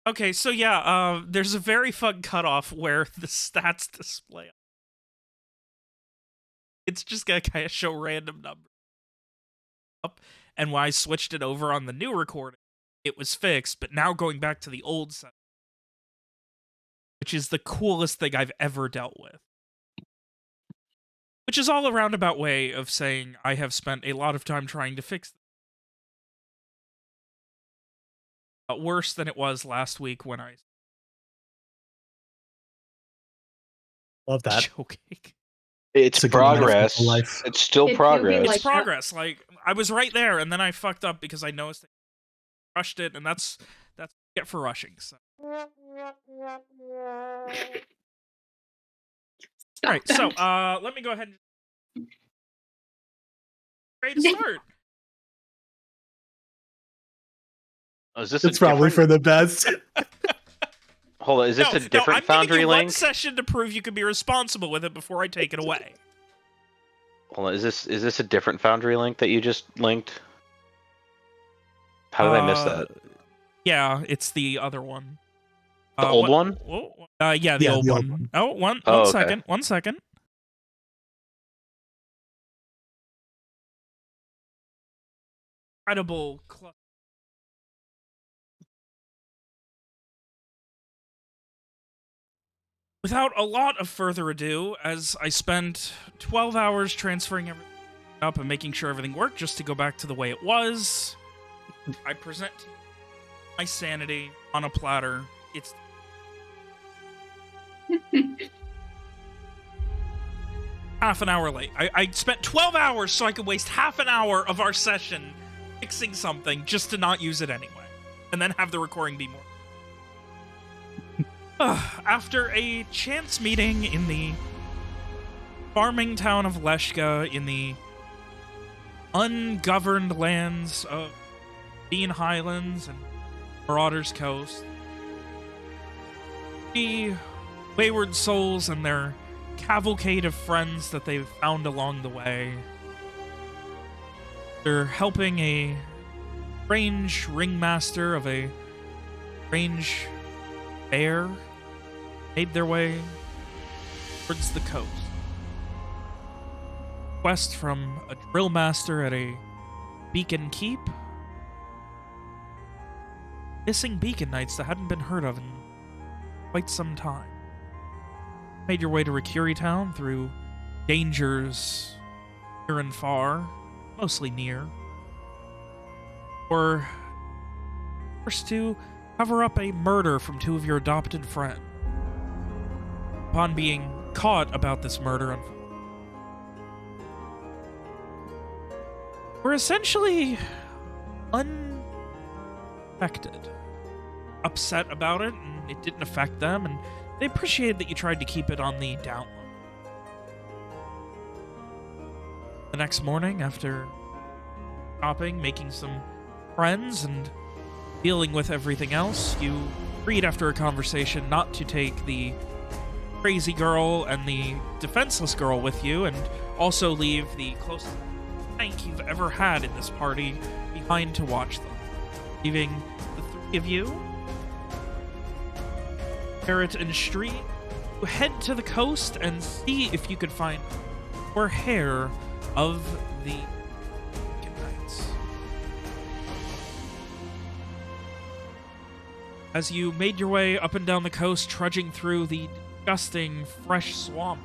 Okay, so yeah, there's a very fun cutoff where the stats display. It's just gonna kind of show random numbers up, and when I switched it over on the new recording, it was fixed. But now going back to the old set, which is the coolest thing I've ever dealt with. Which is all a roundabout way of saying I have spent a lot of time trying to fix it. Worse than it was last week when I... Love that. Joking. It's progress. Life. It's still progress. It's progress. Like, I was right there, and then I fucked up because I noticed I rushed it, and that's what you get for rushing. So. All right, so let me go ahead and ready to start. Oh, is this it's probably for the best. Hold on, is this a different Foundry link? I'm one session to prove you can be responsible with it before I take it away. Hold on, is this a different Foundry link that you just linked? How did I miss that? Yeah, it's the other one. The old one? Yeah, the old one. Oh, one second. 1 second. Incredible cluster. Without a lot of further ado, as I spent 12 hours transferring everything up and making sure everything worked just to go back to the way it was, I present my sanity on a platter. It's... half an hour late. I spent 12 hours so I could waste half an hour of our session fixing something just to not use it anyway. And then have the recording be more... After a chance meeting in the farming town of Leshka in the ungoverned lands of Bean Highlands and Marauders Coast, the wayward souls and their cavalcade of friends that they've found along the way, they're helping a strange ringmaster of a strange bear made their way towards the coast. Quest from a drill master at a beacon keep. Missing beacon knights that hadn't been heard of in quite some time. Made your way to Rakiri town through dangers near and far, mostly near. Or first to cover up a murder from two of your adopted friends. Upon being caught about this murder, were essentially unaffected. Upset about it, and it didn't affect them, and they appreciated that you tried to keep it on the down low. The next morning, after shopping, making some friends, and dealing with everything else, you agreed after a conversation not to take the crazy girl and the defenseless girl with you, and also leave the closest tank you've ever had in this party behind to watch them. Leaving the three of you, Barrett and Street, to head to the coast and see if you could find more hair of the Knights. As you made your way up and down the coast, trudging through the disgusting fresh swamp,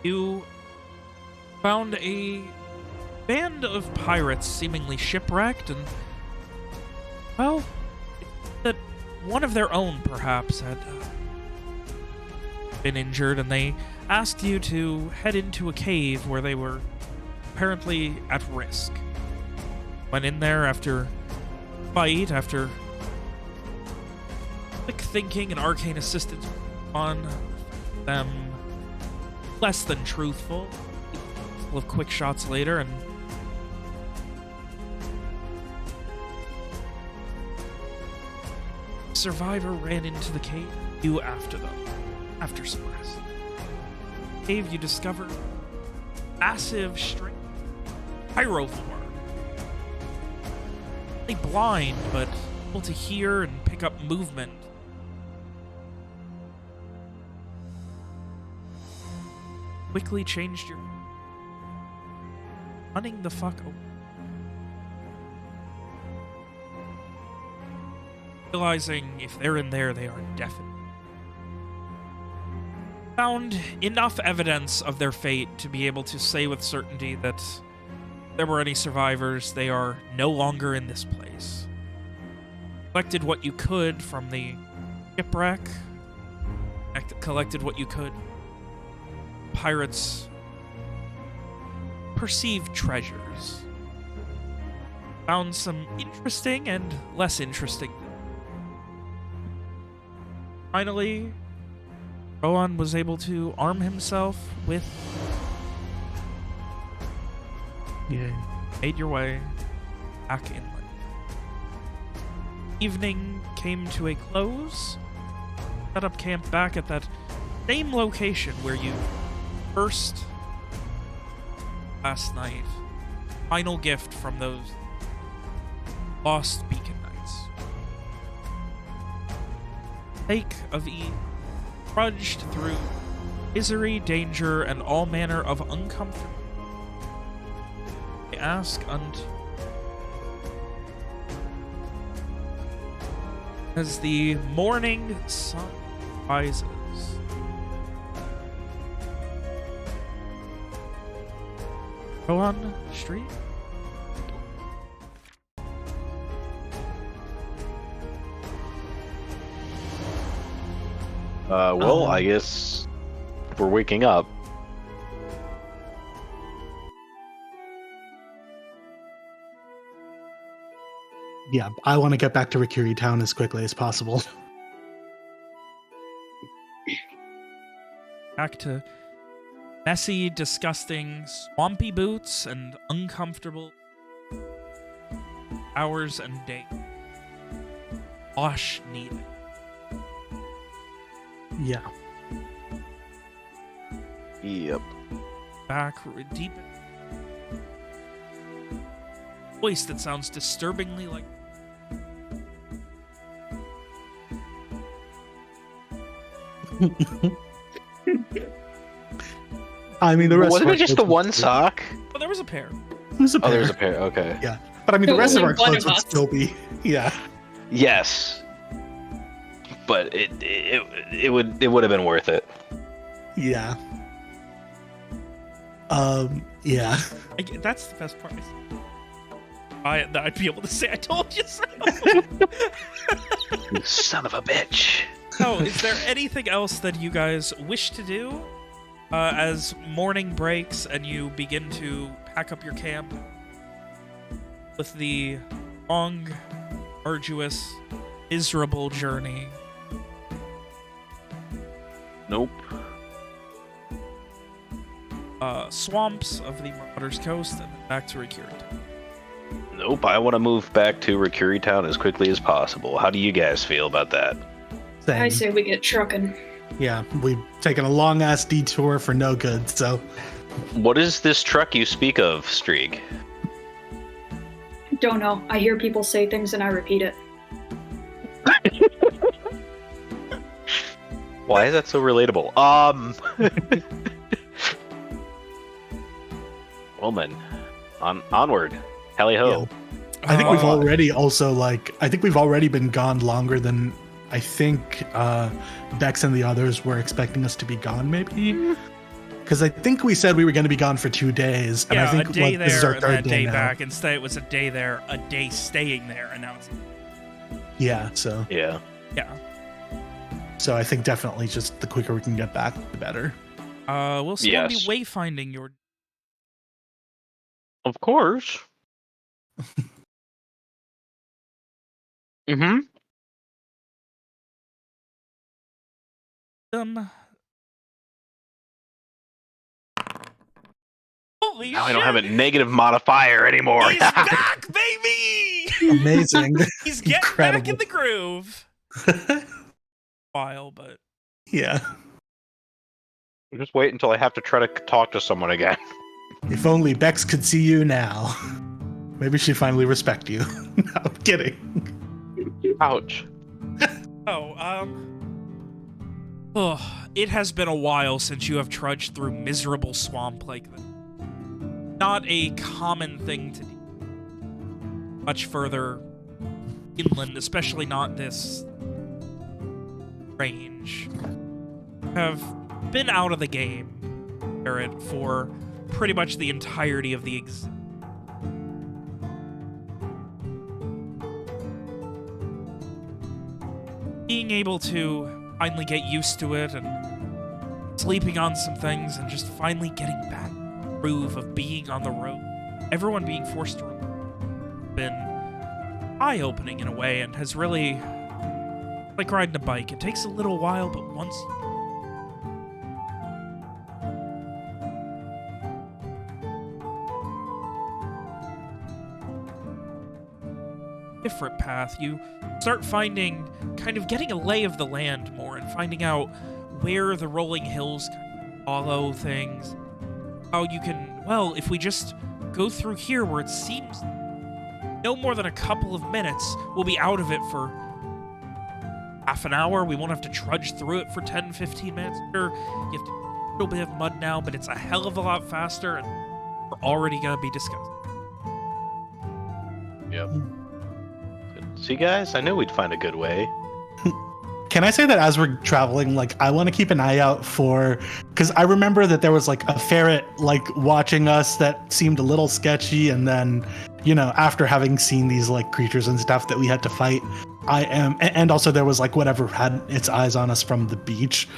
you found a band of pirates seemingly shipwrecked, and, well, that one of their own perhaps had been injured, and they asked you to head into a cave where they were apparently at risk. Went in there after fight, after quick thinking and arcane assistance on them, less than truthful. A couple of quick shots later, and survivor ran into the cave, you after them, after some rest. Cave, you discovered massive string pyrovore. They blind, but able to hear and pick up movement. Quickly changed your... running the fuck away. Realizing if they're in there, they are definitely... Found enough evidence of their fate to be able to say with certainty that if there were any survivors, they are no longer in this place. Collected what you could from the shipwreck. Collected what you could. Pirates' perceived treasures. Found some interesting and less interesting. Finally, Rowan was able to arm himself with... Yeah. Made your way back inland. Evening came to a close. Set up camp back at that same location where you first last night. Final gift from those lost beacon knights. Sake of Eve trudged through misery, danger, and all manner of uncomfort. I ask unto as the morning sun rises. Rowan Street? Well, I guess we're waking up. Yeah, I want to get back to Rikiri Town as quickly as possible. Back to messy, disgusting, swampy boots and uncomfortable hours and days. Wash needed. Yeah. Yep. Back deep. Voice that sounds disturbingly like. I mean, the rest Wasn't of it just the one sock? Oh, there was a pair. There's a Oh, pair. there's a pair. Okay. Yeah. But I mean, the It rest of was our one clothes of would us. still be. Yeah. Yes. But it would have been worth it. Yeah. Yeah. That's the best part. I'd be able to say I told you so. You son of a bitch. So, is there anything else that you guys wish to do as morning breaks and you begin to pack up your camp with the long, arduous, miserable journey? Nope. Swamps of the Marauders Coast and then back to Rikiri. Nope. I want to move back to Rikiri Town as quickly as possible. How do you guys feel about that? Same. I say we get trucking. Yeah, we've taken a long ass detour for no good, so. What is this truck you speak of, Streak? Don't know. I hear people say things and I repeat it. Why is that so relatable? Well then, onward. Hally ho. I think we've Uh, already also I think we've already been gone longer than I think Bex and the others were expecting us to be gone, maybe. Because I think we said we were going to be gone for 2 days, and Yeah, I think a day this is there our and third then a day now. back. Instead, it was a day there, a day staying there, and now it's... Yeah, so Yeah. Yeah. I think definitely just the quicker we can get back, the better. We'll still Yes. be wayfinding your... Of course. Mm-hmm. Holy Now shit! I don't have a negative modifier anymore. He's back, baby! Amazing. He's getting back in Incredible. the groove. While, but Yeah. Just wait until I have to try to talk to someone again. If only Bex could see you now. Maybe she'd finally respect you. No, I'm kidding. Ouch. It has been a while since you have trudged through miserable swamp like this. Not a common thing to do. Much further inland, especially not this range. Have been out of the game, Garrett, for pretty much the entirety of the being able to finally get used to it and sleeping on some things and just finally getting back in the groove of being on the road. Everyone being forced to been eye-opening in a way and has really, like riding a bike. It takes a little while, but once different path, you start finding, kind of getting a lay of the land more and finding out where the rolling hills kind of follow things. How you can, well, if we just go through here where it seems no more than a couple of minutes, we'll be out of it for half an hour. We won't have to trudge through it for 10, 15 minutes. Sure, you have to do a little bit of mud now, but it's a hell of a lot faster, and we're already going to be discussing. Yep. See, guys, I knew we'd find a good way. Can I say that as we're traveling, like, I want to keep an eye out for, because I remember that there was like a ferret like watching us that seemed a little sketchy, and then, you know, after having seen these like creatures and stuff that we had to fight, and also there was like whatever had its eyes on us from the beach.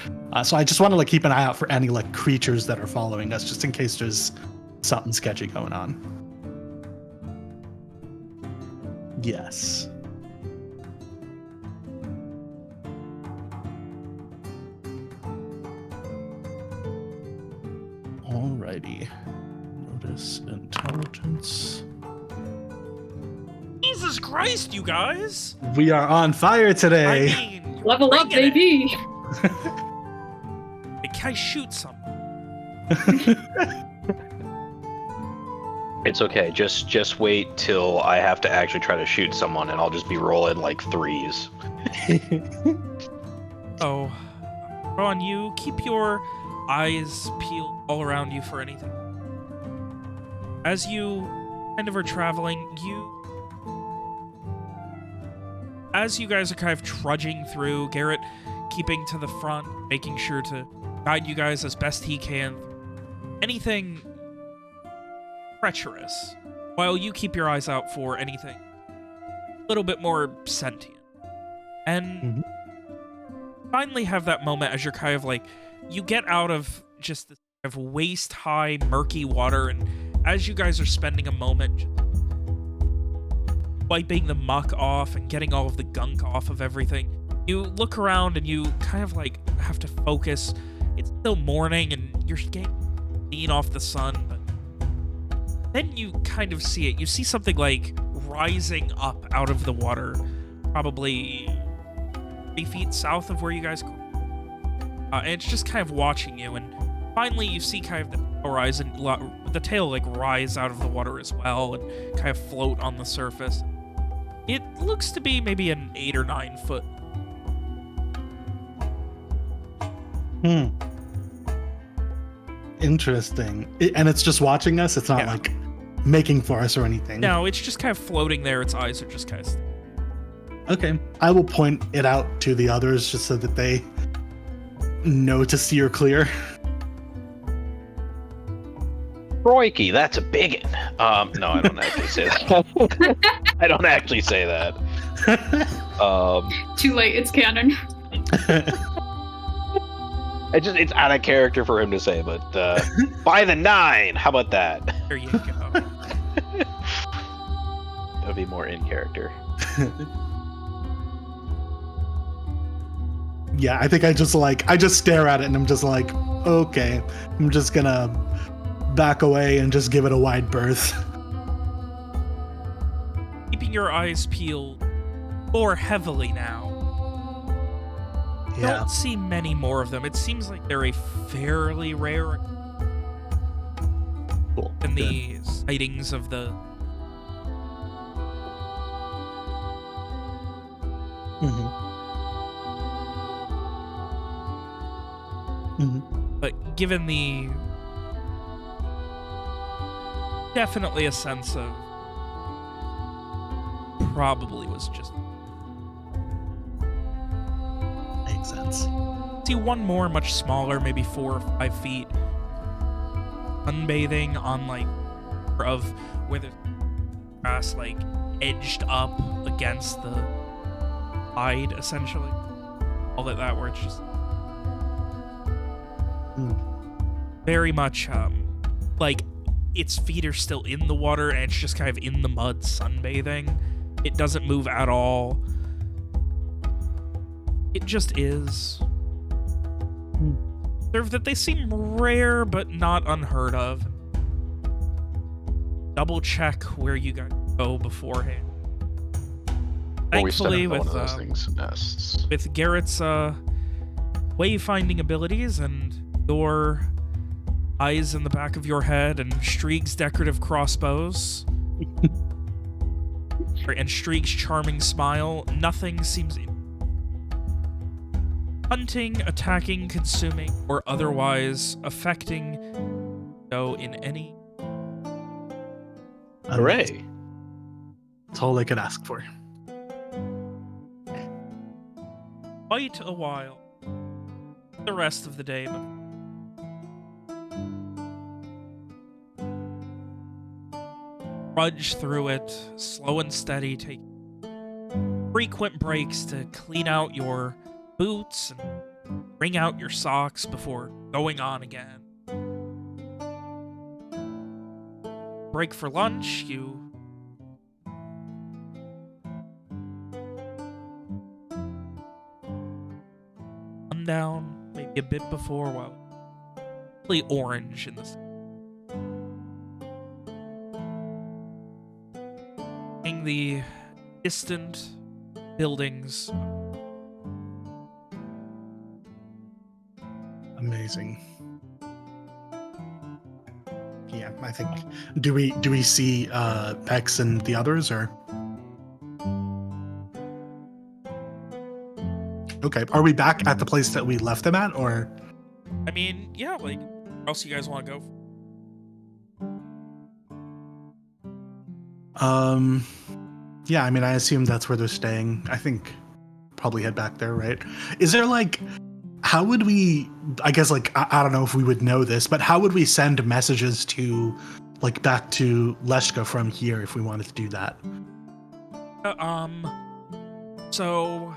So I just want to like keep an eye out for any like creatures that are following us, just in case there's something sketchy going on. Yes. Alrighty. Notice intelligence. Jesus Christ, you guys! We are on fire today. I mean, you're Level up, bringing it. baby! Hey, can I shoot something? It's okay. Just wait till I have to actually try to shoot someone, and I'll just be rolling like threes. Oh, Ron, you keep your eyes peeled all around you for anything. As you kind of are traveling, as you guys are kind of trudging through, Garrett keeping to the front, making sure to guide you guys as best he can. Anything treacherous, while you keep your eyes out for anything a little bit more sentient. And finally have that moment as you're kind of like, you get out of just this kind of waist-high, murky water, and as you guys are spending a moment just wiping the muck off and getting all of the gunk off of everything, you look around and you kind of like have to focus. It's still morning and you're getting clean off the sun, but then you kind of see it. You see something like rising up out of the water, probably 3 feet south of where you guys and it's just kind of watching you, and finally you see kind of the horizon, the tail like rise out of the water as well and kind of float on the surface. It looks to be maybe an 8 or 9 foot. Interesting. And it's just watching us? It's not like making for us or anything? No, it's just kind of floating there. Its eyes are just kind of... Okay. I will point it out to the others just so that they know to steer clear. Roiki, that's a bigot. No, I don't actually say that. I don't actually say that. Too late, it's canon. It's out of character for him to say, but by the 9, how about that? There you go. That would be more in character. Yeah, I think I just stare at it and I'm just like, okay, I'm just gonna back away and just give it a wide berth. Keeping your eyes peeled more heavily now. Yeah. Don't see many more of them. It seems like they're a fairly rare Cool. in Good. the sightings of the But given the definitely a sense of probably was just Makes sense. see one more much smaller, maybe 4 or 5 feet, sunbathing on like of where the grass like edged up against the side essentially. All that where it's just very much like its feet are still in the water and it's just kind of in the mud sunbathing. It doesn't move at all. It just is. Observe that they seem rare but not unheard of. Double check where you guys go beforehand. Or we step Thankfully, into with one of those things nests. with Garrett's wayfinding abilities and your eyes in the back of your head and Strieg's decorative crossbows and Strieg's charming smile, nothing seems hunting, attacking, consuming, or otherwise affecting though in any. Hooray! That's all I could ask for. Quite a while. The rest of the day, but trudge through it, slow and steady, take frequent breaks to clean out your boots and wring out your socks before going on again. Break for lunch, you down maybe a bit before while really orange in this in the distant buildings. Amazing. Yeah, I think. Do we see Pex and the others or? Okay, are we back at the place that we left them at, or? I mean, yeah, like, where else you guys want to go? Yeah, I mean, I assume that's where they're staying. I think probably head back there, right? Is there like, how would we? I guess like I don't know if we would know this, but how would we send messages to, like, back to Leshka from here if we wanted to do that? So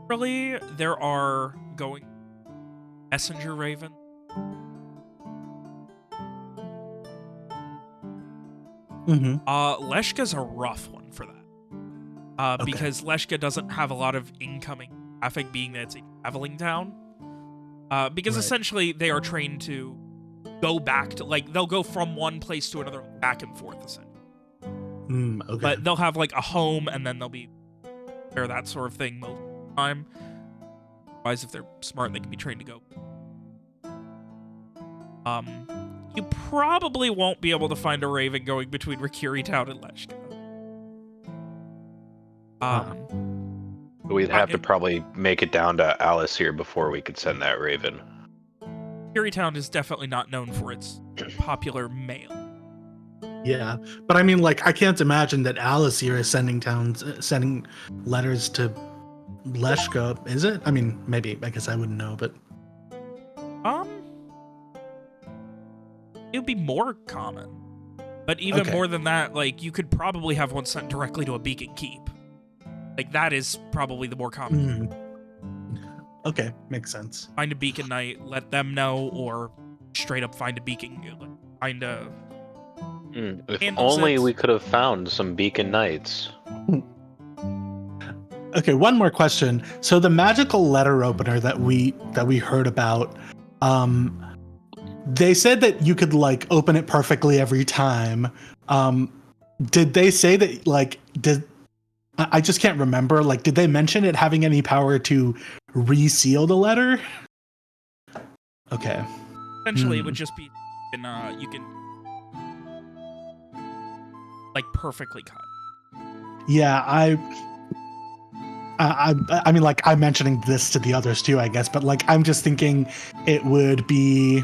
really, there are going messenger raven. Leshka's a rough one for that. Okay. Because Leshka doesn't have a lot of incoming traffic, being that it's a traveling town. Because Right. essentially they are trained to go back to, like, they'll go from one place to another, back and forth, essentially. Okay. But they'll have, like, a home, and then they'll be there, that sort of thing most of the time. Otherwise, if they're smart, they can be trained to go. You probably won't be able to find a raven going between Rikiri Town and Leshka. We'd have to probably make it down to Alacyr before we could send that raven. Rikiri Town is definitely not known for its popular mail. Yeah, but I mean, like, I can't imagine that Alacyr is sending letters to Leshka, is it? I mean, maybe. I guess I wouldn't know, but it would be more common. But even Okay. more than that, like, you could probably have one sent directly to a Beacon Keep. Like, that is probably the more common. Okay, makes sense. Find a Beacon Knight, let them know, or straight up find a Beacon, find a... If Handles only it. we could have found some Beacon Knights. Okay, one more question. So the magical letter opener that we heard about, they said that you could, like, open it perfectly every time. Did they say that, like, I just can't remember. Like, did they mention it having any power to reseal the letter? Okay. Essentially, it would just be, you can, like, perfectly cut. Yeah, I mean, like, I'm mentioning this to the others too, I guess, but like, I'm just thinking it would be.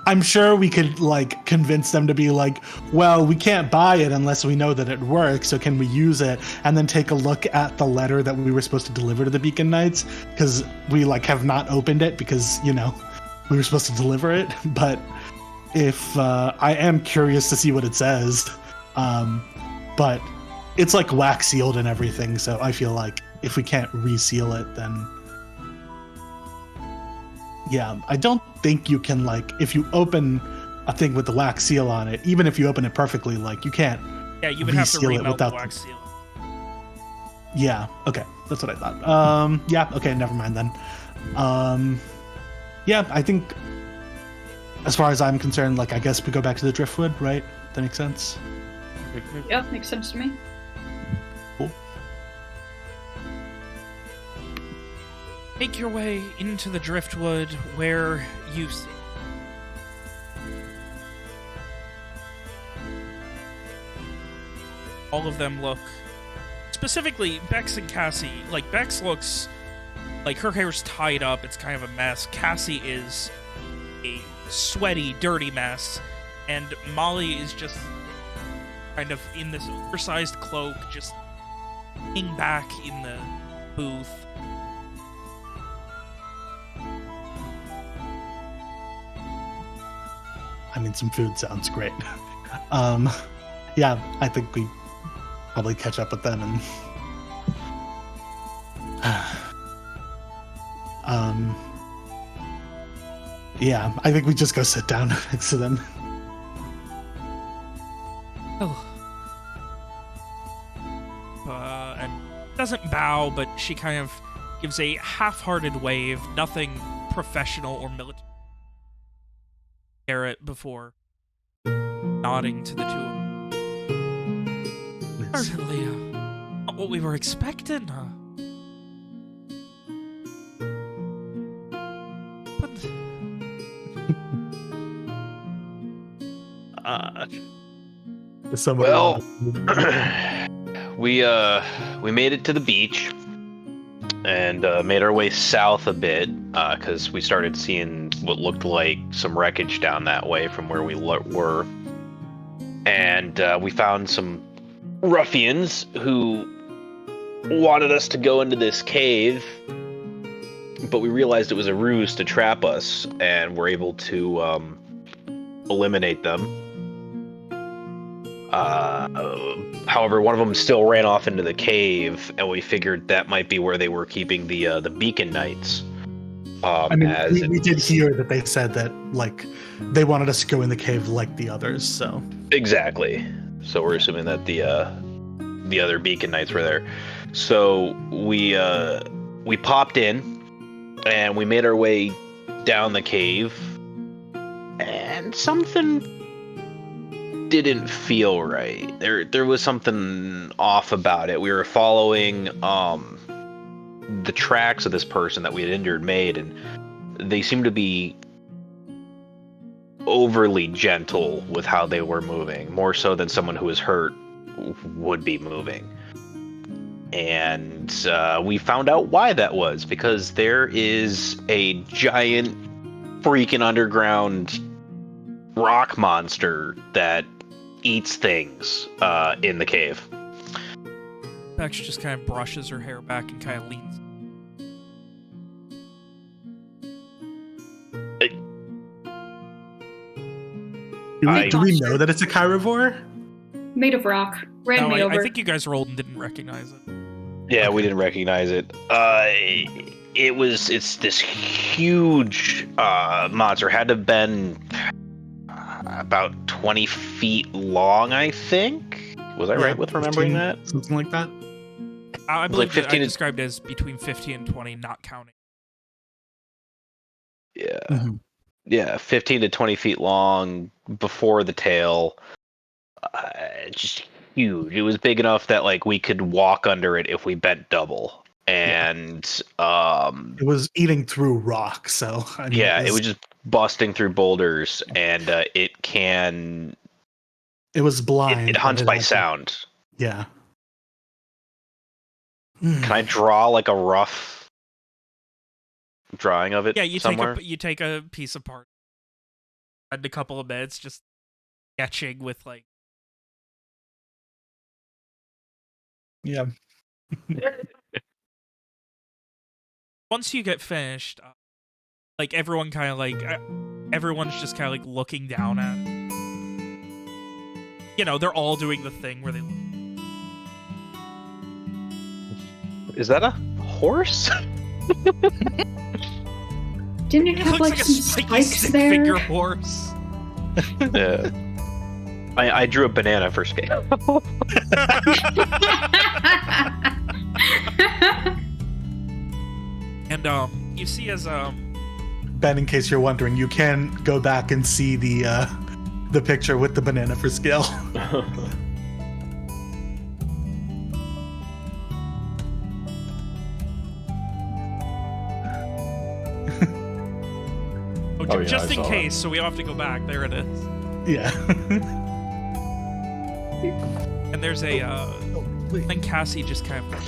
I'm sure we could like convince them to be like, well, we can't buy it unless we know that it works. So can we use it? And then take a look at the letter that we were supposed to deliver to the Beacon Knights, because we like have not opened it because we were supposed to deliver it. But if I am curious to see what it says, but it's like wax sealed and everything. So I feel like if we can't reseal it, then yeah, I don't think you can, like, if you open a thing with the wax seal on it, even if you open it perfectly, like, you can't. Yeah, you would have to reseal it remelt the without wax seal. Yeah, okay, that's what I thought. Yeah, okay, never mind then. Yeah, I think as far as I'm concerned, like, I guess we go back to the driftwood, right? That makes sense. Yeah, makes sense to me. Cool. Make your way into the driftwood where you see. All of them look, specifically Bex and Cassie, like Bex looks like her hair's tied up, it's kind of a mess. Cassie is a sweaty, dirty mess, and Molly is just kind of in this oversized cloak, just hanging back in the booth. I mean, some food sounds great. Yeah, I think we probably catch up with them and yeah, I think we just go sit down next to them. Oh. And doesn't bow, but she kind of gives a half-hearted wave, nothing professional or military. Garrett before nodding to the two of them. Certainly, not what we were expecting. But Well, we made it to the beach and made our way south a bit because we started seeing what looked like some wreckage down that way from where we were, and we found some ruffians who wanted us to go into this cave, but we realized it was a ruse to trap us, and we're able to eliminate them. However, one of them still ran off into the cave, and we figured that might be where they were keeping the Beacon Knights. I mean, we did hear that they said that, like, they wanted us to go in the cave like the others, so. Exactly. So we're assuming that the other Beacon Knights were there. So we popped in, and we made our way down the cave, and something didn't feel right. There was something off about it. We were following the tracks of this person that we had injured made, and they seemed to be overly gentle with how they were moving, more so than someone who was hurt would be moving. And we found out why that was, because there is a giant freaking underground rock monster that eats things in the cave. Bex just kind of brushes her hair back and kind of leans. Do we know that it's a chirivore? Made of rock. Ran me over. I think you guys rolled and didn't recognize it. Yeah, we didn't recognize it. It's this huge monster. Had to have been about 20 feet long, I think. Was I right with remembering 15, that? Something like that. I believe like 15 I described it as between 15 and 20, not counting. Yeah. Mm-hmm. Yeah, 15 to 20 feet long before the tail. Just huge. It was big enough that like we could walk under it if we bent double. And it was eating through rock, so I mean, it was just busting through boulders, and it was blind. It hunts by sound. Yeah. Can I draw like a rough drawing of it? Yeah, you somewhere? take a piece of part, spend a couple of minutes just sketching with like. Yeah. Once you get finished, like everyone kind of like everyone's just kind of like looking down at it. You know, they're all doing the thing where they look. Is that a horse? Didn't it It have looks like like a some spiky spikes stick there? figure horse. Yeah. I drew a banana for scale. And you see as Ben, in case you're wondering, you can go back and see the picture with the banana for scale. Oh, yeah, just I in saw case, so we all have to go back. There it is. Yeah. And there's a Wait, then Cassie just kind of.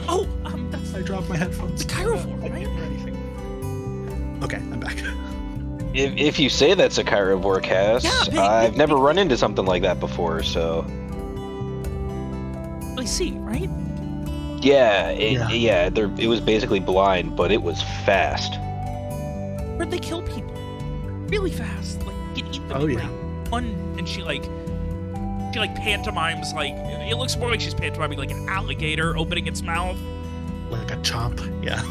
Oh, that's I dropped my headphones. the Chiroform, I right? can't hear anything. Okay, I'm back. If you say that's a Chirivore cast, Yeah, I've never run into something like that before, so... I see, right? Yeah, Yeah. it was basically blind, but it was fast. Where'd they kill people? Really fast. Like, you can eat them Oh, in, yeah. like, one, and she pantomimes, like, it looks more like she's pantomiming like an alligator opening its mouth. Like a chomp. Yeah.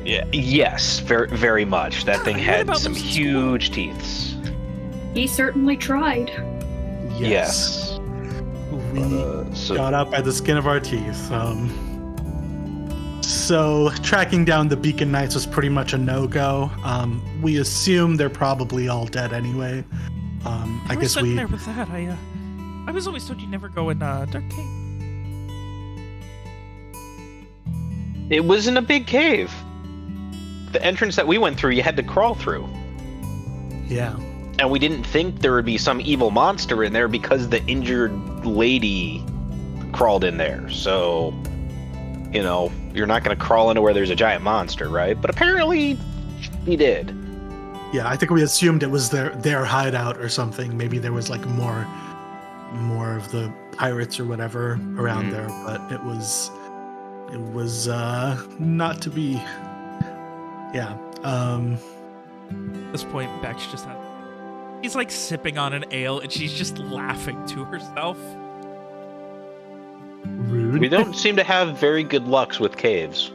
Yeah, yes, very, very much. That God, thing I read had about some those in huge teeths. He certainly tried. Yes. We So got out by the skin of our teeth. So tracking down the Beacon Knights was pretty much a no-go. We assume they're probably all dead anyway. I guess sitting we. there with that. I was always told you never go in Dark Cave. it was in a big cave. The entrance that we went through, you had to crawl through. Yeah. And we didn't think there would be some evil monster in there because the injured lady crawled in there. So, you know, you're not going to crawl into where there's a giant monster, right? But apparently, he did. Yeah, I think we assumed it was their hideout or something. Maybe there was like more of the pirates or whatever around there, but it was not to be. Yeah. At this point, Bex just had. He's like sipping on an ale, and she's just laughing to herself. Rude. We don't seem to have very good lucks with caves.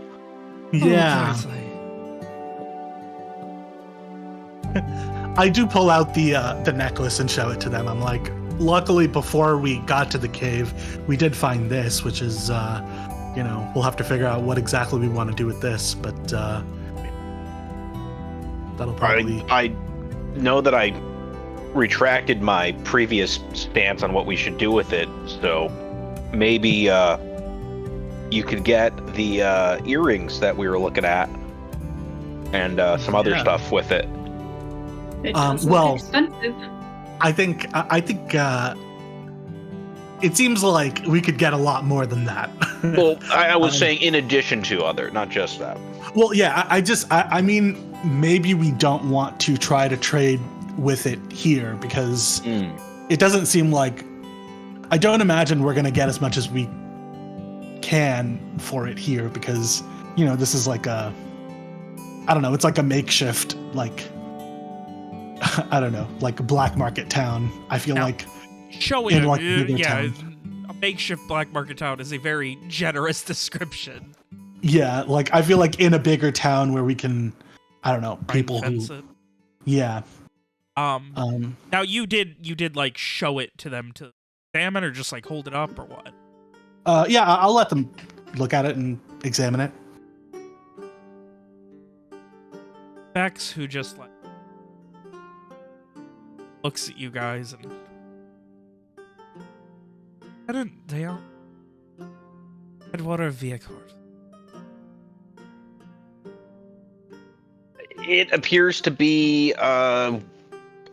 Yeah. Oh, seriously. I do pull out the necklace and show it to them. I'm like, luckily before we got to the cave, we did find this, which is, we'll have to figure out what exactly we want to do with this, but that'll probably. I know that I retracted my previous stance on what we should do with it, so maybe you could get the earrings that we were looking at and some other Yeah. stuff with it. It does well- look expensive. I think it seems like we could get a lot more than that. Well, I was Um, saying in addition to other, not just that. Well, yeah, I mean, maybe we don't want to try to trade with it here because it doesn't seem like. I don't imagine we're going to get as much as we can for it here because, this is like I don't know, it's like a makeshift, like, I don't know, like a black market town. I feel Now, like. Showing In, a, like, bigger yeah, town. a makeshift black market town is a very generous description. Yeah, like I feel like in a bigger town where we can, I don't know, people who. Fence it. Yeah. Now you did like show it to them to examine or just like hold it up or what? Yeah, I'll let them look at it and examine it. Bex, who just like looks at you guys and they are Edwater Viacourt. It appears to be a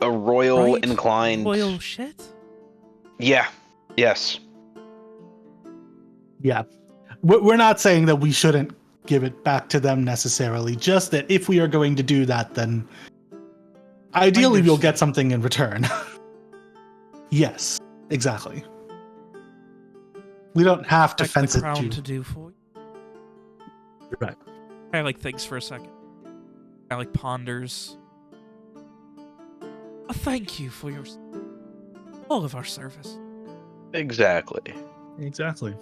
royal Right? inclined. Royal shit? Yeah. Yes. Yeah. we're not saying that we shouldn't give it back to them necessarily. Just that if we are going to do that, then ideally we'll get something in return. Yes, exactly. We don't have to Like fence the it crown to. to do for you. Right. I like thinks for a second. I like ponders. A thank you for all of our service. Exactly. Exactly.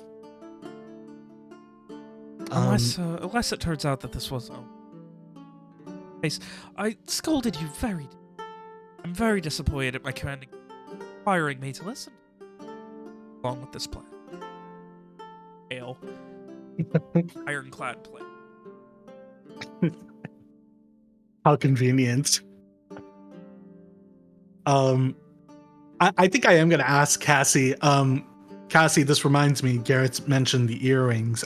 Unless it turns out that this was a case, I scolded you very. I'm very disappointed at my commanding requiring me to listen along with this plan. Ale. Ironclad plan. How convenient. I think I am going to ask Cassie. Cassie, this reminds me. Garrett's mentioned the earrings.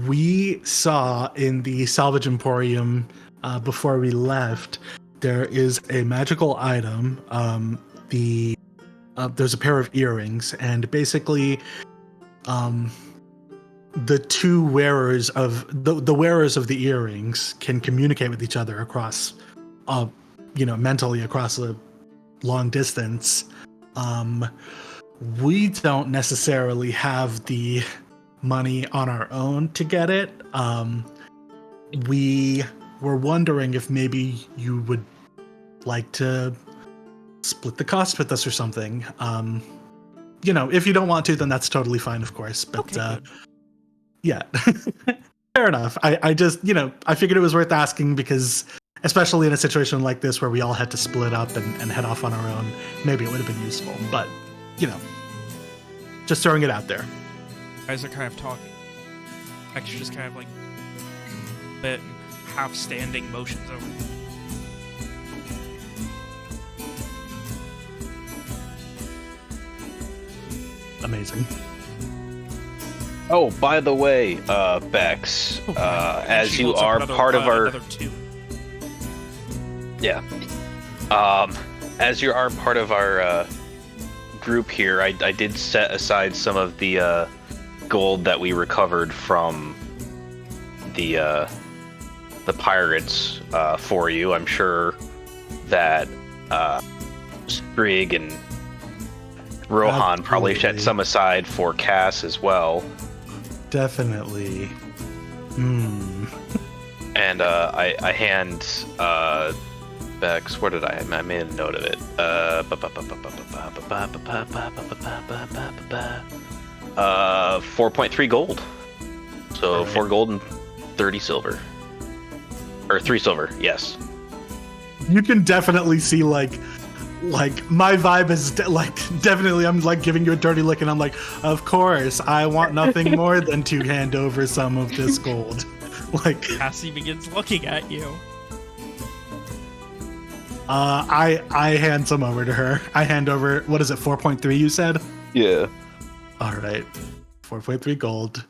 We saw in the salvage emporium before we left. There is a magical item. There's a pair of earrings, and basically, the two wearers of the wearers of the earrings can communicate with each other across, mentally across a long distance. We don't necessarily have the money on our own to get it. We were wondering if maybe you would like to split the cost with us or something. If you don't want to, then that's totally fine, of course. But Okay, yeah, fair enough. I just, I figured it was worth asking because, especially in a situation like this where we all had to split up and head off on our own, maybe it would have been useful. But, just throwing it out there. You guys are kind of talking. Actually, just kind of like bit half standing motions over. Amazing. Oh, by the way, Bex, as you are part of our as you are part of our group here, I did set aside some of the gold that we recovered from the pirates for you. I'm sure that Sprig and Rohan probably set some aside for Cass as well. Definitely. And I hand Bex, where did I made a note of it. 4.3 gold. So 4 gold and 30 silver. Or 3 silver, yes. You can definitely see like my vibe is definitely I'm like giving you a dirty look and I'm like, of course, I want nothing more than to hand over some of this gold. Like Cassie begins looking at you. I hand some over to her. I hand over, what is it, 4.3 you said? Yeah. All right. 4.3 gold.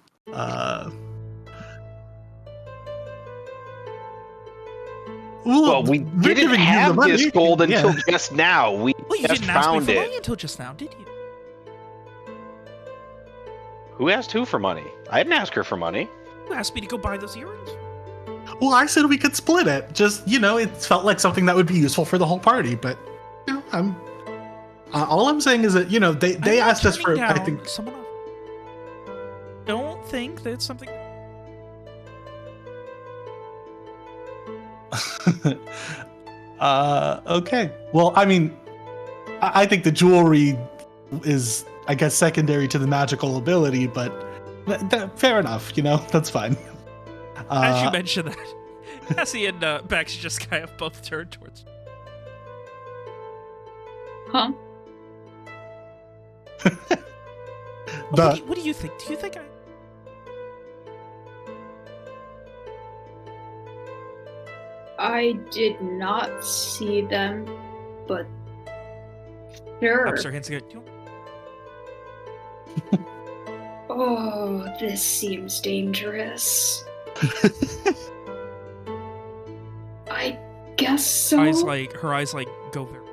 Well, we didn't have this gold until just now. We Well, you just didn't ask me found for it. money until just now, did you? Who asked who for money? I didn't ask her for money. You asked me to go buy those earrings. Well, I said we could split it. Just, it felt like something that would be useful for the whole party. But, I'm all I'm saying is that, they asked us for, I think. Someone else. Don't think that's something. Okay. Well, I mean, I think the jewelry is, I guess, secondary to the magical ability, but fair enough, that's fine. As you mentioned that, Cassie and Bex just kind of both turned towards. Huh? What do you think? Do you think I did not see them, but sure. Claps her hands together. Oh, this seems dangerous. I guess so. Her eyes go very.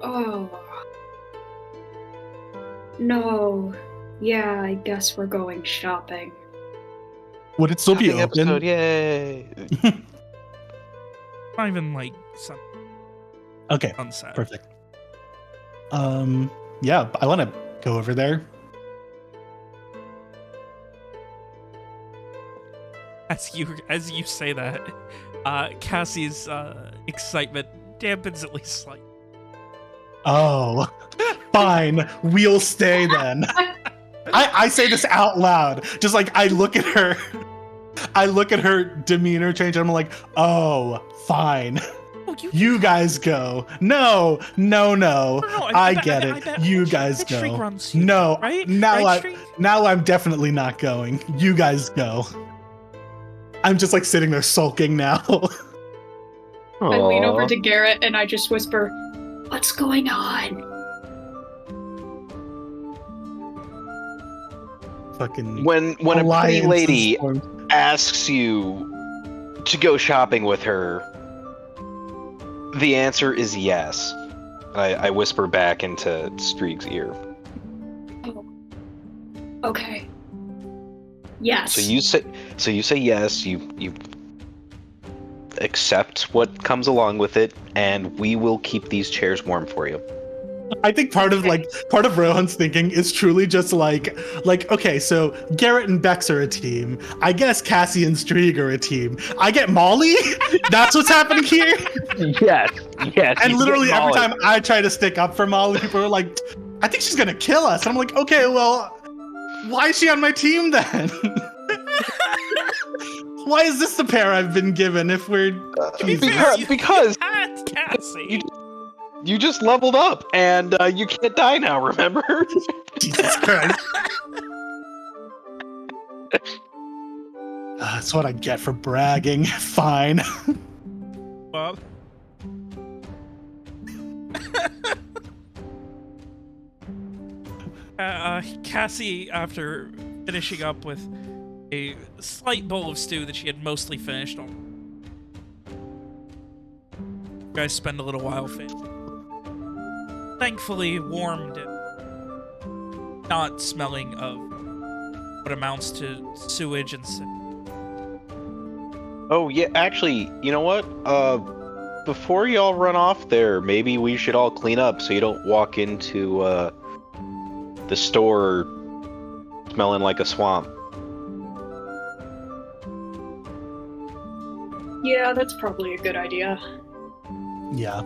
Oh. No. Yeah, I guess we're going shopping. Would it still be Shopping open? episode, yay! Not even like Okay, sunset. perfect. Yeah, I want to go over there. As you say that, Cassie's excitement dampens at least slightly. Oh, fine. We'll stay then. I say this out loud. Just like I look at her demeanor change, and I'm like, oh, fine. Oh, You guys go. No. I get it. You guys bet Shriek go. runs you, No. right? Now Right, Shriek? now I'm definitely not going. You guys go. I'm just like sitting there sulking now. I lean over Aw. to Garrett and I just whisper, "What's going on?" Fucking When a pretty alliances lady formed. asks you to go shopping with her, the answer is yes. I whisper back into Streak's ear. Oh. Okay. Yes. So you say yes. You accept what comes along with it, and we will keep these chairs warm for you. I think part of Rohan's thinking is truly just like okay, so Garrett and Bex are a team. I guess Cassie and Strieg are a team. I get Molly. That's what's happening here. Yes. And literally every time I try to stick up for Molly, people are like, "I think she's gonna kill us." And I'm like, "Okay, well, why is she on my team then?" Why is this the pair I've been given? If we're Jesus. because That's Cassie. you just leveled up, and you can't die now. Remember? Jesus Christ. That's what I get for bragging. Fine. Well, Cassie, after finishing up with a slight bowl of stew that she had mostly finished, you guys spend a little while finishing. Thankfully warmed and not smelling of what amounts to sewage and Oh yeah, actually, you know what? Before y'all run off there, maybe we should all clean up so you don't walk into the store smelling like a swamp. Yeah, that's probably a good idea. Yeah.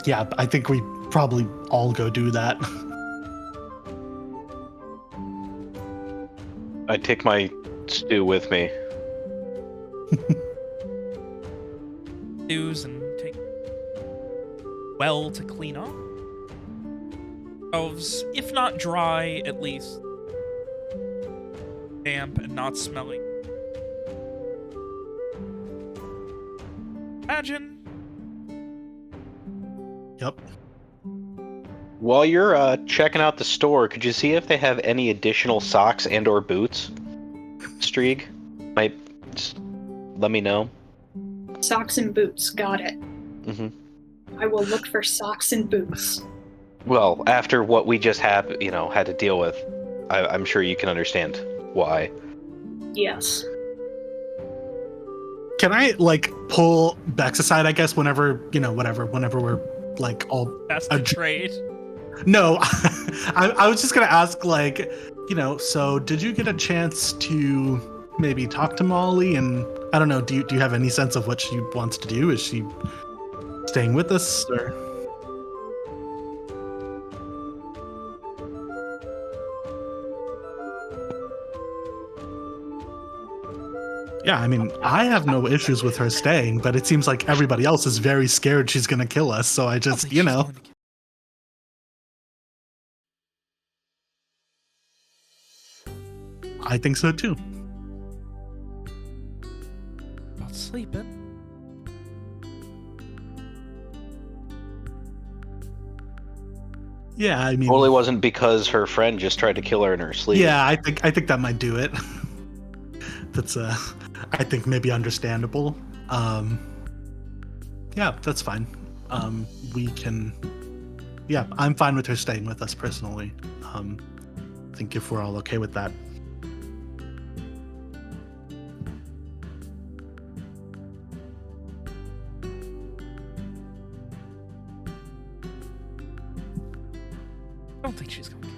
Yeah, I think we probably all go do that. I take my stew with me. stews and take well to clean up. Elves, if not dry, at least damp and not smelling. Imagine. Yep. While you're checking out the store, could you see if they have any additional socks and or boots? Streeg, might just let me know. Socks and boots, got it. Mm-hmm. I will look for socks and boots. Well, after what we just had to deal with, I'm sure you can understand why. Yes. Can I pull Bex aside? I guess whenever we're all. That's the trade. No, I was just gonna ask, so did you get a chance to maybe talk to Molly? And I don't know, do you have any sense of what she wants to do? Is she staying with us, or? Yeah, I mean, I have no issues with her staying, but it seems like everybody else is very scared she's gonna kill us. So I just, I think so too. Not sleeping. Yeah, I mean, Totally wasn't because her friend just tried to kill her in her sleep. yeah, I think that might do it. That's I think maybe understandable. Yeah, that's fine. We can. Yeah, I'm fine with her staying with us personally. I think if we're all okay with that. I don't think she's going to.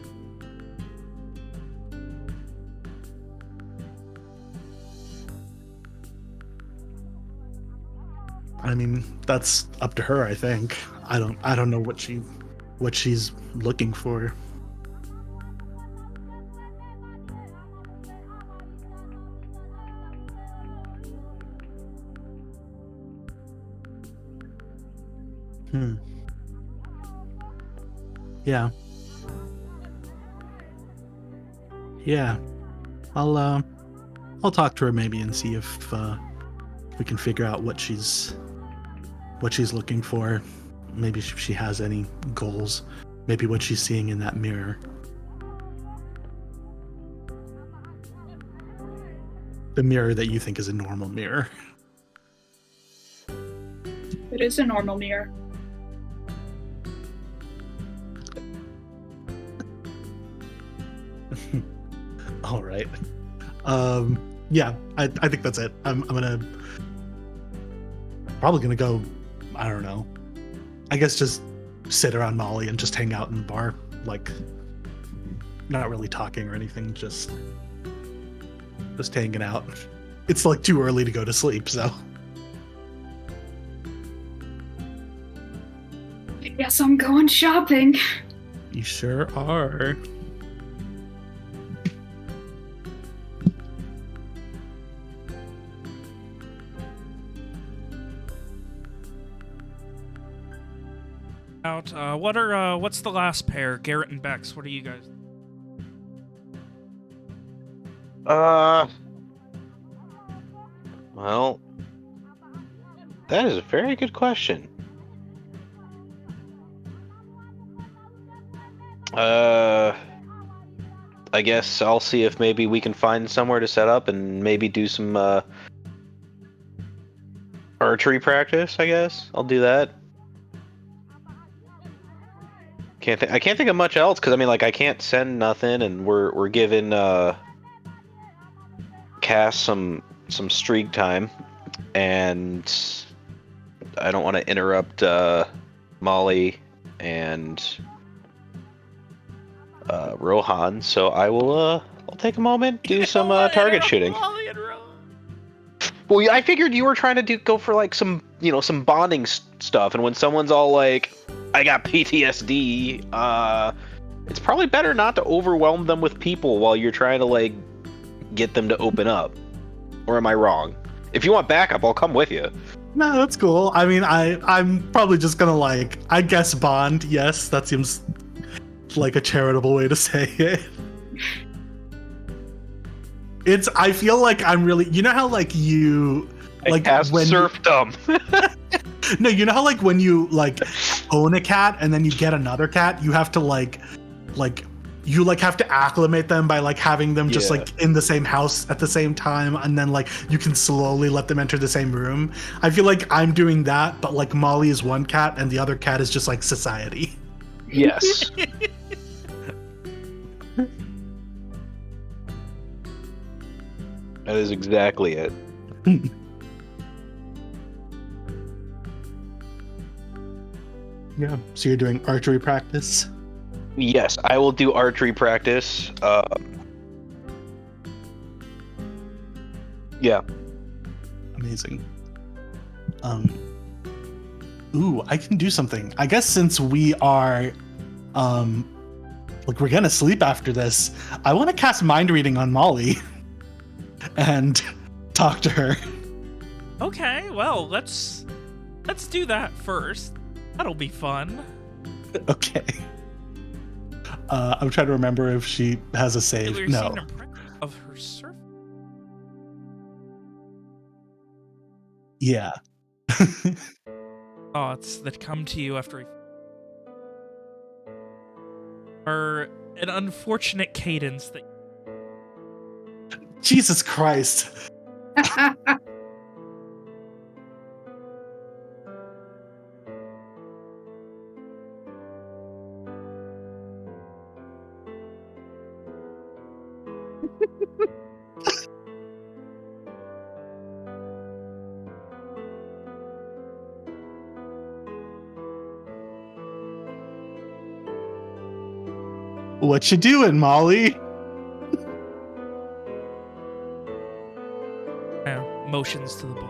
I mean, that's up to her, I think. I don't know what she's looking for. Yeah. Yeah. I'll talk to her maybe and see if we can figure out what she's looking for. Maybe if she has any goals. Maybe what she's seeing in that mirror. The mirror that you think is a normal mirror. It is a normal mirror. All right. Yeah, I think that's it. I'm probably gonna go, I don't know, I guess just sit around Molly and just hang out in the bar, like not really talking or anything, just hanging out. It's like too early to go to sleep, so I guess I'm going shopping. you sure are. What's the last pair? Garrett and Bex, what are you guys? Well, that is a very good question. I guess I'll see if maybe we can find somewhere to set up and maybe do some archery practice. I guess I'll do that. I can't think of much else because I mean, like, I can't send nothing, and we're giving Cass some streak time, and I don't want to interrupt Molly and Rohan, so I'll take a moment, do some target shooting. Well, yeah, I figured you were trying to go for like some bonding stuff, and when someone's all like, "I got PTSD," it's probably better not to overwhelm them with people while you're trying to like get them to open up. Or am I wrong? If you want backup, I'll come with you. No, that's cool. I mean, I'm probably just gonna like, I guess bond. Yes, that seems like a charitable way to say it. I feel like I'm really, you know how like you like when serfdom. No, you know how like when you like own a cat and then you get another cat, you have to like you like have to acclimate them by like having them just like in the same house at the same time, and then like you can slowly let them enter the same room. I feel like I'm doing that, but like Molly is one cat and the other cat is just like society. Yes. That is exactly it. Yeah. So you're doing archery practice? Yes, I will do archery practice. Yeah. Amazing. Ooh, I can do something. I guess since we are like we're gonna sleep after this, I want to cast mind reading on Molly and talk to her. Okay, well, let's do that first. That'll be fun. Okay. I'm trying to remember if she has a save. We're No. seeing a print of her surf. Yeah. Thoughts that come to you after are an unfortunate cadence that Jesus Christ. What you doing, Molly? Motions to the bull.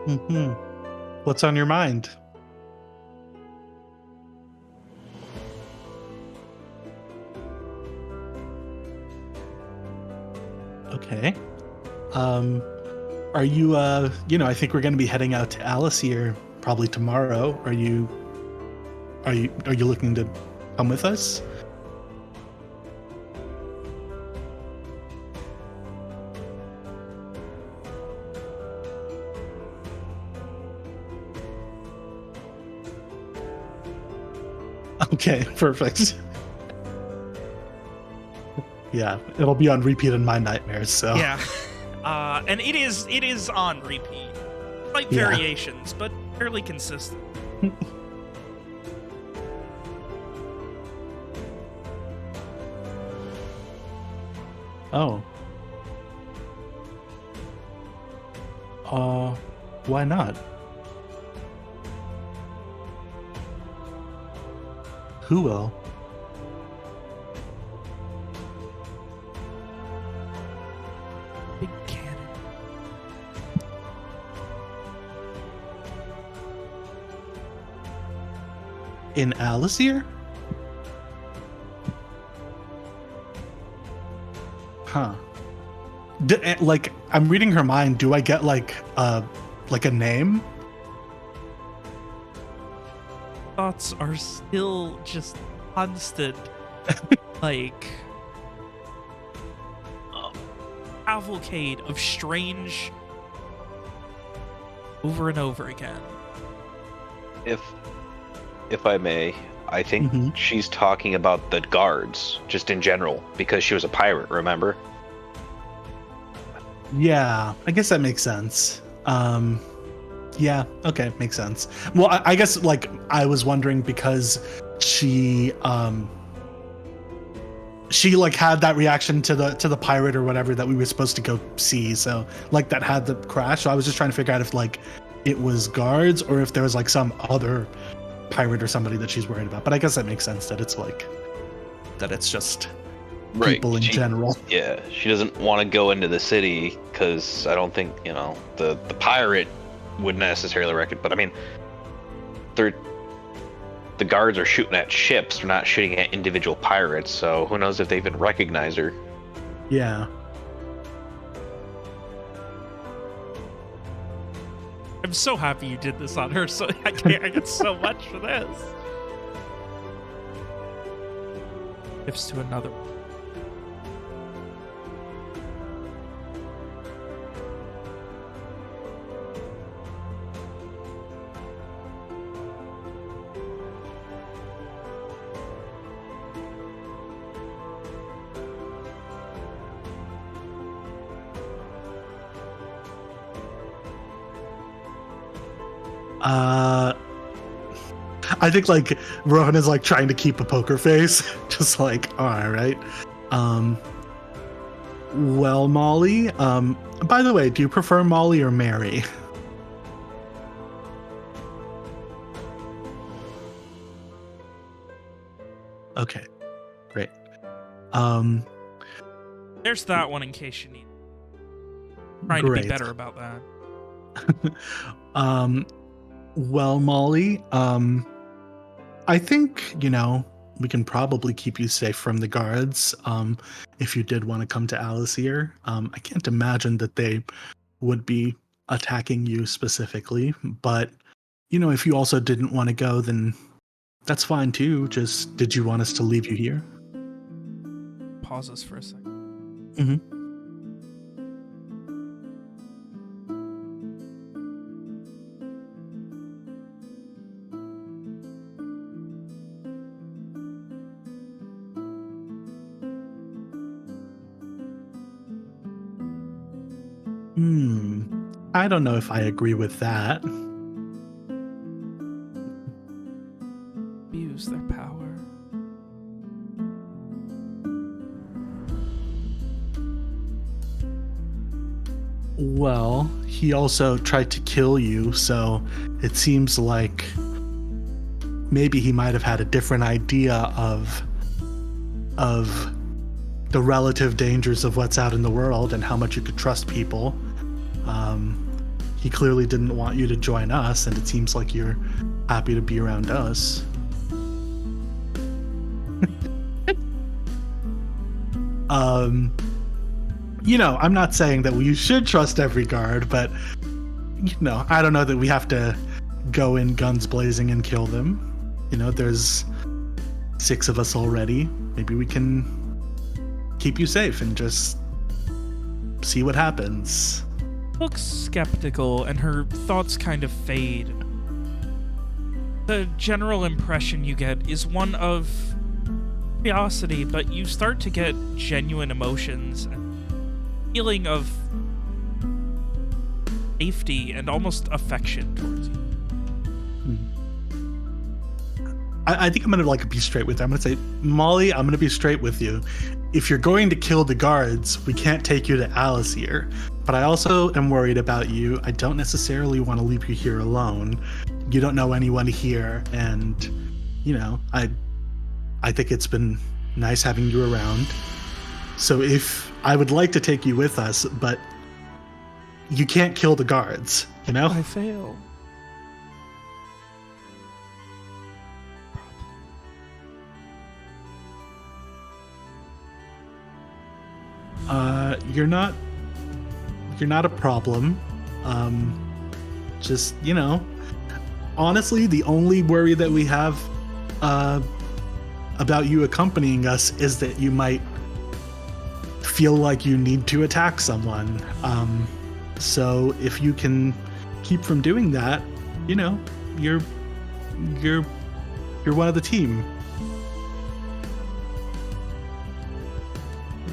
Mm-hmm. What's on your mind? Okay. Are you I think we're gonna be heading out to Alacyr probably tomorrow. Are you looking to come with us? Okay, perfect. Yeah, it'll be on repeat in my nightmares, so. Yeah. And it is on repeat. Slight Yeah. variations, but fairly consistent. Oh. Why not? Who will? Big cannon. In Alacyr? Huh. Like, I'm reading her mind. Do I get like a name? Thoughts are still just constant, like, cavalcade of strange over and over again. If I may, I think she's talking about the guards, just in general, because she was a pirate, remember? Yeah, I guess that makes sense. Yeah, okay, makes sense. Well, I guess like I was wondering because she like had that reaction to the pirate or whatever that we were supposed to go see. So like that had the crash. So I was just trying to figure out if like it was guards or if there was like some other pirate or somebody that she's worried about. But I guess that makes sense that it's like that it's just people in general. Yeah, she doesn't want to go into the city because I don't think the pirate would necessarily reckon. But I mean, the guards are shooting at ships; they're not shooting at individual pirates. So who knows if they even recognize her? Yeah. I'm so happy you did this on her. So I get so much for this. Tips to another one. I think like Rohan is like trying to keep a poker face, just like, all right. Well, Molly. By the way, do you prefer Molly or Mary? Okay, great. There's that one in case you need. Trying to be better about that. Well, Molly, I think, we can probably keep you safe from the guards. If you did want to come to Alacyr, I can't imagine that they would be attacking you specifically, but if you also didn't want to go, then that's fine too. Just, did you want us to leave you here? Pauses for a second. Mm-hmm. I don't know if I agree with that. Abuse their power. Well, he also tried to kill you, so it seems like maybe he might have had a different idea of the relative dangers of what's out in the world and how much you could trust people. He clearly didn't want you to join us, and it seems like you're happy to be around us. I'm not saying that we should trust every guard, but I don't know that we have to go in guns blazing and kill them. There's 6 of us already. Maybe we can keep you safe and just see what happens. Looks skeptical, and her thoughts kind of fade. The general impression you get is one of curiosity, but you start to get genuine emotions and feeling of safety and almost affection towards you. I think I'm gonna be straight with her. I'm gonna say, Molly, I'm gonna be straight with you. If you're going to kill the guards, we can't take you to Alacyr. But I also am worried about you. I don't necessarily want to leave you here alone. You don't know anyone here, and I think it's been nice having you around. So if I would like to take you with us, but you can't kill the guards, I fail. You're not a problem. Just, honestly, the only worry that we have about you accompanying us is that you might feel like you need to attack someone. So if you can keep from doing that, you're one of the team.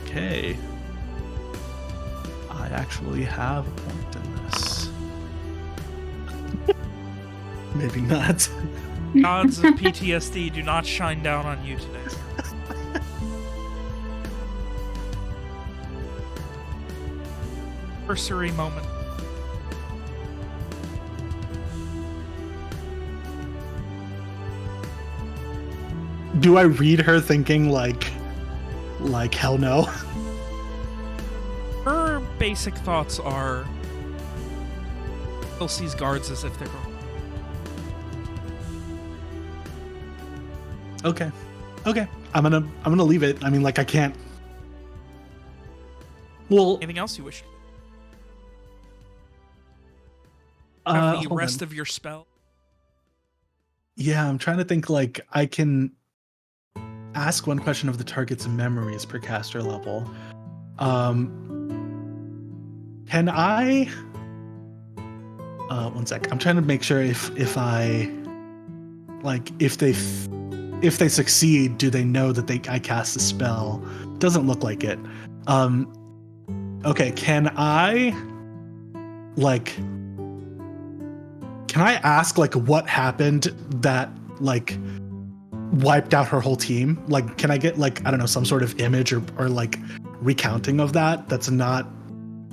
Okay. I actually have a point in this. Maybe not. Gods of PTSD do not shine down on you today. Cursory moment. Do I read her thinking like hell no? Her basic thoughts are still sees guards as if they're wrong. Okay. I'm gonna leave it. I mean, I can't. Well, Anything else you wish? Have the hold rest on. of your spell. Yeah, I'm trying to think. I can ask one question of the target's memories per caster level. Can I? One sec. I'm trying to make sure if they succeed, do they know that I cast a spell? Doesn't look like it. Okay. Can I ask what happened that wiped out her whole team? Can I get I don't know, some sort of image or recounting of that? That's not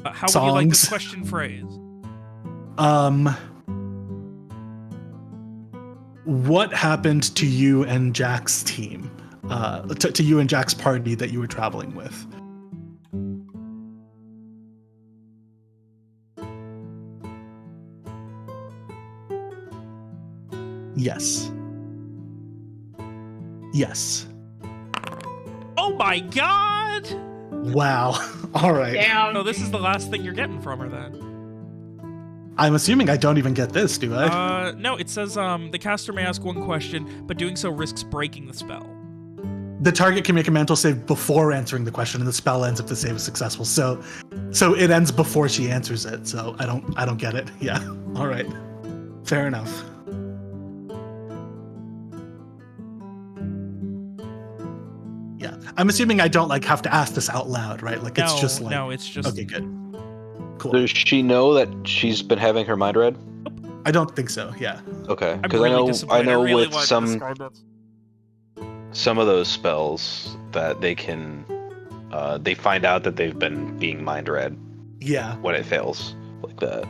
How songs. would you like this question phrased? What happened to you and Jack's team? To you and Jack's party that you were traveling with? Yes. Oh my god! Wow. All right. Damn. No, this is the last thing you're getting from her then. I'm assuming I don't even get this, do I? No, it says the caster may ask one question, but doing so risks breaking the spell. The target can make a mental save before answering the question, and the spell ends if the save is successful. So it ends before she answers it. So I don't get it. Yeah. All right. Fair enough. Yeah. I'm assuming I don't have to ask this out loud, right? It's just no, it's just okay, good. Cool. Does she know that she's been having her mind read? I don't think so. Yeah. Okay, I'm because really I disappointed. know I really with wanted to some discard this. some of those spells that they can they find out that they've been being mind read Yeah. when it fails. like that.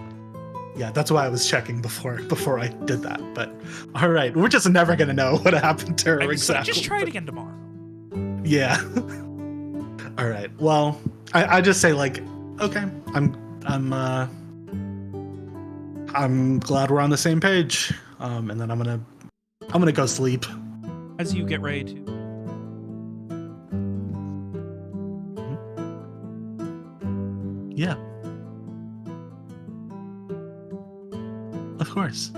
Yeah, that's why I was checking before I did that. But all right, we're just never gonna know what happened to her I would say exactly. just try it again tomorrow. Yeah. All right. Well, I just say like, okay, I'm glad we're on the same page. And then I'm gonna go sleep. As you get ready to. Yeah. Of course.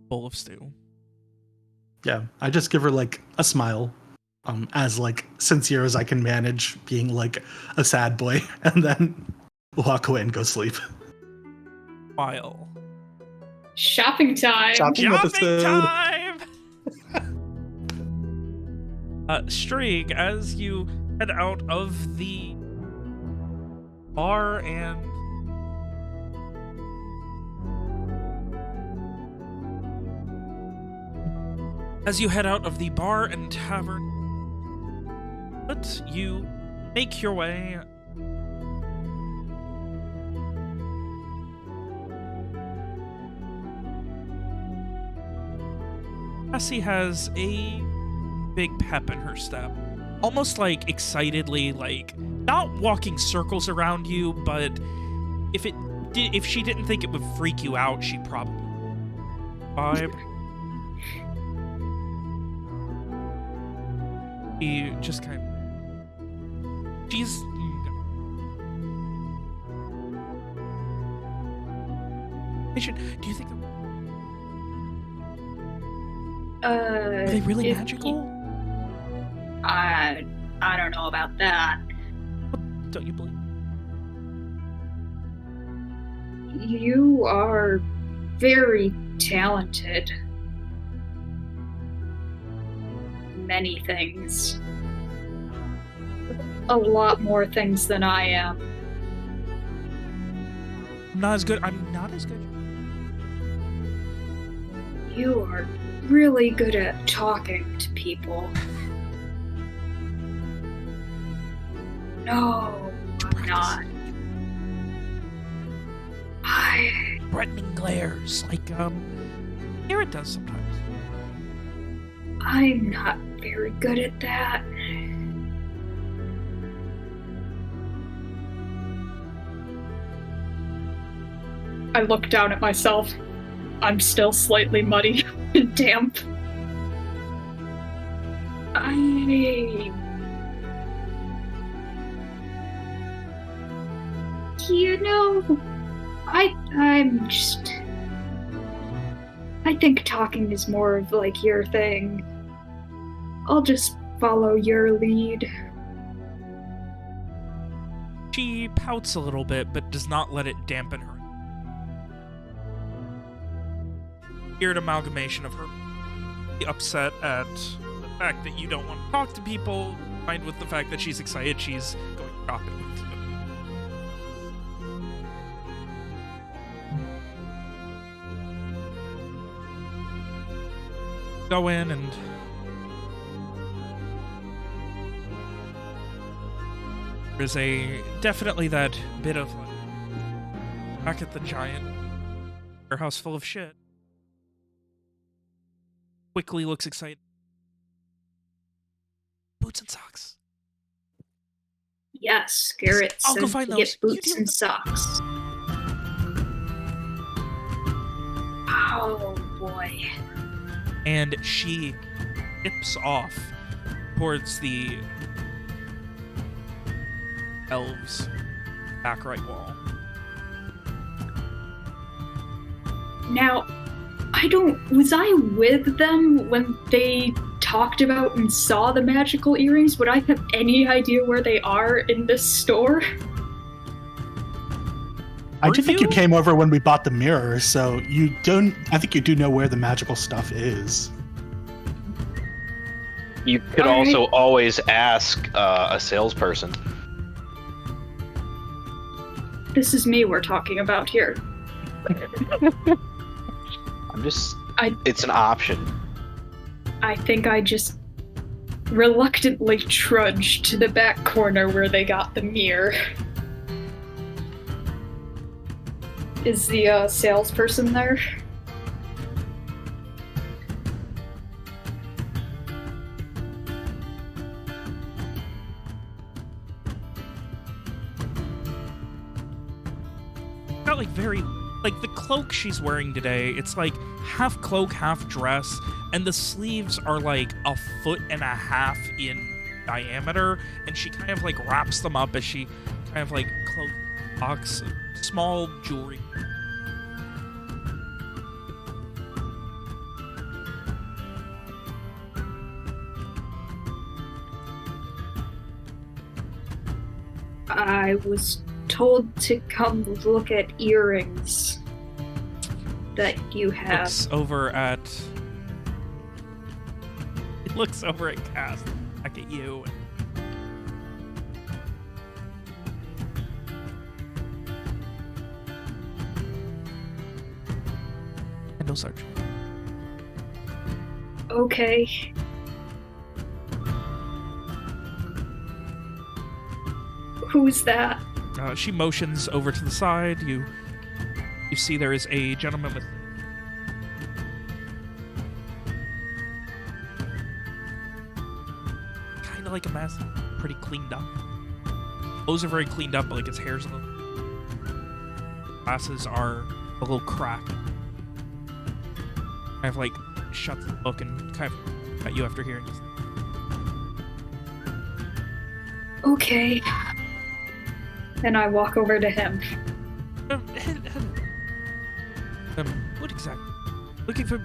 Bowl of stew. Yeah, I just give her like a smile, as like sincere as I can manage, being like a sad boy, and then walk away and go sleep. While. Shopping time. Shopping episode. Time! Strig, as you head out of the bar and tavern, but you make your way Cassie has a big pep in her step. Almost like excitedly, like not walking circles around you, but if she didn't think it would freak you out, she probably would. She just kind of do you think are they really magical? I don't know about that. What don't you believe? You are very talented. Many things. A lot more things than I am. I'm not as good. You are really good at talking to people. No, I'm not. Threatening glares, like Garrett does sometimes. I'm not very good at that. I look down at myself. I'm still slightly muddy and damp. I think talking is more of like your thing. I'll just follow your lead. She pouts a little bit, but does not let it dampen her. Weird amalgamation of her upset at the fact that you don't want to talk to people, combined with the fact that she's excited she's going shopping with you. Go in and there's definitely that bit of like back at the giant warehouse full of shit. Quickly looks excited. Boots and socks. Yes, Garrett I'll go said find to those. get boots and socks. Oh boy. And she tips off towards the elves' back right wall. Now, was I with them when they talked about and saw the magical earrings? Would I have any idea where they are in this store? I do think you came over when we bought the mirror, so I think you do know where the magical stuff is. You could also always ask a salesperson. This is me we're talking about here. It's an option. I think I just reluctantly trudge to the back corner where they got the mirror. Is the salesperson there? Got like very, like the cloak she's wearing today, it's like half cloak, half dress, and the sleeves are like 1.5 feet in diameter, and she kind of like wraps them up as she kind of like clocks small jewelry. I was told to come look at earrings that you have. It looks over at Cass, back at you. Handle search. Okay. Who's that? She motions over to the side. You see there is a gentleman with kind of like a mask, pretty cleaned up. Clothes are very cleaned up, but like his hair's a little. Glasses are a little cracked. Kind of like shuts the book and kind of at you after hearing this. Okay. And I walk over to him. What exactly? Looking for...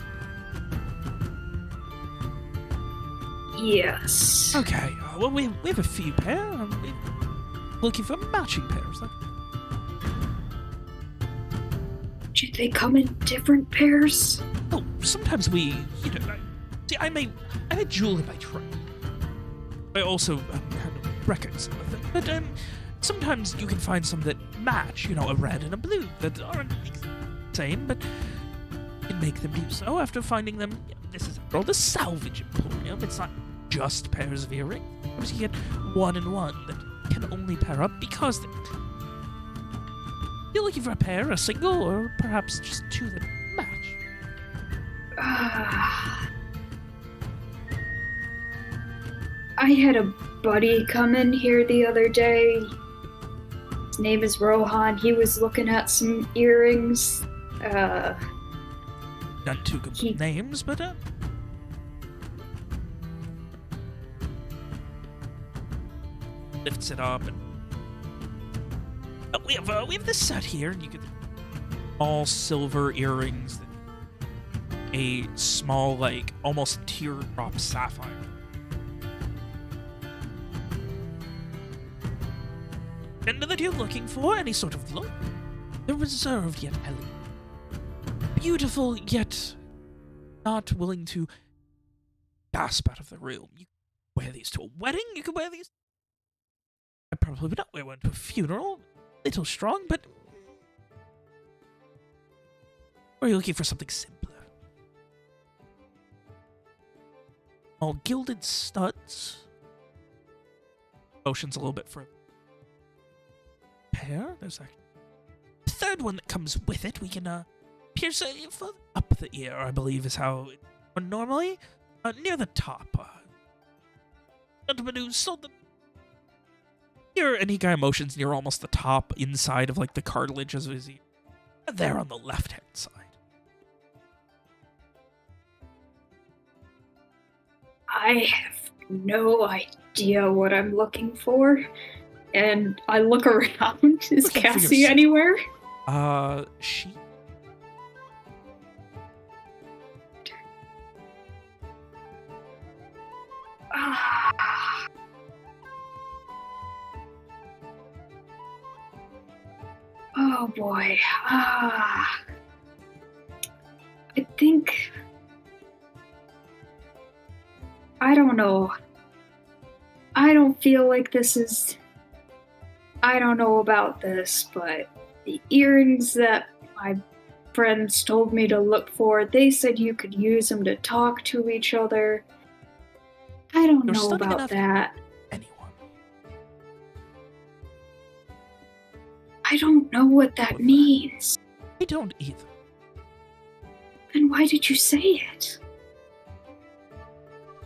Yes. Okay, well, we have a few pair. We're looking for matching pairs. Do they come in different pairs? Oh, sometimes we, see, I'm a jeweler by trade. I also handle records, but sometimes you can find some that match, a red and a blue that aren't the same, but you can make them do so after finding them. This is called a salvage emporium. It's not just pairs of earrings. Sometimes you get one and one that can only pair up because you're looking for a pair, a single, or perhaps just two that match. I had a buddy come in here the other day. His name is Rohan. He was looking at some earrings. Not too good names, but lifts it up and we have this set here, and you get all silver earrings, a small, like almost teardrop sapphire. And that you're looking for any sort of look. They're reserved yet elegant. Beautiful yet not willing to gasp out of the room. You can wear these to a wedding, you can wear these... I probably would not wear one to a funeral. A little strong, but... Or are you looking for something simpler? All gilded studs. Motion's a little bit further. Pair? There's a third one that comes with it. We can pierce further up the ear, I believe is how it normally. Near the top. Gentleman who sold them. Here, and he kind of motions near almost the top inside of like the cartilage of his ear. There on the left-hand side. I have no idea what I'm looking for. And I look around. Is Cassie anywhere? She... Oh boy. I think... I don't know. I don't feel like this is... I don't know about this, but the earrings that my friends told me to look for, they said you could use them to talk to each other. I don't You're know stunning about enough. that. Anyone. I don't know what that means. I don't either. Then why did you say it?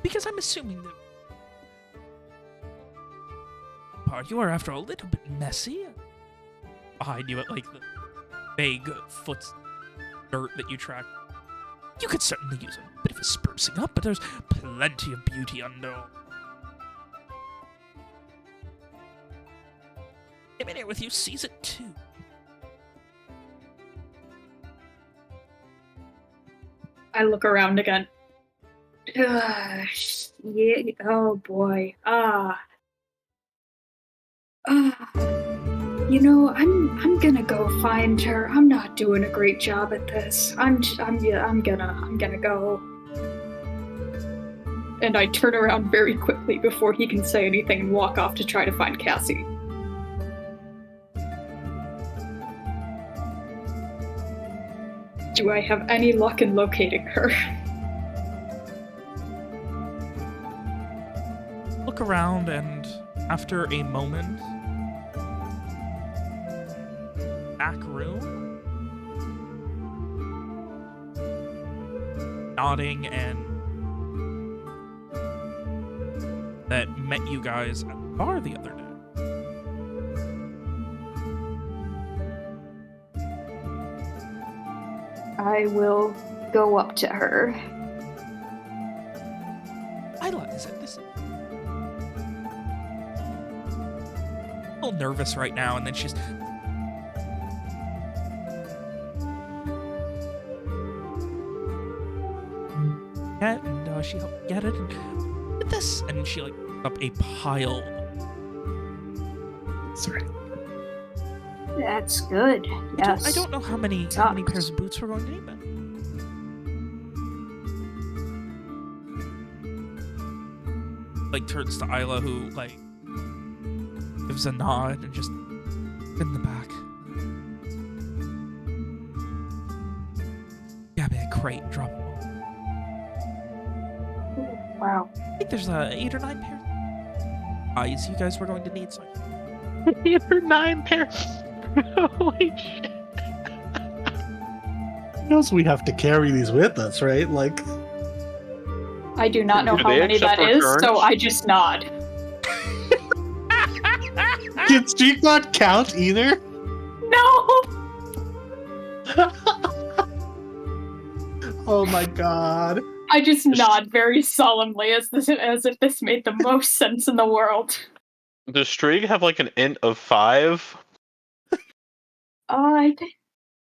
Because I'm assuming that you are, after all, a little bit messy. Behind you at, like, the vague foot dirt that you track. You could certainly use a bit of a sprucing up, but there's plenty of beauty under. Him in here with you sees it too. I look around again. Yeah. Oh boy. You know, I'm gonna go find her. I'm not doing a great job at this. I'm gonna go. And I turn around very quickly before he can say anything and walk off to try to find Cassie. Do I have any luck in locating her? Look around, and after a moment, back room, nodding, and that met you guys at the bar the other day. I will go up to her. Isla, is it this? A little nervous right now, and then she's. Yeah, and she helped get it. And with this, and she like picks up a pile. Sorry. That's good. Yes. I don't know how many pairs of boots we're going to need, but. Like turns to Isla, who like gives a nod and just in the back. Grab a crate, and drop them off. Wow. I think there's 8 or 9 pairs of eyes you guys were going to need. So 8 or 9 pairs. Holy shit. Who knows we have to carry these with us, right? Like, I do not know Do how they many accept that is, returns? so I just nod. can Street not count either? No! Oh my god. I just nod very solemnly as if this made the most sense in the world. Does Strig have like an int of 5? I think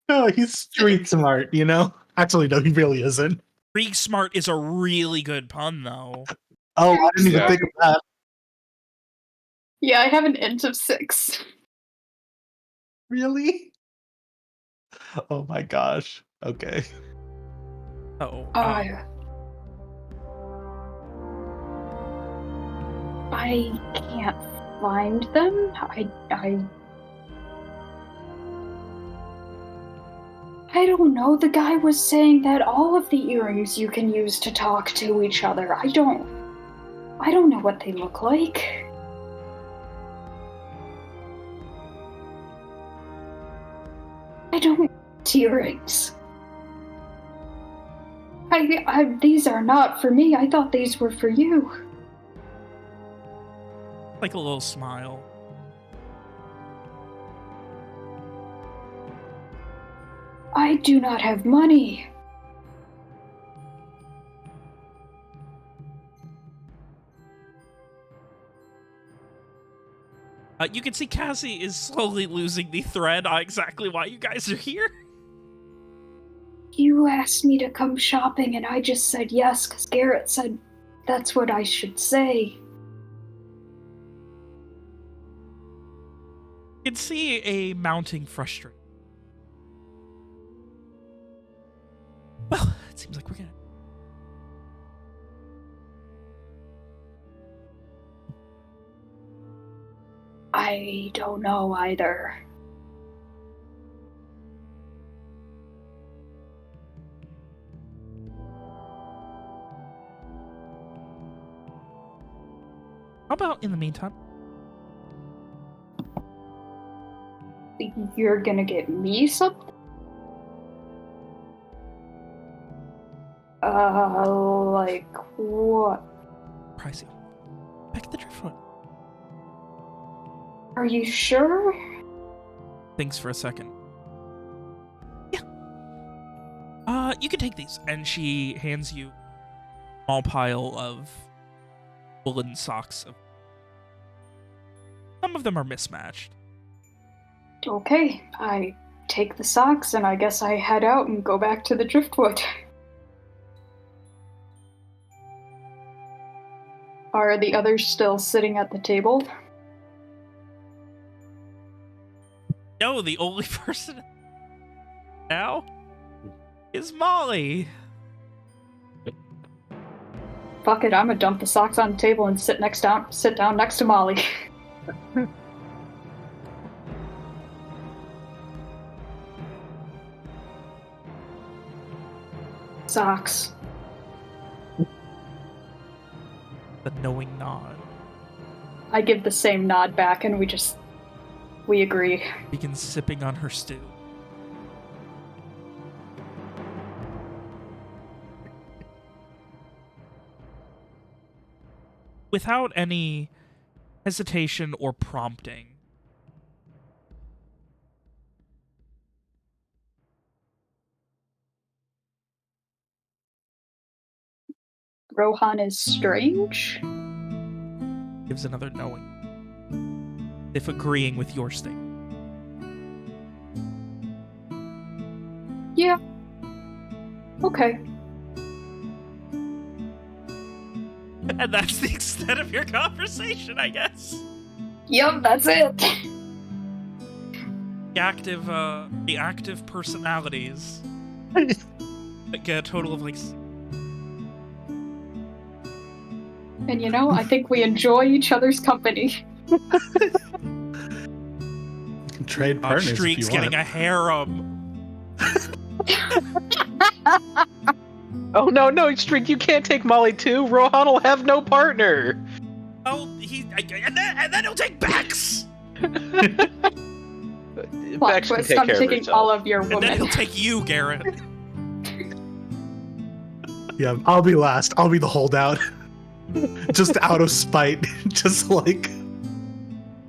No, he's street smart, you know? Actually, no, he really isn't. Freak smart is a really good pun, though. Oh, I didn't even Yeah. think of that. yeah, I have an int of 6. Really? Oh my gosh. Okay. Oh, I can't find them. I don't know. The guy was saying that all of the earrings you can use to talk to each other. I don't know what they look like. I don't want earrings. These are not for me. I thought these were for you. like a little smile. I do not have money. You can see Cassie is slowly losing the thread on exactly why you guys are here. You asked me to come shopping and I just said yes because Garrett said that's what I should say. You can see a mounting frustration. Well, it seems like we're gonna. I don't know either. How about in the meantime? You're gonna get me something? Like what? Pricey. Pick the driftwood. Are you sure? Thinks for a second. Yeah. You can take these. And she hands you a small pile of woolen socks. Some of them are mismatched. Okay, I take the socks and I guess I head out and go back to the driftwood. Are the others still sitting at the table? No, the only person now is Molly. Fuck it, I'm gonna dump the socks on the table and sit down next to Molly. Socks. The knowing nod. I give the same nod back and we agree. Begins sipping on her stew. Without any hesitation or prompting, Rohan is strange? gives another knowing. If agreeing with your statement. Yeah. Okay. And that's the extent of your conversation, I guess. Yep, that's it. The active personalities that get a total of like. And you know, I think we enjoy each other's company. You can trade partners if Streak's you getting want. a harem. Oh no, Streak, you can't take Molly too. Rohan will have no partner. Oh, and then he'll take Bex. Bex can take I'm care of taking herself. all of your And then women. he'll take you, Garrett. Yeah, I'll be last. I'll be the holdout. Just out of spite. Just like...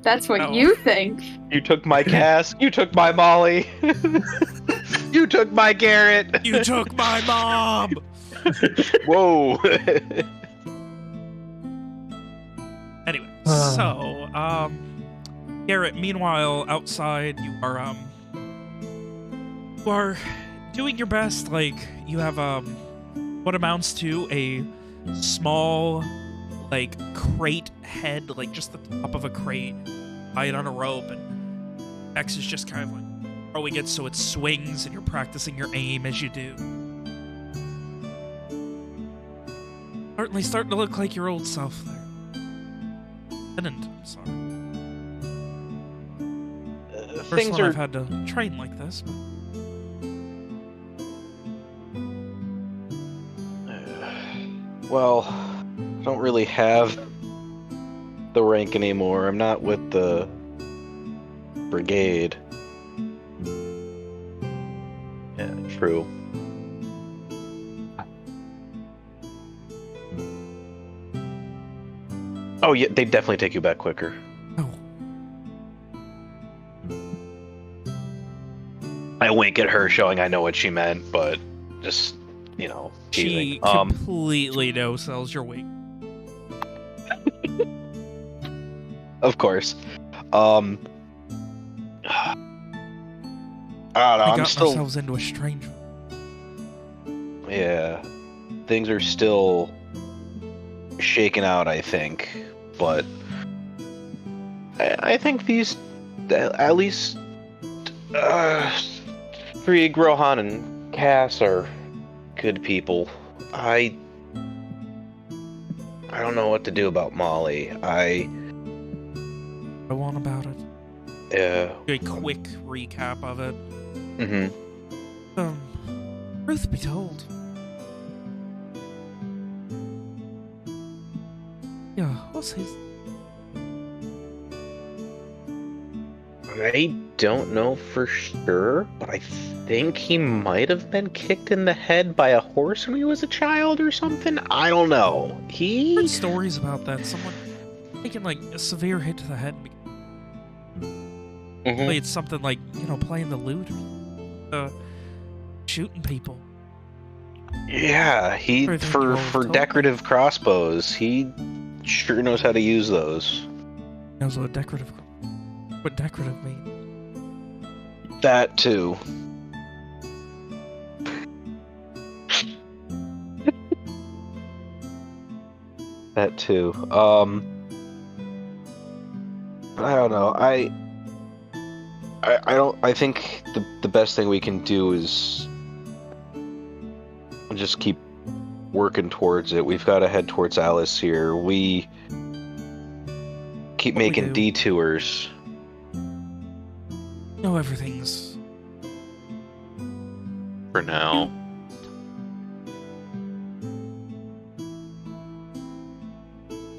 That's what Oh. you think. You took my Cass. You took my Molly. You took my Garrett. You took my mom. Whoa. Anyway, so Garrett. Meanwhile, outside, you are doing your best. Like you have what amounts to a small, like crate head, like just the top of a crate, tied on a rope, and X is just kind of like throwing it so it swings, and you're practicing your aim as you do. Certainly starting to look like your old self there. Lieutenant, I'm sorry. First Things one are. I've had to train like this. But... Well, I don't really have the rank anymore. I'm not with the brigade. Yeah, true. Oh yeah, they definitely take you back quicker. Oh, I wink at her, showing I know what she meant, but just, she teasing. completely no-sells your weight. Of course. I don't know. We I'm got still. ourselves into a strange one. Yeah, things are still shaken out, I think, but I think these, at least, Krieg, Rohan, and Cass are good people. I don't know what to do about Molly. I want about it. Yeah. Do a quick recap of it. Mm-hmm. Truth be told. Yeah, what's his? I don't know for sure, but I think he might have been kicked in the head by a horse when he was a child or something. I don't know. I heard stories about that. Someone taking like a severe hit to the head. Mhm. It's something like, playing the lute, shooting people. Yeah, he Everything for you've for told me. decorative crossbows, he sure knows how to use those. Knows what decorative mean. That too. That too. I don't know. I don't. I think the best thing we can do is just keep working towards it. We've got to head towards Alacyr. We keep What we making do. detours. Everything's For now.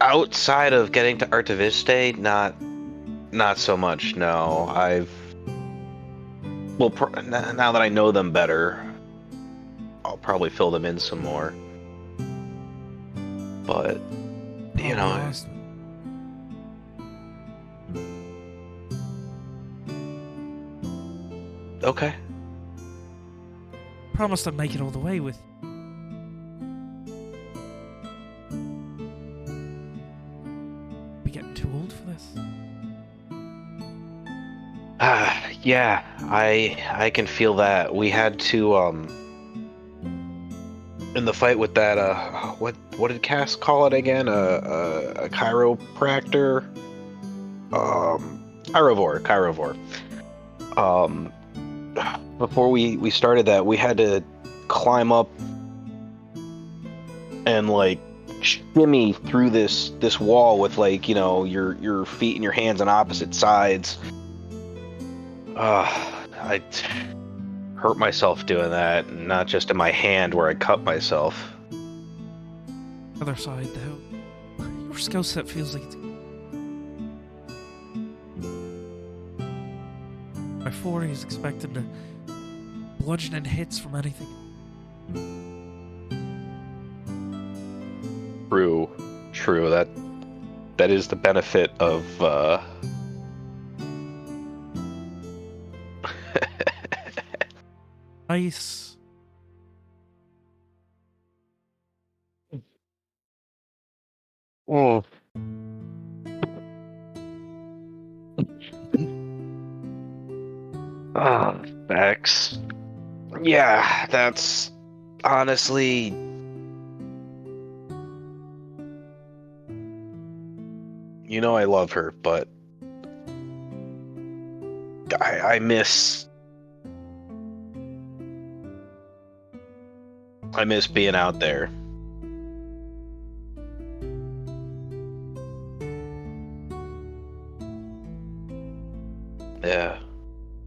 Outside of getting to Artaviste, not so much. No, now that I know them better, I'll probably fill them in some more. But lost. Okay. Promised I'd make it all the way with. Be getting too old for this. Yeah, I can feel that. We had to in the fight with that what did Cass call it again? A chiropractor? Chirovore. Before we started that, we had to climb up and like shimmy through this wall with like, your feet and your hands on opposite sides. I hurt myself doing that, not just in my hand where I cut myself. Other side, though, your skill set feels like it's. My 40 is expected to bludgeoning hits from anything. True. That is the benefit of Nice. Oh. Bex. Yeah, that's honestly. I love her, but I miss being out there. Yeah.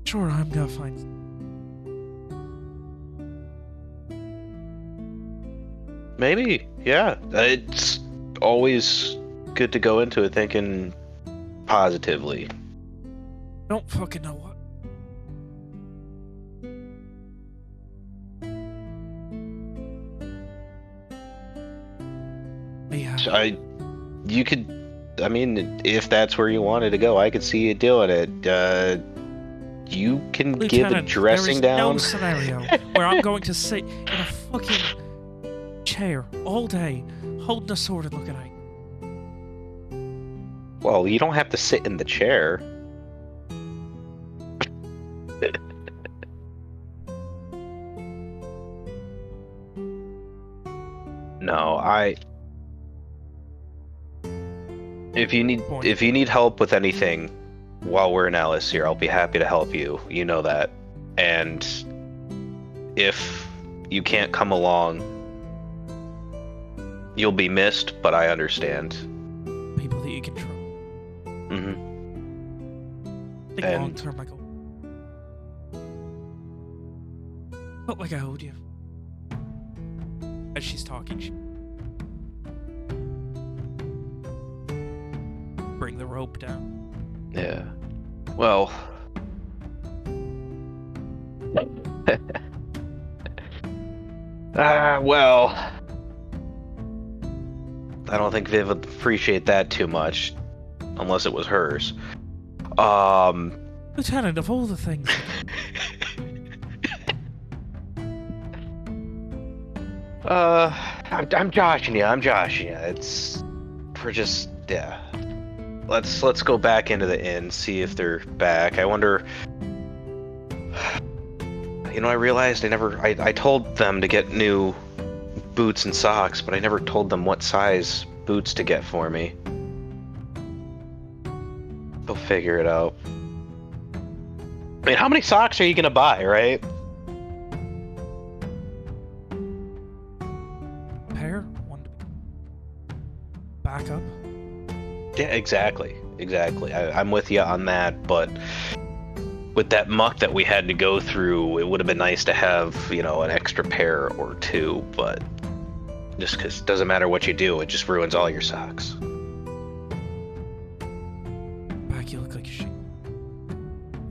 Sure, I'm gonna find. Maybe, yeah. It's always good to go into it thinking positively. Don't fucking know what. Yeah. I mean, if that's where you wanted to go, I could see you doing it. You can give a Lieutenant, dressing there is down. no scenario where I'm going to sit in a fucking chair all day, holding a sword and looking at it. Well, you don't have to sit in the chair. No, if you need help with anything while we're in Alacyr, I'll be happy to help you. You know that. And if you can't come along, you'll be missed, but I understand. People that you can trust. Mm-hmm. Think And- long term, Michael. Felt like I owed you. As she's talking, she bring the rope down. Yeah. Well, Well, I don't think Viv would appreciate that too much, unless it was hers. Lieutenant, of all the things... I'm joshing you. It's we're just Let's go back into the inn, see if they're back. I wonder. I realized I told them to get new boots and socks, but I never told them what size boots to get for me. They'll figure it out. I mean, how many socks are you gonna buy, right? Pair? One to back up? Yeah, exactly. I'm with you on that, but with that muck that we had to go through, it would have been nice to have, an extra pair or two, but just because it doesn't matter what you do, it just ruins all your socks. Back, you look like shit.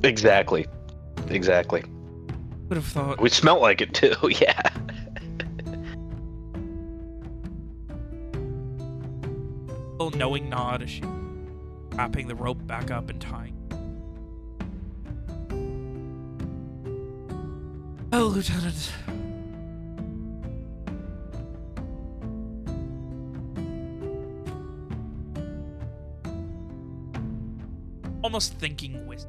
Exactly. Would have thought... We smelt like it too, yeah. A little knowing nod as she wrapping the rope back up and tying. Oh, Lieutenant. Almost thinking with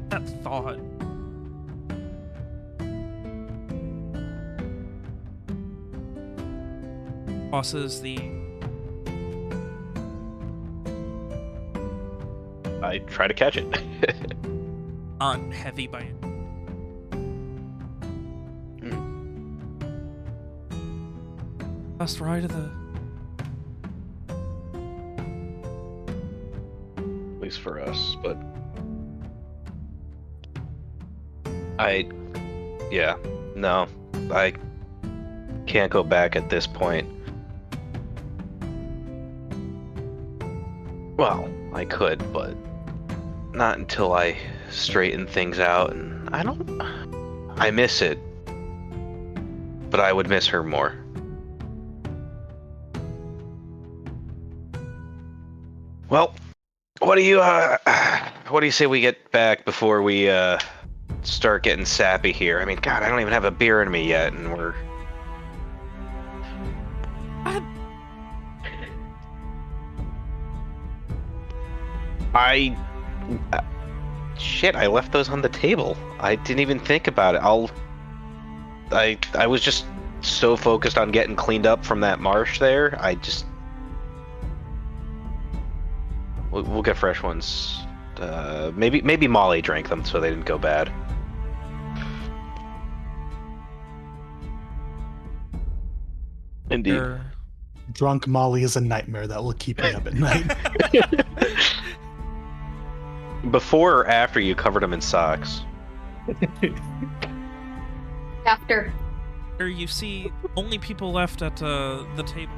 that thought. Crosses the... I try to catch it. Not heavy by it. Last ride of the... At least for us, but... I can't go back at this point. Well, I could, but not until I straighten things out, and I miss it, but I would miss her more. Well, what do you say we get back before we start getting sappy here? I mean, God, I don't even have a beer in me yet, and we're... Shit, I left those on the table. I didn't even think about it. I was just so focused on getting cleaned up from that marsh there. We'll get fresh ones. Maybe Molly drank them so they didn't go bad. Indeed. Drunk Molly is a nightmare that will keep me up at night. Before or after you covered them in socks? After. Here you see only people left at the table.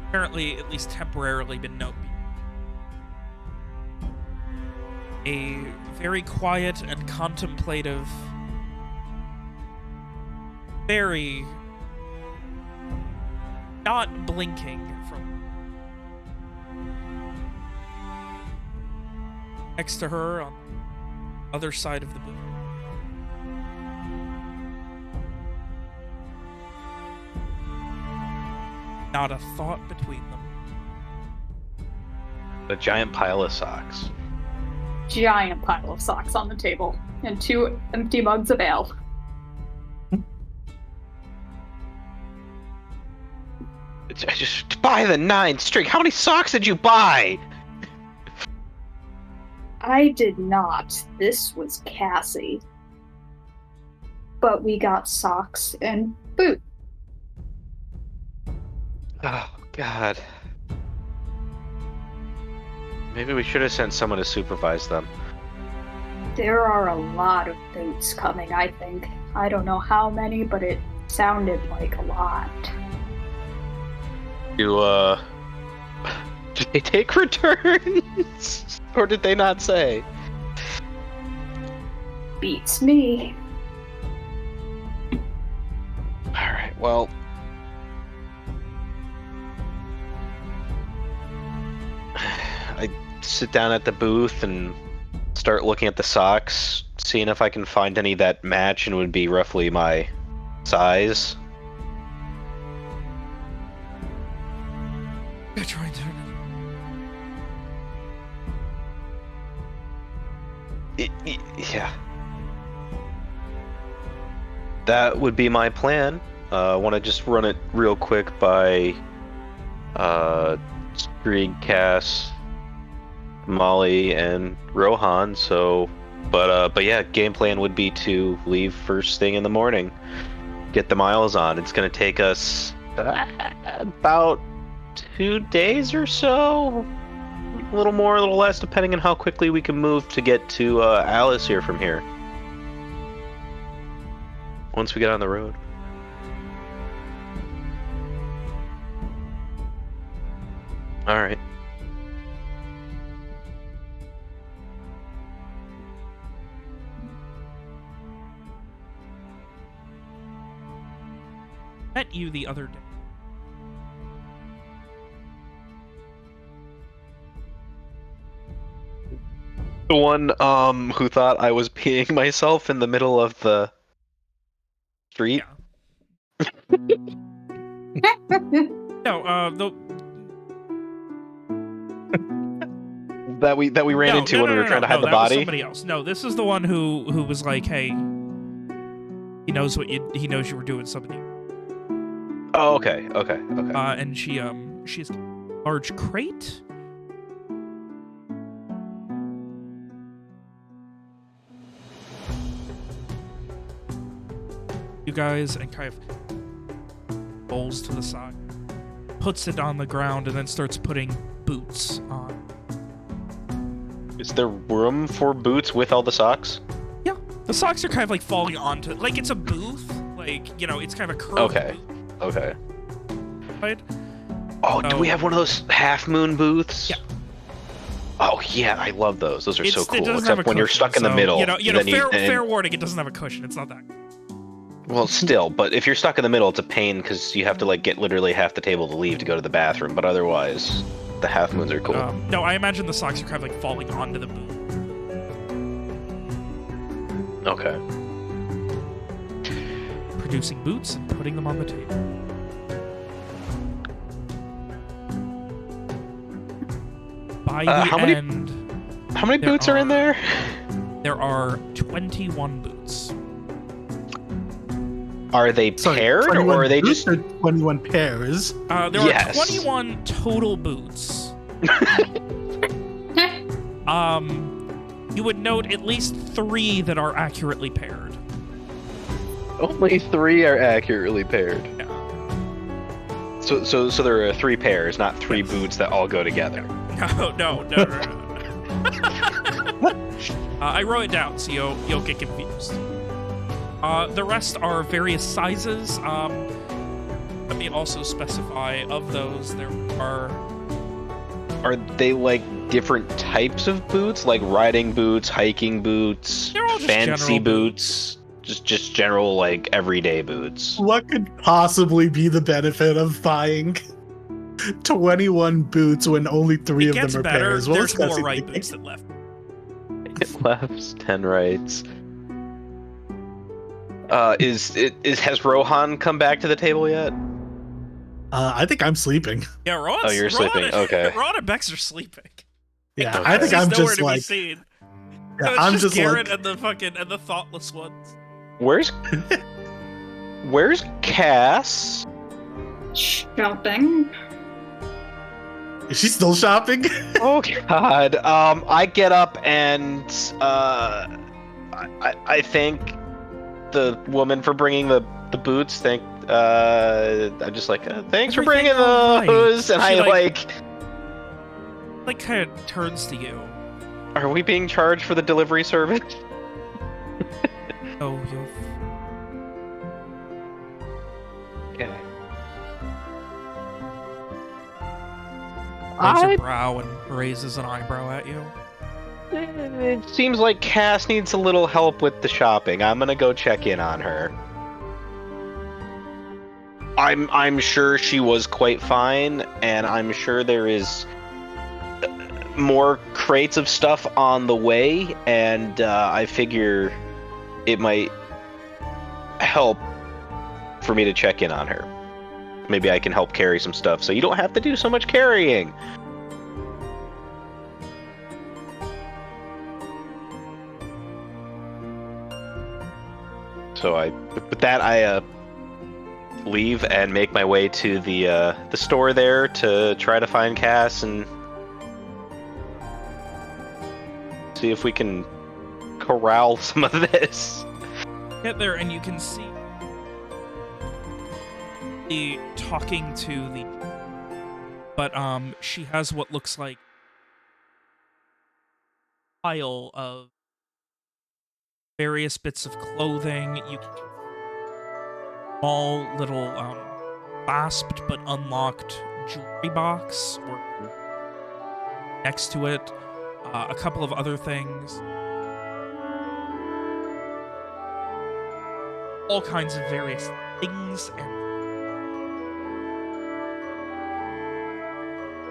Apparently, at least temporarily, been no. A very quiet and contemplative, very not blinking from next to her on the other side of the booth. Not a thought between them. A giant pile of socks. Giant pile of socks on the table and 2 empty mugs of ale. Just buy the 9 string. How many socks did you buy? I did not. This was Cassie. But we got socks and boot. Oh, God. Maybe we should have sent someone to supervise them. There are a lot of boots coming, I think. I don't know how many, but it sounded like a lot. they take returns? Or did they not say? Beats me. Alright, well... I sit down at the booth and start looking at the socks, seeing if I can find any that match and would be roughly my size. I'm trying to... Yeah. That would be my plan. I want to just run it real quick by Skrieg, Cass, Molly, and Rohan. So, but yeah, game plan would be to leave first thing in the morning, get the miles on. It's gonna take us about 2 days or so. A little more, a little less, depending on how quickly we can move to get to Alacyr from here. Once we get on the road. Alright. Met you the other day. The one who thought I was peeing myself in the middle of the street. No, that we ran into when we were trying to hide the that body. Was somebody else. No, this is the one who was like, hey, he knows he knows you were doing something. Oh, okay. And she has a large crate. You guys, and kind of bowls to the side, puts it on the ground, and then starts putting boots on. Is there room for boots with all the socks? Yeah, the socks are kind of like falling onto, like it's a booth, like, you know, it's kind of a curved Okay. booth, Okay. right? Oh, do we have one of those half moon booths? Yeah. Oh yeah, I love those. Those are so It cool. doesn't have Except a when you're cushion, stuck in the so, middle. fair warning, it doesn't have a cushion. It's not that. Well, still, but if you're stuck in the middle, it's a pain because you have to like get literally half the table to leave to go to the bathroom. But otherwise, the half moons are cool. No, I imagine the socks are kind of like falling onto the booth. Okay. Producing boots and putting them on the table. By the how many boots are in there? There are 21 boots. Are they paired or are they just 21 pairs? There are 21 total boots. You would note at least 3 that are accurately paired. Only 3 are accurately paired. Yeah. So there are 3 pairs, not 3 boots that all go together. No. I wrote it down so you'll get confused. The rest are various sizes. Let me also specify of those there are. Are they like different types of boots, like riding boots, hiking boots, They're all just fancy general boots? Just general like everyday boots. What could possibly be the benefit of buying 21 boots when only 3 It of gets them are better. pairs? Well, There's more discussing right the- boots than left. It lefts, 10 rights. Has Rohan come back to the table yet? I think I'm sleeping. Yeah, Ron. Oh, you're sleeping. Okay. Ron and Bex are sleeping. Yeah, Okay. I think He's I'm nowhere just to be like, seen. yeah, So it's I'm just just Garrett like, and the thoughtless ones. Where's Cass? Shopping. is she still shopping? Oh God. I get up and I thank the woman for bringing the boots. I'm just like, thanks for bringing Everything all right. those. And She, I like kind of turns to you. are we being charged for the delivery service? Oh, you'll. Okay. furrows her brow and raises an eyebrow at you. It seems like Cass needs a little help with the shopping. I'm gonna go check in on her. I'm sure she was quite fine, and I'm sure there is more crates of stuff on the way, and I figure it might help for me to check in on her. Maybe I can help carry some stuff so you don't have to do so much carrying. So with that, I leave and make my way to the store there to try to find Cass and see if we can corral some of this. Get there and you can see the talking to the, but she has what looks like a pile of various bits of clothing. You small little clasped but unlocked jewelry box or next to it, a couple of other things, all kinds of various things. And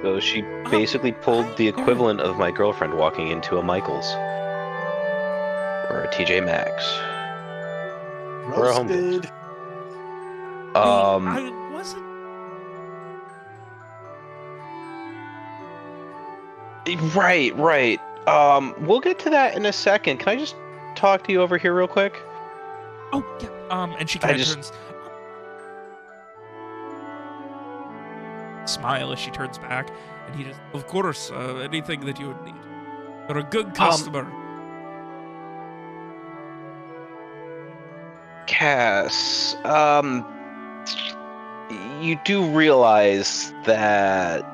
so she basically pulled the equivalent of my girlfriend walking into a Michael's or a TJ Maxx or a Home Goods. Roasted. I wasn't. Right. We'll get to that in a second. Can I just talk to you over here real quick? Oh yeah. And she kind of turns. Smile as she turns back, and he just, of course, anything that you would need. You're a good customer. Cass, you do realize that,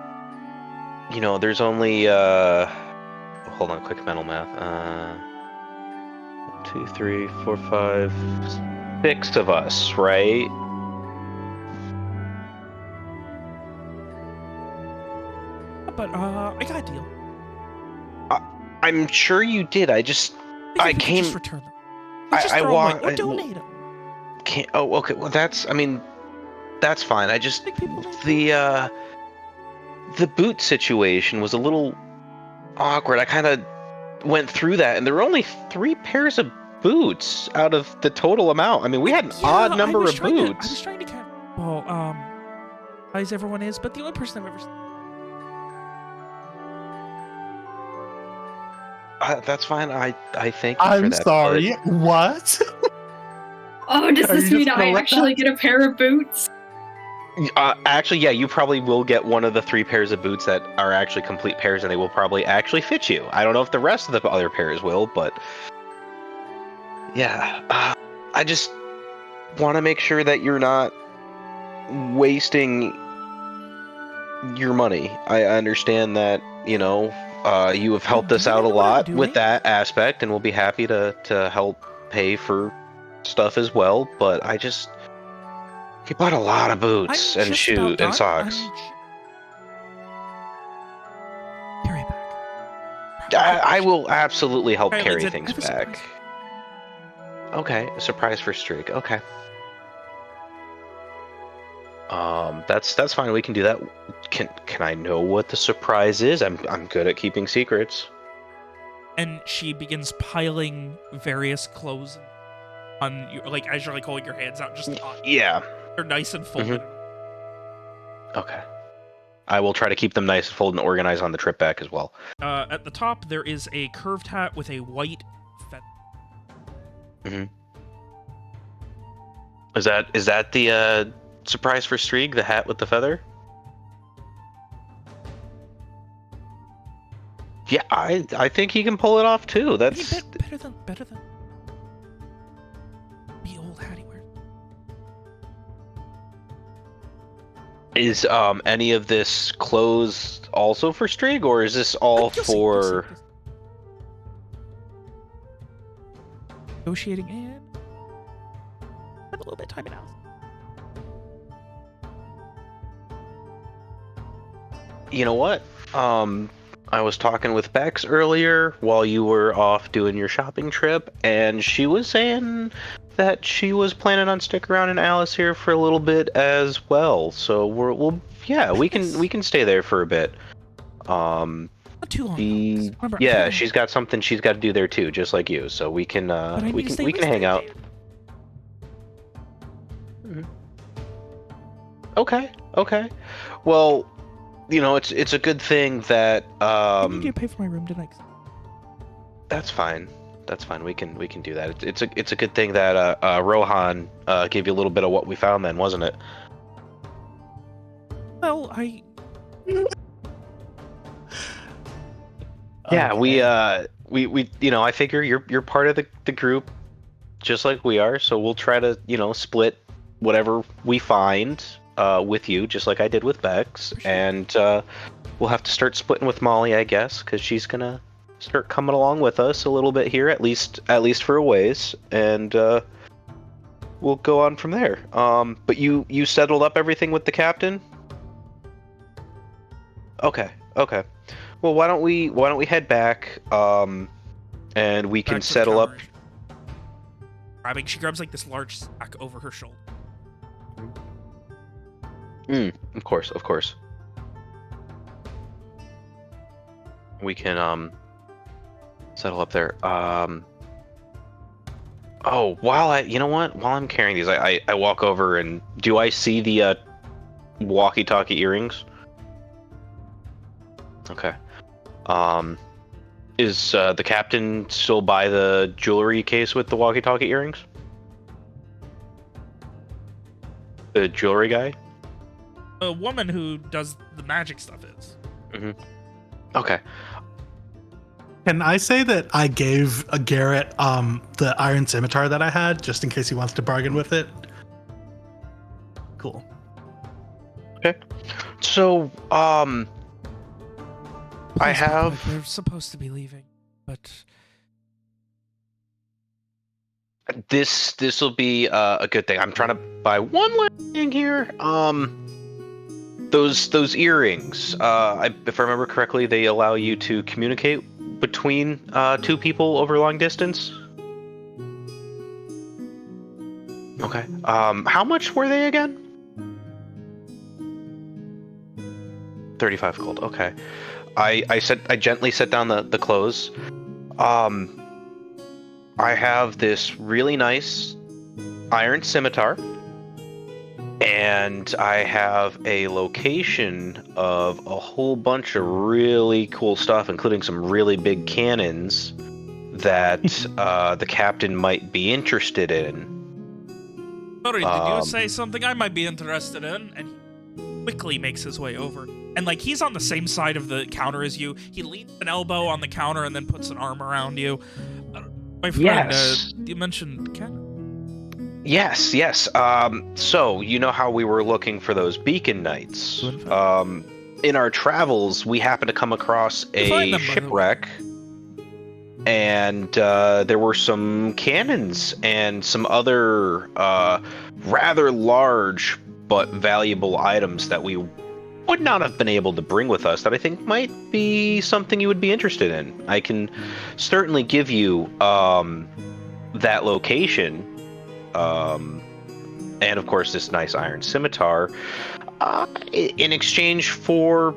you know, there's only, hold on, quick mental math. 2, 3, 4, 5, 6 of us, right? But I got a deal. I'm sure you did. I Just return them. I want. Or donate them. Can't. Oh, okay. Well, that's fine. I just the boot situation was a little awkward. I kind of went through that, and there were only 3 pairs of boots out of the total amount. I mean, we had an odd number of boots. I was trying to count. Well, as everyone is, but the only person I've ever seen. That's fine. I thank you for I'm that. sorry. What? Oh, does this mean I actually get a pair of boots? Actually, yeah, you probably will get one of the 3 pairs of boots that are actually complete pairs, and they will probably actually fit you. I don't know if the rest of the other pairs will, but yeah. I just want to make sure that you're not wasting your money. I understand that, you know, you have helped us out a lot with that aspect, and we'll be happy to help pay for stuff as well, but he bought a lot of boots and shoes and socks. Carry it back. I will absolutely help carry Lindsay, things I have a back. surprise. Okay, a surprise for Streak. Okay. That's fine. We can do that. Can I know what the surprise is? I'm good at keeping secrets. And she begins piling various clothes on you, like as you're like holding your hands out, just on. Yeah. They're nice and folded. Okay. I will try to keep them nice and folded and organized on the trip back as well. At the top, there is a curved hat with a white feather. Is that the surprise for Streak, the hat with the feather? Yeah, I think he can pull it off too. That's better than the old hat he wears. Is any of this clothes also for Streak, or is this all for negotiating and have a little bit of time in house? You know what? I was talking with Bex earlier while you were off doing your shopping trip, and she was saying that she was planning on sticking around in Alacyr for a little bit as well. So we can stay there for a bit. Not too long. Remember, Yeah, she's got something she's got to do there too, just like you. So we can we can hang out. Mhm. Okay. Well, it's a good thing that I need you to pay for my room tonight. That's fine. We can do that. It's a good thing that Rohan gave you a little bit of what we found then, wasn't it? Well, Yeah, Okay. we I figure you're part of the group just like we are, so we'll try to, split whatever we find with you, just like I did with Bex, and we'll have to start splitting with Molly, I guess, because she's gonna start coming along with us a little bit here, at least for a ways, and we'll go on from there. But you settled up everything with the captain? Okay. Well, why don't we head back, and we can back to the settle up. counter. She grabs like this large sack over her shoulder. Of course. We can settle up there. Oh, while I'm carrying these, I walk over, and do I see the walkie-talkie earrings? Okay. Is the captain still by the jewelry case with the walkie-talkie earrings? The jewelry guy? A woman who does the magic stuff is. Okay. Can I say that I gave Garrett the iron scimitar that I had, just in case he wants to bargain with it? Cool. Okay. So, I have. We're supposed to be leaving, but This will be a good thing. I'm trying to buy one last thing here. Those earrings. If I remember correctly, they allow you to communicate between two people over long distance. Okay. How much were they again? 35 gold. Okay. I gently set down the clothes. I have this really nice iron scimitar, and I have a location of a whole bunch of really cool stuff, including some really big cannons that the captain might be interested in. Sorry, did you say something I might be interested in? And he quickly makes his way over. And like he's on the same side of the counter as you. He leans an elbow on the counter and then puts an arm around you. My friend, Yes. You mentioned Ken? Yes. So, you know how we were looking for those beacon knights? In our travels, we happened to come across a shipwreck, and there were some cannons and some other rather large but valuable items that we would not have been able to bring with us that I think might be something you would be interested in. I can certainly give you that location, and of course this nice iron scimitar, in exchange for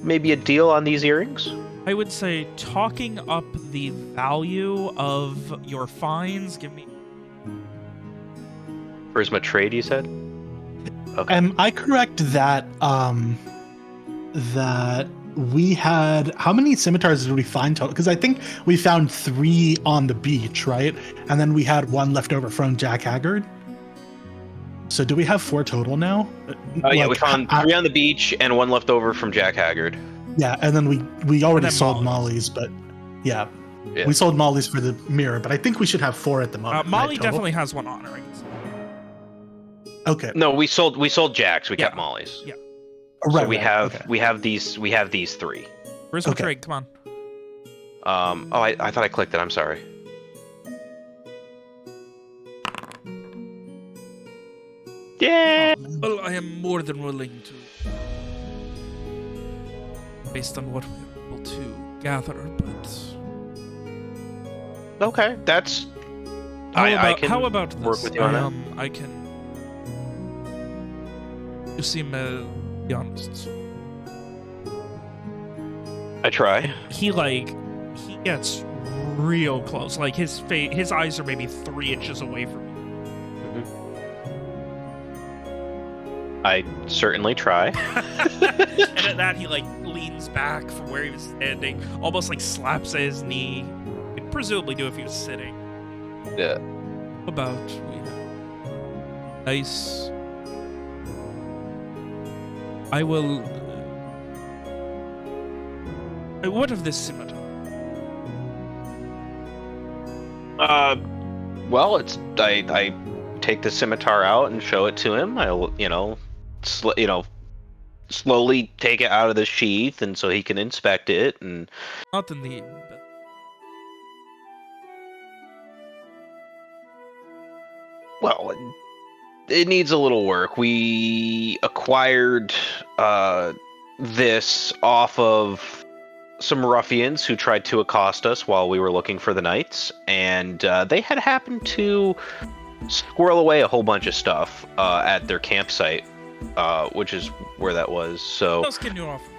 maybe a deal on these earrings. I would say talking up the value of your finds. Give me. Charisma trade, you said? Okay. Am I correct that that we had, how many scimitars did we find total? Because I think we found 3 on the beach, right? And then we had 1 left over from Jack Haggard. So do we have 4 total now? Yeah, we found 3 on the beach and 1 left over from Jack Haggard. Yeah, and then we already sold Molly's. Molly's, but yeah, we sold Molly's for the mirror. But I think we should have 4 at the moment. Molly right, total? definitely has 1 honor. I guess. Okay. No, we sold Jack's. We kept Molly's. Yeah. So we have these 3. Where's the trade? Come on. I thought I clicked it. I'm sorry. Yeah. Well, I am more than willing to. based on what we're able to gather, but Okay, that's. how I can how about work this? with you on that. I can. You seem be honest. I try. He gets real close. Like his eyes are maybe 3 inches away from you. I certainly try. And at that, he leans back from where he was standing, almost slaps at his knee. He'd presumably do if he was sitting. Yeah. About we have nice. I will. What of this scimitar? Well, I take the scimitar out and show it to him. I'll slowly take it out of the sheath, and so he can inspect it. And Not in the. well, it needs a little work. We acquired this off of some ruffians who tried to accost us while we were looking for the knights, and they had happened to squirrel away a whole bunch of stuff at their campsite, which is where that was. So What else can you offer me?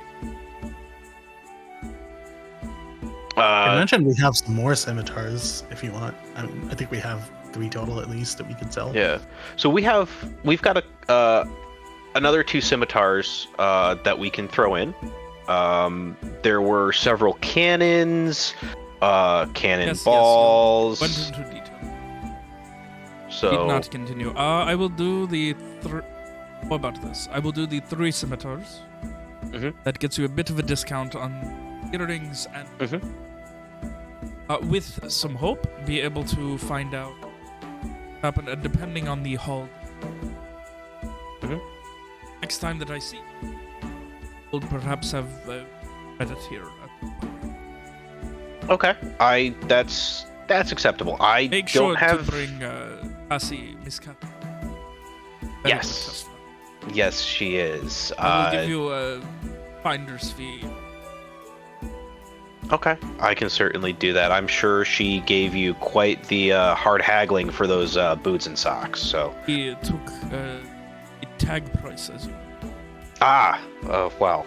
I mentioned we have some more scimitars if you want. I think we have 3 total at least that we could sell. yeah, so we've got another 2 scimitars that we can throw in. There were several cannons, cannonballs. Yes. Went into detail. So Did not continue. I will do the. What about this? I will do the 3 scimitars. Mhm. That gets you a bit of a discount on earrings and, Mhm. with some hope, be able to find out what happened. And depending on the hull, Mhm. next time that I see, we'll perhaps have credit here. okay, that's acceptable. I Make don't sure have. to bring Cassie, Miss Cat. Yes. Yes, she is. I will give you a finder's fee. Okay, I can certainly do that. I'm sure she gave you quite the hard haggling for those boots and socks. So. He took a tag price as well. Well.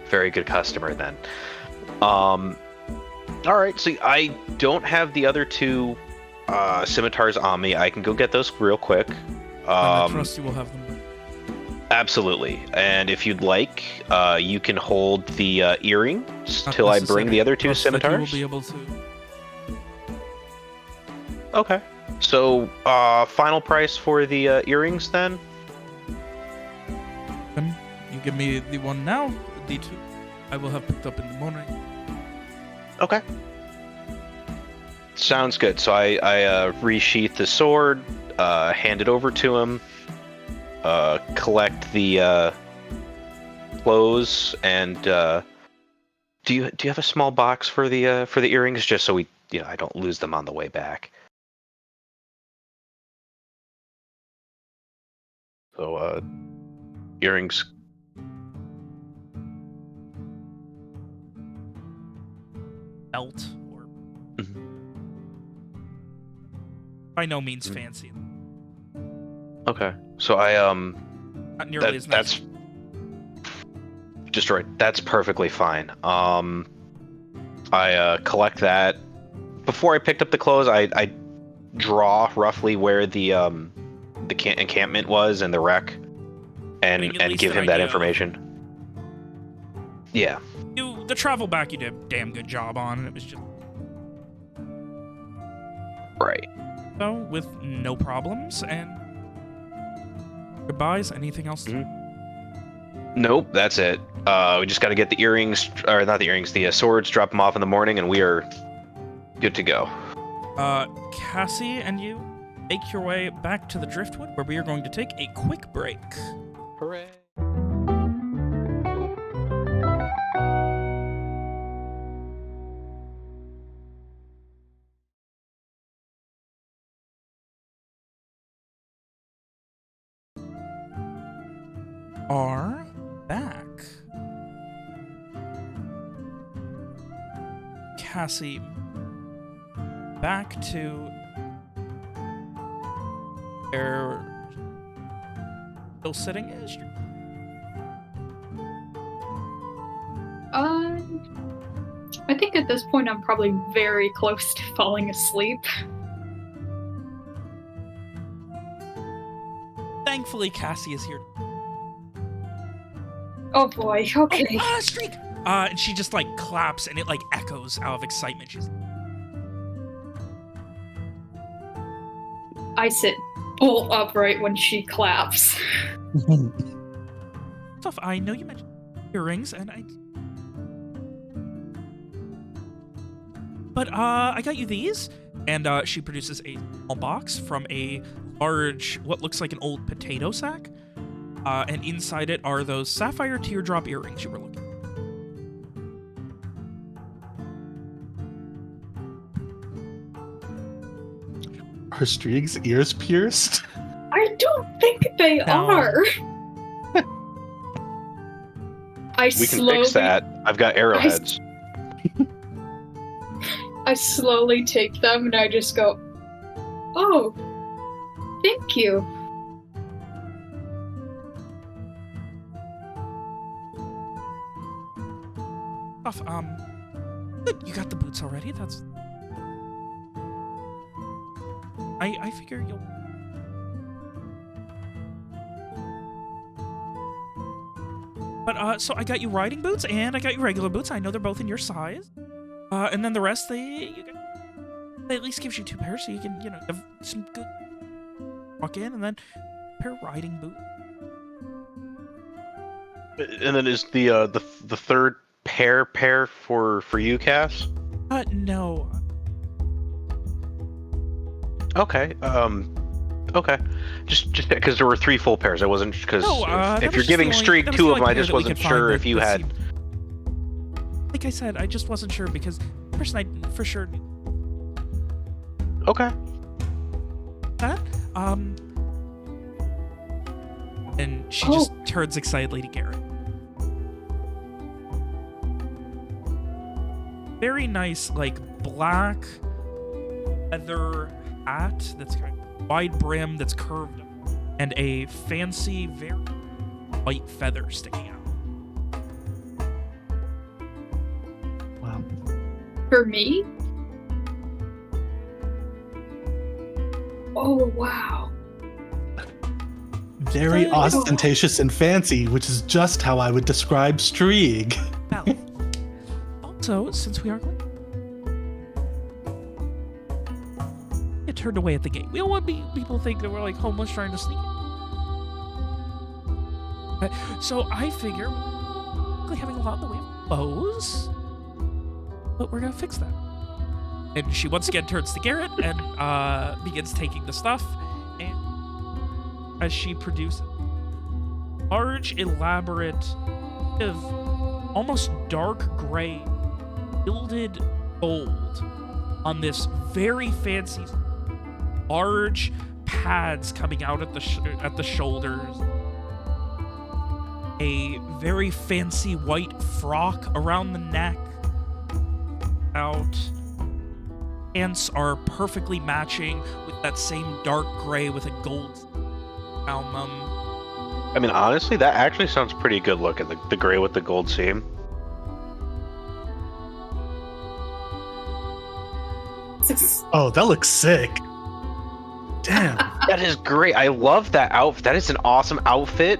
Very good customer then. All right, so I don't have the other 2 scimitars on me. I can go get those real quick. I trust you will have them. Absolutely. And if you'd like, you can hold the earrings Not till I bring necessary. the other 2 Trust that you scimitars. will be able to. Okay. So, final price for the earrings then? Then you give me the one now, the 2. I will have picked up in the morning. Okay. Sounds good. So I resheath the sword, hand it over to him, collect the clothes, and do you have a small box for the earrings, just so I don't lose them on the way back? So earrings. Belt or Mhm. by no means Mhm. fancy. Okay. So I Not nearly as nice. that's just right. That's perfectly fine. I collect that. Before I picked up the clothes, I draw roughly where the encampment was and the wreck, Getting at and least give an him that idea of- information. Yeah. The travel back you did a damn good job on, and it was just Right. so with no problems and goodbyes. Anything else? Nope, that's it. We just got to get the earrings, or not the earrings, the swords, drop them off in the morning, and we are good to go. Cassie and you make your way back to the Driftwood, where we are going to take a quick break. Hooray. Are back. Cassie back to where still sitting is. I think at this point I'm probably very close to falling asleep. Thankfully, Cassie is here. Oh boy, okay. Streak! And she just, like, claps, and it, like, echoes out of excitement. She's... I sit bolt upright when she claps. Stuff, I know you mentioned earrings, and I... But, I got you these. And, she produces a small box from a large, what looks like an old potato sack. And inside it are those sapphire teardrop earrings you were looking for. Are Streeg's ears pierced? I don't think they No. are. We can fix that. I've got arrowheads. I slowly take them and I just go, oh, thank you. Stuff, good, you got the boots already, that's... I figure you'll... But, so I got you riding boots, and I got you regular boots. I know they're both in your size. And then the rest, they at least gives you 2 pairs, so you can, you know, have some good... walk in, and then a pair of riding boots. And then is the third pair for you, Cass? No. Okay. Okay. Just because there were 3 full pairs, I wasn't because No, if you're giving Streak 2 of them, I just wasn't sure if you had. Like I said, I just wasn't sure because the person I for sure knew Okay. that. And she just turns excitedly to Garrett. Very nice, like black leather hat that's kind of wide brim that's curved, and a fancy, very white feather sticking out. Wow. For me? Oh, wow. Very Oh. ostentatious and fancy, which is just how I would describe Streeg. Well, also, since we are going, get turned away at the gate. We don't want people to think that we're like homeless trying to sneak in. So I figure we're having a lot in the way of bows, but we're gonna fix that. And she once again turns to Garrett and begins taking the stuff, and as she produces large, elaborate, of almost dark gray, gilded gold on this very fancy, large pads coming out at the shoulders, a very fancy white frock around the neck, pants are perfectly matching with that same dark gray with a gold around them. I mean, honestly, that actually sounds pretty good looking. The gray with the gold seam. Oh, that looks sick. Damn. That is great. I love that outfit. That is an awesome outfit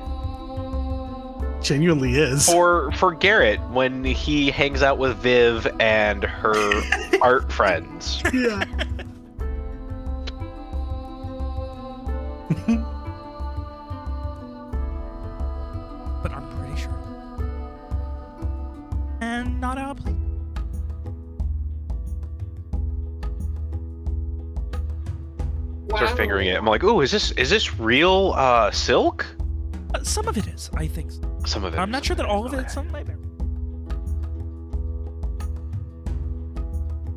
Genuinely is. for Garrett when he hangs out with Viv and her art friends. Yeah. But I'm pretty sure. And not out of place. Start fingering it. I'm like, ooh, is this real silk? Some of it is, I think. Some of it. I'm not sure that all of it. Okay. Some might be.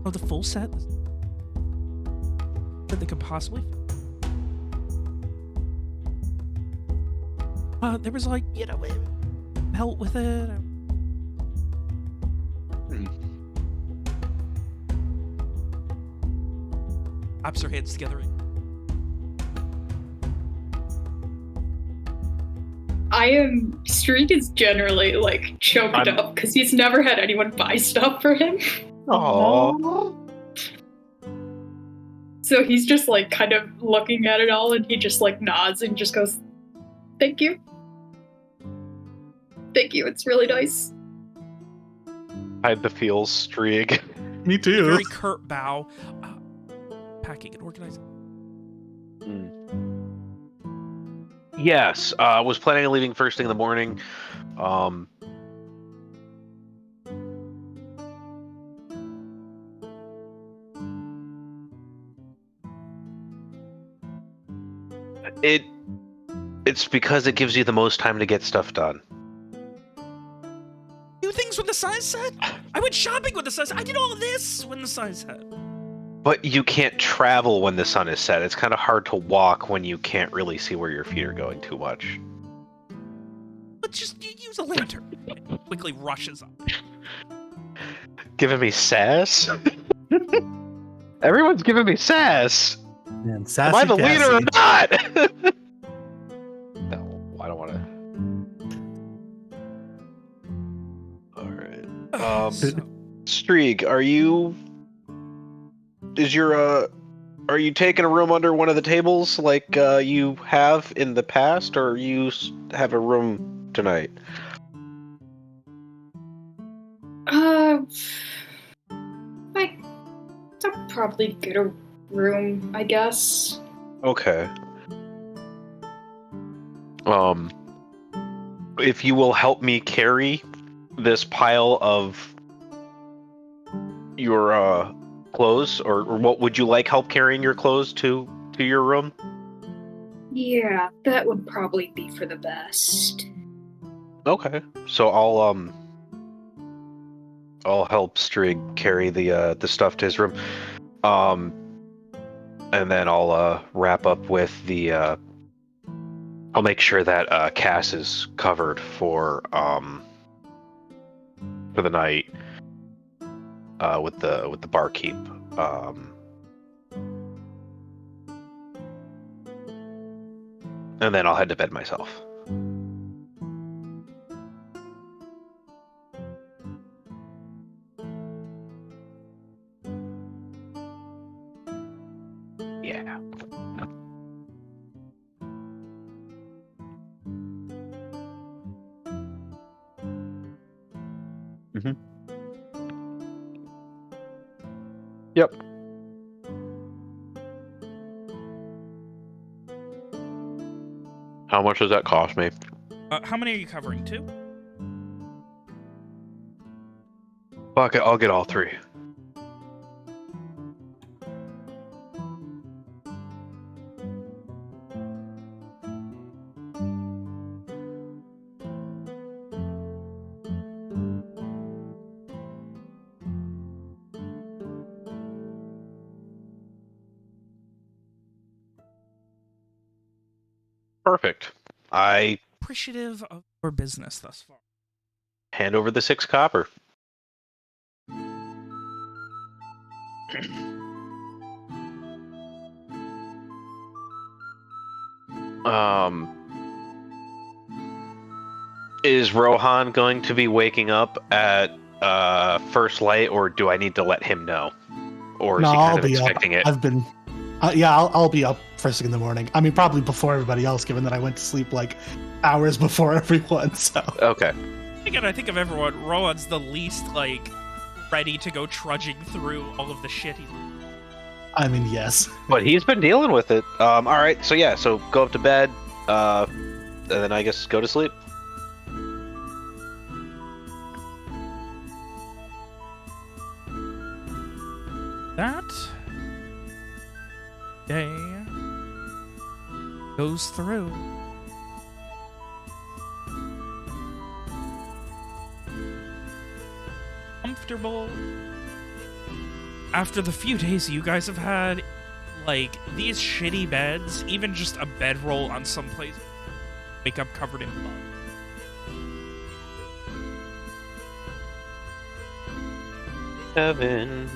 Oh, the full set that they could possibly. There was like, you know, a belt with it. Claps her hands together. Streak is generally like choked up because he's never had anyone buy stuff for him. Aww. So he's just like kind of looking at it all, and he just like nods and just goes, "Thank you. Thank you, it's really nice." Hide the feels, Strieg. Me too. Very curt bow. Packing and organizing. Yes, was planning on leaving first thing in the morning. It's because it gives you the most time to get stuff done. Do things when the sun's set? I went shopping when the sun set. I did all this when the sun set. But you can't travel when the sun is set. It's kind of hard to walk when you can't really see where your feet are going too much. But just use a lantern. Quickly rushes up. Giving me sass? Everyone's giving me sass. Man, Am I the leader or Cassie. not? No, I don't want to. All right. Strieg, are you taking a room under one of the tables like you have in the past, or you have a room tonight? I'll probably get a room, I guess. Okay. If you will help me carry this pile of your clothes, or what would you like help carrying your clothes to your room? Yeah, that would probably be for the best. Okay. So I'll help Strieg carry the stuff to his room. And then I'll wrap up with the I'll make sure that Cass is covered for the night with the barkeep. And then I'll head to bed myself. Yeah. Mm-hmm. Yep. How much does that cost me? How many are you covering? 2? Fuck it, I'll get all 3. Perfect. I Appreciative of your business thus far. hand over the 6 copper. Is Rohan going to be waking up at first light, or do I need to let him know? Or is No, he kind I'll of be up. expecting it? I've been, I'll be up first thing in the morning. I mean, probably before everybody else, given that I went to sleep like hours before everyone. So Okay. Again, I think of everyone, Rowan's the least, like, ready to go trudging through all of the shit he... I mean, yes. But he's been dealing with it. All right. So yeah. So go up to bed, and then I guess go to sleep. That day goes through. Comfortable. After the few days you guys have had, like, these shitty beds, even just a bedroll on some place, wake up covered in blood. Heaven.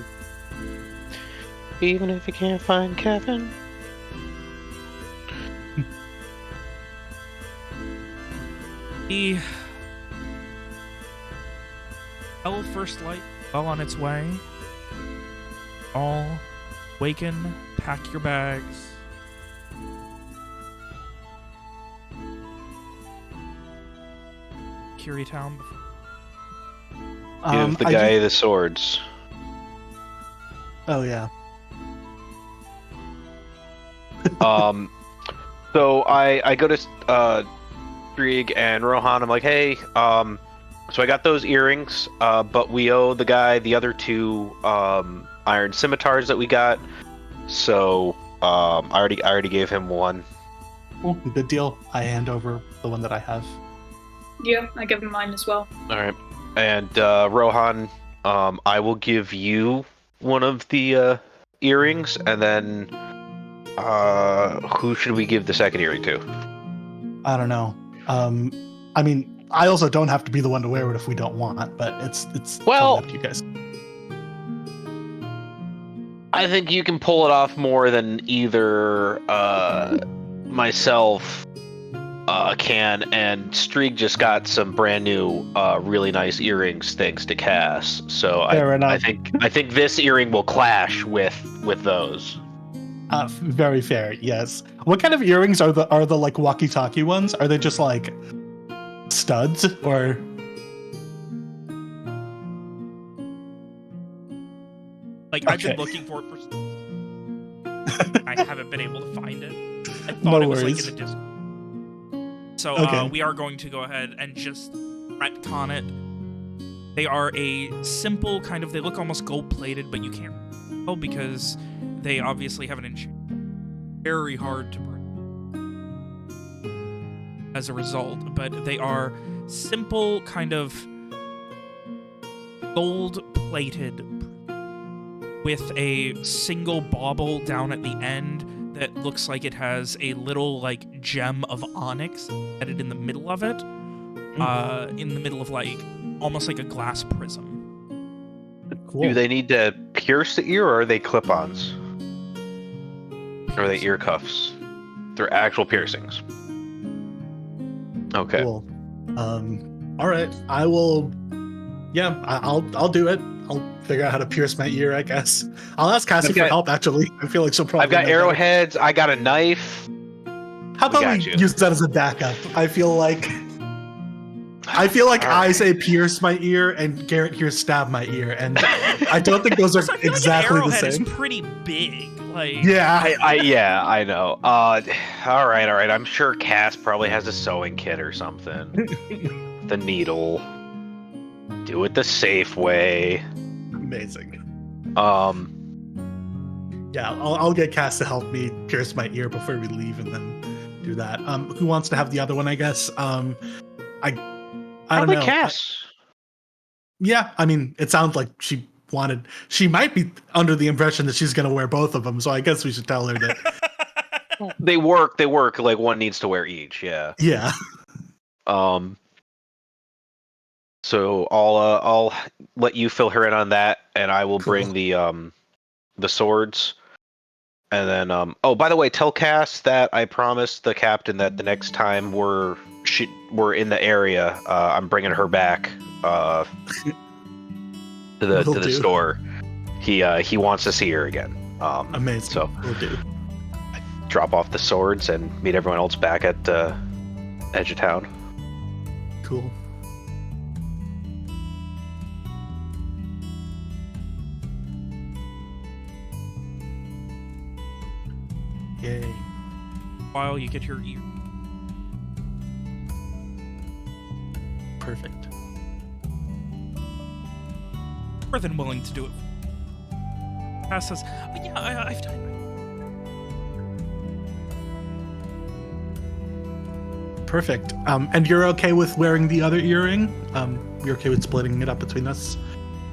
Even if you can't find Kevin. The hell first light well on its way. All waken, pack your bags. Curie Town before. Give the guy the swords. Oh yeah. So I go to Drieg and Rohan. I'm like, hey, so I got those earrings, but we owe the guy the other 2 iron scimitars that we got. So I already gave him one. Cool. Good deal. I hand over the one that I have. Yeah, I give him mine as well. All right, and Rohan, I will give you one of the earrings, and then who should we give the second earring to? I don't know. I mean, I also don't have to be the one to wear it if we don't want, but it's Well, totally up to you guys. I think you can pull it off more than either myself can, and Streak just got some brand new, really nice earrings thanks to Cass. So I think this earring will clash with those. Very fair. Yes. What kind of earrings are the like walkie-talkie ones? Are they just like studs or? Like, I've been looking for it for I haven't been able to find it. I thought No it was worries. like in the Discord. So Okay. we are going to go ahead and just retcon it. They are a simple kind of, they look almost gold-plated, but you can't tell because they obviously have an enchantment. Very hard to break as a result, but they are simple kind of gold-plated with a single bauble down at the end that looks like it has a little like gem of onyx embedded in the middle of it, in the middle of like almost like a glass prism. Cool. Do they need to pierce the ear, or are they clip-ons? Or are they ear cuffs? They're actual piercings. Okay. Cool. All right. I will. Yeah, I'll do it. I'll figure out how to pierce my ear, I guess. I'll ask Cassie for help, actually. I feel like she'll probably. I've got know better. arrowheads. I got a knife. How about got we you. use that as a backup? I feel like I say pierce my ear and Garrett hears stab my ear, and I don't think those are So I feel exactly like an the arrowhead same. is pretty big. Like, Yeah. I know. All right. I'm sure Cass probably has a sewing kit or something. The needle. Do it the safe way. Amazing. Yeah, I'll get Cass to help me pierce my ear before we leave, and then do that. Who wants to have the other one? I guess. I don't Probably know. Cass. Yeah, I mean, it sounds like she might be under the impression that she's going to wear both of them, so I guess we should tell her that. They work. Like one needs to wear each. Yeah. Yeah. So I'll let you fill her in on that, and I will Cool. bring the swords. And then oh, by the way, tell Cass that I promised the captain that the next time we're in the area, I'm bringing her back to the store. He wants to see her again. Amazing. So Will do. drop off the swords and meet everyone else back at edge of town. Cool. Yay. while you get your ear. Perfect. More than willing to do it. Cass says, yeah, I've done. Perfect. And you're okay with wearing the other earring? You're okay with splitting it up between us?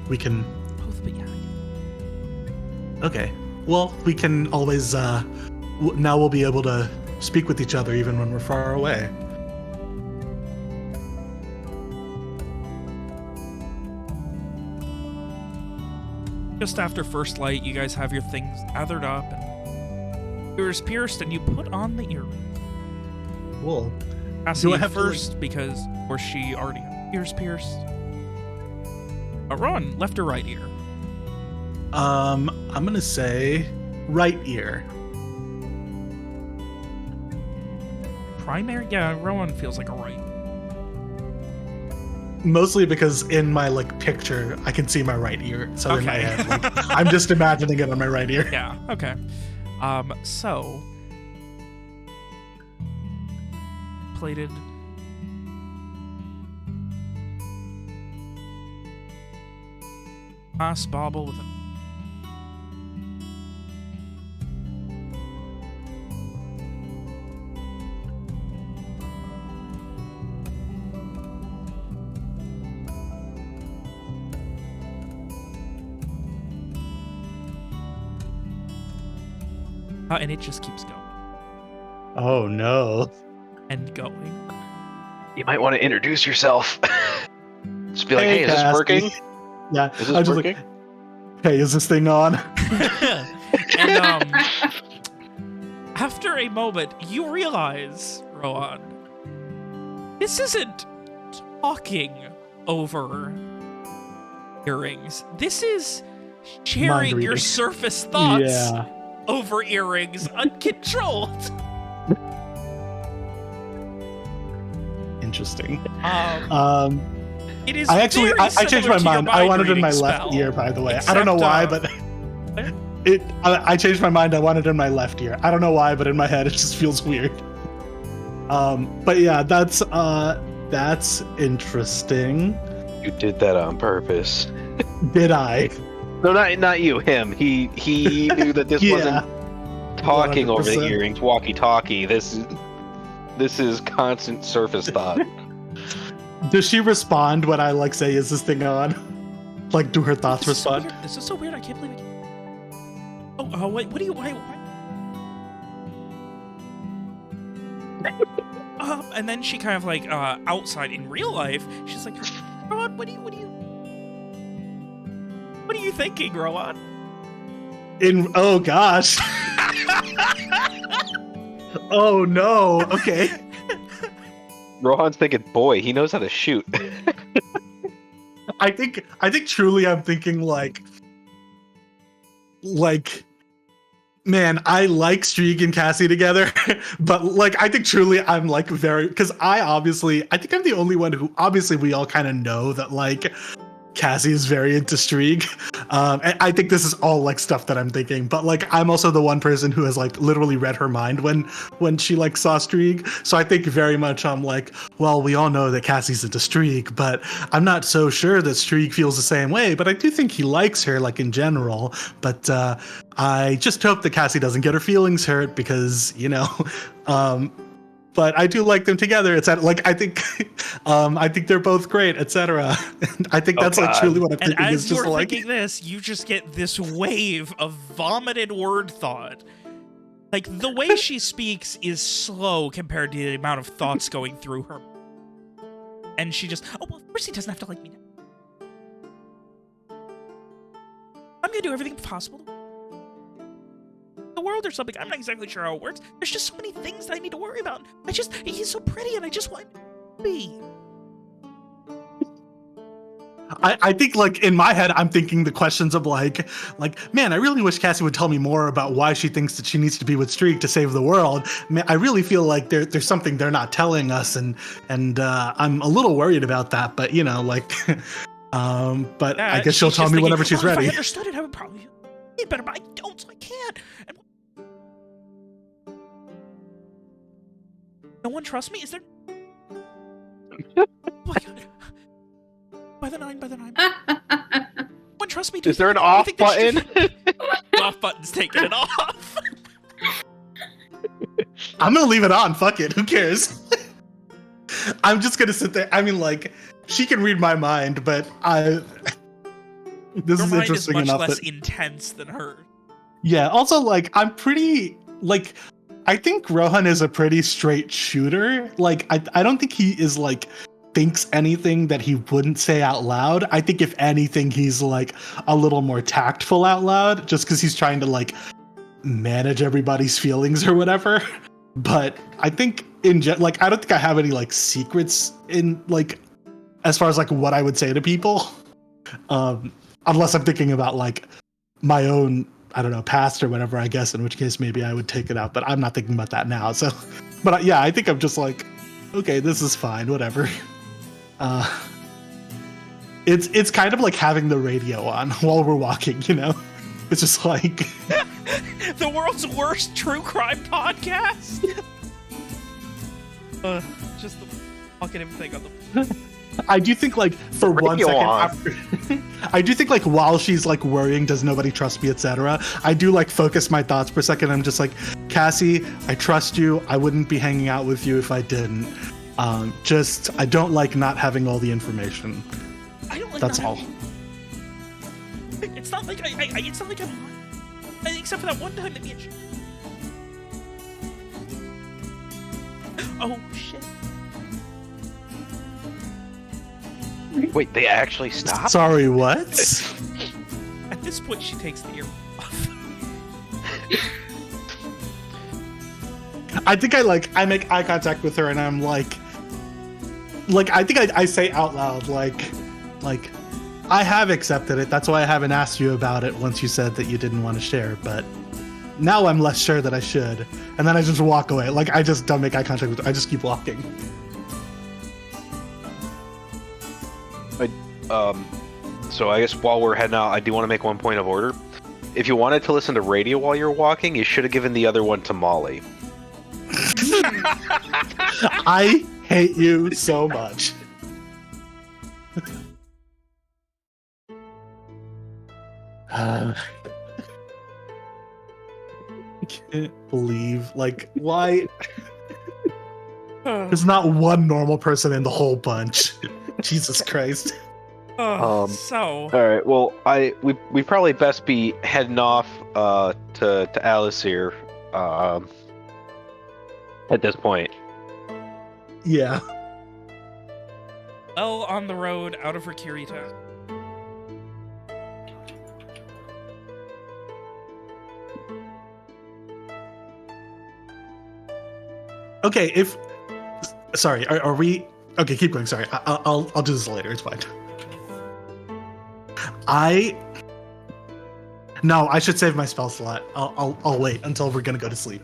We can. Both, but yeah. Okay. Well, we can always. Now we'll be able to speak with each other even when we're far away. just after first light, you guys have your things gathered up and ears pierced, and you put on the earrings. Cool. Cassie I have to, first because, of course, she already had ears pierced. Ron, left or right ear? I'm gonna say right ear. Primary? Yeah, Rowan feels like a right. Mostly because in my like picture, I can see my right ear. So in my Okay. head, like, I'm just imagining it on my right ear. Yeah, okay. So plated glass bauble with a and it just keeps going Oh no. and going. You might want to introduce yourself. Just be like, hey, is this Cassie. working? Yeah. Is I this was working? like, hey, is this thing on? And after a moment, you realize, Rowan, this isn't talking over earrings. This is sharing Mind your reading. surface thoughts Yeah. over earrings uncontrolled. Interesting. It is I very changed similar my to your mind. I wanted it in my reading left spell, ear, by the way. I don't know except, why, but I changed my mind. I wanted it in my left ear. I don't know why, but in my head it just feels weird. But yeah, that's interesting. You did that on purpose. Did I? No, not you. Him. He knew that this Yeah. wasn't talking over the 100%. earrings, walkie-talkie. This is constant surface thought. Does she respond when I like say, "Is this thing on?" Like, do her thoughts This is so respond? weird. This is so weird. I can't believe it. Oh, wait. What do you? Why? And then she kind of like outside in real life, she's like, Rowan, what are you thinking, Rowan? Oh gosh. Oh no. Okay. Rohan's thinking, boy, he knows how to shoot. I think truly I'm thinking like man, I like Streak and Cassie together, but like I think truly I'm like very, because I think I'm the only one who, obviously we all kind of know that like Cassie is very into Streak. And I think this is all like stuff that I'm thinking, but like I'm also the one person who has like literally read her mind when she like saw Streak. So I think very much I'm like, well, we all know that Cassie's into Streak, but I'm not so sure that Streak feels the same way. But I do think he likes her, like in general. But I just hope that Cassie doesn't get her feelings hurt because, you know, but I do like them together. It's like I think they're both great, etc. I think that's like God. truly what I'm And thinking. as Is just you're like thinking this, you just get this wave of vomited word thought. Like, the way she speaks is slow compared to the amount of thoughts going through her. And she just, oh, well, of course he doesn't have to like me now. I'm gonna do everything possible to the world or something. I'm not exactly sure how it works. There's just so many things that I need to worry about. He's so pretty and I just want him to be. I think like in my head, I'm thinking the questions of like, man, I really wish Cassie would tell me more about why she thinks that she needs to be with Streak to save the world. Man, I really feel like there's something they're not telling us, and I'm a little worried about that. But you know, like, but Yeah, I guess she'll she's tell just me thinking, whenever she's well, ready. If I understood it, I would probably be better, but I don't, so I can't. And no one trusts me? Is there? Oh my god! By the nine. No one trusts me. Is there an off button? Off button's taking it off. I'm gonna leave it on. Fuck it. Who cares? I'm just gonna sit there. I mean, like, she can read my mind, but this Your is mind interesting is much enough less that, intense than hers. yeah. Also, like, I'm pretty like. I think Rohan is a pretty straight shooter. Like, I don't think he is like thinks anything that he wouldn't say out loud. I think if anything, he's like a little more tactful out loud, just because he's trying to like manage everybody's feelings or whatever. But I think like I don't think I have any like secrets in like as far as like what I would say to people, unless I'm thinking about like my own, I don't know, past or whatever, I guess, in which case maybe I would take it out, but I'm not thinking about that now. So, but yeah, I think I'm just like, okay, this is fine, whatever. It's kind of like having the radio on while we're walking, you know? It's just like the world's worst true crime podcast. Just the talkative thing on the. I do think like for 1 second after, I do think like while she's like worrying, does nobody trust me, etc. I do like focus my thoughts for a second. I'm just like, Cassie, I trust you. I wouldn't be hanging out with you if I didn't. Just I don't like not having all the information. I don't like that's all. It's not like it's not like I'm except for that one time that me and oh shit. Wait, they actually stopped? Sorry, what? At this point, she takes the ear off. I think I make eye contact with her and I'm like I think I say out loud like I have accepted it. That's why I haven't asked you about it once you said that you didn't want to share, but now I'm less sure that I should. And then I just walk away. Like I just don't make eye contact with her. I just keep walking. So I guess while we're heading out, I do want to make one point of order. If you wanted to listen to radio while you're walking, you should have given the other one to Molly. I hate you so much. I can't believe, like, why? There's not one normal person in the whole bunch. Jesus Christ. So. All right. Well, we probably best be heading off to Alacyr at this point. Yeah. Well, on the road out of Rikirita. Okay. Sorry. Are we? Okay. Keep going. Sorry. I'll do this later. It's fine. No, I should save my spell slot. I'll wait until we're gonna go to sleep.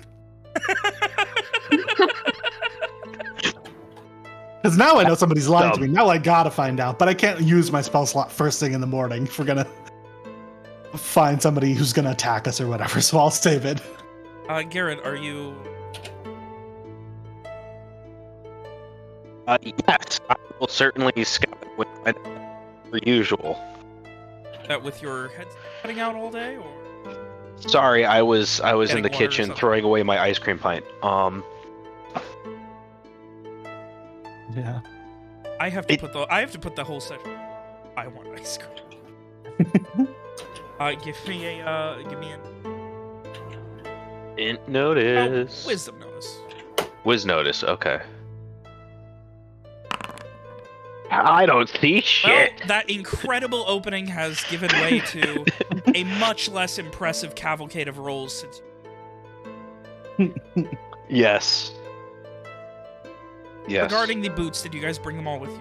Because now I know somebody's lying to me. Now I gotta find out, but I can't use my spell slot first thing in the morning if we're gonna find somebody who's gonna attack us or whatever. So I'll save it. Garrett, are you? Yes, I will certainly scout with my per usual. That with your head cutting out all day, or? Sorry, I was in the Getting water or kitchen something. throwing away my ice cream pint. Yeah. I have to put the whole session. I want ice cream. Give me an Int notice. wisdom notice. Wiz notice. Okay. I don't see shit. Well, that incredible opening has given way to a much less impressive cavalcade of rolls since. Yes. Yes. Regarding the boots, did you guys bring them all with you?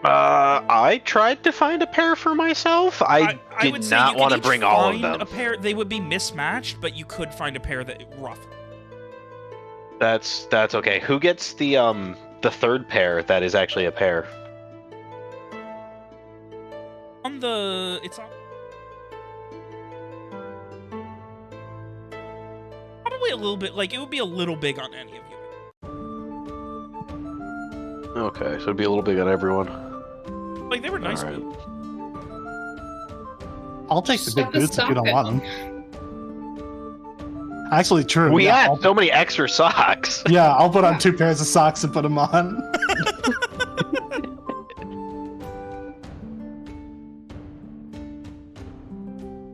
I tried to find a pair for myself. I would did say not you want to could bring each all of find them. A pair, they would be mismatched, but you could find a pair that rough. That's okay. Who gets the third pair that is actually a pair? It's on. Probably a little bit, like, it would be a little big on any of you. Okay, so it'd be a little big on everyone. Like, they were nice All right. boots. I'll take the big Stuff is boots if you don't stopping. want them. Actually, true. We yeah, had so many extra socks. Yeah, I'll put on 2 pairs of socks and put them on.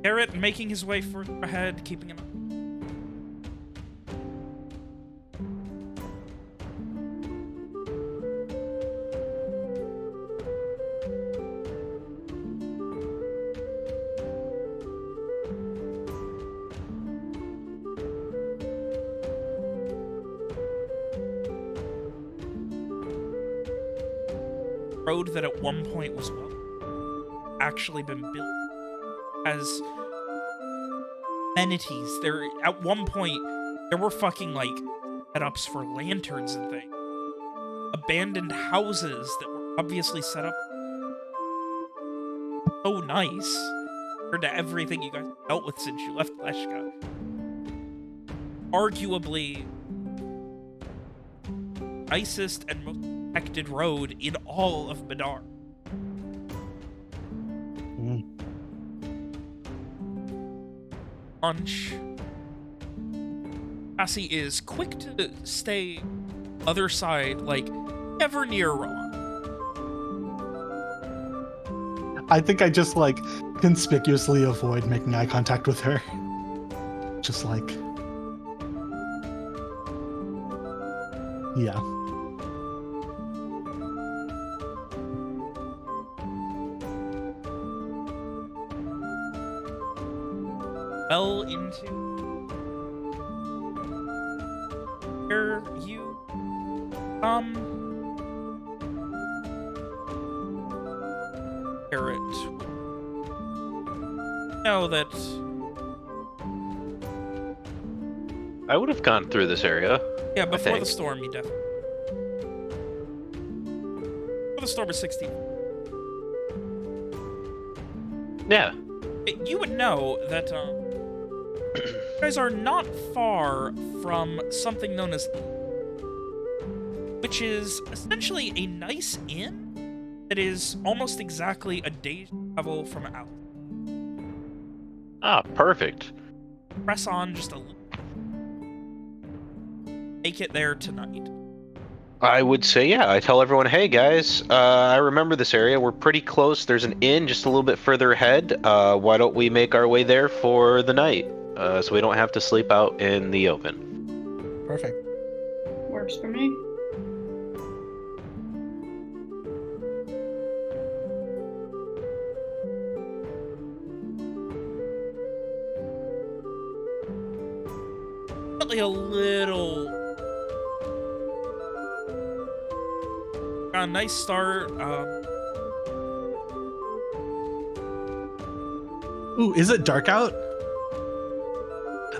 Garrett making his way further ahead, keeping him. road that at one point was actually been built as amenities. There, at one point, there were fucking like setups for lanterns and things. Abandoned houses that were obviously set up so nice compared to everything you guys dealt with since you left Leshka. Arguably nicest and most protected road in all of Madar. Lunch. Cassie is quick to stay other side, like never near Ron. I think I just like conspicuously avoid making eye contact with her. Just like, yeah. Well into where you Garrett know that I would have gone through this area. yeah, before the think. storm you definitely before the storm is 16. Yeah. You would know that you guys are not far from something known as, which is essentially a nice inn that is almost exactly a day's travel from Alacyr. Ah, perfect. Press on just a little. Make it there tonight. I would say, yeah. I tell everyone, hey guys, I remember this area. We're pretty close. There's an inn just a little bit further ahead. Why don't we make our way there for the night, so we don't have to sleep out in the open? Perfect. Works for me. Definitely a little. Got a nice start. Ooh, is it dark out?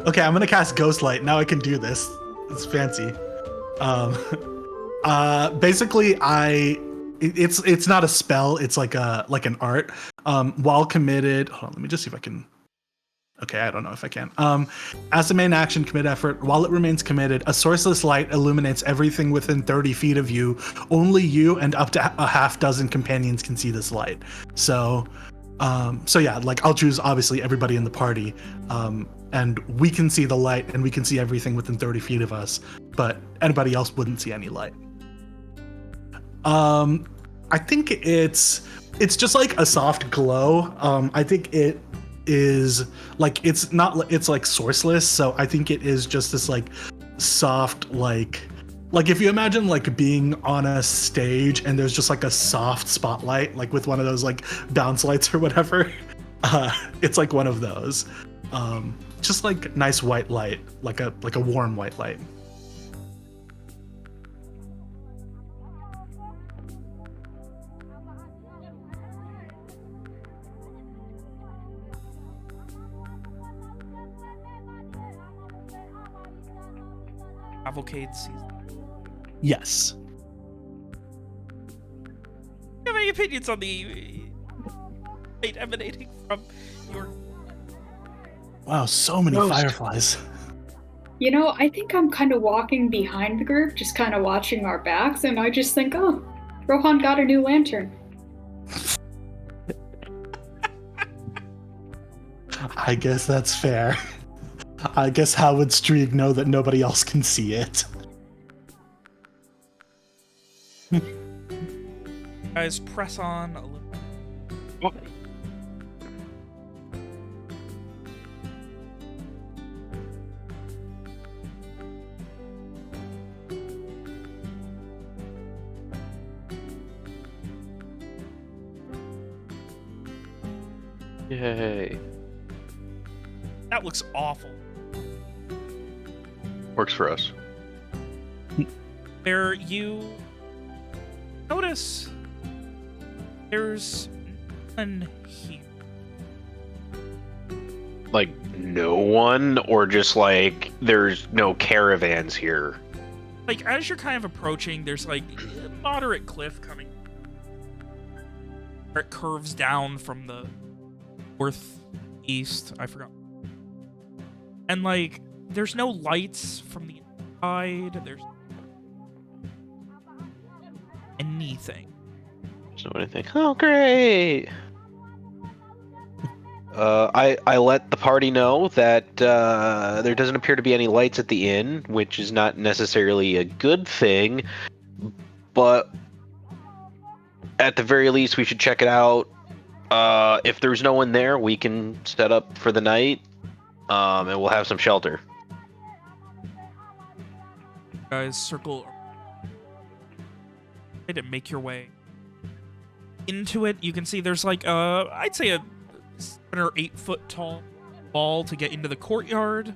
Okay, I'm gonna cast Ghost Light. Now I can do this. It's fancy. Basically, it's not a spell. It's like an art. While committed, hold on. Let me just see if I can. Okay, I don't know if I can. As a main action, commit effort. While it remains committed, a sourceless light illuminates everything within 30 feet of you. Only you and up to a half dozen companions can see this light. So yeah, like I'll choose obviously everybody in the party, and we can see the light and we can see everything within 30 feet of us, but anybody else wouldn't see any light. I think it's just like a soft glow. I think it is like it's like sourceless, so I think it is just this like soft like if you imagine like being on a stage and there's just like a soft spotlight like with one of those like bounce lights or whatever. It's like one of those, just like nice white light, like a warm white light. Cavalcade season. Yes. Do you have any opinions on the light emanating from your? Wow, so many Ghost. fireflies. You know, I think I'm kind of walking behind the group, just kind of watching our backs, and I just think, oh, Rohan got a new lantern. I guess that's fair. I guess how would Streeg know that nobody else can see it? Guys, press on a little. Yay. That looks awful. Works for us. There you notice There's none here. Like, no one? Or just, like, there's no caravans here? Like, as you're kind of approaching, there's, like, a moderate cliff coming. Where it curves down from the northeast. I forgot. And, like, there's no lights from the inside. There's anything. There's no anything. Oh, great! I let the party know that there doesn't appear to be any lights at the inn, which is not necessarily a good thing, but at the very least we should check it out. If there's no one there, we can set up for the night, and we'll have some shelter. Guys, circle and make your way into it. You can see there's like I'd say a 7 or 8 foot tall wall to get into the courtyard.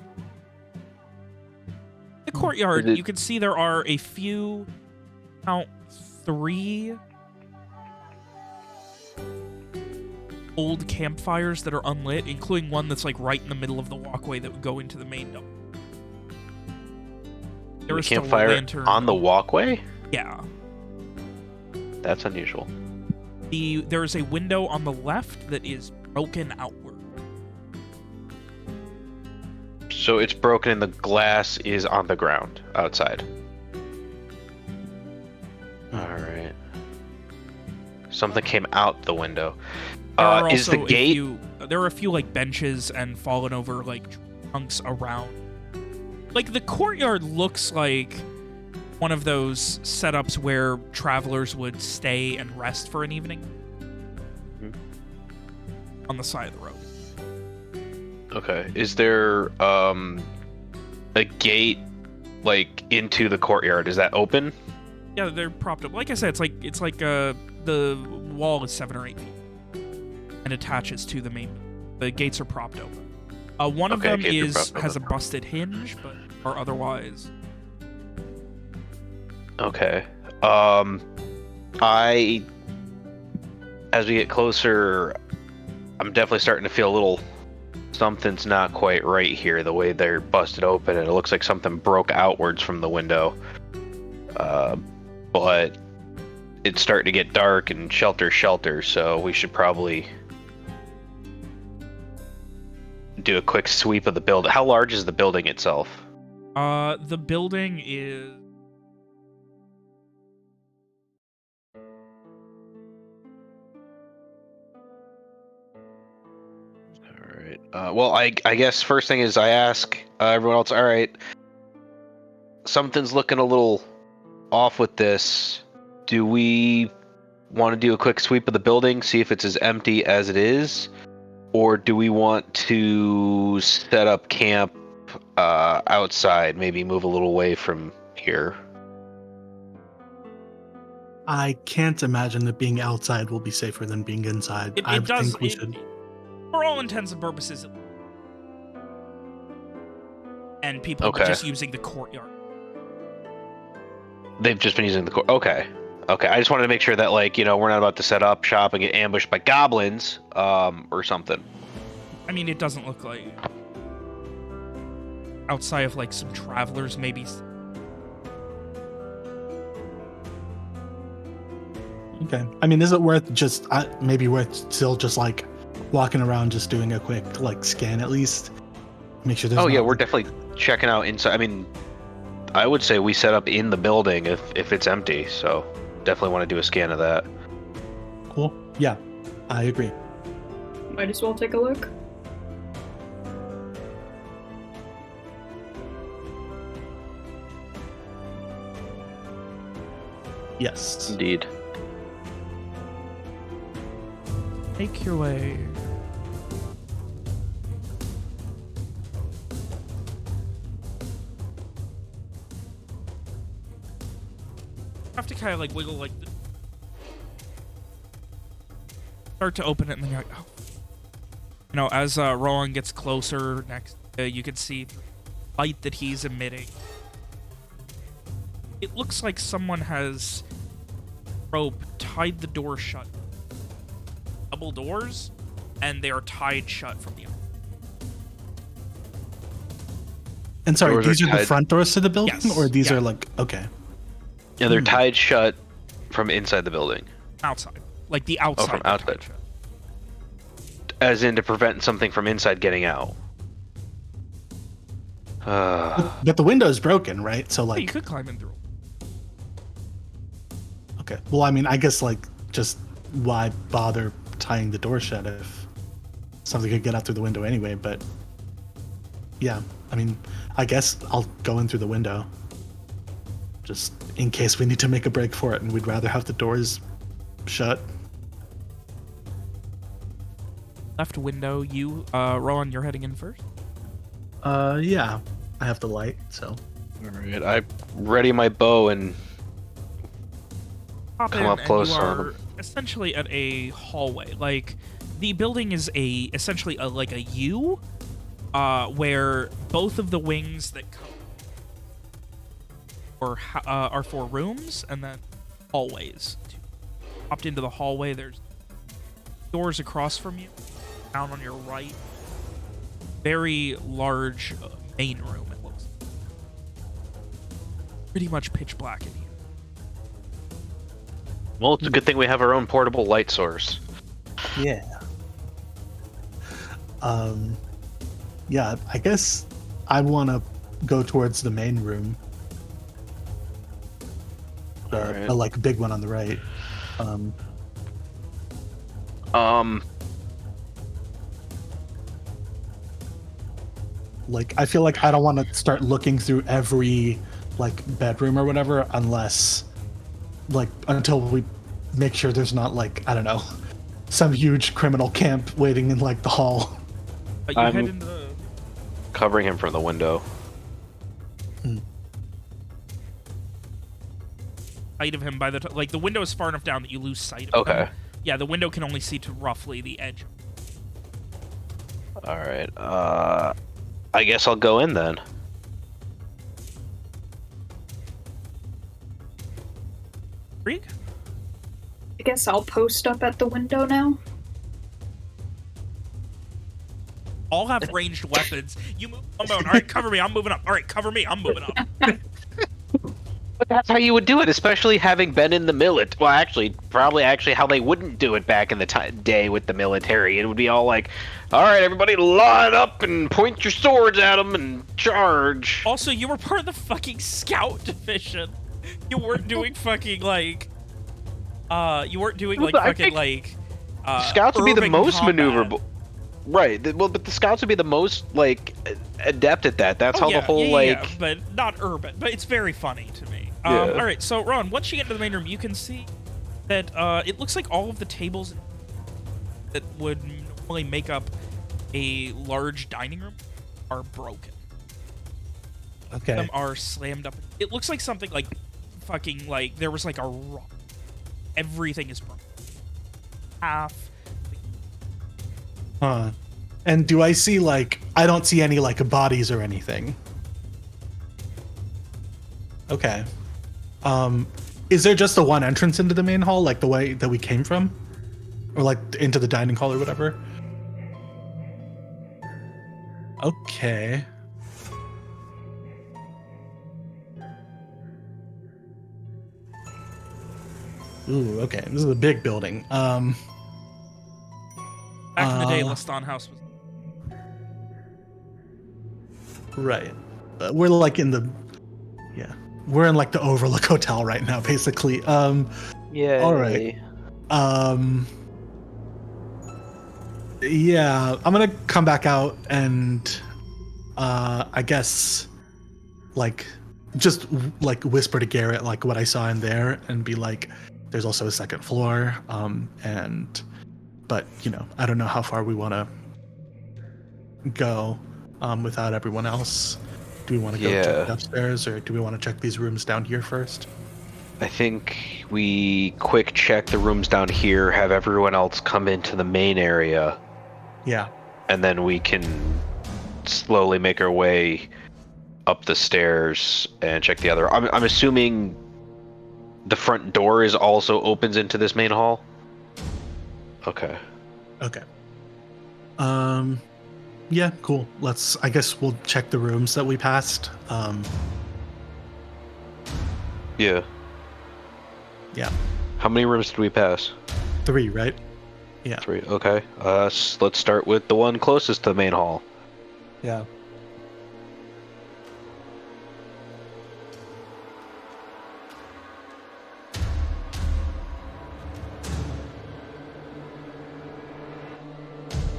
The courtyard, you can see there are a few, count 3 old campfires that are unlit, including one that's like right in the middle of the walkway that would go into the main dome. There is still a campfire lantern on the walkway? Yeah. That's unusual. There is a window on the left that is broken outward. So it's broken and the glass is on the ground outside. Alright. Something came out the window. Is the gate... There are a few like benches and fallen over like trunks around. Like the courtyard looks like one of those setups where travelers would stay and rest for an evening. On the side of the road. Okay. Is there a gate like into the courtyard? Is that open? Yeah, they're propped up. Like I said, it's like the wall is 7 or 8 feet and attaches to the main. The gates are propped open. One of them has a busted hinge, but or otherwise. Okay. As we get closer, I'm definitely starting to feel a little something's not quite right here, the way they're busted open, and it looks like something broke outwards from the window. But it's starting to get dark and shelter, so we should probably do a quick sweep of the building. How large is the building itself? The building is... Well, I guess first thing is I ask everyone else, all right, something's looking a little off with this. Do we want to do a quick sweep of the building, see if it's as empty as it is? Or do we want to set up camp outside, maybe move a little away from here? I can't imagine that being outside will be safer than being inside. I think we should... For all intents and purposes, and people are just using the courtyard. They've just been using the court. Okay. I just wanted to make sure that, like, you know, we're not about to set up shop and get ambushed by goblins, or something. I mean, it doesn't look like outside of like some travelers, maybe. Okay. I mean, is it worth just maybe worth still just like walking around, just doing a quick like scan at least? Make sure there's... Oh yeah, we're definitely checking out inside. I mean, I would say we set up in the building if it's empty, so definitely want to do a scan of that. Cool. Yeah, I agree. Might as well take a look. Yes. Indeed. Make your way. Have to kind of like wiggle like this. Start to open it and then you're like, oh. You know, as Rowan gets closer next, you can see the light that he's emitting. It looks like someone has rope tied the door shut double doors, and they are tied shut from the outside. And sorry, Doors are these are the tied- front doors to the building, Yes, or these yeah. are like okay. Yeah, they're tied shut from inside the building, Outside. Like the outside. from they're tied outside. shut. as in to prevent something from inside getting out. But the window's broken, right? So Yeah, you like, could climb in through. okay. Well, I mean, I guess like just why bother tying the door shut if something could get out through the window anyway? But yeah, I mean, I guess I'll go in through the window, just in case we need to make a break for it, and we'd rather have the doors shut. Left window, you, Rowan, you're heading in first. Yeah, I have the light, so. All right, I ready my bow and Hop Come in, up and close you on are them. essentially at a hallway. Like, the building is essentially like a U, where both of the wings that come are for rooms, and then hallways. Hopped into the hallway, there's doors across from you, down on your right. Very large main room, it looks. Pretty much pitch black in here. well, it's a good thing we have our own portable light source. Yeah. Yeah, I guess I want to go towards the main room. Alright. The like big one on the right. Like I feel like I don't want to start looking through every like bedroom or whatever unless like until we make sure there's not like I don't know some huge criminal camp waiting in like the hall. But you I'm- head into the... Covering him from the window. Sight of him by the like the window is far enough down that you lose sight of Okay. him. Yeah, the window can only see to roughly the edge. All right. I guess I'll go in then. Krieg? I guess I'll post up at the window now. All have ranged weapons. You move. I'm moving. All right, cover me. I'm moving up. All right, cover me. I'm moving up. But that's how you would do it, especially having been in the military. Well, actually, probably how they wouldn't do it back in the day with the military. It would be all like, all right, everybody line up and point your swords at them and charge. Also, you were part of the fucking scout division. You weren't doing fucking like. You weren't doing like I fucking think like. Scouts would be the urban most combat. maneuverable. Right. Well, but the scouts would be the most, like, adept at that. That's Oh, how yeah, the whole, yeah, like... yeah, but not urban. But it's very funny to me. Yeah. All right, so Ron, once you get into the main room, you can see that it looks like all of the tables that would normally make up a large dining room are broken. Okay. Them are slammed up. It looks like something like fucking like there was like a rock. Everything is broken. Half. Huh. And do I see like I don't see any like bodies or anything. Okay. Is there just the one entrance into the main hall, like the way that we came from? Or like into the dining hall or whatever? Okay. Ooh, okay. This is a big building. Back in the day, Uh, Leston House was. Right. We're like in the we're in like the Overlook Hotel right now, basically. Yeah. all right. Yeah, I'm gonna come back out and I guess like just like whisper to Garrett like what I saw in there and be like there's also a second floor but you know I don't know how far we want to go without everyone else. Do we want to go check upstairs or do we want to check these rooms down here first? I think we quick check the rooms down here, have everyone else come into the main area, Yeah. and then we can slowly make our way up the stairs and check the other. I'm assuming the front door is also opens into this main hall? Okay. Okay. Yeah, cool. I guess we'll check the rooms that we passed. Yeah. Yeah. How many rooms did we pass? 3, right? Yeah. 3. Okay. Let's start with the one closest to the main hall. Yeah.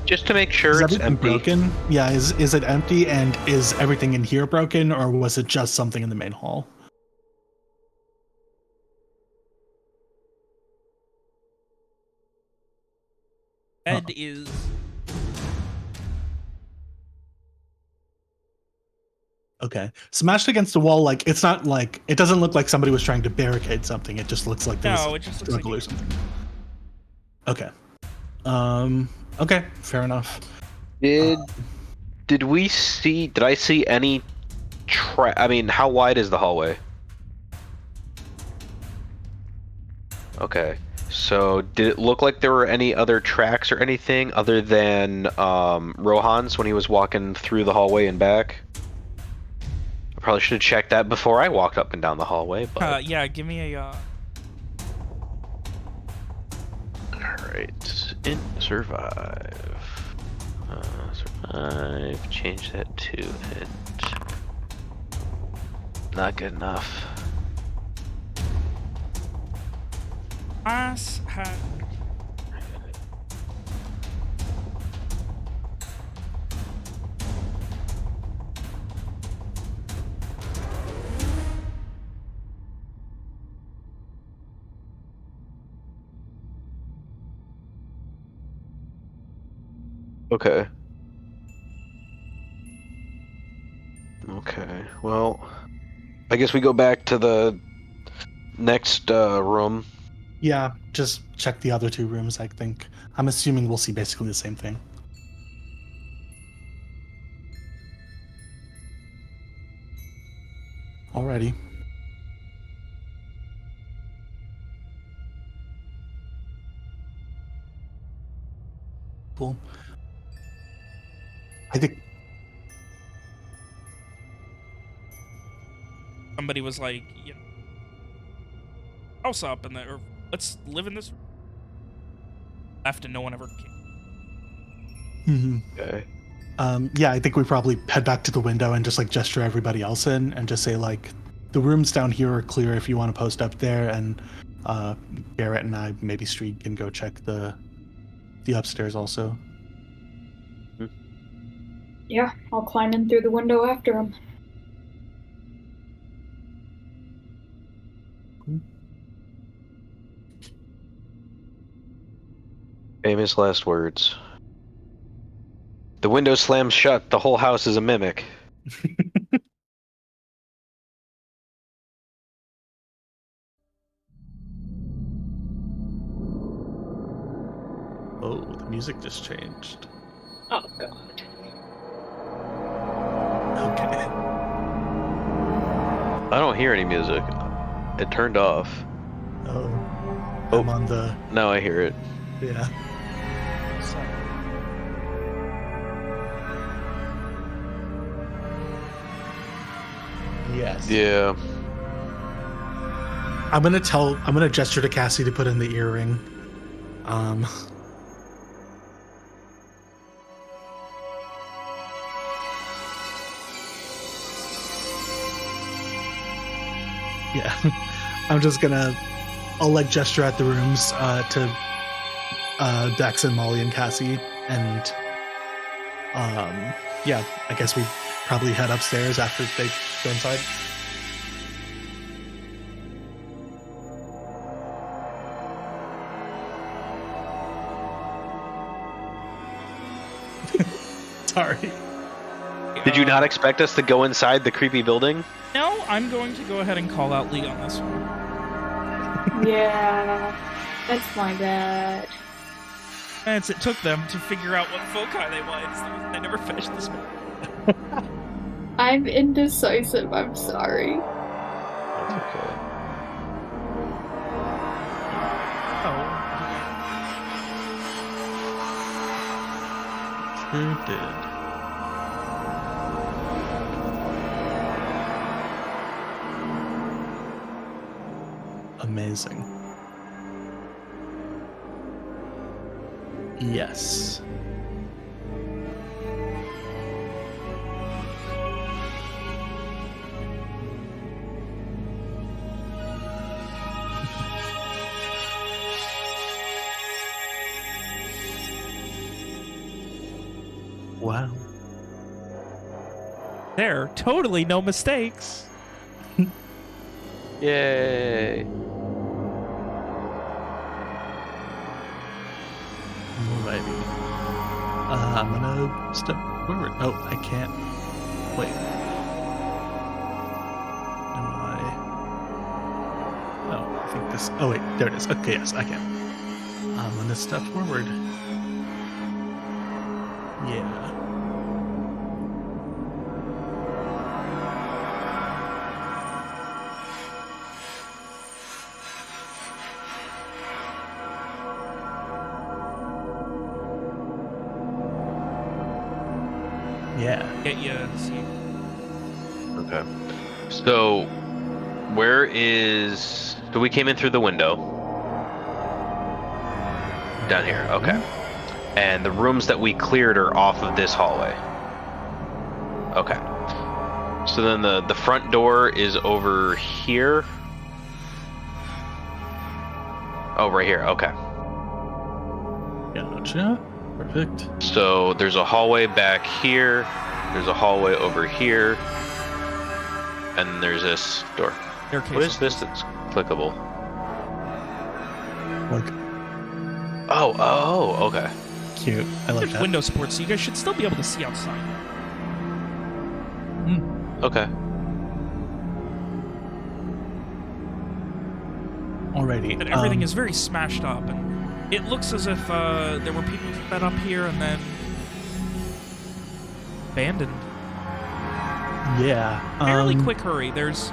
Just to make sure Is it's everything empty. broken? Yeah, is it empty, and is everything in here broken, or was it just something in the main hall? Ed is... Okay. Smashed against the wall, like, it's not like... It doesn't look like somebody was trying to barricade something. It just looks like there was No, it just looks like... struggle or something. Okay. Okay, fair enough. Did I see any I mean, how wide is the hallway? Okay. So, did it look like there were any other tracks or anything other than Rohan's when he was walking through the hallway and back? I probably should have checked that before I walked up and down the hallway, but... yeah, give me a... Alright. Survive. Survive. Change that to it. Not good enough. Ass hat. Okay. Okay, well, I guess we go back to the next room. Yeah, just check the other 2 rooms, I think. I'm assuming we'll see basically the same thing. Alrighty. Cool. I think... Somebody was like, you know, house up and or let's live in this. Left and no one ever came. Okay. Yeah, I think we probably head back to the window and just like gesture everybody else in and just say like, the rooms down here are clear if you want to post up there, and Garrett and I, maybe Street, can go check the upstairs also. Yeah, I'll climb in through the window after him. Famous last words. The window slams shut, the whole house is a mimic. Oh, the music just changed. Oh god. Okay. I don't hear any music. It turned off. Oh. Oh. I'm on the... Now I hear it. Yeah. Yes. Yeah. I'm gonna gesture to Cassie to put in the earring. Yeah. I'll like gesture at the rooms to Dex and Molly and Cassie, and yeah, I guess we probably head upstairs after they go inside. Sorry. Did you not expect us to go inside the creepy building? No, I'm going to go ahead and call out Lee on this one. Yeah, that's my bad. It took them to figure out what foci they was. I never finished this one. I'm indecisive, I'm sorry. That's okay. Oh. Sure did. Amazing. Yes. Wow. There, totally no mistakes. Yay! Alrighty. I'm gonna step forward. Oh, I can't. Wait. Am I? Oh, I think this. Oh wait, there it is. Okay, yes, I can. I'm gonna step forward. Yeah. Yeah. Get you a seat. Okay. So, where is... So we came in through the window. Down here, okay. And the rooms that we cleared are off of this hallway. Okay. So then the front door is over here. Oh, right here, okay. Gotcha. Perfect. So there's a hallway back here. There's a hallway over here. And there's this door. Staircase. What is this that's clickable? Look, Oh, okay. cute. I like There's that. window support, so you guys should still be able to see outside. Okay. Alrighty. And everything is very smashed up, and it looks as if there were people set up here and then abandoned. Yeah. Fairly quick hurry. There's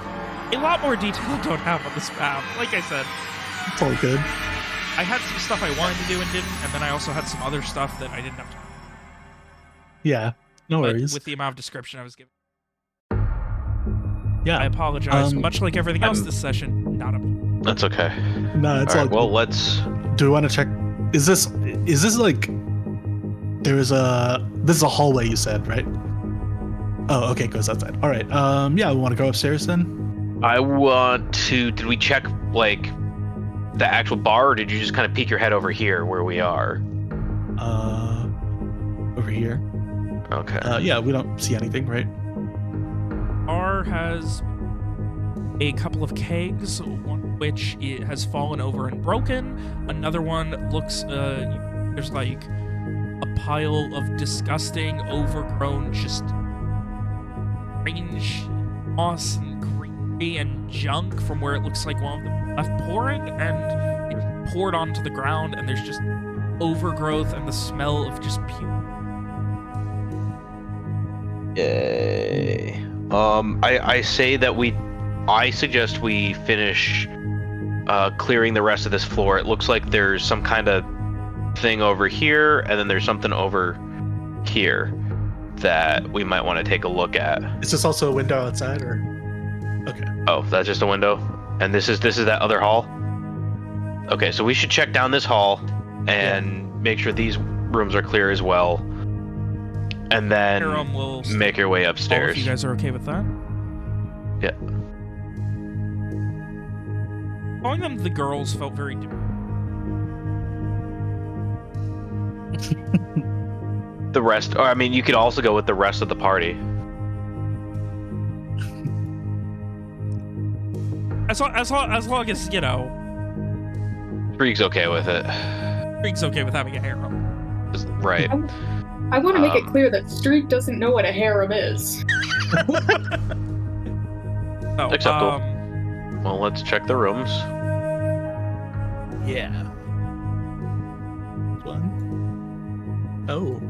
a lot more detail I don't have on this map. Like I said, It's all good. I had some stuff I wanted to do and didn't, and then I also had some other stuff that I didn't have to. Yeah. No But worries. with the amount of description I was given, Yeah. I apologize. Much like everything else I'm- this session, not a. That's okay. No, it's All all right, well, let's... Do we want to check? Is this like there is a this is a hallway you said, right? Oh, okay, goes outside. All right. Yeah, we want to go upstairs then. I want to... Did we check, like, the actual bar, or did you just kind of peek your head over here where we are? Over here. Okay. Yeah, we don't see anything, right? R has a couple of kegs, one of which it has fallen over and broken. Another one looks, there's like a pile of disgusting, overgrown, just strange moss and greenery and junk from where it looks like one of them left pouring, and it poured onto the ground, and there's just overgrowth and the smell of just puke. Yay. I say that I suggest we finish clearing the rest of this floor. It looks like there's some kind of thing over here, and then there's something over here that we might want to take a look at. Is this also a window outside, or? Okay. Oh, that's just a window? And this is that other hall? Okay, so we should check down this hall and make sure these rooms are clear as well. And then Hiram will make your way If upstairs. you guys are okay with that. Yeah. Calling them the girls felt very different. The rest, or I mean, you could also go with the rest of the party. As long as, you know, Freak's okay with it. Freak's okay with having a harem. Right. I want to make it clear that Streak doesn't know what a harem is. So, Acceptable. Well, let's check the rooms. Yeah. One. Oh.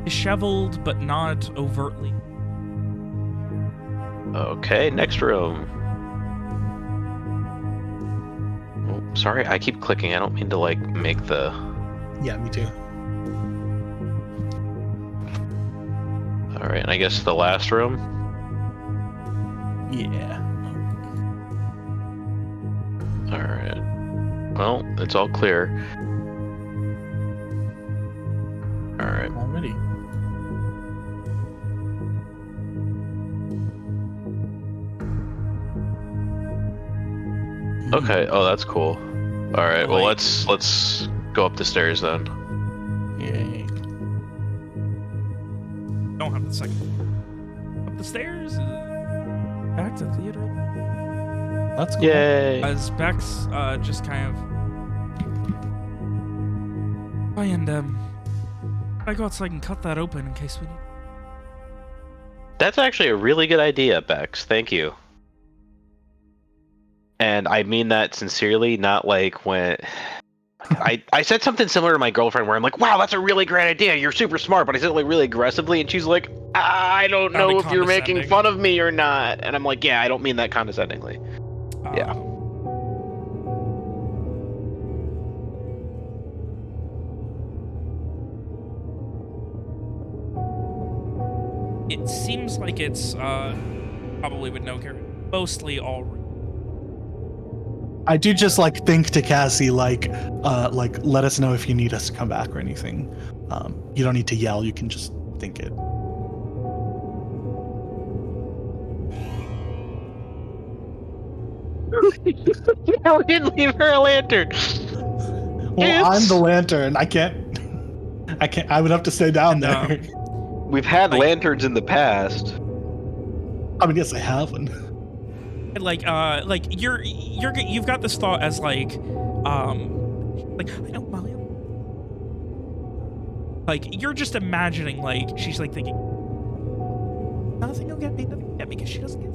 disheveled, but not overtly. Okay, next room. Oh, sorry, I keep clicking. I don't mean to, like, make the... Yeah, me too. Right, and I guess the last room. Yeah. All right. Well, it's all clear. All right. Already. Okay. Oh, that's cool. All right. Well, Like- let's go up the stairs then. Yay. Don't have the second floor. Up the stairs. Back to the theater. That's cool. Yay! As Bex just kind of. And I go outside and cut that open in case we need. That's actually a really good idea, Bex. Thank you. And I mean that sincerely, not like when I said something similar to my girlfriend where I'm like, wow, that's a really great idea. You're super smart, but I said it like really aggressively, and she's like, I don't know Sounded if you're making condescending. fun of me or not. And I'm like, yeah, I don't mean that condescendingly. Yeah. It seems like it's probably with no care, mostly all. I do just like think to Cassie like let us know if you need us to come back or anything. You don't need to yell, you can just think it. No, we didn't leave her a lantern. Well, Oops. I'm the lantern. I can't I would have to stay down And, there. We've had Like- lanterns in the past. I mean, yes, I have one. Like you've got this thought as like I know Molly. Like you're just imagining like she's like thinking nothing will get me because she doesn't get.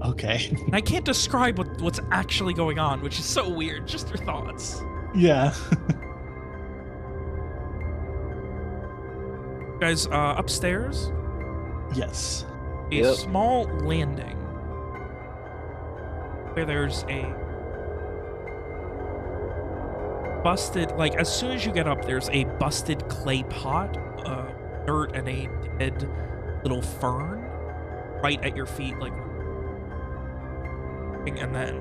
Okay. And I can't describe what's actually going on, which is so weird. Just her thoughts. Yeah. Guys, upstairs, Yes. a Yep. small landing where there's a busted, like as soon as you get up, there's a busted clay pot, dirt, and a dead little fern right at your feet, like, and then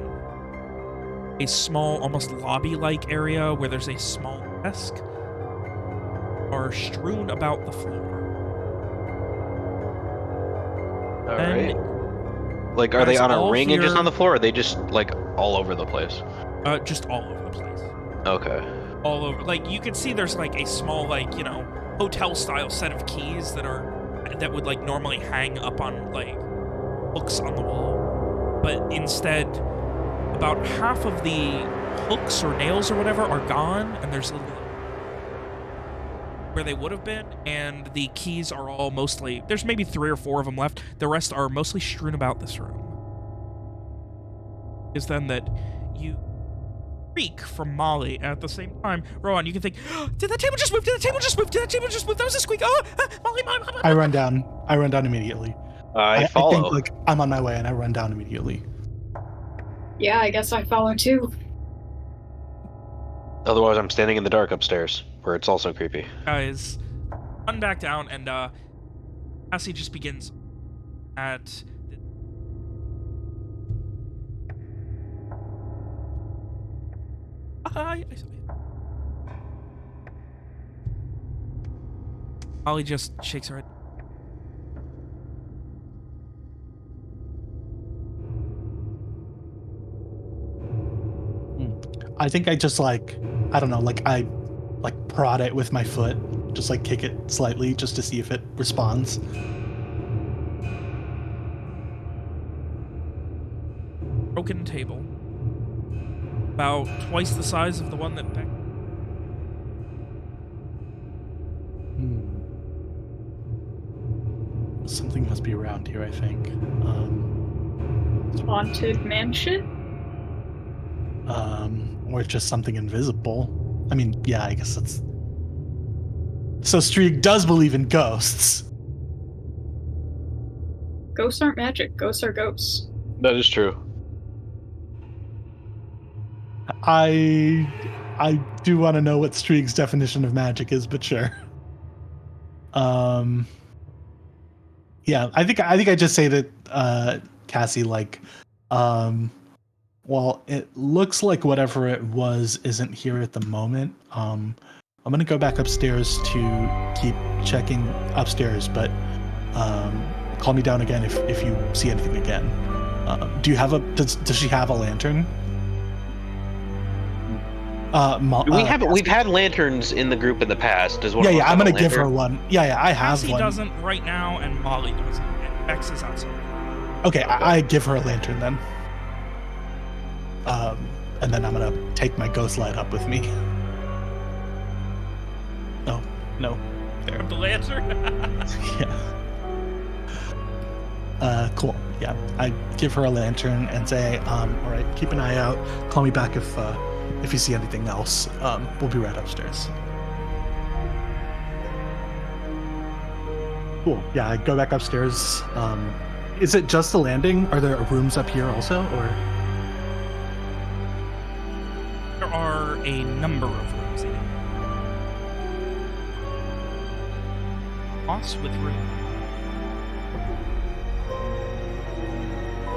a small, almost lobby-like area where there's a small desk are strewn about the floor. All And right. Like, are they guys on a all ring and just hear- on the floor, or are they just like all over the place? Just all over the place. Okay. All over. Like you can see there's like a small like, you know, hotel style set of keys that would like normally hang up on like hooks on the wall. But instead about half of the hooks or nails or whatever are gone, and there's little where they would have been, and the keys are all mostly, there's maybe 3 or 4 of them left. The rest are mostly strewn about this room. Is then that you shriek from Molly at the same time. Rowan, you can think, did that table just move? Did that table just move? Did that table just move? That was a squeak. Oh, Molly. I run down immediately. I follow. I think like I'm on my way and I run down immediately. Yeah, I guess I follow too. Otherwise, I'm standing in the dark upstairs, where it's also creepy. Guys, run back down, and Cassie just begins at. Molly just shakes her head. I think I just like I don't know, like I like prod it with my foot, just like kick it slightly just to see if it responds. Broken table. About twice the size of the one that Beck. Something must be around here, I think. Haunted mansion? Or just something invisible. I mean, yeah, I guess that's. So Streak does believe in ghosts. Ghosts aren't magic. Ghosts are ghosts. That is true. I do want to know what Streak's definition of magic is, but sure. Yeah, I think I just say to Cassie, like, well, it looks like whatever it was isn't here at the moment. I'm gonna go back upstairs to keep checking upstairs, but call me down again if you see anything again. Do you have does she have a lantern? We've had lanterns in the group in the past. Does one Yeah, of us yeah, have I'm a gonna give her lantern? one. Yeah, I have Cassie one. doesn't right now, and Molly doesn't. And Bex is outside. Okay, I give her a lantern then. And then I'm gonna take my ghost light up with me. Oh, no. There. The lantern. Yeah. Cool. Yeah. I give her a lantern and say, all right, keep an eye out. Call me back if you see anything else. We'll be right upstairs. Cool. Yeah, I go back upstairs. Is it just the landing? Are there rooms up here also, or? There are a number of rooms in here. Lots with room.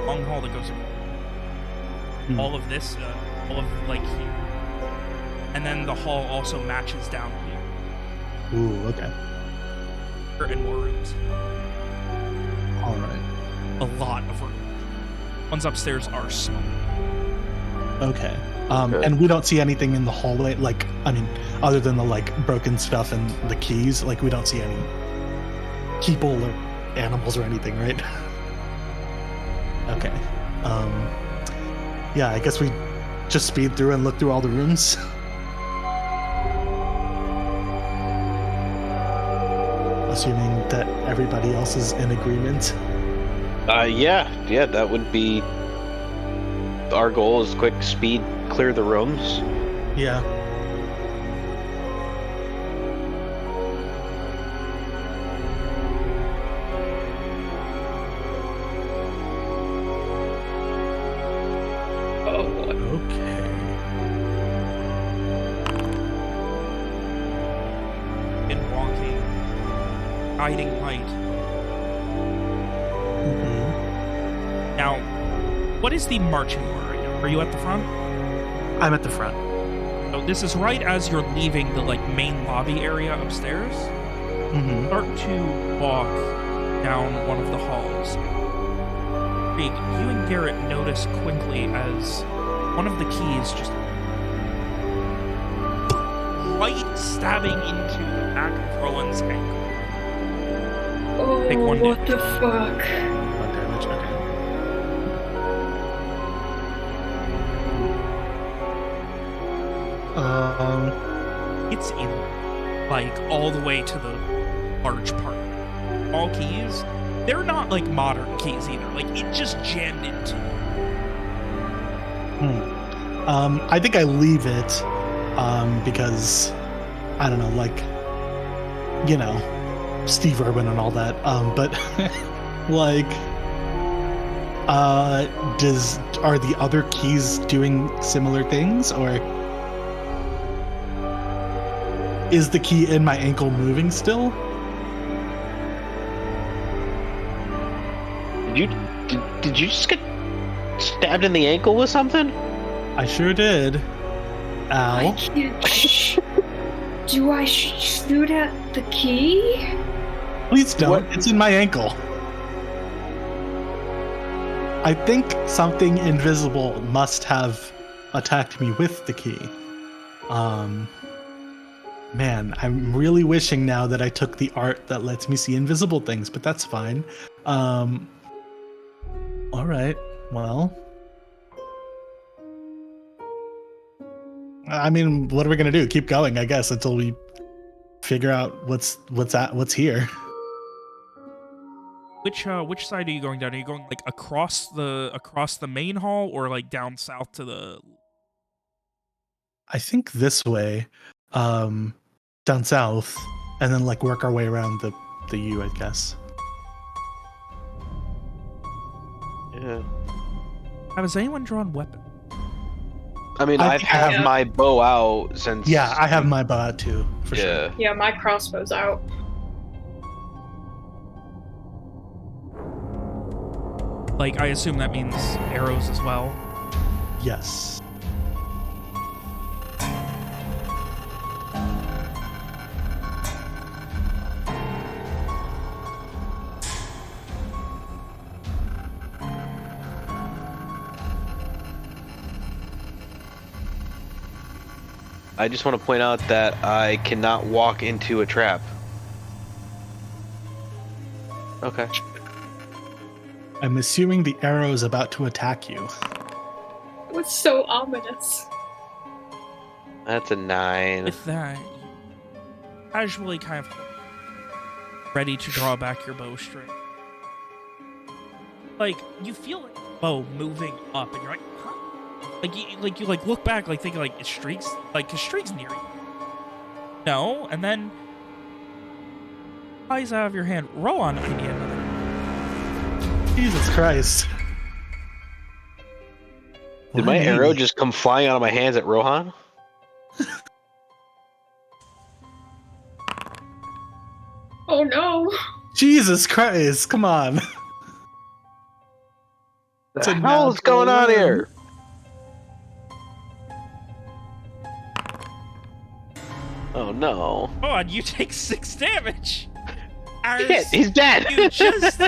Long hall that goes all of this, all of like here. And then the hall also matches down here. Ooh, okay. And more rooms. All right. A lot of rooms. Ones upstairs are small. Okay. And we don't see anything in the hallway, like, I mean, other than the, like, broken stuff and the keys, like, we don't see any people or animals or anything, right? Okay. Yeah, I guess we just speed through and look through all the rooms. Assuming that everybody else is in agreement. Yeah, that would be our goal is quick speed, clear the rooms. Yeah. Oh boy. Okay. In walking, guiding light. Now, what is the marching order right now? Are you at the front? I'm at the front. So this is right as you're leaving the like main lobby area upstairs. Mm-hmm. Start to walk down one of the halls. You and Garrett notice quickly as one of the keys just light stabbing into the back of Roland's ankle. Oh, Take one what damage. the fuck? One damage, okay. It's in, like, all the way to the large part. All keys, they're not, like, modern keys either. Like, it just jammed into you. I think I leave it, because, I don't know, like, you know, Steve Irwin and all that, but, like, are the other keys doing similar things, or is the key in my ankle moving still? Did you just get stabbed in the ankle with something? I sure did. I Ow. can't. Do I shoot at the key? Please don't. It's in my ankle. I think something invisible must have attacked me with the key. Man, I'm really wishing now that I took the art that lets me see invisible things, but that's fine. All right. Well, I mean, what are we gonna do? Keep going, I guess, until we figure out what's here. Which side are you going down? Are you going like across the main hall or like down south to the? I think this way, down south, and then like work our way around the U, I guess. Yeah. Has anyone drawn weapon? I mean, I I've think I had have- my bow out since. Yeah, I have my bow too, for sure. Yeah. Yeah, my crossbow's out. Like, I assume that means arrows as well. Yes. I just want to point out that I cannot walk into a trap. Okay. I'm assuming the arrow is about to attack you. It was so ominous. That's a 9. With that, you casually kind of ready to draw back your bowstring. Like, you feel like the bow moving up, and you're like, huh? Like you look back, like thinking like, is Streak's near you? No, and then flies out of your hand. Rowan, I need another. Jesus Christ. Did my Why? arrow just come flying out of my hands at Rohan? Oh no! Jesus Christ, come on. What It's a the hell's going on natural here? Oh no. Rowan, you take 6 damage. As Shit, he's dead! You just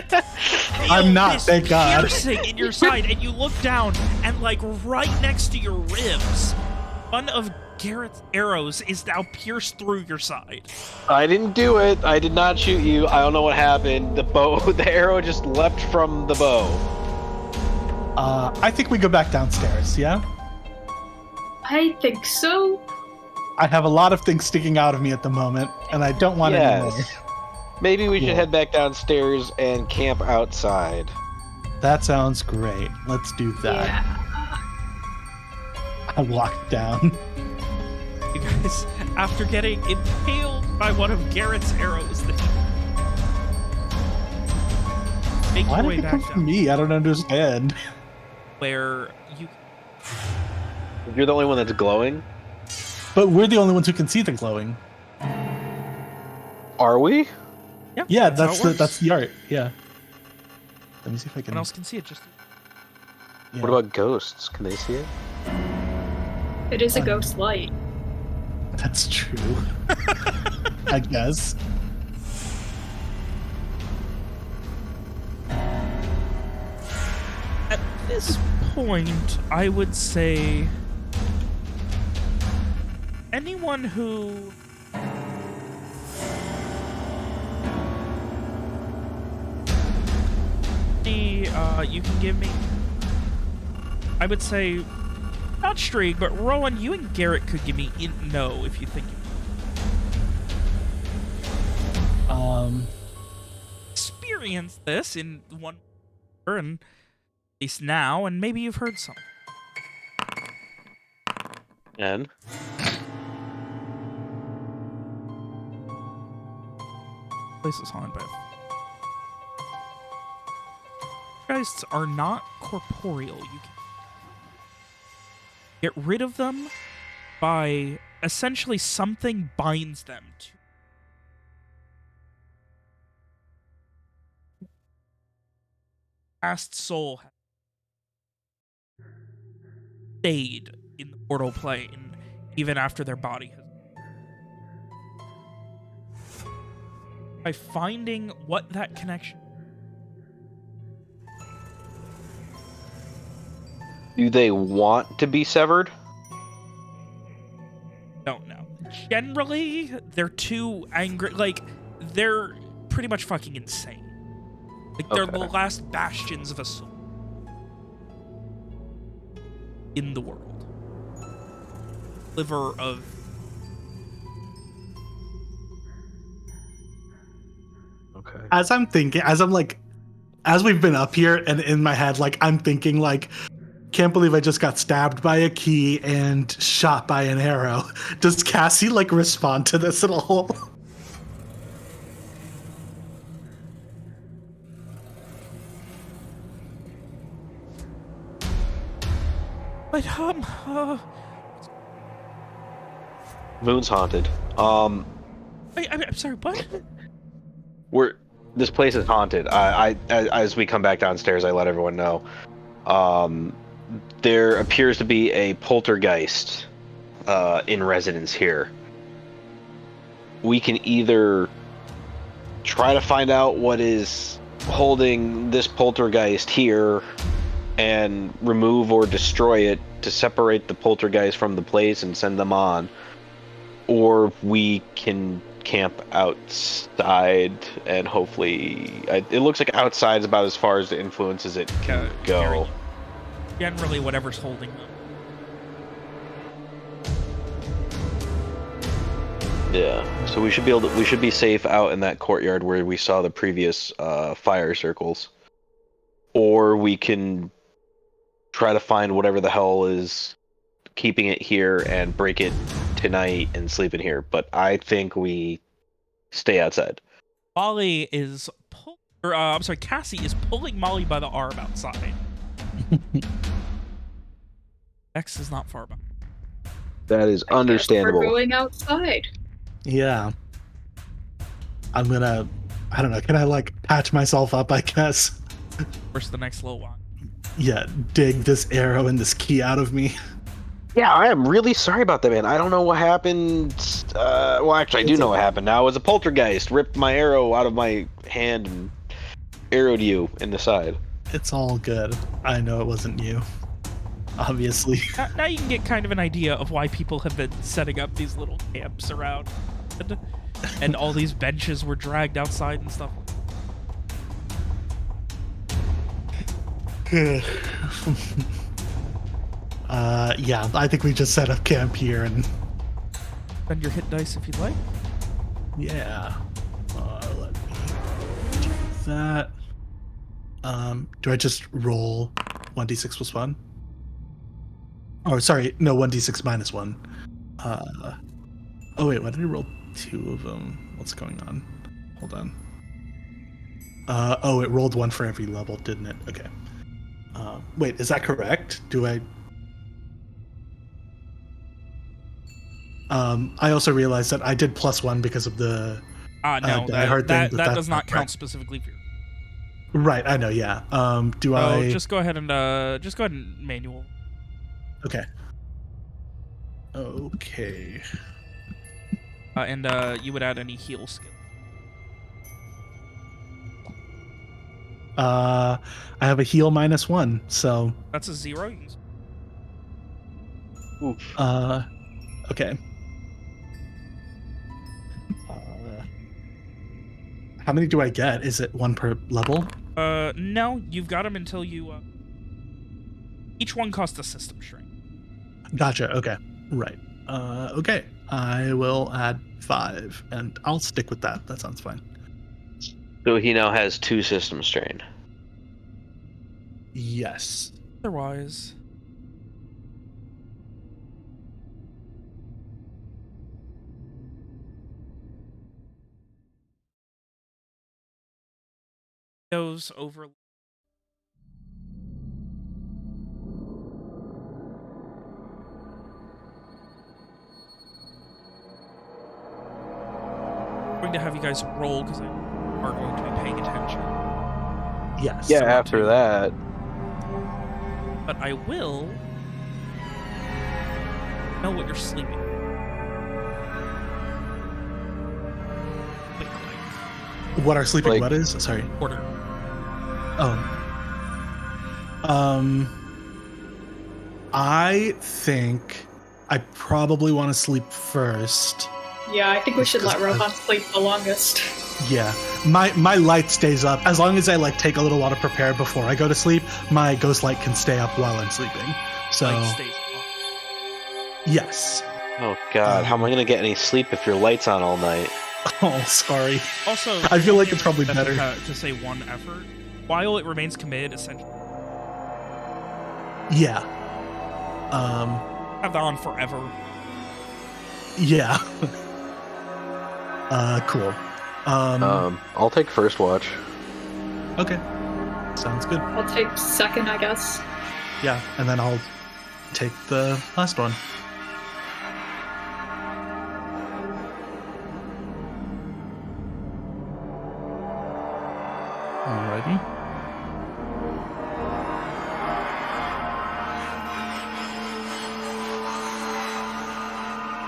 I'm not, this thank God. piercing in your side, and you look down, and like right next to your ribs, one of Garrett's arrows is now pierced through your side. I didn't do it. I did not shoot you. I don't know what happened. The arrow just leapt from the bow. I think we go back downstairs, yeah? I think so. I have a lot of things sticking out of me at the moment, and I don't want any more. Maybe we should Yeah. head back downstairs and camp outside. That sounds great. Let's do that. Yeah. I walk down. You guys, after getting impaled by one of Garrett's arrows, that he make Why your way did it back come down, from me? I don't understand. where you You're the only one that's glowing? But we're the only ones who can see the glowing. Are we? Yeah, how it works. that's the art. Yeah. Let me see if I can. Anyone else can see it. Just Yeah. What about ghosts? Can they see it? It is a ghost light. That's true. I guess. at this point, I would say anyone who you can give me, I would say not Streak, but Rowan, you and Garrett could give me no if you think experience this in one, and at least now, and maybe you've heard some. And? Place is haunted by geists are not corporeal. You can get rid of them by essentially something binds them to. Past soul has stayed in the mortal plane even after their body has. By finding what that connection. Do they want to be severed? Don't know. Generally, they're too angry. Like, they're pretty much fucking insane. Like, they're the last bastions of a soul in the world. Liver of. Okay. As we've been up here and in my head, like, I'm thinking, like, can't believe I just got stabbed by a key and shot by an arrow. Does Cassie, like, respond to this at all? But, Moon's haunted. wait, I'm sorry, what? We're this place is haunted. As we come back downstairs, I let everyone know. There appears to be a poltergeist in residence here. We can either try to find out what is holding this poltergeist here and remove or destroy it to separate the poltergeist from the place and send them on, or we can camp outside and hopefully it looks like outside is about as far as the influence as it can go. Generally, whatever's holding them. Yeah, so we should be safe out in that courtyard where we saw the previous fire circles, or we can try to find whatever the hell is keeping it here and break it tonight and sleep in here. But I think we stay outside. Molly is Cassie is pulling Molly by the arm outside. X is not far behind. That is understandable. We're going outside. Yeah. I don't know, can I like patch myself up, I guess? Where's the next little one? Yeah, dig this arrow and this key out of me. Yeah, I am really sorry about that, man. I don't know what happened. Well, actually, I do know what happened now. It was a poltergeist ripped my arrow out of my hand and arrowed you in the side. It's all good. I know it wasn't you. Obviously. Now you can get kind of an idea of why people have been setting up these little camps around. And all these benches were dragged outside and stuff. Yeah, I think we just set up camp here and... Spend your hit dice if you'd like. Yeah. Let me do that. Do I just roll 1d6 plus 1? Oh, sorry. No, 1d6 minus 1. Oh, wait. Why did I roll 2 of them? What's going on? Hold on. Oh, it rolled 1 for every level, didn't it? Okay. Wait, is that correct? Do I... I also realized that I did +1 because of the... No, that does not count right. specifically for you. Right, I know, yeah. Do I... Just go ahead and manual. Okay. Okay. And you would add any heal skill. I have a heal -1, so... That's a 0. You can... Oof. Okay. How many do I get? Is it 1 per level? No, you've got them until you, each one costs a system strain. Gotcha, okay. Right. Okay. I will add 5, and I'll stick with that. That sounds fine. So he now has 2 system strain. Yes. Otherwise... Those over... I'm going to have you guys roll because I are going to be paying attention. Yes. Yeah, after that. But I will know what you're sleeping. Quickly. What our sleeping Like- what is? Sorry. Order. Oh. I think I probably want to sleep first. Yeah, I think we should let Rohan sleep the longest. Yeah. My light stays up. As long as I like take a little while to prepare before I go to sleep, my ghost light can stay up while I'm sleeping. So Light stays on. yes. Oh god, how am I gonna get any sleep if your light's on all night? Oh, sorry. Also, I feel like it's probably better. to say one effort. While it remains committed, essentially Yeah. have that on forever. Yeah. Cool. I'll take first watch. Okay. Sounds good. I'll take second, I guess. Yeah, and then I'll take the last one. Alrighty.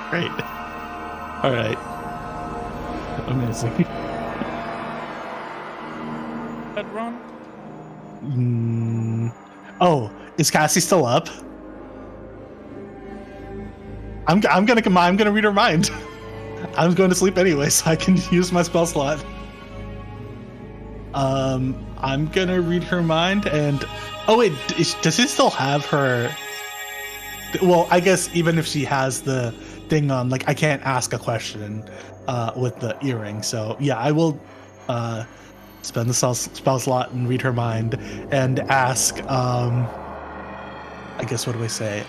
Great. All right. Amazing. Ed, Ron? Oh, is Cassie still up? I'm gonna read her mind. I'm going to sleep anyway, so I can use my spell slot. I'm gonna read her mind, and oh wait, does she still have her? Well, I guess even if she has the thing on, like, I can't ask a question with the earring. So yeah, I will spend the spell slot and read her mind and ask. I guess, what do I say?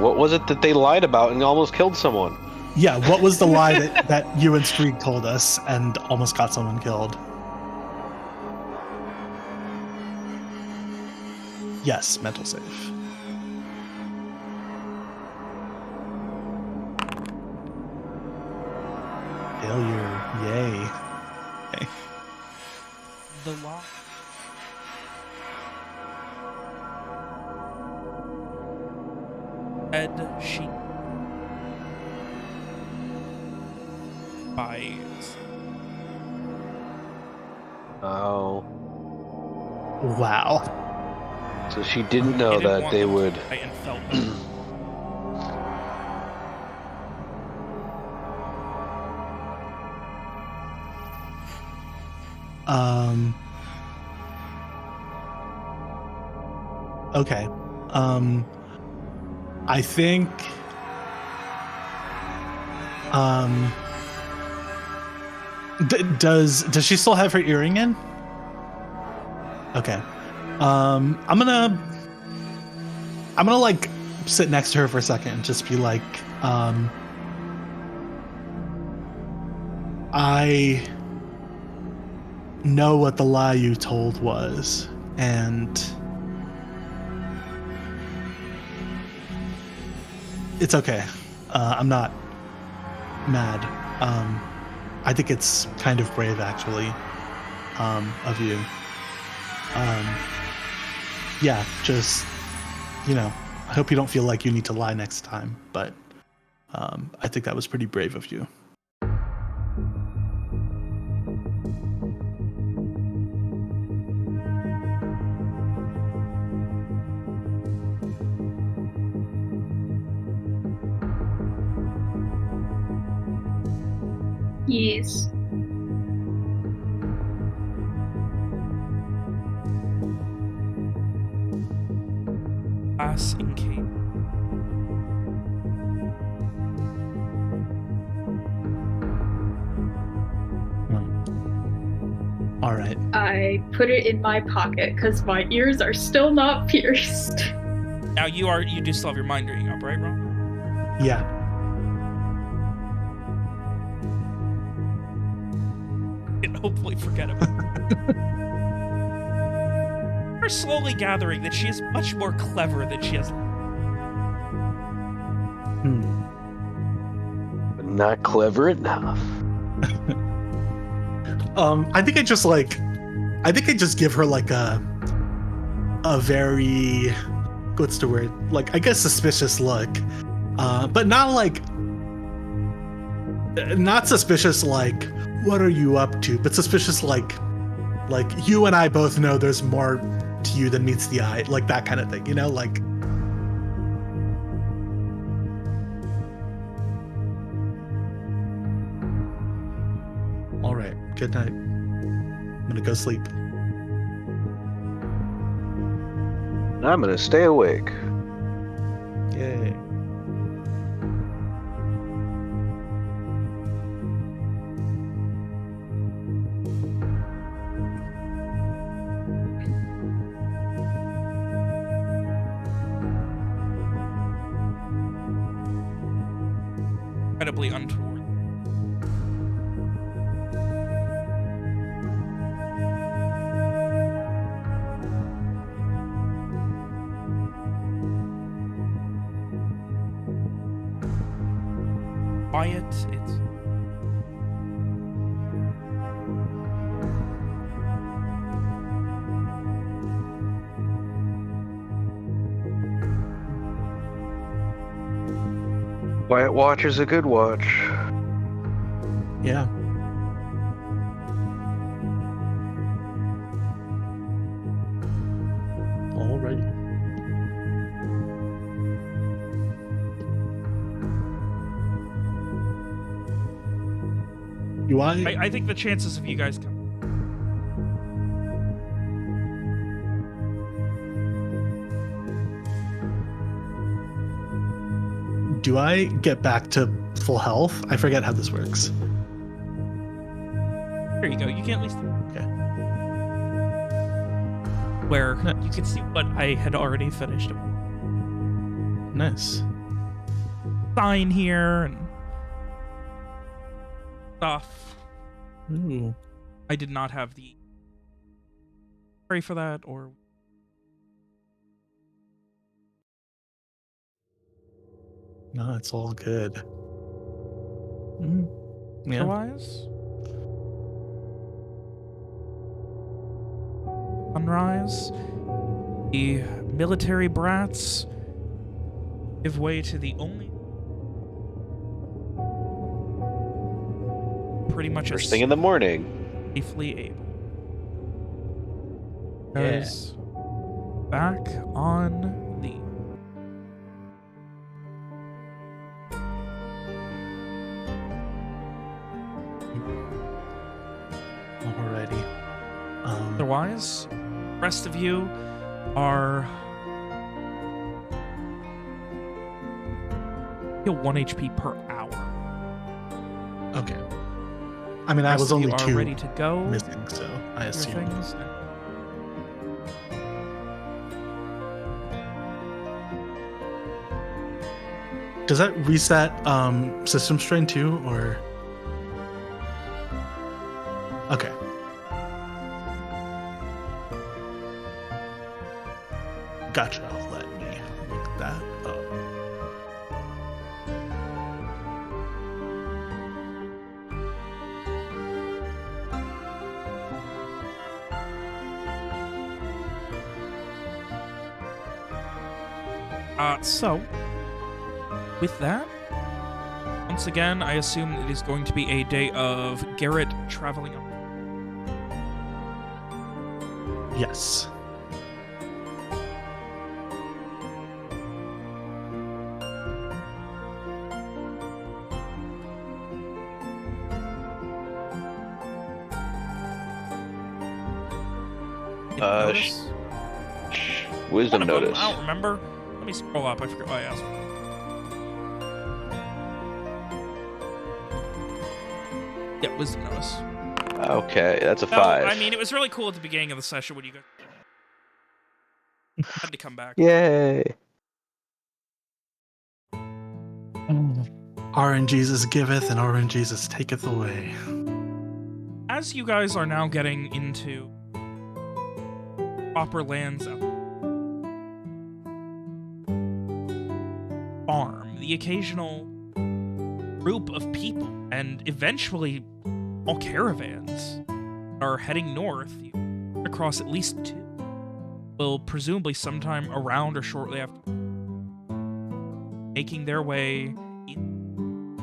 What was it that they lied about and almost killed someone? Yeah, what was the lie that you and Streak told us and almost got someone killed? Yes, mental save. Failure. Yay. Okay. The law. Ed, she buys. Oh. Wow. So she didn't know Didn't that want they them to would. try and felt them. Okay. I think does she still have her earring in? Okay. I'm gonna like sit next to her for a second and just be like, I know what the lie you told was, and it's okay. I'm not mad. I think it's kind of brave, actually, of you. Yeah, just, I hope you don't feel like you need to lie next time, but I think that was pretty brave of you. Yes. Ass in cape. All right. I put it in my pocket because my ears are still not pierced. Now you do still have your mind reading up, right, Ron? Yeah. And hopefully forget about it. We're slowly gathering that she is much more clever than she has. But not clever enough. I think I just give her like a very, what's the word? Like, I guess suspicious look. But not suspicious like, what are you up to? But suspicious like you and I both know there's more to you than meets the eye, like that kind of thing, like. All right, good night. I'm gonna go sleep. I'm gonna stay awake. Yay. Incredibly untoward. Quiet. It's Quiet watch is a good watch. Yeah. Alrighty. Do I think the chances of you guys coming. Do I get back to full health? I forget how this works. There you go. You can at least. Okay. Where Nice. you can see what I had already finished. Nice. Sign here and stuff. Ooh. I did not have the pray for that or No, it's all good. Yeah. otherwise. Sunrise. The military brats give way to the only pretty much First thing in the morning. safely able. Yeah. Guys, back on the Alrighty. otherwise, rest of you are heal 1 HP per hour. Okay. I mean, I Rest was of you only are 2 ready to go. missing, so I Your assume. things. Does that reset system strain too, or? Okay. Gotcha. Let me look that up. So, with that, once again, I assume it is going to be a day of Garrett traveling up. Yes. Did Uh, notice? Wisdom One of them, notice. I don't remember. Let me scroll up. I forgot what I asked. Yeah, wisdom notice. Okay, that's a So, 5. I mean, it was really cool at the beginning of the session when you guys had to come back. Yay. RNGesus giveth and RNGesus taketh away. As you guys are now getting into proper lands out farm, the occasional group of people, and eventually all caravans are heading north. You across at least 2. Will presumably sometime around or shortly after making their way in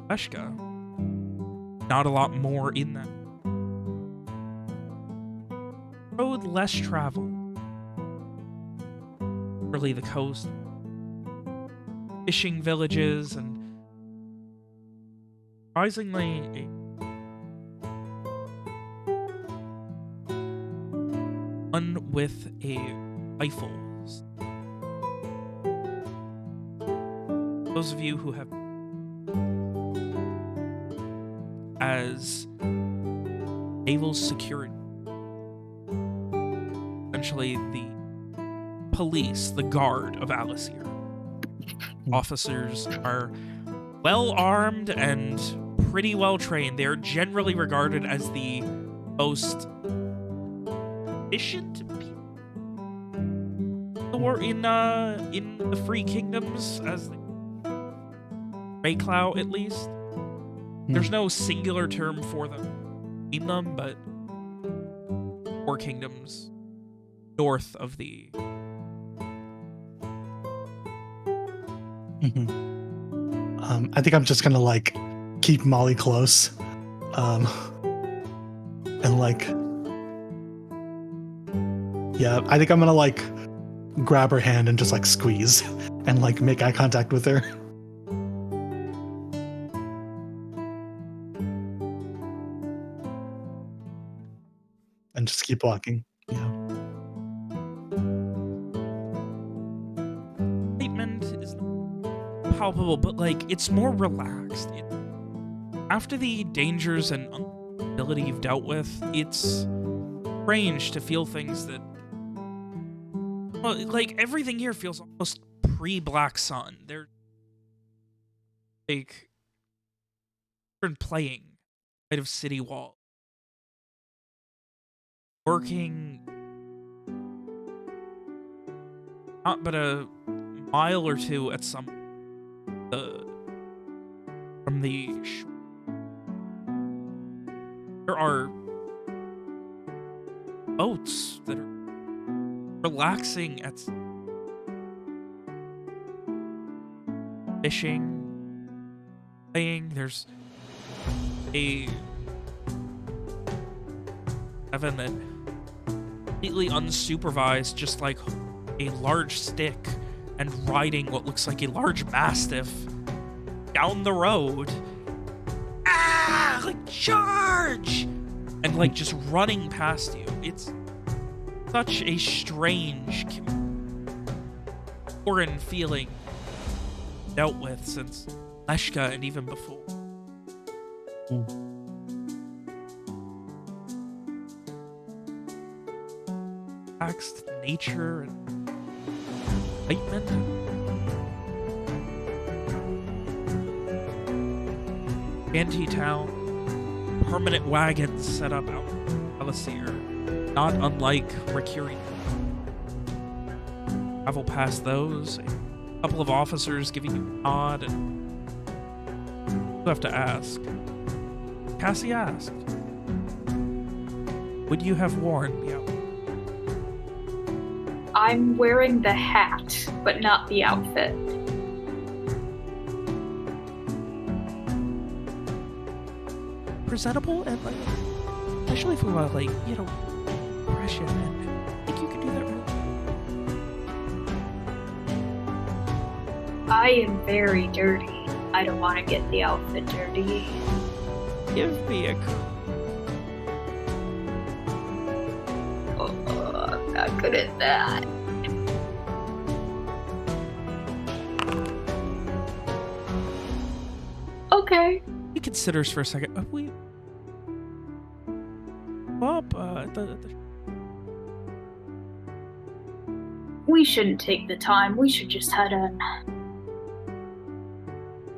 Peshka. Not a lot more in that road, less travel. Really the coast, fishing villages, and surprisingly one with a rifle. Those of you who have as naval security, essentially the police, the guard of Alacyr. Officers are well armed and pretty well trained. They're generally regarded as the most efficient people in the Free Kingdoms, as Rayclow at least. There's no singular term for them in them, but 4 kingdoms north of the I think I'm just gonna like keep Molly close, and like, yeah, I think I'm gonna like grab her hand and just like squeeze and like make eye contact with her. And just keep walking. Yeah. Excitement is palpable, but like it's more relaxed. After the dangers and unpredictability you've dealt with, it's strange to feel things that, well, like everything here feels almost pre-Black Sun. They're like been playing out of city wall, working not but a mile or two at some from the shore. There are boats that are relaxing at fishing, playing. There's a Evan that completely unsupervised, just like a large stick and riding what looks like a large mastiff down the road. Ah, like charge! And like just running past you. It's such a strange, foreign feeling dealt with since Leshka and even before. Relaxed nature and excitement. Shantytown, permanent wagons set up out in Alacyr, not unlike Recurring. Travel past those, a couple of officers giving you a nod, and you have to ask. Cassie asked, would you have worn the outfit? I'm wearing the hat, but not the outfit. Presentable and like, especially if we want like, you know, impression. And I think you could do that really. I am very dirty. I don't want to get the outfit dirty. Give me a I'm not good at that. Okay. He considers for a second. We up We shouldn't take the time. We should just head in.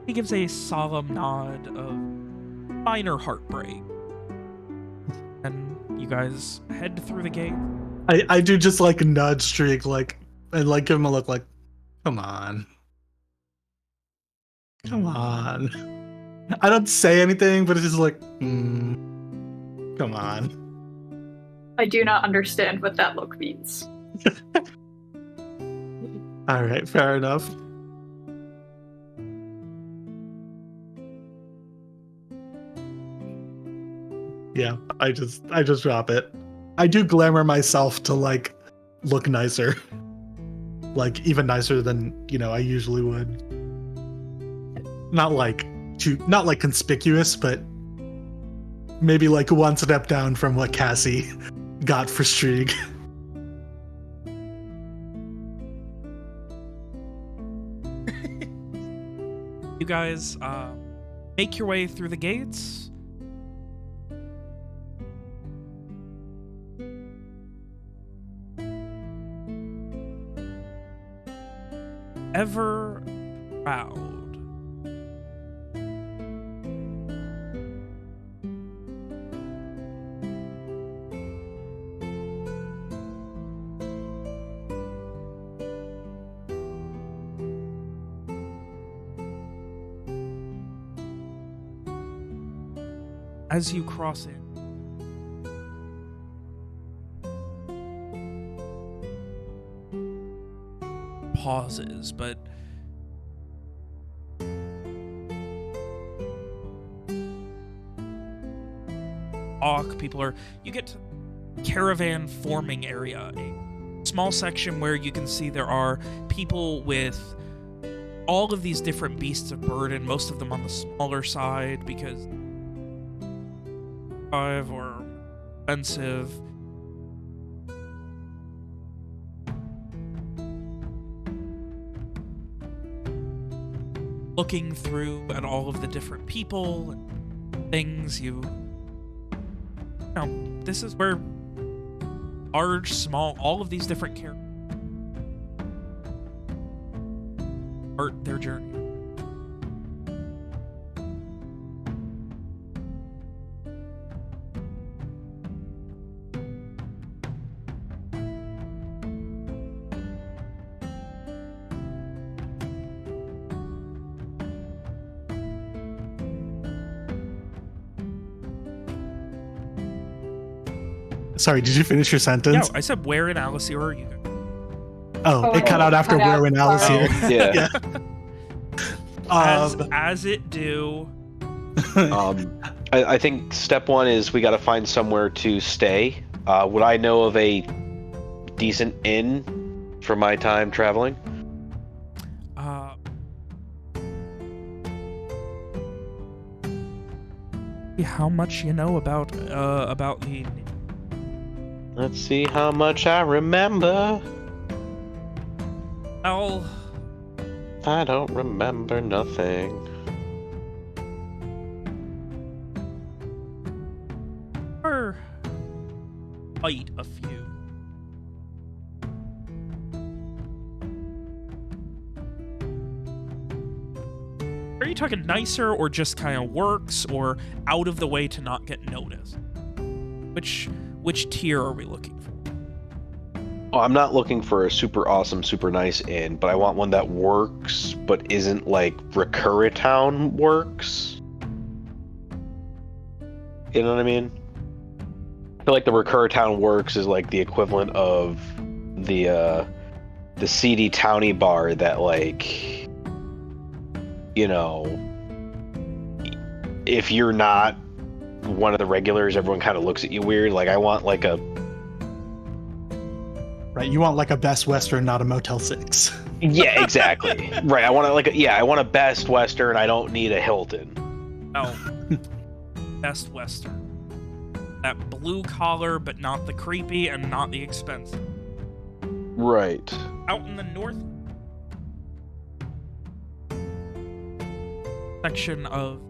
He gives a solemn nod of minor heartbreak, and you guys head through the gate. I do just like nudge Streak, like, and like give him a look like, come on. Come on. I don't say anything, but it's just like, come on. I do not understand what that look means. All right, fair enough. Yeah, I just drop it. I do glamour myself to like look nicer. Like even nicer than, you know, I usually would. Not like conspicuous, but maybe like one step down from what Cassie got for Strieg. You guys make your way through the gates. Ever proud. As you cross in, pauses, but talk. You get to caravan forming area, a small section where you can see there are people with all of these different beasts of burden, most of them on the smaller side because or expensive. Looking through at all of the different people and things, this is where large, small, all of these different characters start their journey. Sorry, did you finish your sentence? Yeah, I said where in Alacyr are you? Oh, it cut out after where in Alacyr. Oh, yeah. As it do. I think step one is we got to find somewhere to stay. Would I know of a decent inn for my time traveling? How much you know about the... Let's see how much I remember. Well, I don't remember nothing. or quite a few. Are you talking nicer or just kind of works or out of the way to not get noticed? Which tier are we looking for? Oh, I'm not looking for a super awesome, super nice inn, but I want one that works, but isn't like Recurritown works. You know what I mean? I feel like the Recurritown works is like the equivalent of the seedy towny bar that, like, you know, if you're not one of the regulars, everyone kind of looks at you weird. Like, I want like a... Right, you want like a Best Western, not a Motel 6. Yeah, exactly. Right, I want I want a Best Western. I don't need a Hilton. Oh, Best Western. That blue collar, but not the creepy and not the expensive. Right. Out in the north section of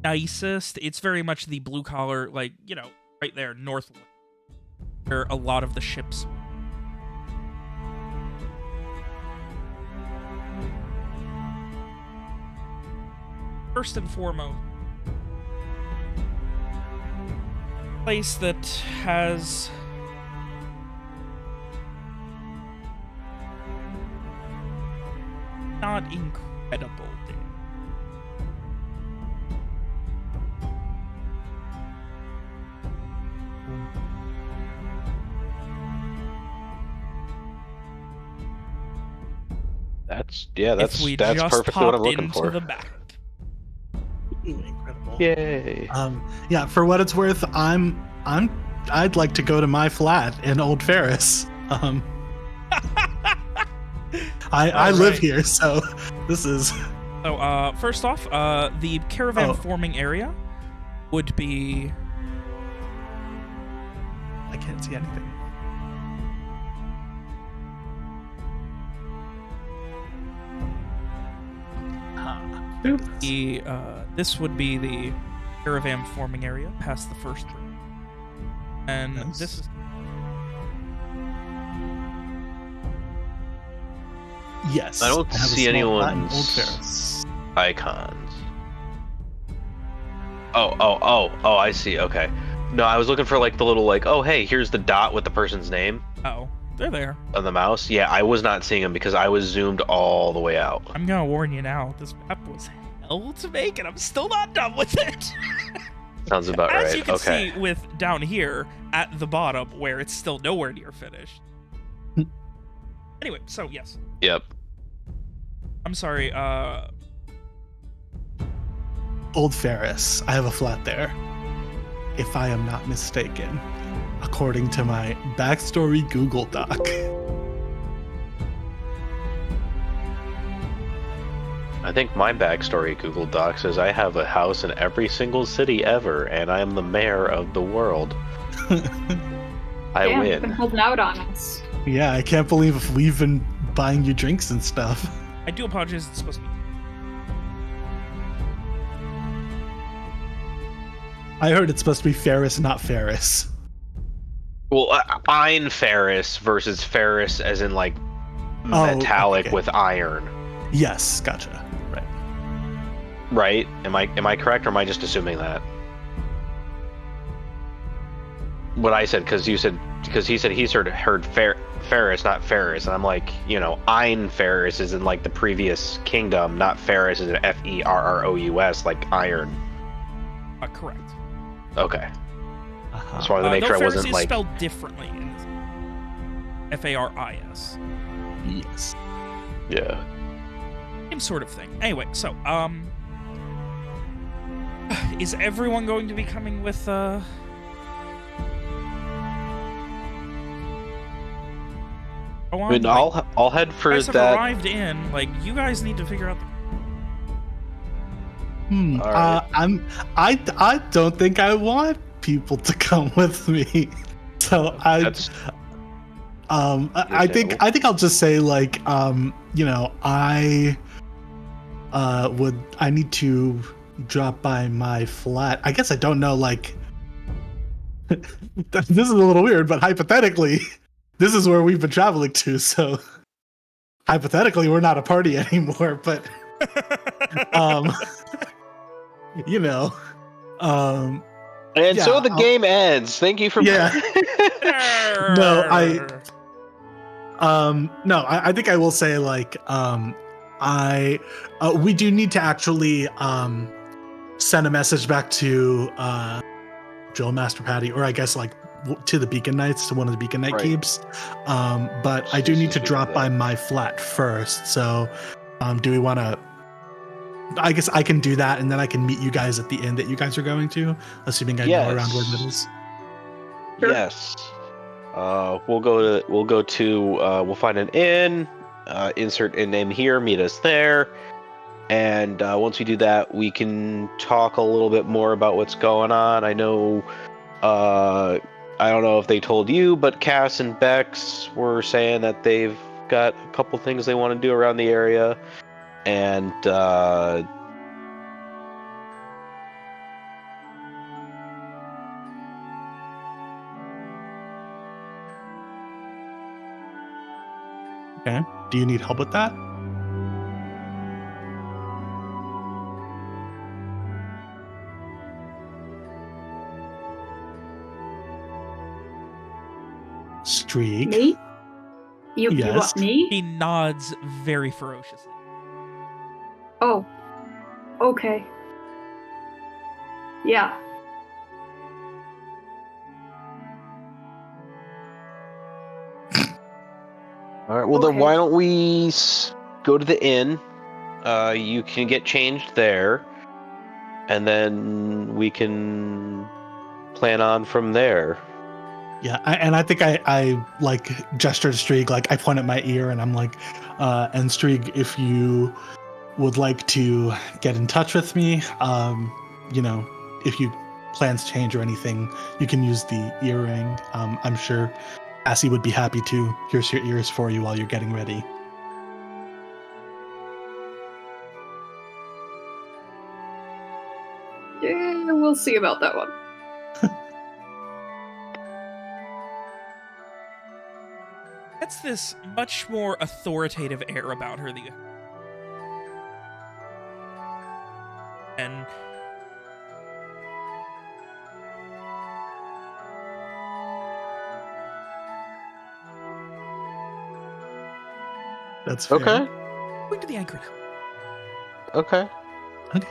nicest, it's very much the blue collar, like, you know, right there, north, where a lot of the ships were. First and foremost, place that has not incredible damage. That's If we that's just perfectly what I'm popped looking into for. the back. Ooh, incredible. Yay. Yeah, for what it's worth, I'd like to go to my flat in Old Ferris. I live here, so this is... So, first off, the caravan forming area would be... I can't see anything. This would be the caravan forming area past the first room. And Nice. this is... Yes. I don't have a see small flat in anyone's- Old Ferris. Icons. Oh, I see. Okay. No, I was looking for like the little, like, oh, hey, here's the dot with the person's name. Oh. They're there. On the mouse? Yeah, I was not seeing them because I was zoomed all the way out. I'm gonna warn you now. This map was hell to make, and I'm still not done with it. Sounds about As right. you can Okay. see with down here at the bottom, where it's still nowhere near finished. Anyway, so yes. Yep. I'm sorry. Old Ferris. I have a flat there. If I am not mistaken, according to my backstory Google Doc. I think my backstory Google Doc says I have a house in every single city ever, and I am the mayor of the world. I Damn, you've win. been holding out on us. Yeah, I can't believe we've been buying you drinks and stuff. I do apologize. It's supposed to be. I heard it's supposed to be Ferris, not Ferris. Well, Ein Ferris versus Ferris as in like Oh, metallic okay. with iron, Yes, gotcha. Right. right? Am I correct, or am I just assuming that? What I said, because he said he's heard Ferris, not Ferris, and I'm like, Ein Ferris is in like the previous kingdom, not Ferris is an Ferrous, like iron. Correct. Okay, Uh-huh. just wanted to make no, sure I Ferris wasn't is like. spelled differently in this. Faris. Yes. Yeah. Same sort of thing. Anyway, so is everyone going to be coming with Go on, I mean, like, I'll head for you guys have that. arrived in. Like, you guys need to figure out the. All right. I don't think I want people to come with me. So That's I think I'll just say like I need to drop by my flat. I guess I don't know, like this is a little weird, but hypothetically this is where we've been traveling to, so hypothetically we're not a party anymore, but um you know and yeah, so the game ends. Thank you for. Yeah. No, I think I will say like we do need to actually send a message back to Joe Master Patty, or I guess like to the Beacon Knights, to one of the Beacon Knight Right. keeps. But I do need to drop by my flat first. So do we want to? I guess I can do that, and then I can meet you guys at the inn that you guys are going to, assuming I know around where that is. Sure. Yes. We'll find an inn, insert a name here, meet us there. And once we do that, we can talk a little bit more about what's going on. I know, I don't know if they told you, but Cass and Bex were saying that they've got a couple things they want to do around the area. And, Okay. Do you need help with that? Streak. Me? You Yes. want me? He nods very ferociously. Oh. Okay. Yeah. all right, well, then Okay. why don't we go to the inn? You can get changed there. And then we can plan on from there. Yeah, I think I like gesture to Streak, like I point at my ear and I'm like, and Streak, if you would like to get in touch with me, if you plans change or anything, you can use the earring. I'm sure Cassie would be happy to pierce your ears for you while you're getting ready. Yeah, we'll see about that one. That's this much more authoritative air about her. And That's fair. Okay. Going to the anchor now. Okay. Okay.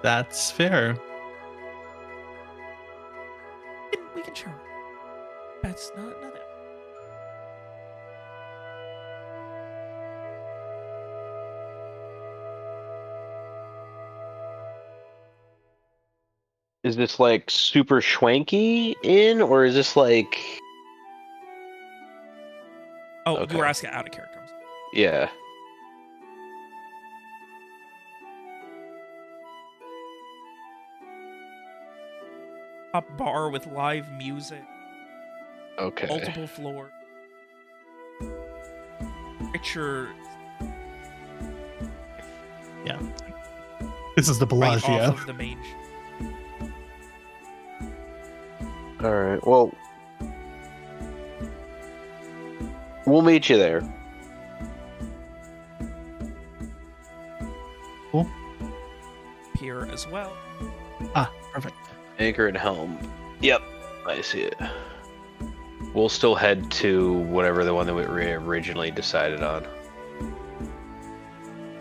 That's fair. We can share. That's not that. Is this like super schwanky in, or is this like? Oh, Okay. you were asking out of character. Yeah. Top bar with live music, Okay. multiple floors. Picture Yeah. This is the right off Bellagio. of the main. All right. Well, we'll meet you there. Cool. Pier as well. Ah, perfect. Anchor and helm. Yep, I see it. We'll still head to whatever the one that we originally decided on.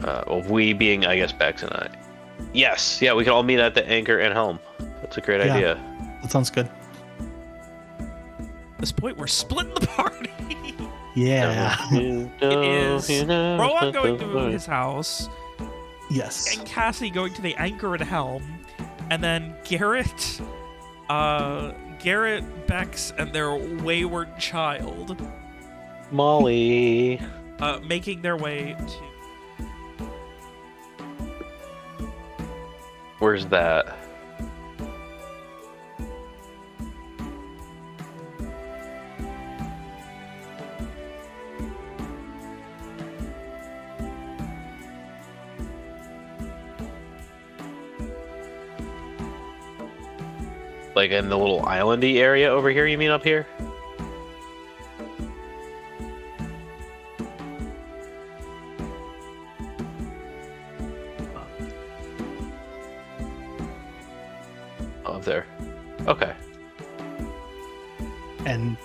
Well, we being, I guess, Bex and I. Yes, yeah, we can all meet at the anchor and helm. That's a great Yeah. idea. That sounds good. At this point, we're splitting the party. Yeah. It is Rowan going to his house, Yes. and Cassie going to the anchor and helm, and then Garrett, Bex, and their wayward child, Molly. making their way to. Where's that? Like in the little islandy area over here, you mean up here? Oh, up there. Okay. And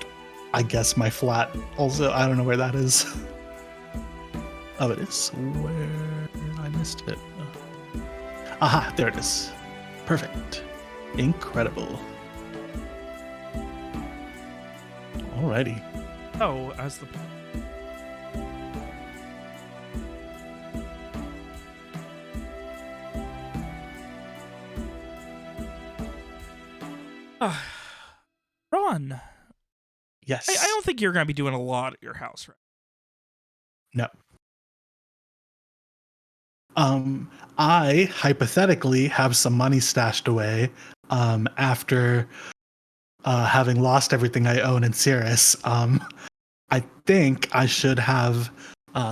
I guess my flat also, I don't know where that is. Oh, it is. Where I missed it. Aha, there it is. Perfect. Incredible. Alrighty. Oh, as the. Ron, Yes. I don't think you're going to be doing a lot at your house, right? No. I hypothetically have some money stashed away after having lost everything I own in Cirrus. I think I should have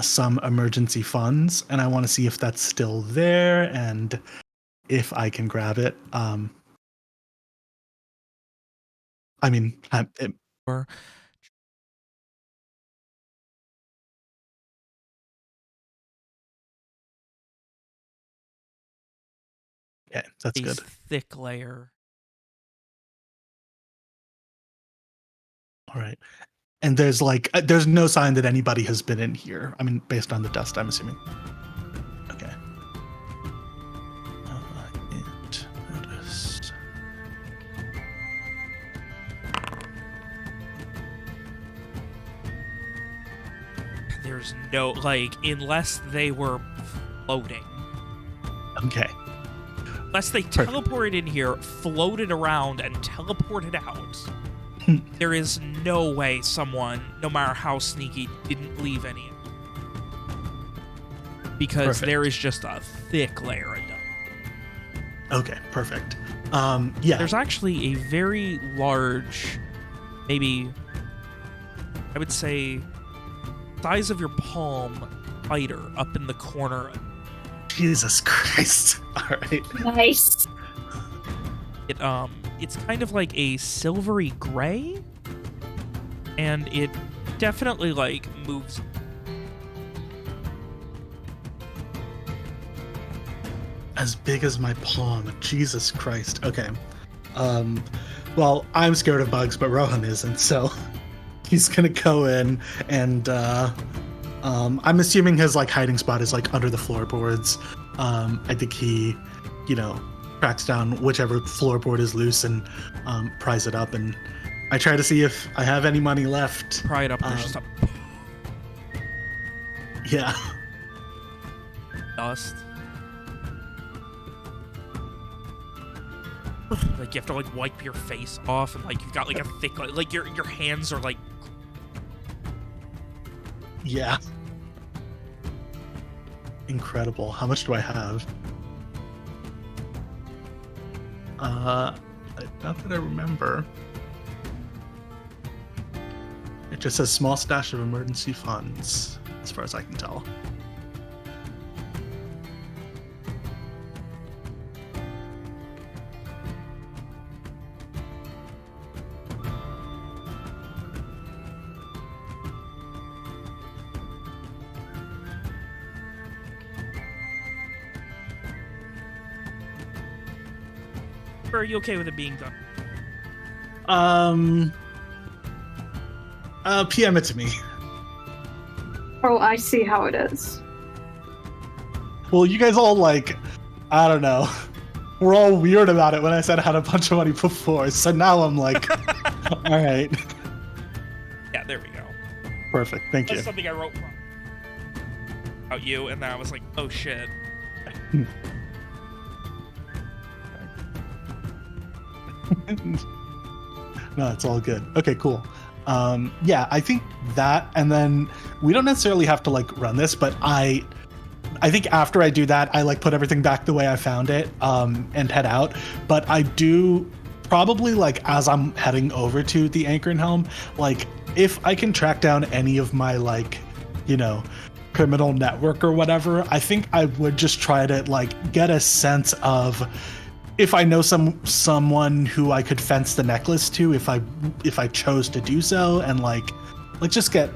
some emergency funds, and I want to see if that's still there and if I can grab it. I mean, Or yeah, that's a good. thick layer. All right. And there's like, there's no sign that anybody has been in here. I mean, based on the dust, I'm assuming. Okay. And notice. There's no, like, unless they were floating. Okay. Unless they Perfect. teleported in here, floated around, and teleported out. There is no way someone, no matter how sneaky, didn't leave any. Because Perfect. there is just a thick layer of dust. Okay, perfect. Yeah. There's actually a very large, maybe, I would say, size of your palm spider up in the corner. Jesus Christ. All right. Nice. It's kind of like a silvery gray, and it definitely like moves. As big as my palm. Jesus Christ. Okay. Well, I'm scared of bugs, but Rohan isn't, so he's gonna go in and I'm assuming his like hiding spot is like under the floorboards. I think he, tracks down whichever floorboard is loose and pries it up, and I try to see if I have any money left. Pry it up and there's just a Yeah. dust. Like you have to like wipe your face off, and like you've got like a thick like your hands are like Yeah. Incredible. How much do I have? Not that I remember. It just says small stash of emergency funds, as far as I can tell. Are you okay with it being done? PM it to me. Oh, I see how it is. Well, you guys all like, I don't know. We're all weird about it when I said I had a bunch of money before, so now I'm like, all right. Yeah, there we go. Perfect, thank That's you. something I wrote about you, and then I was like, oh shit. No, it's all good. Okay, cool. Yeah, I think that, and then we don't necessarily have to like run this, but I think after I do that, I like put everything back the way I found it, and head out. But I do probably like as I'm heading over to the Anchor and Helm, like if I can track down any of my like, criminal network or whatever, I think I would just try to like get a sense of if I know someone who I could fence the necklace to, if I chose to do so, and like just get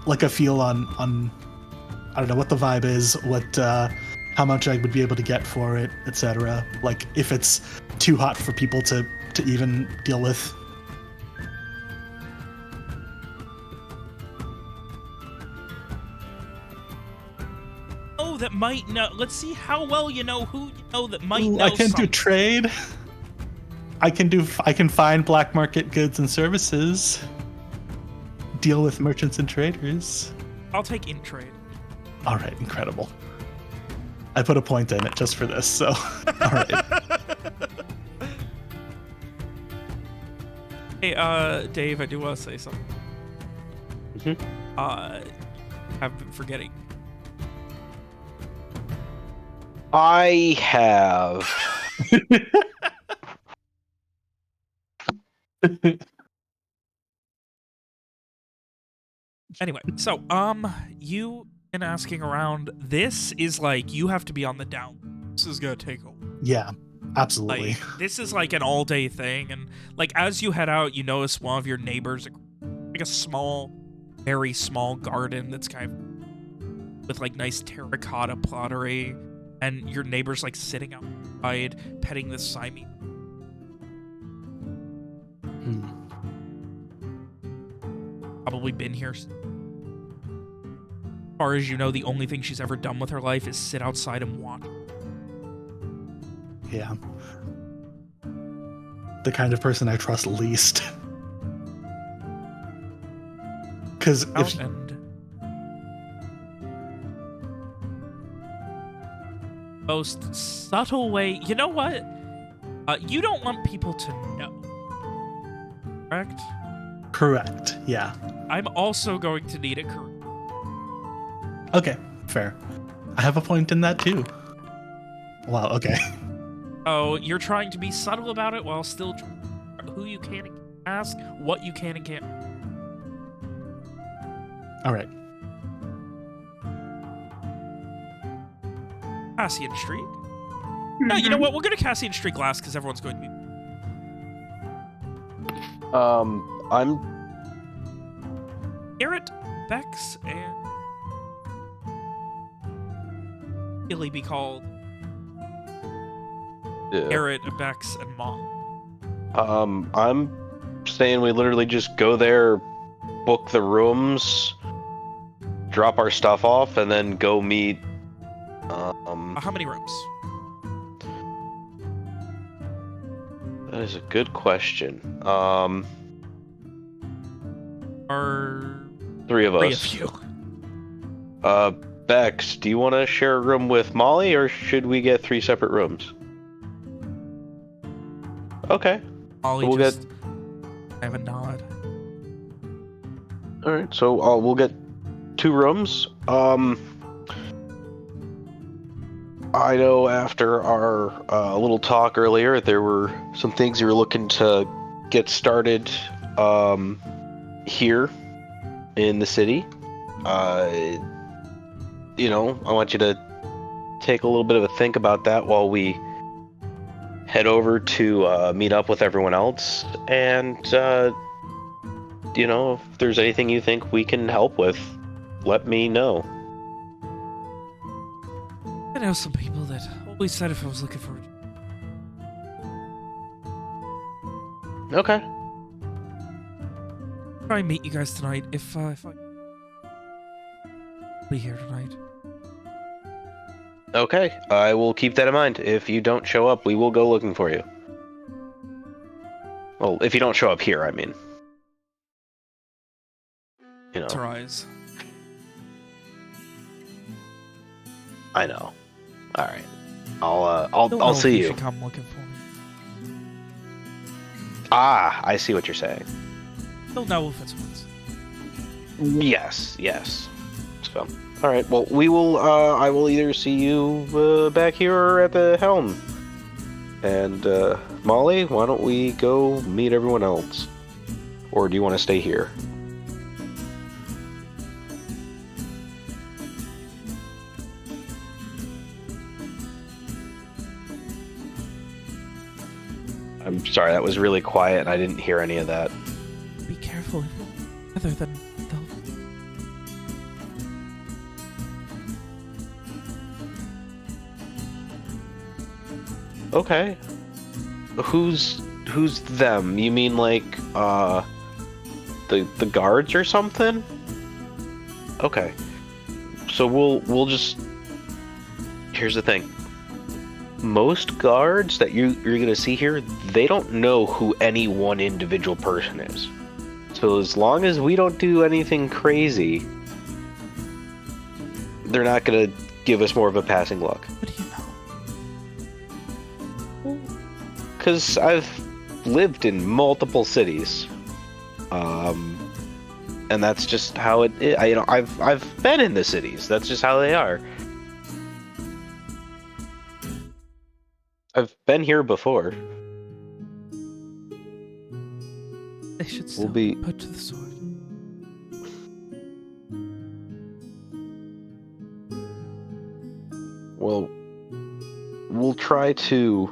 like a feel on I don't know what the vibe is, what how much I would be able to get for it, etc. Like if it's too hot for people to even deal with. Oh, that might know. Let's see how well you know who you know that might Ooh, know I can something. do trade. I can find black market goods and services. Deal with merchants and traders. I'll take in trade. All right, incredible. I put a point in it just for this, so all right. Hey, Dave, I do want to say something. Mm-hmm. I've been forgetting. I have. Anyway, so you been asking around. This is like you have to be on the down. This is gonna take a Yeah, absolutely. like this is like an all day thing, and like as you head out, you notice one of your neighbors like a small, very small garden that's kind of with like nice terracotta pottery, and your neighbor's like sitting outside petting this Siamese. Hmm. Probably been here. As far as you know, the only thing she's ever done with her life is sit outside and watch. Yeah. The kind of person I trust least. Because if And most subtle way, you know what? You don't want people to know, correct? correct, yeah. I'm also going to need it correct. Okay, fair. I have a point in that too. Wow, okay. Oh, you're trying to be subtle about it while still who you can and can't ask, what you can and can't. All right. Cassian Streak. No, you know what? We'll go to Cassian Streak last because everyone's going to be. I'm Garrett, Bex, and Billy be called Garrett, Bex, and Mom. I'm saying we literally just go there, book the rooms, drop our stuff off, and then go meet. How many rooms? That is a good question. Are Three of three us. of you? Bex, do you want to share a room with Molly, or should we get 3 separate rooms? Okay. Ollie We'll just have a nod. All right. So we'll get 2 rooms. I know after our little talk earlier, there were some things you were looking to get started here in the city. You know, I want you to take a little bit of a think about that while we head over to meet up with everyone else. And, you know, if there's anything you think we can help with, let me know. I know some people that always said if I was looking for a job. Okay. Try and meet you guys tonight if I be here tonight. Okay, I will keep that in mind. If you don't show up, we will go looking for you. Well, if you don't show up here, I mean. You know. Surprise. I know. All right. I'll see you. Should come looking for me. Ah, I see what you're saying. You'll know if it's once. Yes. So, all right. Well, we will. I will either see you back here or at the helm. And Molly, why don't we go meet everyone else? Or do you want to stay here? I'm sorry, that was really quiet and I didn't hear any of that. Be careful. Other than Okay. Who's them? You mean like the guards or something? Okay. So we'll just here's the thing. Most guards that you're gonna see here, they don't know who any one individual person is. So as long as we don't do anything crazy, they're not gonna give us more of a passing look. what do you know? Because I've lived in multiple cities, and that's just how it is. I've been in the cities. That's just how they are. I've been here before. They should still We'll be be- put to the sword. Well, we'll try to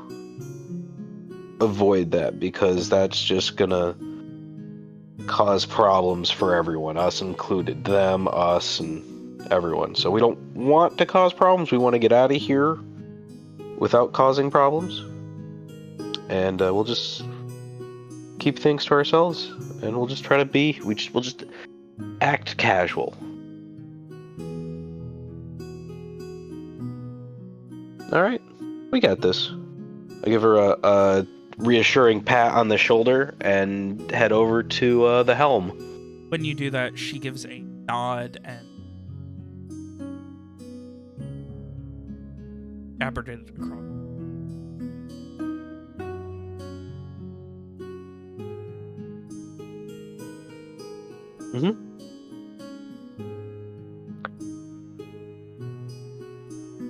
avoid that because that's just gonna cause problems for everyone, us included, them, us, and everyone. So we don't want to cause problems. We want to get out of here without causing problems, and we'll just keep things to ourselves, and we'll just try to we'll just act casual. All right, we got this. I give her a reassuring pat on the shoulder and head over to the helm. When you do that, she gives a nod and jabbered it across.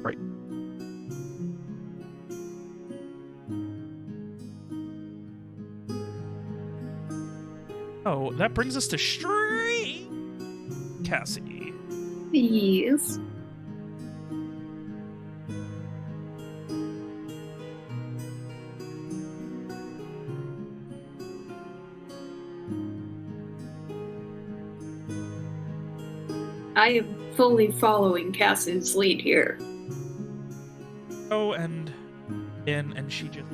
Right. Oh, that brings us to Street Cassie. Yes. I am fully following Cass's lead here. Oh, and she just.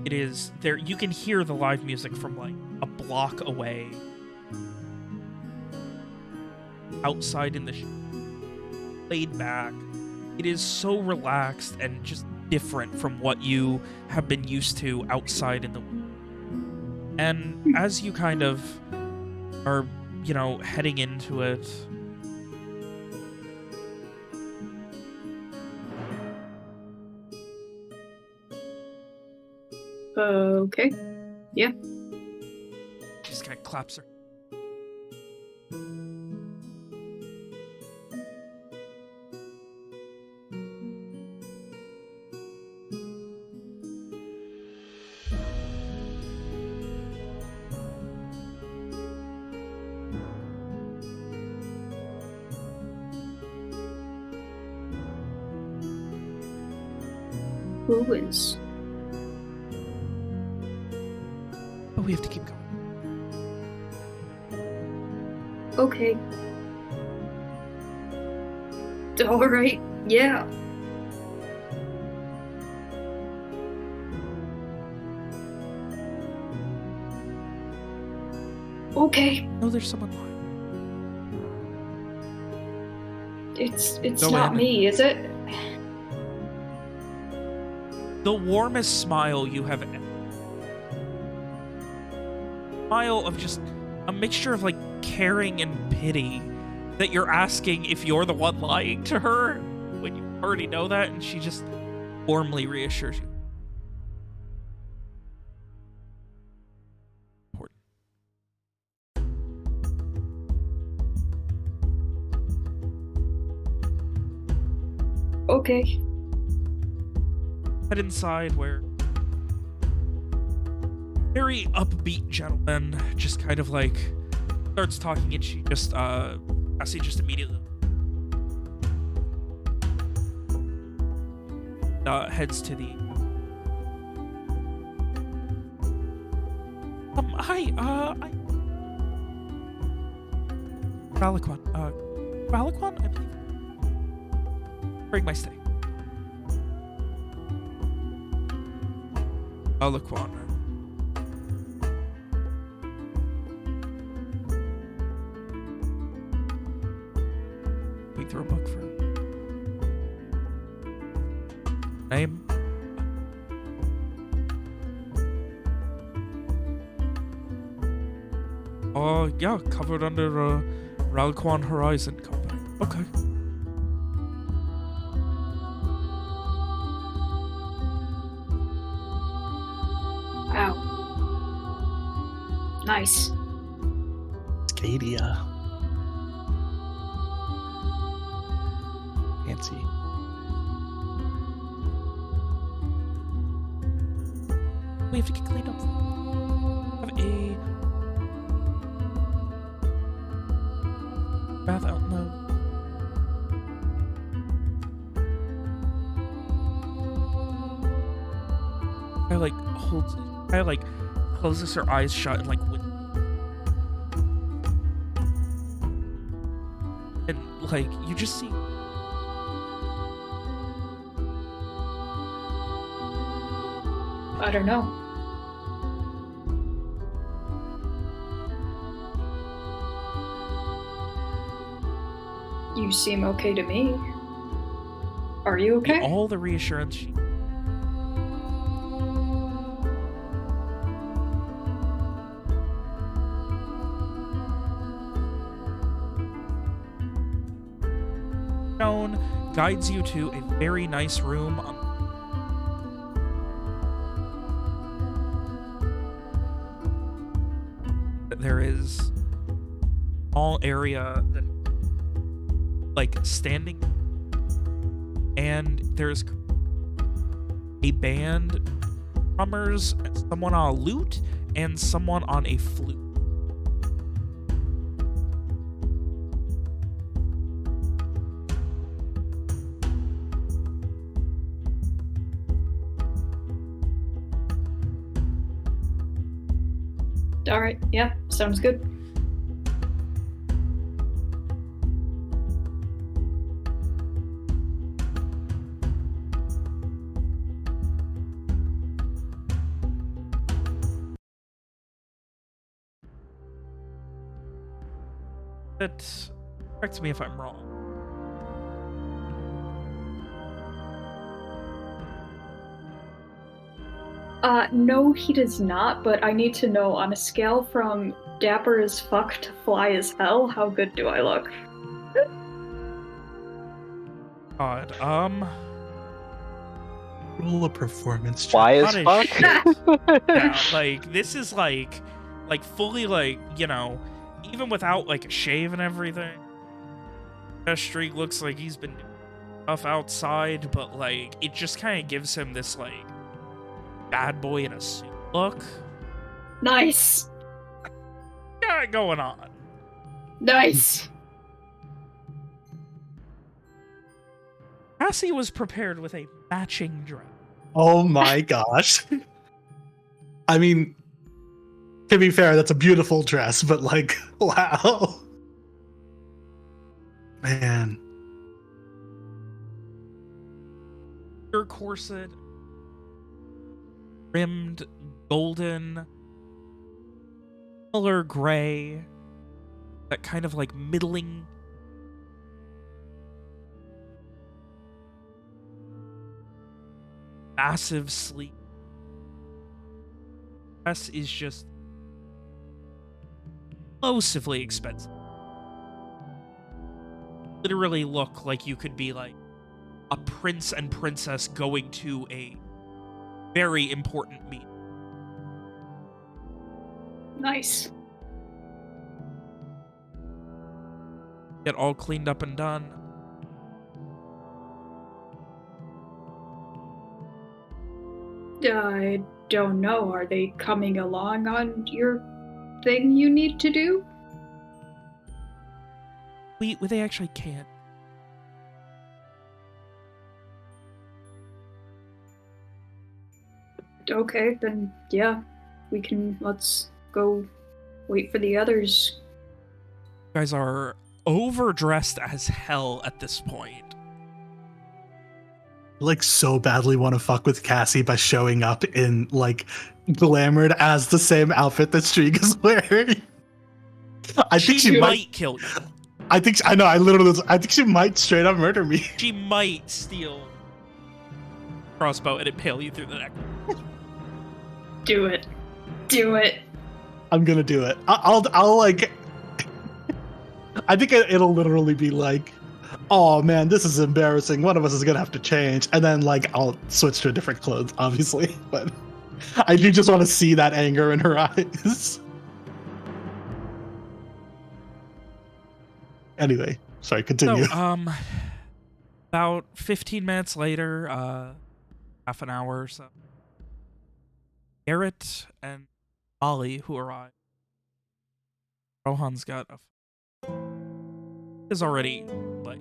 It it is there. You can hear the live music from like a block away, outside in the laid back. It is so relaxed and just different from what you have been used to outside in the world. And as you kind of are, heading into it, Okay. Yeah. she just kind of claps her. Who is? But we have to keep going. Okay. All right. Yeah. Okay. No, there's someone lying. It's Go not in. me, is it? The warmest smile you have ever. Smile of just a mixture of like caring and pity that you're asking if you're the one lying to her when you already know that, and she just warmly reassures you. Important. Okay. Head inside where very upbeat gentleman just kind of like starts talking, and she just Cassie just immediately heads to the hi Valaquan, Valaquan, I believe. Break my stay. Alacyr. We throw a book for name. Yeah, covered under Ralquan Horizon Company. Okay. Wow. Nice. Scadia. Fancy. We have to get cleaned up. Have a bath out in the. I like closes her eyes shut and like and like you just see I don't know. You seem okay to me. Are you okay? all the reassurance she guides you to a very nice room. There is all area that like standing, and there's a band, drummers, someone on a lute, and someone on a flute. All right. Yeah, sounds good. But correct me if I'm wrong. No, he does not, but I need to know, on a scale from dapper as fuck to fly as hell, how good do I look? God, Roll a performance check. Why as Not fuck? shit. Yeah, like, this is like fully, like, you know, even without, like, a shave and everything, Streak looks like he's been tough outside, but, like, it just kind of gives him this, like, bad boy in a suit look. Nice! Got it going on. Nice! Cassie was prepared with a matching dress. Oh my gosh. I mean, to be fair, that's a beautiful dress, but like, wow. Man. Your corset, rimmed golden, color gray, that kind of like middling massive sleeve. Dress is just explosively expensive. Literally look like you could be like a prince and princess going to a very important meeting. Nice. Get all cleaned up and done. I don't know. Are they coming along on your thing you need to do? They actually can't. Okay, then yeah. Let's go wait for the others. You guys are overdressed as hell at this point. Like so badly want to fuck with Cassie by showing up in like glamored as the same outfit that Streak is wearing. I think she might kill you. I think she might straight up murder me. She might steal crossbow and impale you through the neck. Do it. Do it. I'm gonna do it. I'll like. I think it'll literally be like, oh man, this is embarrassing. One of us is gonna have to change, and then like I'll switch to a different clothes, obviously. But I do just want to see that anger in her eyes. Anyway, sorry, continue. So, about 15 minutes later, half an hour or so, Garrett and Molly, who arrived. Rohan's got is already like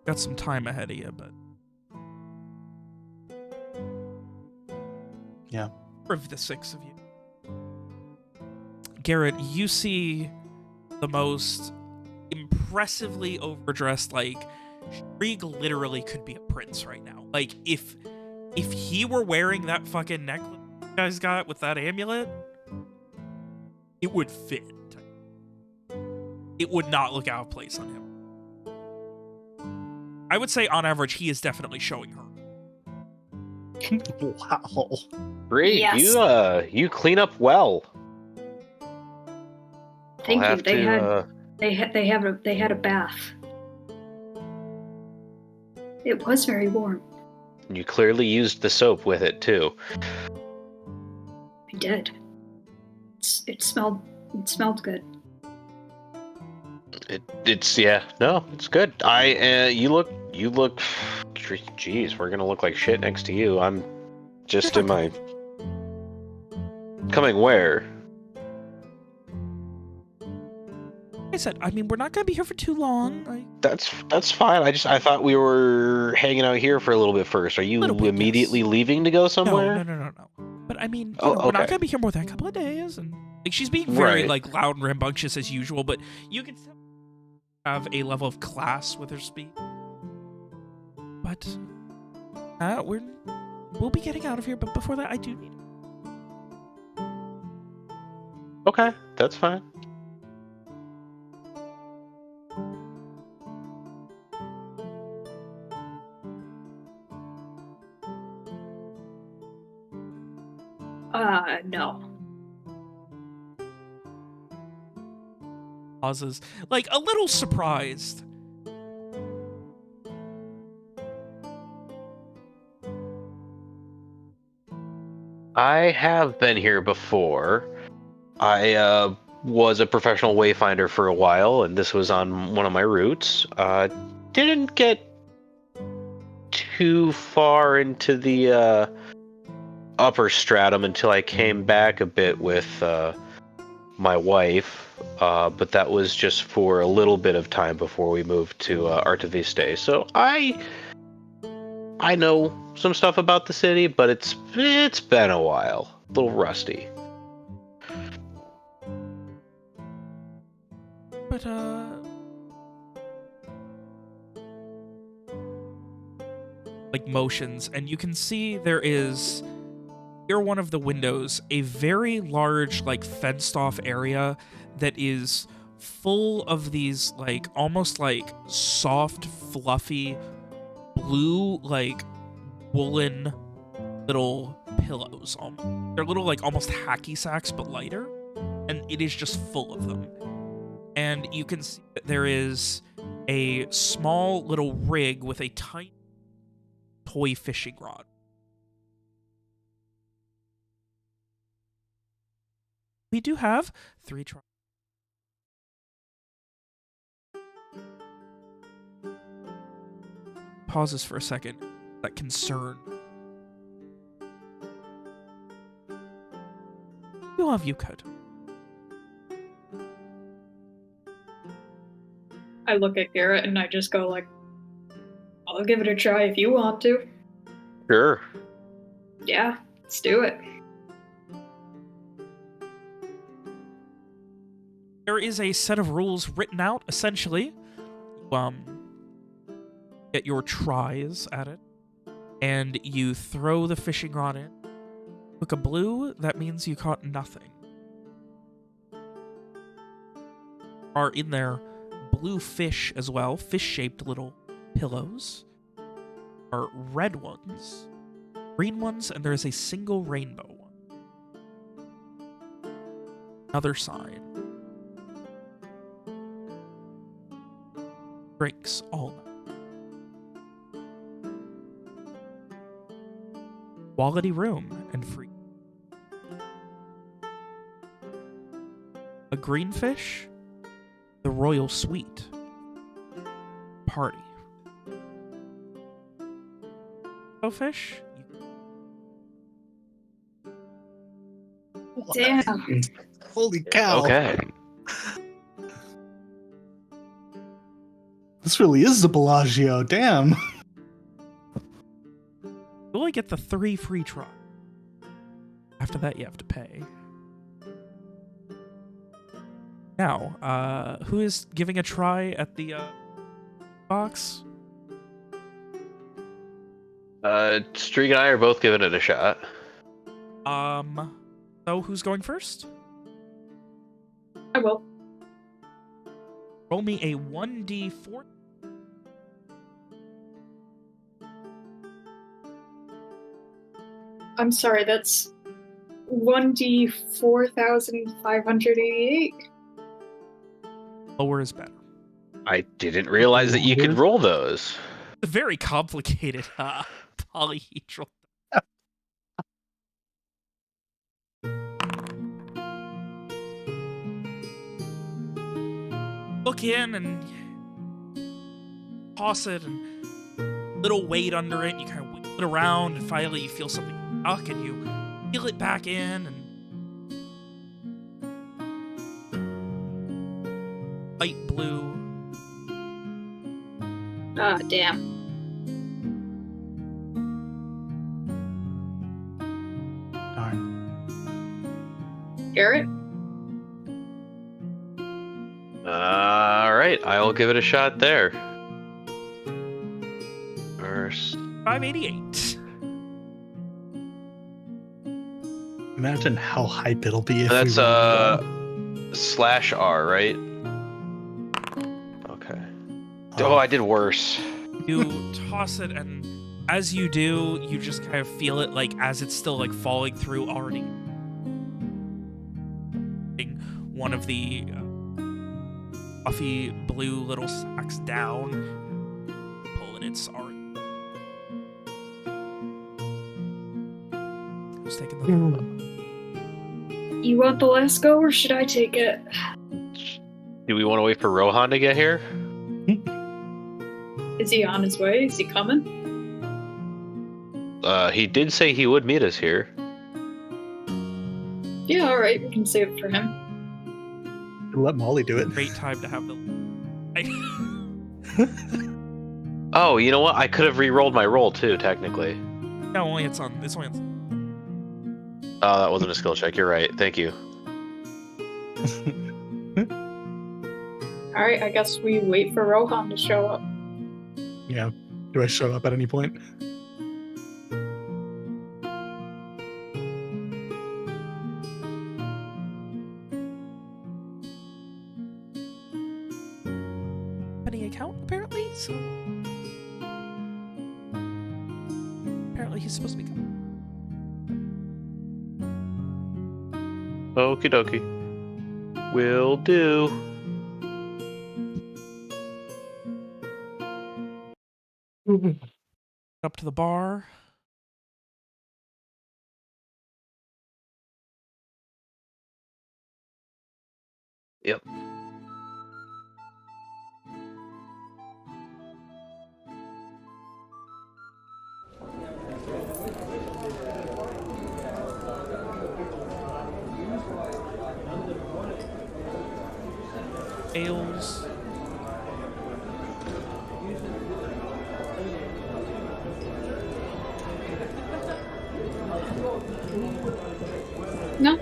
got some time ahead of you, but yeah, for the six of you. Garrett, you see the most impressively overdressed, like, Shrieg literally could be a prince right now. Like, if he were wearing that fucking necklace you guys got with that amulet, it would fit. It would not look out of place on him. I would say, on average, he is definitely showing her. Wow. Great, Yes. you clean up well. Thank I'll you. have to, They had a bath. It was very warm. You clearly used the soap with it too. I did. It smelled good. It's yeah, no, it's good. You look. Jeez, we're gonna look like shit next to you. I'm just in my coming where? Like I said, I mean, we're not gonna be here for too long. That's fine. I thought we were hanging out here for a little bit first. Are you Little bit, immediately yes. leaving to go somewhere? No. But I mean, Oh, we're not okay. gonna be here more than a couple of days, and like she's being very Right. like loud and rambunctious as usual. But you can still have a level of class with her speed. But we'll be getting out of here. But before that, I do need. Okay, that's fine. No. Pauses, like a little surprised. I have been here before. I was a professional wayfinder for a while, and this was on one of my routes. Didn't get too far into the upper stratum until I came back a bit with my wife, but that was just for a little bit of time before we moved to Artaviste. So I know some stuff about the city, but it's been a while, a little rusty. But, like motions, and you can see there is, near one of the windows, a very large, like, fenced-off area that is full of these, like, almost like soft, fluffy, blue, like, woolen little pillows. They're little, like, almost hacky sacks, but lighter, and it is just full of them. And you can see that there is a small little rig with a tiny toy fishing rod. We do have 3 tries. Pauses for a second. That concern. You'll have you could. I look at Garrett and I just go like, I'll give it a try if you want to. Sure. Yeah, let's do it. There is a set of rules written out, essentially. Get your tries at it, and you throw the fishing rod in. Look a blue, that means you caught nothing. Are in there blue fish as well, fish-shaped little pillows. Are red ones, green ones, and there is a single rainbow one. Another sign. Drinks all night. Quality room and free. A green fish, the royal suite. Party. Yellow fish, Damn. Holy cow. Okay. This really is the Bellagio. Damn. you only get the 3 free tries. After that, you have to pay. Now, who is giving a try at the box? Streak and I are both giving it a shot. So who's going first? I will. Roll me a 1d4. I'm sorry, that's 1d 4,588. Lower is better. I didn't realize that you could roll those. It's a very complicated polyhedral. Look in and toss it, and little weight under it. You kind of wiggle it around, and finally you feel something stuck, and you peel it back in, and light blue. Ah, damn. Darn. Garrett? All right, I'll give it a shot there. First. 588. Imagine how hype it'll be if That's we roll /R, right? Okay. Oh, I did worse. You toss it, and as you do, you just kind of feel it, like, as it's still, like, falling through, already one of the puffy blue little sacks down, pulling its arm. Who's taking the? You want the last go, or should I take it? Do we want to wait for Rohan to get here? Is he on his way? Is he coming? He did say he would meet us here. Yeah, alright, we can save it for him. Let Molly do it. Great time to have the. Oh, you know what? I could have re-rolled my roll too, technically. No, only it's on. It's only on. Oh, that wasn't a skill check. You're right. Thank you. Alright, I guess we wait for Rohan to show up. Yeah. Do I show up at any point? Company account, apparently. So apparently he's supposed to be coming. Okie dokie. Will do. Up to the bar. Yep. Ales. No?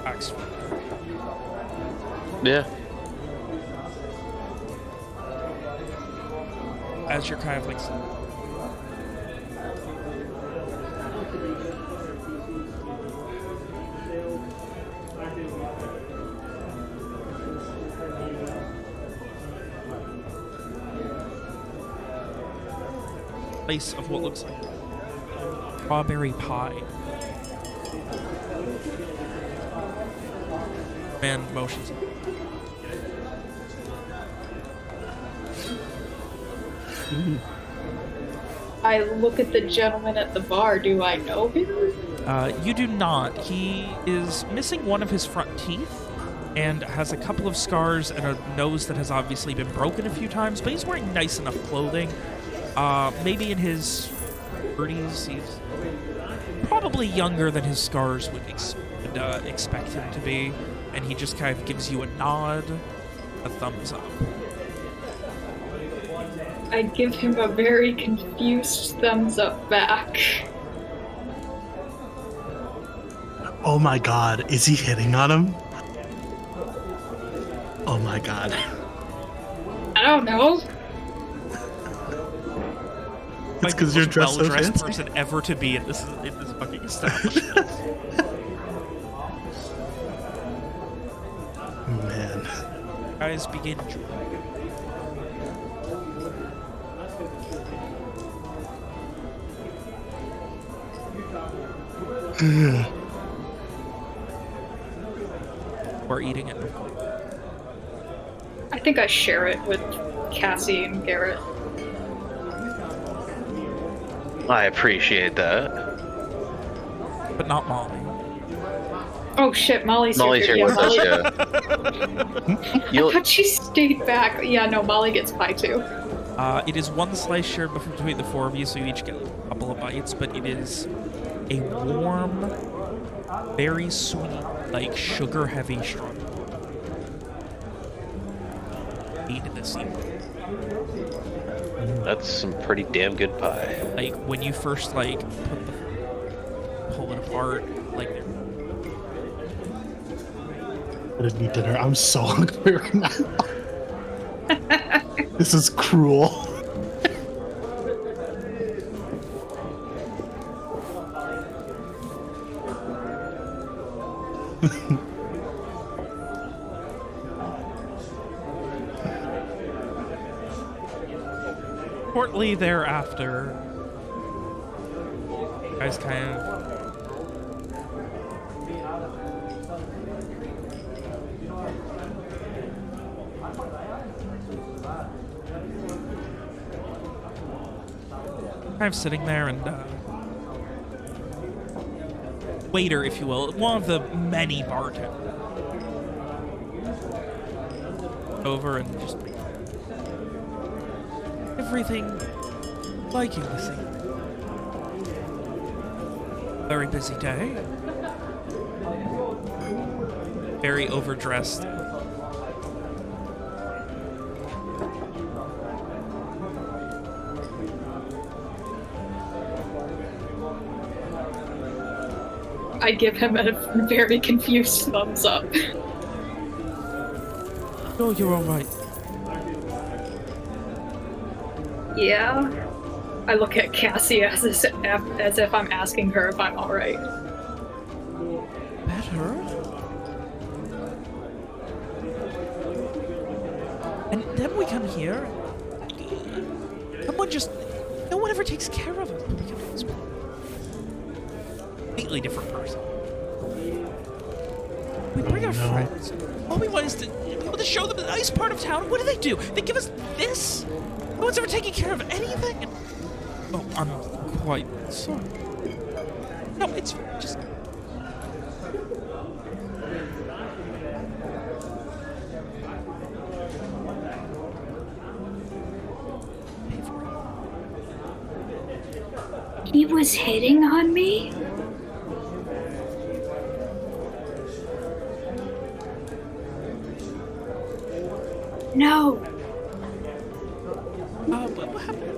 Oxford. Yeah. As you're kind of like. Place of what looks like strawberry pie. Man motions. I look at the gentleman at the bar. Do I know him? You do not. He is missing one of his front teeth and has a couple of scars and a nose that has obviously been broken a few times, but he's wearing nice enough clothing. Maybe in his 30s. He's probably younger than his scars would expect him to be, and he just kind of gives you a nod, a thumbs up. I give him a very confused thumbs up back. Oh my god, is he hitting on him? Oh my god. I don't know. It's because you're dressed so well-dressed fancy. person ever to be in this fucking establishment. Man. Guys begin. We're eating it. I think I share it with Cassie and Garrett. I appreciate that. But not Molly. Oh shit, Molly's Molly's here Yeah, with us, Molly. yeah. I You'll, thought she stayed back. Yeah, no, Molly gets pie too. It is one slice shared between the four of you, so you each get a couple of bites, but it is a warm, very sweet, like sugar-heavy strawberry. Eat this evening. that's some pretty damn good pie. Like when you first like pull it apart, like I didn't eat dinner. I'm so hungry right now. This is cruel. shortly thereafter, you guys kind of kind of sitting there, and waiter, if you will, one of the many bartenders, over and just everything like you this evening. Very busy day. Very overdressed. I give him a very confused thumbs up. Oh, you're all right. Yeah. I look at Cassie as if I'm asking her if I'm alright. Better? And then we come here. No one ever takes care of us. We come to this completely different person. We bring our friends. All we want is to be able to show them the nice part of town. What do? They give us this? No one's ever taking care of anything. Oh, I'm quite sorry. No, it's just... Pay for it. He was hitting on me? No. What happened?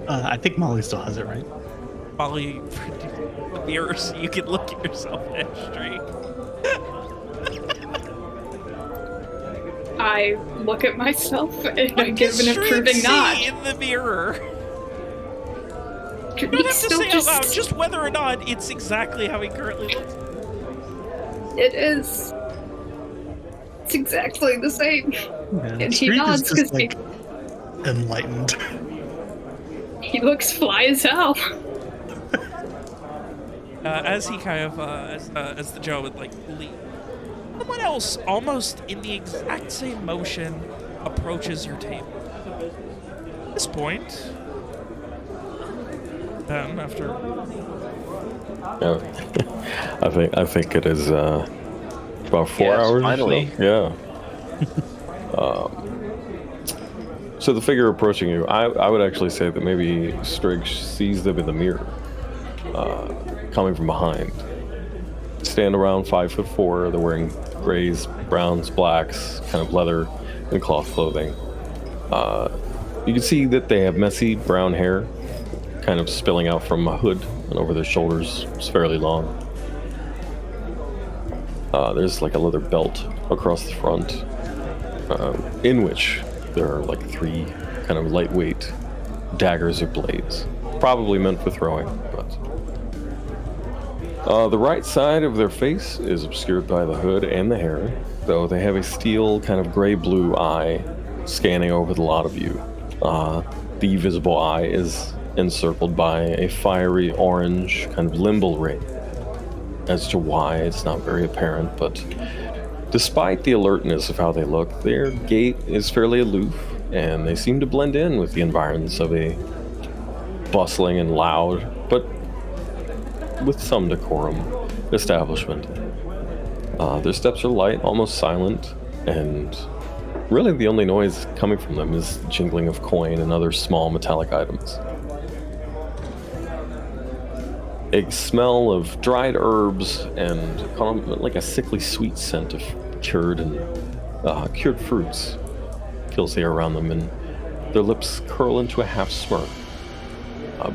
I think Molly still has it, right? Molly, the mirror so you can look at yourself straight. I look at myself and I What give does an Shriek approving see nod. in the mirror? You don't He's have to still say out loud, just whether or not it's exactly how he currently looks. It is. It's exactly the same. Yeah, And he Streak nods is just, because enlightened. he looks fly as hell. As he kind of, as the Joe would like leave, someone else, almost in the exact same motion, approaches your table. At this point, then after Yeah. I think it is about 4 Yes, hours. finally. Or so. Yeah. So the figure approaching you, I would actually say that maybe Strigg sees them in the mirror, coming from behind. Stand around 5'4". They're wearing grays, browns, blacks, kind of leather and cloth clothing. You can see that they have messy brown hair, kind of spilling out from a hood and over their shoulders. It's fairly long. There's like a leather belt across the front, in which there are like 3 kind of lightweight daggers or blades, probably meant for throwing. But the right side of their face is obscured by the hood and the hair, though they have a steel kind of gray-blue eye scanning over the lot of you. The visible eye is encircled by a fiery orange kind of limbal ring. As to why, it's not very apparent, but despite the alertness of how they look, their gait is fairly aloof, and they seem to blend in with the environs of a bustling and loud, but with some decorum, establishment. Their steps are light, almost silent, and really the only noise coming from them is the jingling of coin and other small metallic items. A smell of dried herbs and kind of like a sickly sweet scent of cured fruits fills the air around them, and their lips curl into a half smirk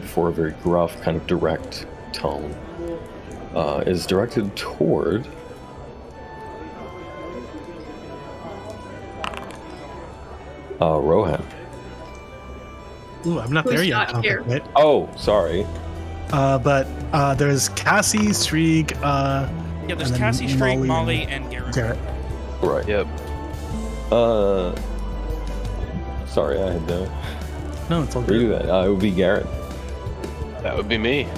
before a very gruff, kind of direct tone is directed toward Rohan. Ooh, I'm not there Who's yet. not here? Right? Oh, sorry. But there's Cassie, Streak, yeah, there's and then Cassie, Straight, Molly Molly, and Garrett. Garrett. Right. Yep. Sorry, I had to No, it's all redo good. that. It would be Garrett. That would be me.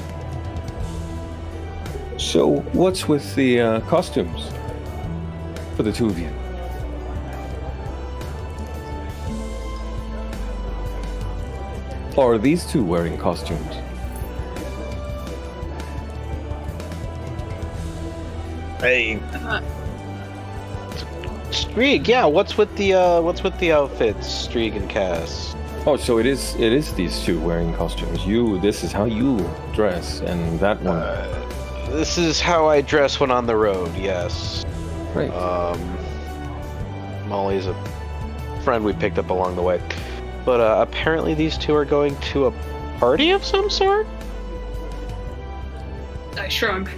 So, what's with the costumes for the two of you? Or are these two wearing costumes? Hey, Uh, Streak. Yeah, what's with the outfits, Streak and Cass? Oh, so it is these two wearing costumes. This is how you dress, and that one. This is how I dress when on the road. Yes. Great. Molly's a friend we picked up along the way, but apparently these two are going to a party of some sort. I shrug.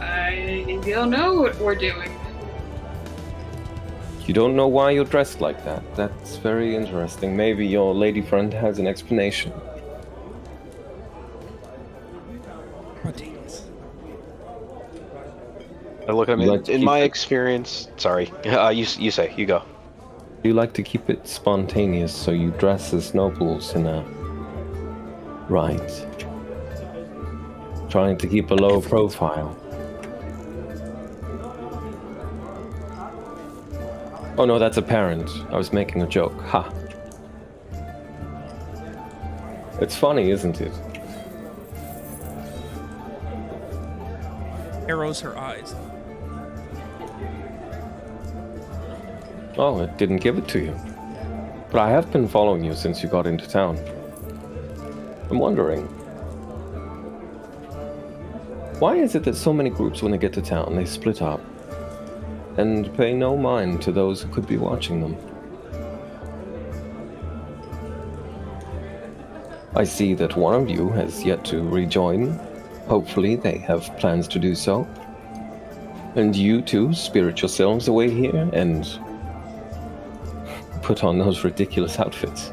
I don't know what we're doing. You don't know why you're dressed like that. That's very interesting. Maybe your lady friend has an explanation. Proteins. I look at You him. like to In keep my it- experience, sorry. You say. You go. You like to keep it spontaneous, so you dress as nobles in a... Right. Trying to keep a low profile. Oh no, that's apparent. I was making a joke. Ha. It's funny, isn't it? Arrows her eyes. Oh, it didn't give it to you. But I have been following you since you got into town. I'm wondering, why is it that so many groups, when they get to town, they split up and pay no mind to those who could be watching them? I see that one of you has yet to rejoin. Hopefully they have plans to do so. And you two spirit yourselves away here and put on those ridiculous outfits.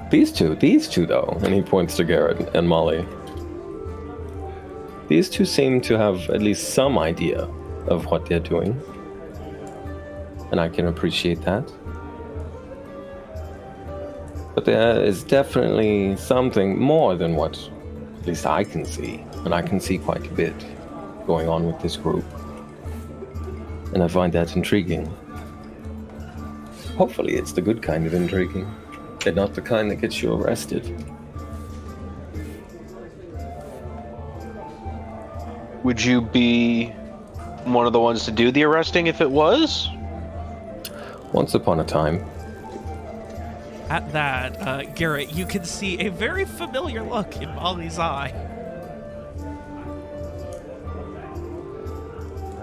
These two though, and he points to Garrett and Molly. These two seem to have at least some idea of what they're doing. And I can appreciate that. But there is definitely something more than what at least I can see. And I can see quite a bit going on with this group. And I find that intriguing. Hopefully it's the good kind of intriguing, and not the kind that gets you arrested. Would you be one of the ones to do the arresting if it was? Once upon a time, At that, Garrett, you can see a very familiar look in Molly's eye.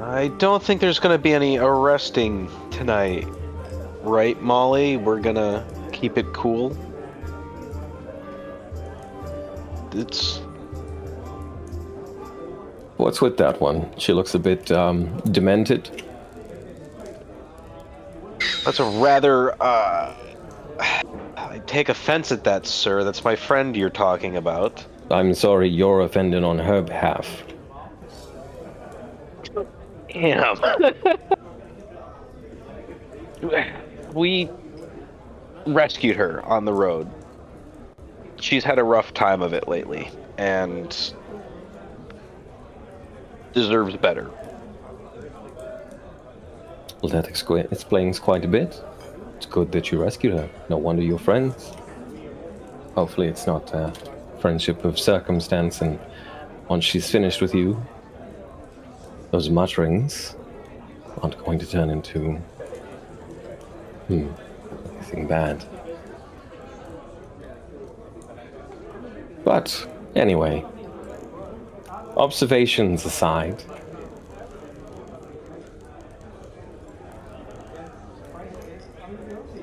I don't think there's going to be any arresting tonight. Right, Molly? We're going to keep it cool. It's... what's with that one? She looks a bit demented. That's a rather, I take offense at that, sir. That's my friend you're talking about. I'm sorry, you're offended on her behalf. Damn. We rescued her on the road. She's had a rough time of it lately, and deserves better. Well, that explains quite a bit. It's good that you rescued her. No wonder you're friends. Hopefully it's not a friendship of circumstance, and once she's finished with you, those mutterings aren't going to turn into anything bad. But anyway, observations aside,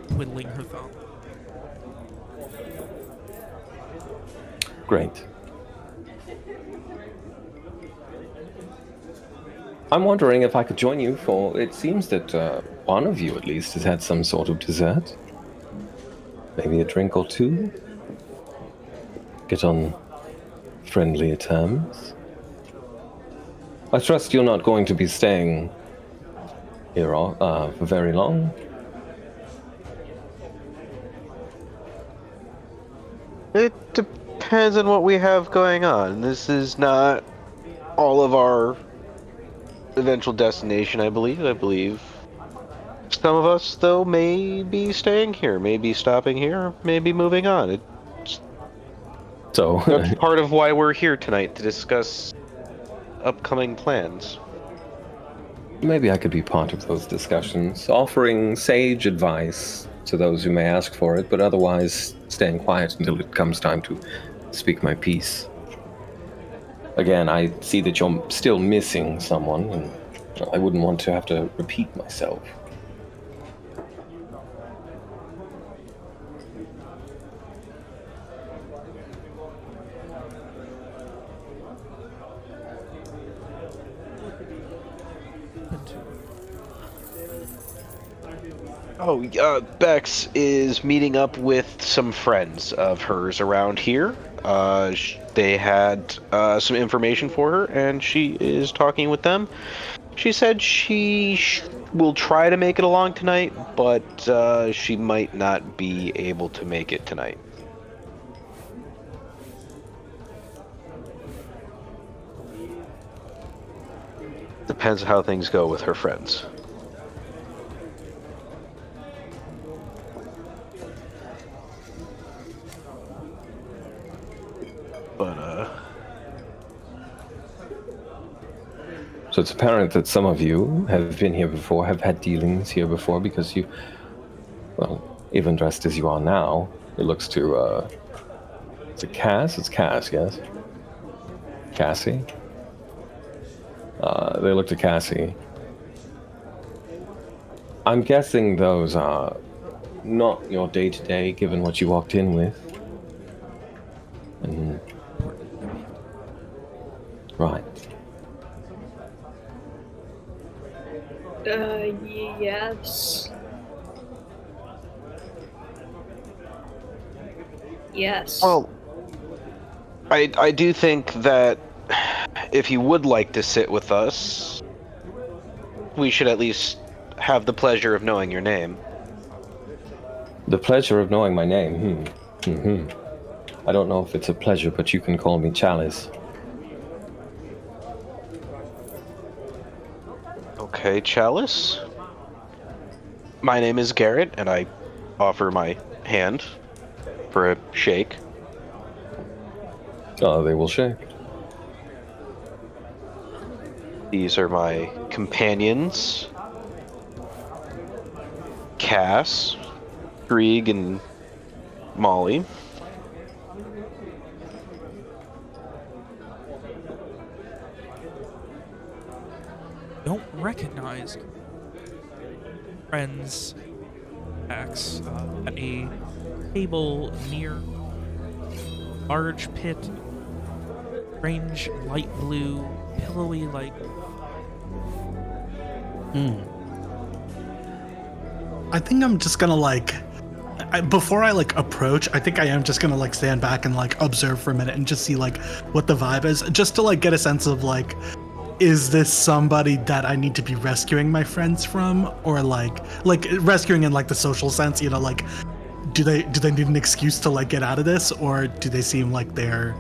Twiddling her thumb. great. I'm wondering if I could join you for... It seems that one of you at least has had some sort of dessert. Maybe a drink or two. Get on friendlier terms. I trust you're not going to be staying here for very long. It depends on what we have going on. This is not all of our eventual destination, I believe. Some of us, though, may be staying here, may be stopping here, may be moving on. So, That's part of why we're here tonight, to discuss upcoming plans. maybe I could be part of those discussions, offering sage advice to those who may ask for it, but otherwise staying quiet until it comes time to speak my piece. Again, I see that you're still missing someone, and I wouldn't want to have to repeat myself. Oh, Bex is meeting up with some friends of hers around here. They had some information for her, and she is talking with them. She said she will try to make it along tonight, but she might not be able to make it tonight. Depends how things go with her friends. But, So it's apparent that some of you have been here before, have had dealings here before, because you, well, even dressed as you are now, it looks to, is it Cass? It's Cass, yes? Cassie? They look to Cassie. I'm guessing those are not your day-to-day, given what you walked in with. And... Right. Yes. Yes. well, I do think that if you would like to sit with us, we should at least have the pleasure of knowing your name. The pleasure of knowing my name. I don't know if it's a pleasure, but you can call me Chalice. Okay, Chalice. My name is Garrett, and I offer my hand for a shake. They will shake. These are my companions, Cass, Grieg, and Molly. Don't recognize friends X at a table near large pit, strange light blue, pillowy like. I think I'm just gonna before I approach, I think I am just gonna stand back and observe for a minute and just see what the vibe is, just to get a sense of is this somebody that I need to be rescuing my friends from, or rescuing in the social sense, do they need an excuse to get out of this, or do they seem like they're,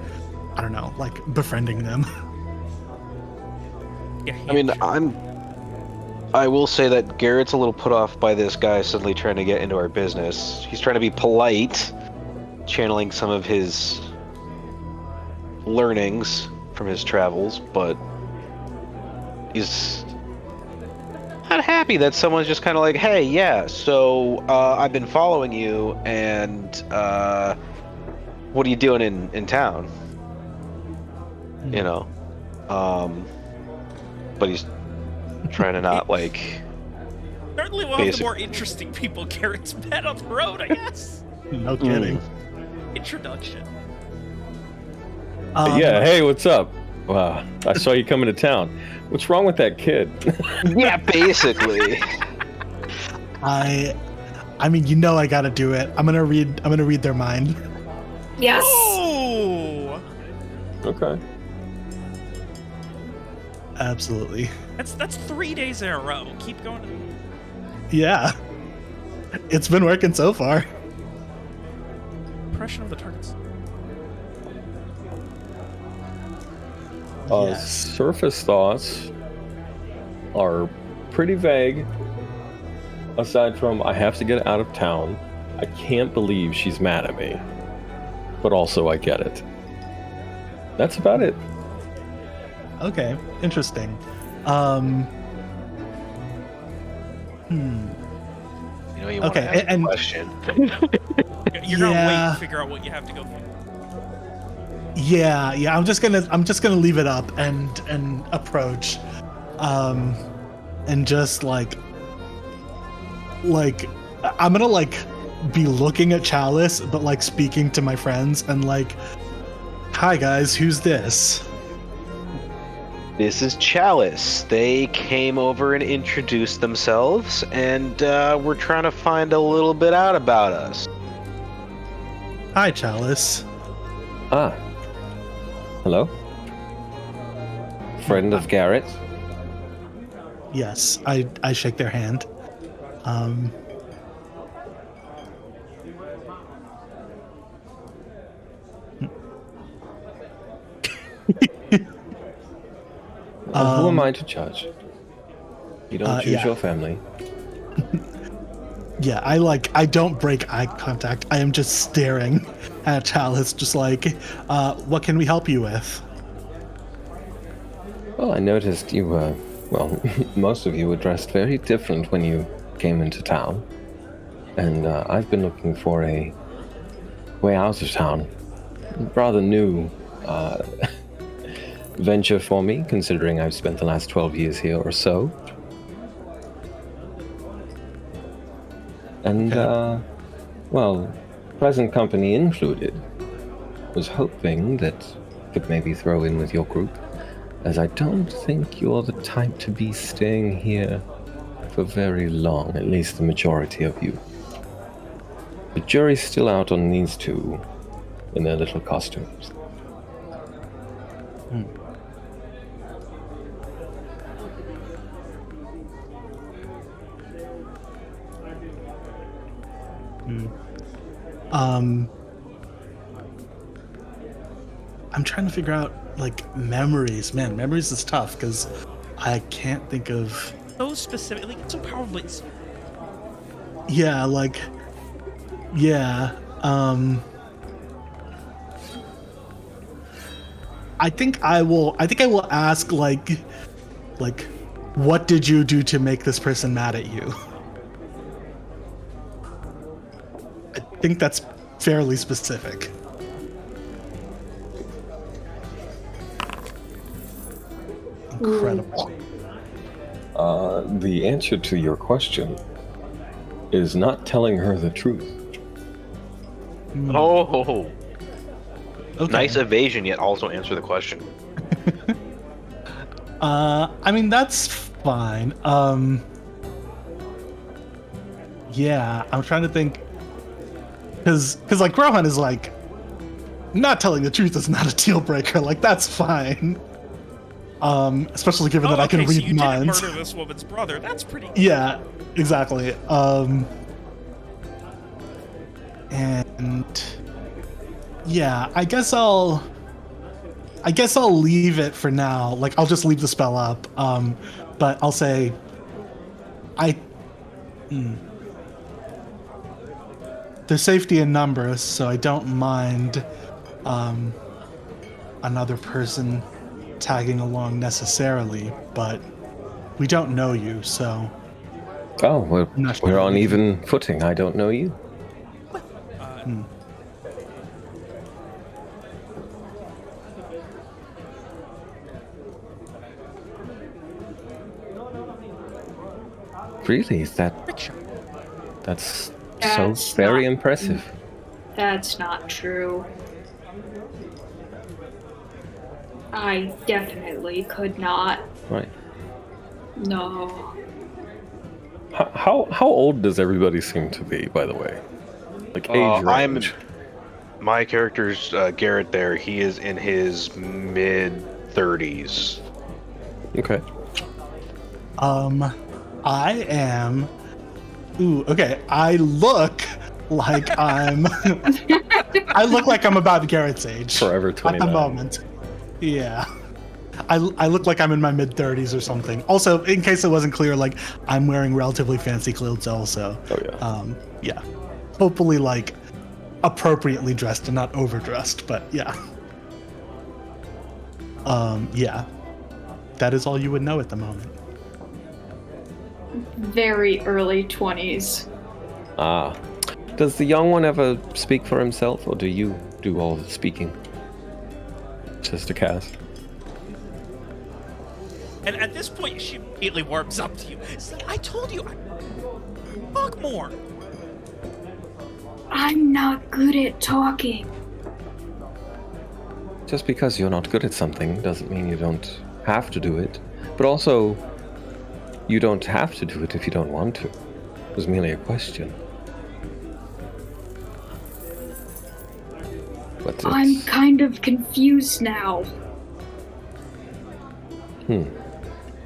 I don't know, befriending them? Yeah, I mean, I will say that Garrett's a little put off by this guy suddenly trying to get into our business. He's trying to be polite, channeling some of his learnings from his travels, but he's not happy that someone's just kind of like, hey, yeah, so I've been following you, and what are you doing in town? You know? But he's trying to not certainly one of the basic- more interesting people Garrett's met on the road, I guess. No kidding. Introduction. Yeah, hey, what's up? Wow, I saw you coming to town. What's wrong with that kid? Yeah, basically. I mean, I gotta do it. I'm gonna read their mind. Yes. Oh! Okay. Absolutely. That's 3 days in a row. Keep going. Yeah. It's been working so far. Impression of the targets. Yes. Surface thoughts are pretty vague. Aside from, I have to get out of town. I can't believe she's mad at me. But also, I get it. That's about it. Okay, interesting. You know, you want Okay, to ask and- a question. You're gonna wait Yeah. to figure out what you have to go through. Yeah. I'm just gonna leave it up and approach, and just like I'm gonna like be looking at Chalice, but like speaking to my friends and like, hi guys, who's this? This is Chalice. They came over and introduced themselves, and we're trying to find a little bit out about us. Hi, Chalice. Ah. Hello? Friend of Garrett? Yes, I shake their hand. Who am I to judge? You don't choose yeah. your family. Yeah, I don't break eye contact. I am just staring at Chalice, just like, what can we help you with? Well, I noticed you were, well, most of you were dressed very different when you came into town. And I've been looking for a way out of town. Rather new venture for me, considering I've spent the last 12 years here or so. And, well, present company included, was hoping that could maybe throw in with your group, as I don't think you're the type to be staying here for very long, at least the majority of you. The jury's still out on these two in their little costumes. I'm trying to figure out like memories. Man, memories is tough because I can't think of. Those specifically, so probably. Yeah, like, yeah. I think I will ask like, what did you do to make this person mad at you? I think that's fairly specific. Incredible. The answer to your question is not telling her the truth. Oh, Okay. nice evasion, yet also answer the question. I mean that's fine. Yeah, I'm trying to think, because like Rohan is like, not telling the truth is not a deal breaker. Like that's fine. Especially given that I can so read you minds. didn't murder this woman's brother. That's pretty. Yeah, exactly. And yeah, I guess I'll leave it for now. Like I'll just leave the spell up. But I'll say there's safety in numbers, so I don't mind another person tagging along necessarily, but we don't know you, so Oh, we're, not sure we're on we can- even footing. I don't know you. Really? That's so That's very not- impressive. That's not true. I definitely could not. Right. No. How old does everybody seem to be, by the way? Like age range. My character's Garrett there. He is in his mid-30s. Okay. I am. Ooh, okay. I look like I'm. I look like I'm about Garrett's age Forever at 29. the moment. Yeah. I look like I'm in my mid-30s or something. Also, in case it wasn't clear, like, I'm wearing relatively fancy clothes also. Oh, yeah. Yeah. Hopefully, like, appropriately dressed and not overdressed, but yeah. Yeah. That is all you would know at the moment. Very early 20s. Ah. Does the young one ever speak for himself, or do you do all the speaking? Sister Cass. And at this point, she immediately warms up to you. See, I told you. Talk more. I'm not good at talking. Just because you're not good at something doesn't mean you don't have to do it. But also, you don't have to do it if you don't want to. It was merely a question. But I'm kind of confused now.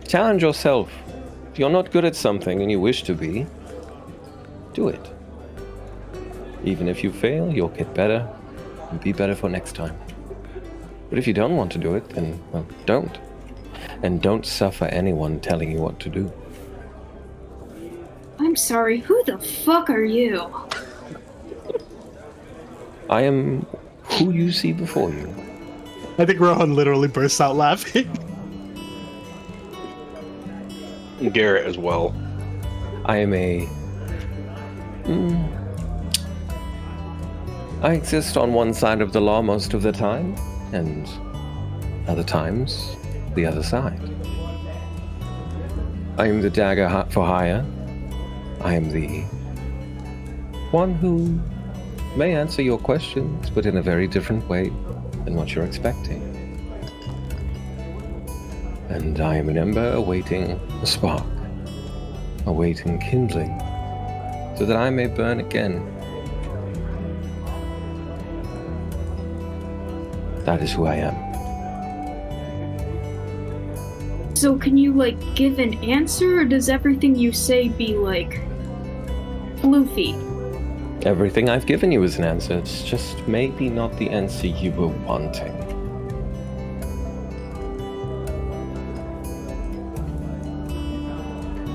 Challenge yourself. If you're not good at something and you wish to be, do it. Even if you fail, you'll get better and be better for next time. But if you don't want to do it, then, well, don't. And don't suffer anyone telling you what to do. I'm sorry, who the fuck are you? I am who you see before you. I think Rohan literally bursts out laughing. Garrett as well. I am I exist on one side of the law most of the time, and other times, the other side. I am the dagger for hire. I am the one who may answer your questions, but in a very different way than what you're expecting. And I am an ember awaiting a spark, awaiting kindling, so that I may burn again. That is who I am. So can you, like, give an answer, or does everything you say be, like, floofy? Everything I've given you is an answer. It's just maybe not the answer you were wanting.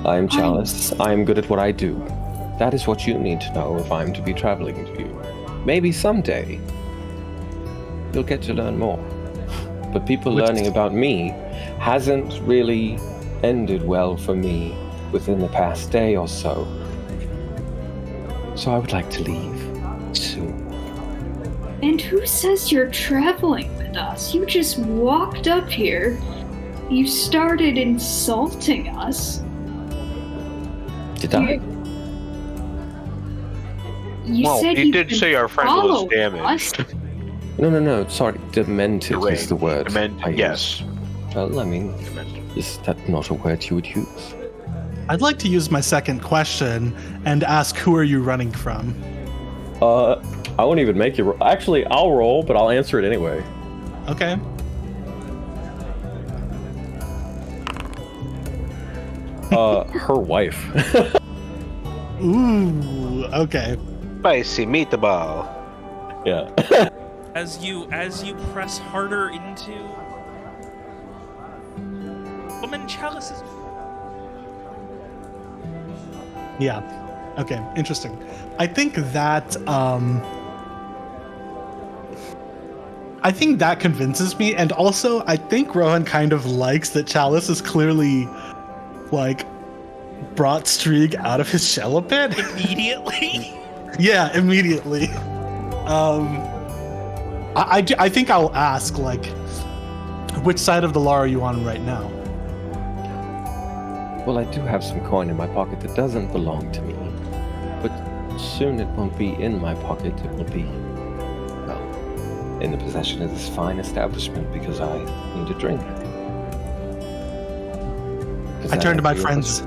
I am Chalice. I am good at what I do. That is what you need to know if I'm to be traveling to you. Maybe someday you'll get to learn more. But people learning about me hasn't really ended well for me within the past day or so. So I would like to leave soon. And who says you're traveling with us? You just walked up here. You started insulting us. Did I? You Well, said he you did could say our friend follow was damaged. us. No. Sorry, demented is the word. I Yes. use. Well, I mean, is that not a word you would use? I'd like to use my second question and ask, who are you running from? I won't even make you roll. Actually, I'll roll, but I'll answer it anyway. Okay. Her wife. Ooh, okay. Spicy meatball. Yeah. As you press harder into woman Chalice's. Yeah. Okay, interesting. I think that convinces me, and also I think Rohan kind of likes that Chalice is clearly like brought Strieg out of his shell a bit. Immediately. Yeah, immediately. I think I'll ask, like, which side of the law are you on right now? Well, I do have some coin in my pocket that doesn't belong to me. But soon it won't be in my pocket. It will be, well, in the possession of this fine establishment because I need a drink. I turn to my friends.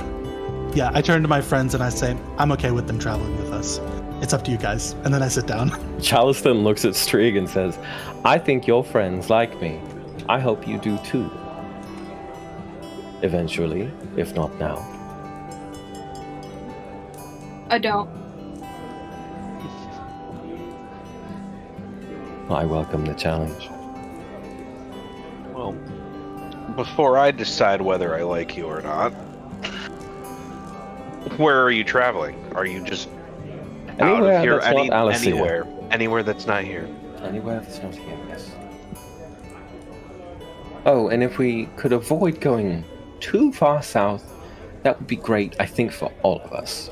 Yeah, I turn to my friends and I say, I'm okay with them traveling with us. It's up to you guys. And then I sit down. Chalice then looks at Strieg and says, I think your friends like me. I hope you do too. Eventually, if not now. I don't. I welcome the challenge. Well, before I decide whether I like you or not, where are you traveling? Are you just out Anywhere of here? that's not Alacyr. Anywhere that's not here. Anywhere that's not here, yes. Oh, and if we could avoid going too far south, that would be great, I think, for all of us.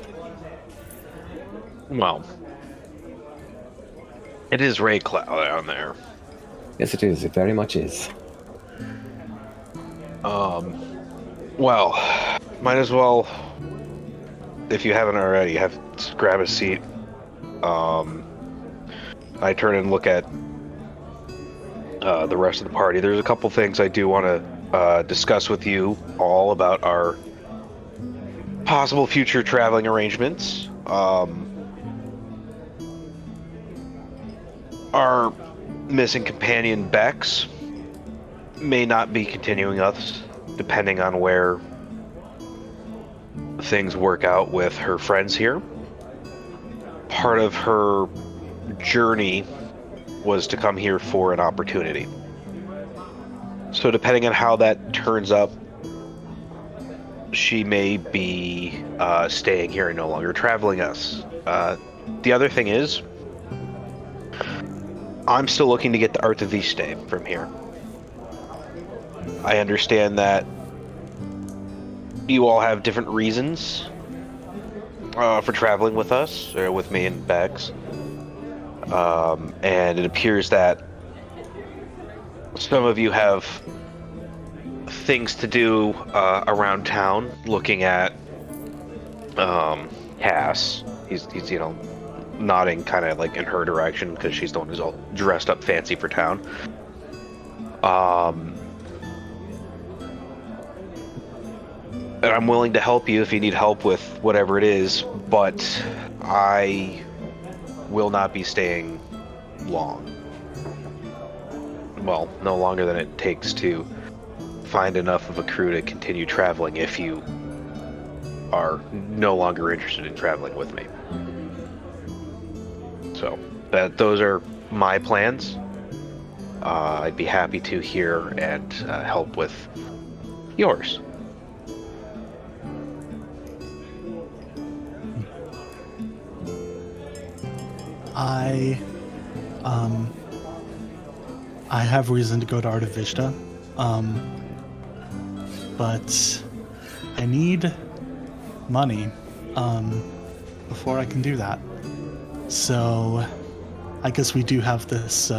Well, it is Ray Cloud down there. Yes, it is. It very much is. Well, might as well, if you haven't already, grab a seat. I turn and look at the rest of the party. There's a couple things I do want to discuss with you all about our possible future traveling arrangements. Our missing companion, Bex, may not be continuing us, depending on where things work out with her friends here. Part of her journey was to come here for an opportunity. So depending on how that turns up, she may be staying here and no longer traveling us. The other thing is, I'm still looking to get the Art of Viste from here. I understand that you all have different reasons for traveling with us, or with me and Bex. And it appears that some of you have things to do around town, looking at Cass. He's nodding kind of like in her direction because she's the one who's all dressed up fancy for town. And I'm willing to help you if you need help with whatever it is, but I will not be staying long. Well, no longer than it takes to find enough of a crew to continue traveling if you are no longer interested in traveling with me. So, those are my plans. I'd be happy to hear and help with yours. I have reason to go to Art of Vista, but I need money before I can do that. So I guess we do have this.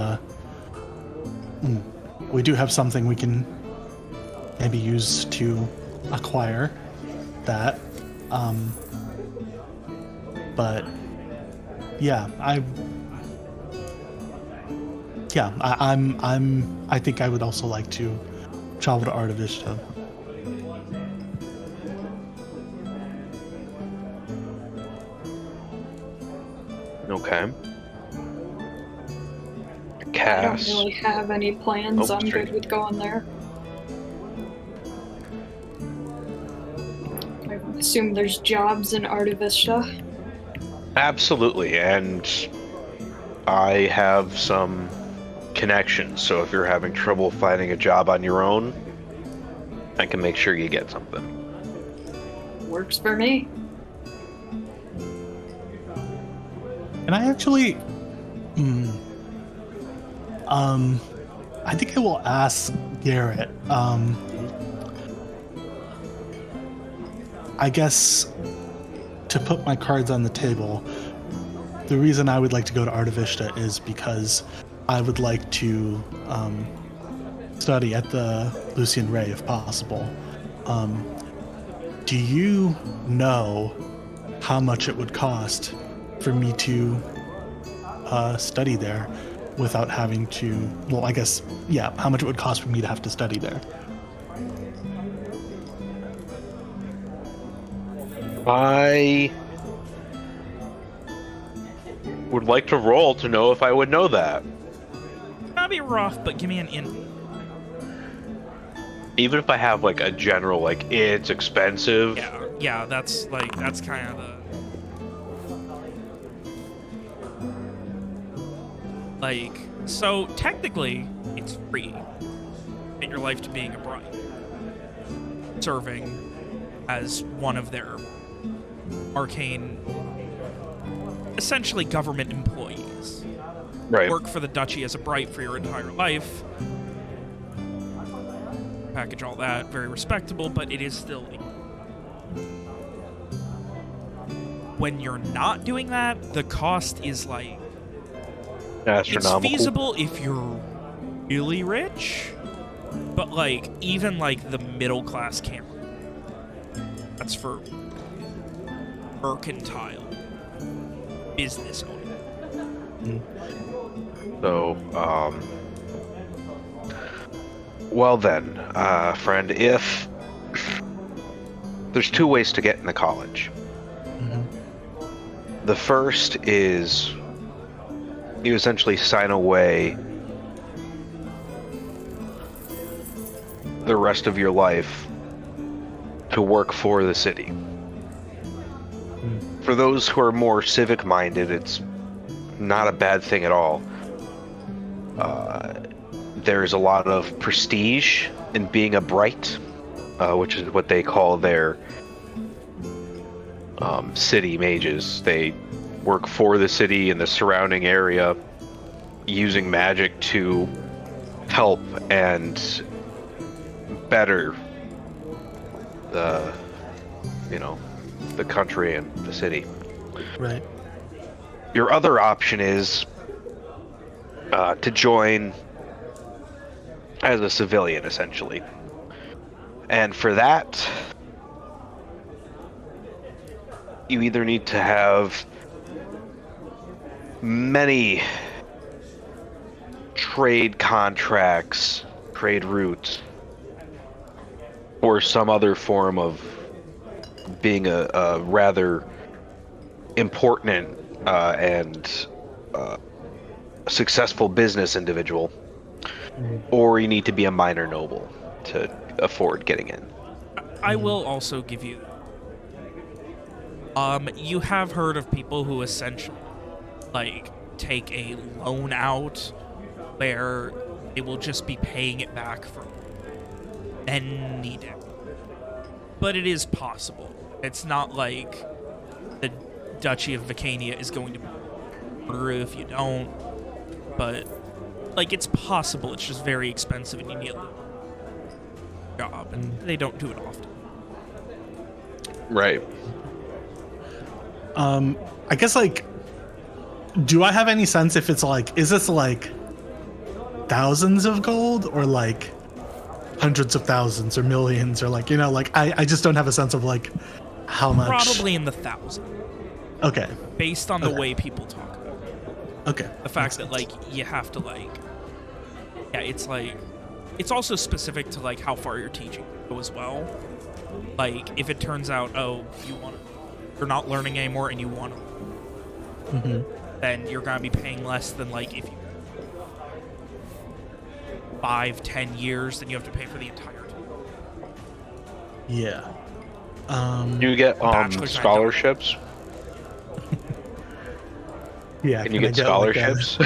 We do have something we can maybe use to acquire that. But yeah, I think I would also like to travel to Art of Vista. Okay. I don't Cass. really have any plans. Oh, I'm straight. good with going there. I assume there's jobs in Art of Vista. Absolutely, and I have some connections, so if you're having trouble finding a job on your own, I can make sure you get something. Works for me. And I actually, I think I will ask Garrett. I guess to put my cards on the table, the reason I would like to go to Art of Vista is because I would like to study at the Lucian Ray if possible. Do you know how much it would cost for me to study there without having to, well, I guess, yeah, how much it would cost for me to have to study there? I would like to roll to know if I would know that. That'd be rough, but give me an in. Even if I have like a general, like, it's expensive. Yeah, that's kind of the... So technically, it's free. dedicate your life to being a bride, serving as one of their arcane, essentially government employees. Right. Work for the duchy as a bright for your entire life. Package all that, very respectable, but it is still... When you're not doing that, the cost is like... Astronomical. It's feasible if you're really rich, but like, even like the middle class can't. That's for mercantile business owner. So, well then, friend, if there's two ways to get into college. The first is you essentially sign away the rest of your life to work for the city. For those who are more civic minded, it's not a bad thing at all. There's a lot of prestige in being a bright, which is what they call their city mages. They work for the city and the surrounding area, using magic to help and better the, the country and the city. Right. Your other option is to join as a civilian, essentially. And for that, you either need to have many trade contracts, trade routes, or some other form of being a rather important and successful business individual, or you need to be a minor noble to afford getting in. I will also give you... you have heard of people who essentially, like, take a loan out where they will just be paying it back for any day. But it is possible. It's not like the Duchy of Vicania is going to murder you if you don't. But, like, it's possible. It's just very expensive and you need a job, and they don't do it often. Right. I guess, like, do I have any sense if it's like, is this like thousands of gold or like hundreds of thousands or millions or like, like I just don't have a sense of like how much. Probably in the thousand. Okay. Based on the way people talk about it. Okay. The fact that, like, you have to, like... Yeah, it's like... It's also specific to, like, how far you're teaching as well. Like, if it turns out, you're not learning anymore and you want to, then you're going to be paying less than, like, if you 5-10 years, then you have to pay for the entire time. Yeah. You get scholarships. Yeah. Can you get scholarships?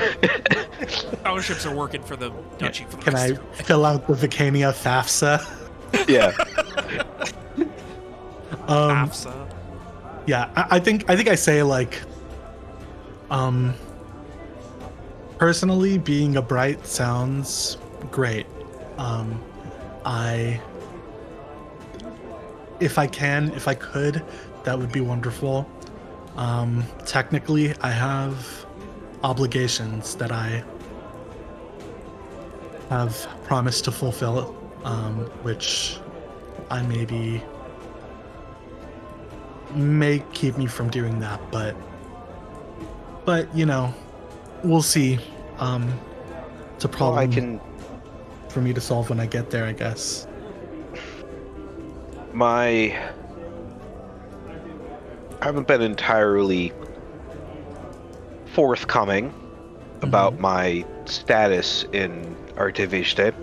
Scholarships are working for the duchy. For the Can I fill out the Vicania FAFSA? Yeah. FAFSA. Yeah, I think I say like, personally, being a bright sounds great. If I could, that would be wonderful. Technically, I have obligations that I have promised to fulfill, which I may keep me from doing that, but we'll see. It's a problem for me to solve when I get there, I guess. I haven't been entirely forthcoming about my status in Artiviste.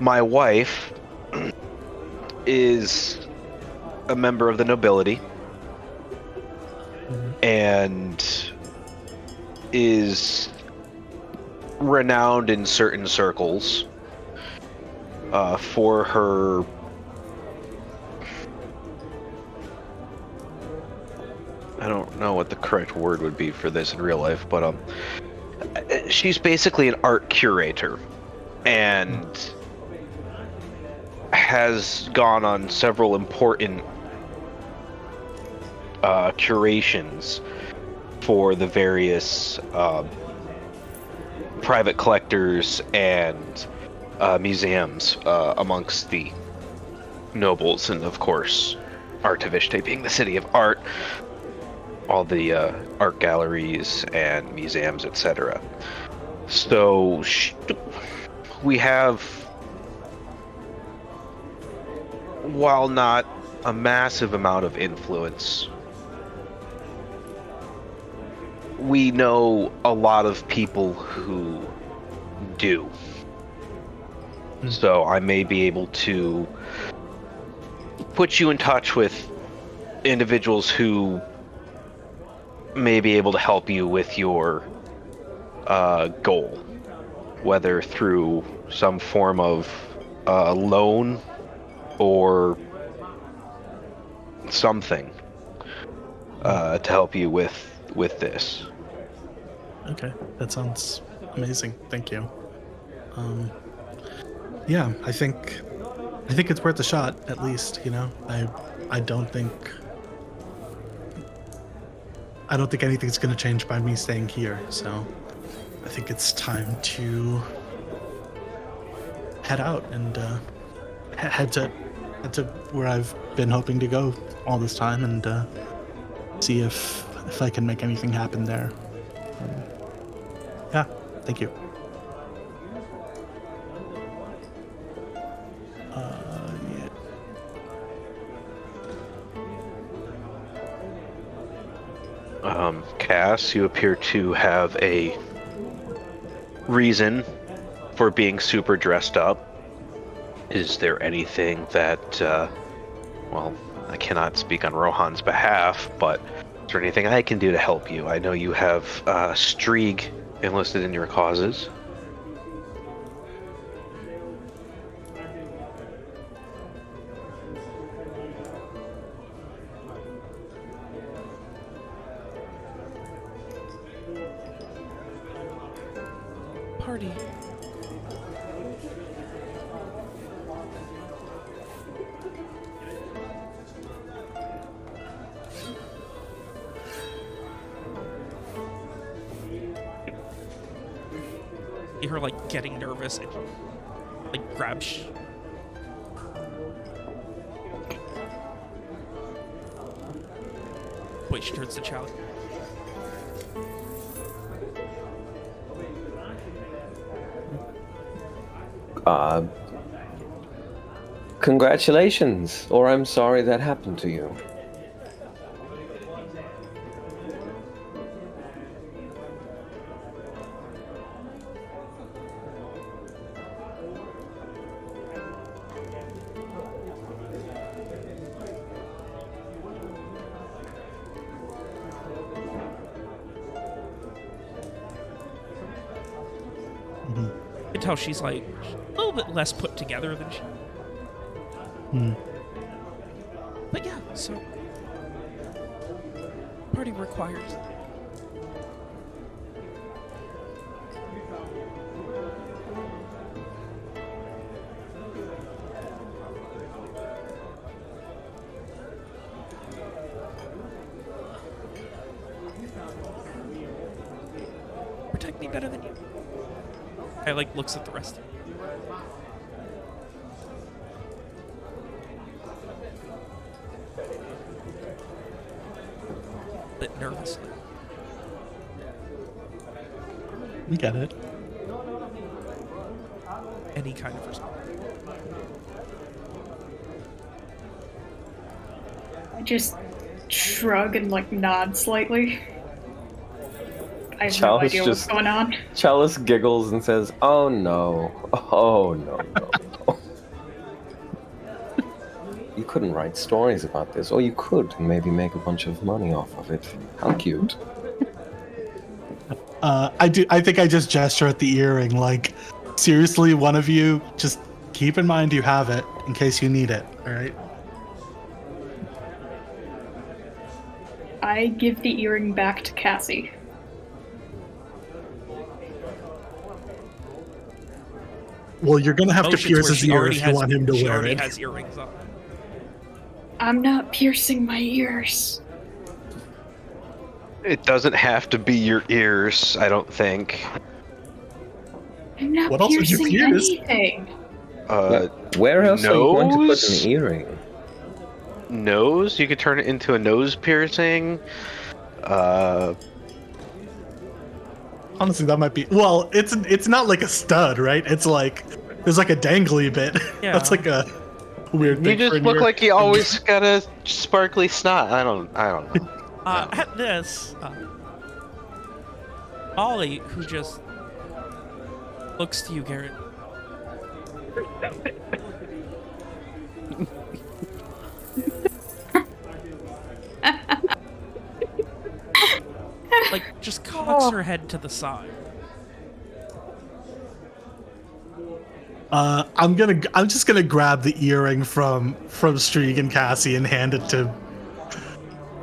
My wife is a member of the nobility and is renowned in certain circles for her. I don't know what the correct word would be for this in real life, but she's basically an art curator, and has gone on several important curations for the various private collectors and museums amongst the nobles, and of course Artiviste being the city of art, all the art galleries and museums, etc. So we have, while not a massive amount of influence, we know a lot of people who do. So I may be able to put you in touch with individuals who may be able to help you with your goal, whether through some form of loan or something to help you with this. Okay, that sounds amazing. Thank you. Yeah, I think it's worth a shot, at least. You know, I don't think anything's going to change by me staying here. So I think it's time to head out and head to where I've been hoping to go all this time, and see if I can make anything happen there. Yeah, thank you. Yeah. Cass, you appear to have a reason for being super dressed up. Is there anything that, well, I cannot speak on Rohan's behalf, but is there anything I can do to help you? I know you have Strieg enlisted in your causes. Party. See her like getting nervous and like grabs. Wait, she turns to Charlie. Congratulations, or I'm sorry that happened to you. You can tell she's like a little bit less put together than she. But yeah, so party requires. Protect me better than you. I like looks at the rest. Bit nervously. We get it. Any kind of response. I just shrug and like nod slightly. I have no Chalice idea what's just- going on. Chalice giggles and says, "Oh no, oh no, no." You couldn't write stories about this, or you could and maybe make a bunch of money off of it. How cute. I think I just gesture at the earring, like, seriously, one of you just keep in mind you have it in case you need it, all right? I give the earring back to Cassie. Well, you're gonna have to Motions pierce where his she ear already if has- you want him to she wear already it. has earrings on. I'm not piercing my ears. It doesn't have to be your ears, I don't think. I'm not What else would you piercing pierce? anything. Where else are you going to put nose? an earring? Nose? You could turn it into a nose piercing. Honestly, that might be. Well, it's not like a stud, right? It's like there's like a dangly bit. Yeah. That's like a weird You thing. just for an look ear. like you always got a sparkly snot. I don't know. At this, Ollie, who just looks to you, Garrett. Like, just cocks her head to the side. I'm just gonna grab the earring from Streak and Cassie and hand it to.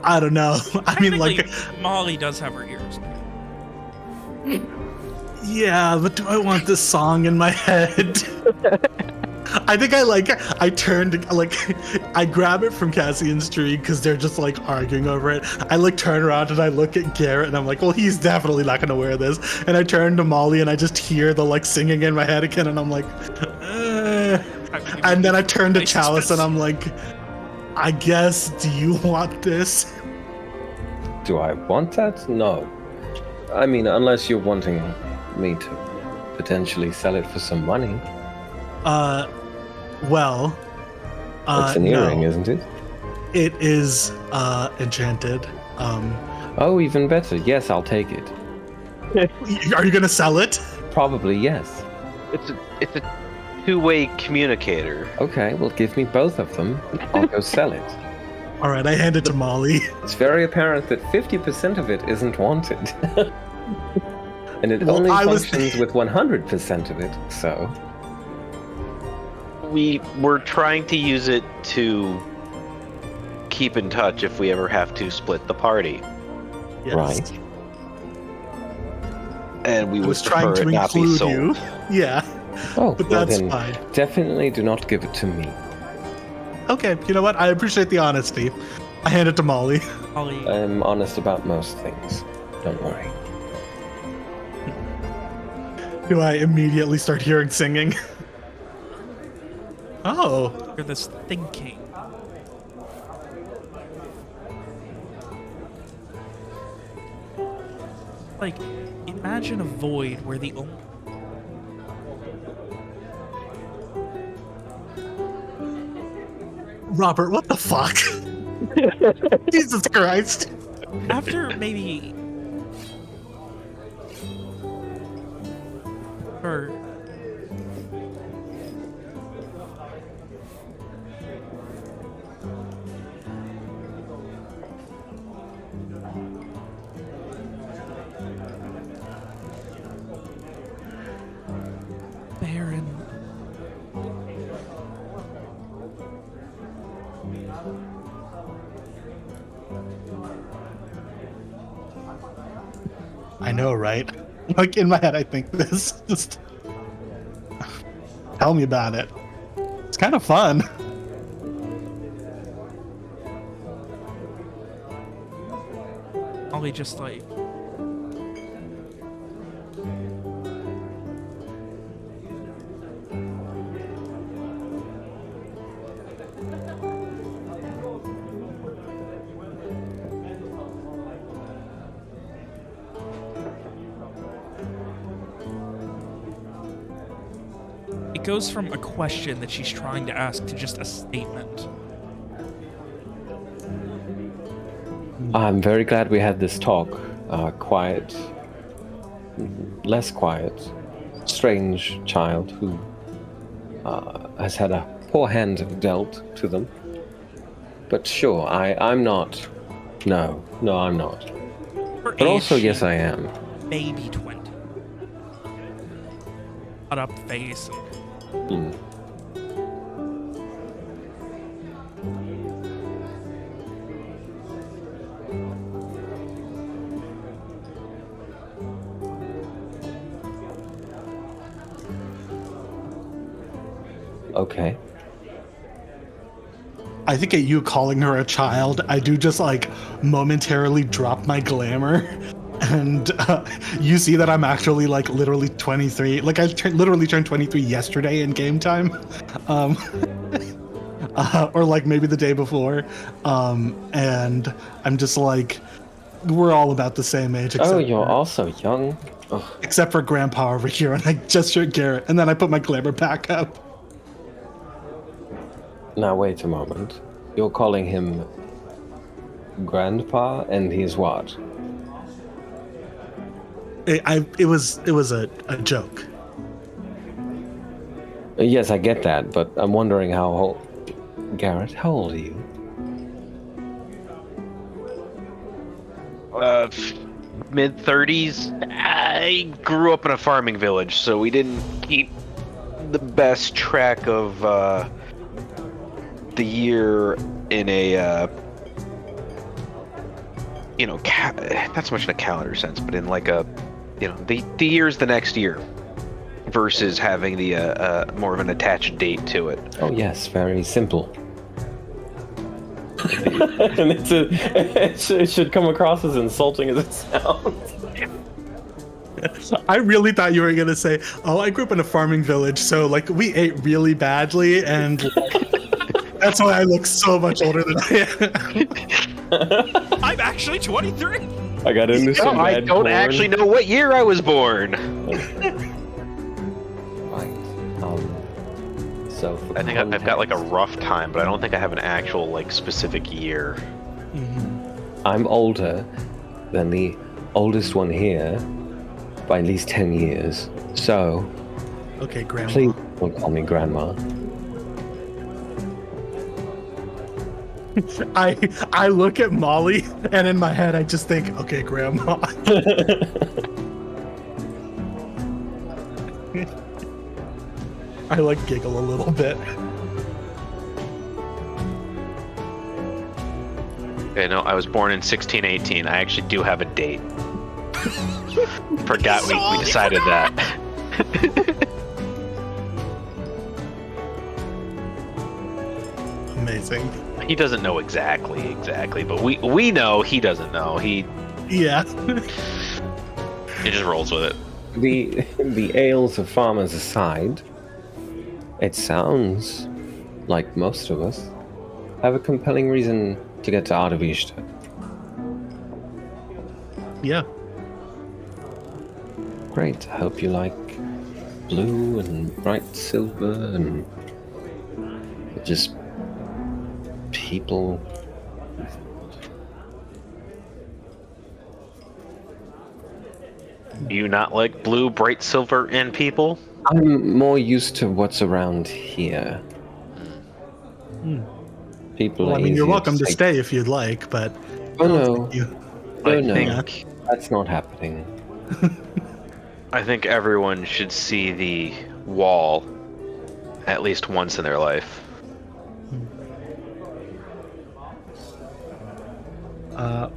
I don't know. I mean, like, Technically, Molly does have her ears. yeah, but do I want this song in my head? I think I turned I grab it from Cassie and Streak because they're just like arguing over it. I like turn around and I look at Garrett and I'm like, well, he's definitely not gonna wear this. And I turn to Molly and I just hear the like singing in my head again and I'm like, and then I turn to Chalice and I'm like, I guess, do you want this? Do I want that? No. I mean, unless you're wanting me to potentially sell it for some money. Well, It's an earring, no. isn't it? It is enchanted. Oh, even better. Yes, I'll take it. Are you gonna sell it? Probably yes. It's a two-way communicator. Okay, well, give me both of them. I'll go sell it. All right, I hand it to Molly. It's very apparent that 50% of it isn't wanted. And it Well, only I was- functions with 100% of it, so... We were trying to use it to keep in touch if we ever have to split the party, Yes. Right. and we I would was trying prefer to it not be include sold. you. Yeah, Oh, but well that's then, fine. definitely do not give it to me. Okay, you know what? I appreciate the honesty. I hand it to Molly. Molly, I'm honest about most things. Don't worry. Do I immediately start hearing singing? Oh, you're this thinking. Like, imagine a void where the only Robert, what the fuck? Jesus Christ. after maybe or Baron. I know, right? Like in my head, I think this. Just tell me about it. It's kind of fun. Molly just like it goes from a question that she's trying to ask to just a statement. I'm very glad we had this talk. Quiet, less quiet, strange child who has had a poor hand dealt to them. But sure, I'm not. No, I'm not. Her But also, age, yes, she's I am. maybe 20. Cut up face. Hmm. Okay. I think at you calling her a child, I do just like momentarily drop my glamour. And you see that I'm actually like literally 23. Like I literally turned 23 yesterday in game time. Um, or like maybe the day before. And I'm just like, we're all about the same age. Oh, you're also young. Except for Grandpa over here. And I gesture at Garrett. And then I put my glamour back up. Now wait a moment. You're calling him Grandpa, and he's what? It was a joke. Yes, I get that, but I'm wondering how old... Garrett, how old are you? Mid-30s. I grew up in a farming village, so we didn't keep the best track of the year in a not so much in a calendar sense, but in like a the year's the next year versus having the more of an attached date to it. Oh yes, very simple. And it should come across as insulting as it sounds. I really thought you were gonna say, "Oh, I grew up in a farming village, so like we ate really badly, and that's why I look so much older than I am." I'm actually 23. I got into some I bad don't porn. actually know what year I was born. Right. So for I think I've got like a rough time, but I don't think I have an actual like specific year. I'm older than the oldest one here by at least 10 years. So Okay, Grandma. please don't call me Grandma. I look at Molly, and in my head, I just think, "Okay, Grandma." I like giggle a little bit. Okay, no, I was born in 1618. I actually do have a date. Forgot we decided that. Amazing. He doesn't know exactly, but we know he doesn't know. He Yeah. just rolls with it. The ails of farmers aside, it sounds like most of us have a compelling reason to get to Ardavishta. Yeah. Great. I hope you like blue and bright silver and just people. Do you not like blue, bright silver, and people? I'm more used to what's around here. People Well, are I mean, you're easier welcome to take- stay if you'd like, but Oh no. you. Oh I no. think That's not happening. I think everyone should see the wall at least once in their life.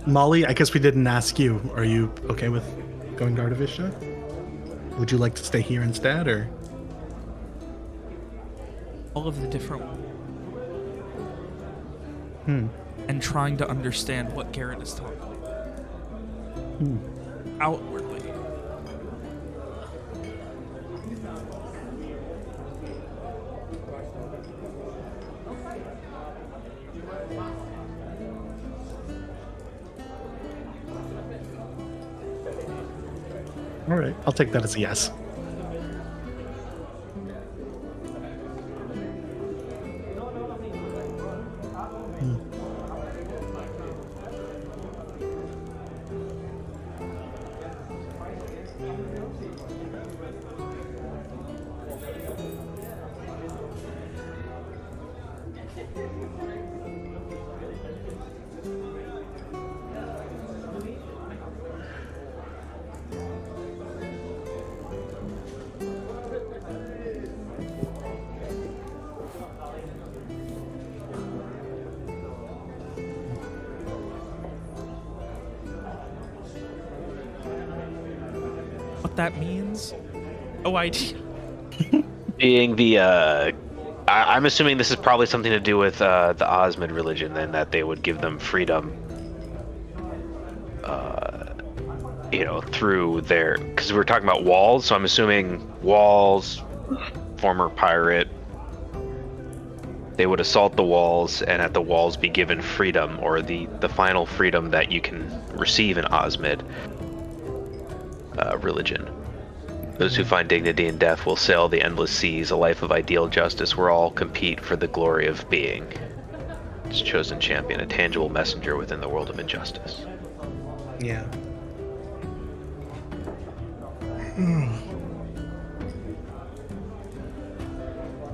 Molly, I guess we didn't ask you. Are you okay with going to Artivicia? Would you like to stay here instead, or? All of the different... And trying to understand what Garrett is talking about. Outwardly. All right, I'll take that as a yes. What that means? No idea. Being the I'm assuming this is probably something to do with the Osmid religion, then, that they would give them freedom, through their... Because we're talking about walls, so I'm assuming walls, former pirate, they would assault the walls, and at the walls be given freedom, or the final freedom that you can receive in Osmid religion. Those who find dignity in death will sail the endless seas, a life of ideal justice where all compete for the glory of being. It's chosen champion, a tangible messenger within the world of injustice. Yeah.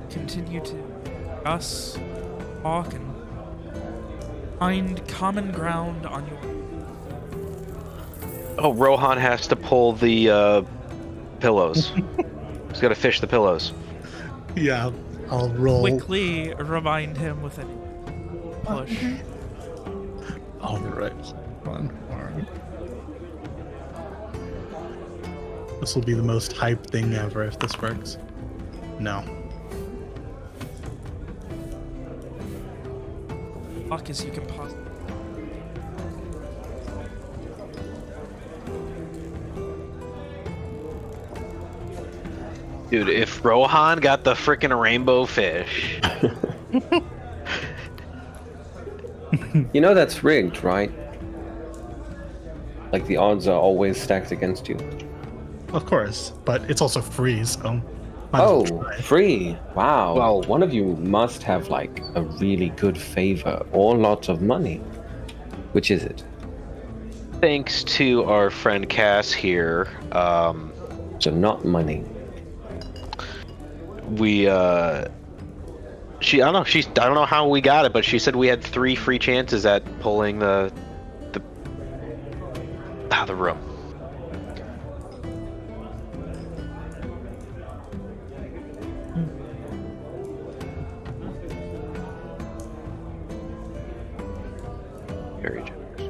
Continue to discuss, talk, and find common ground on your... Oh, Rohan has to pull the pillows. He's got to fish the pillows. Yeah, I'll roll. Quickly remind him with a push. All right. One. This will be the most hype thing ever if this works. No. Fuck as you can possibly... Dude, if Rohan got the freaking rainbow fish... You know that's rigged, right? Like the odds are always stacked against you. Of course, but it's also free, so. might as Oh, well try. free! Wow. Well- One of you must have like a really good favor or lots of money. Which is it? Thanks to our friend Cass here, So not money. we I don't know how we got it, but she said we had 3 free chances at pulling the room. Very generous.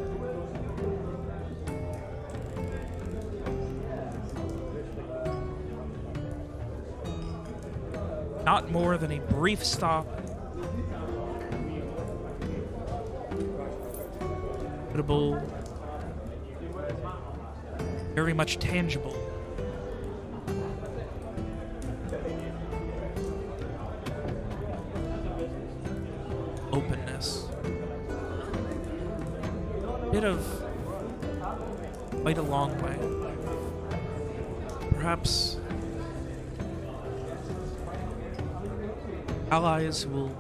Not more than a brief stop. Notable. Very much tangible. Openness. Bit of quite a long way. Perhaps allies will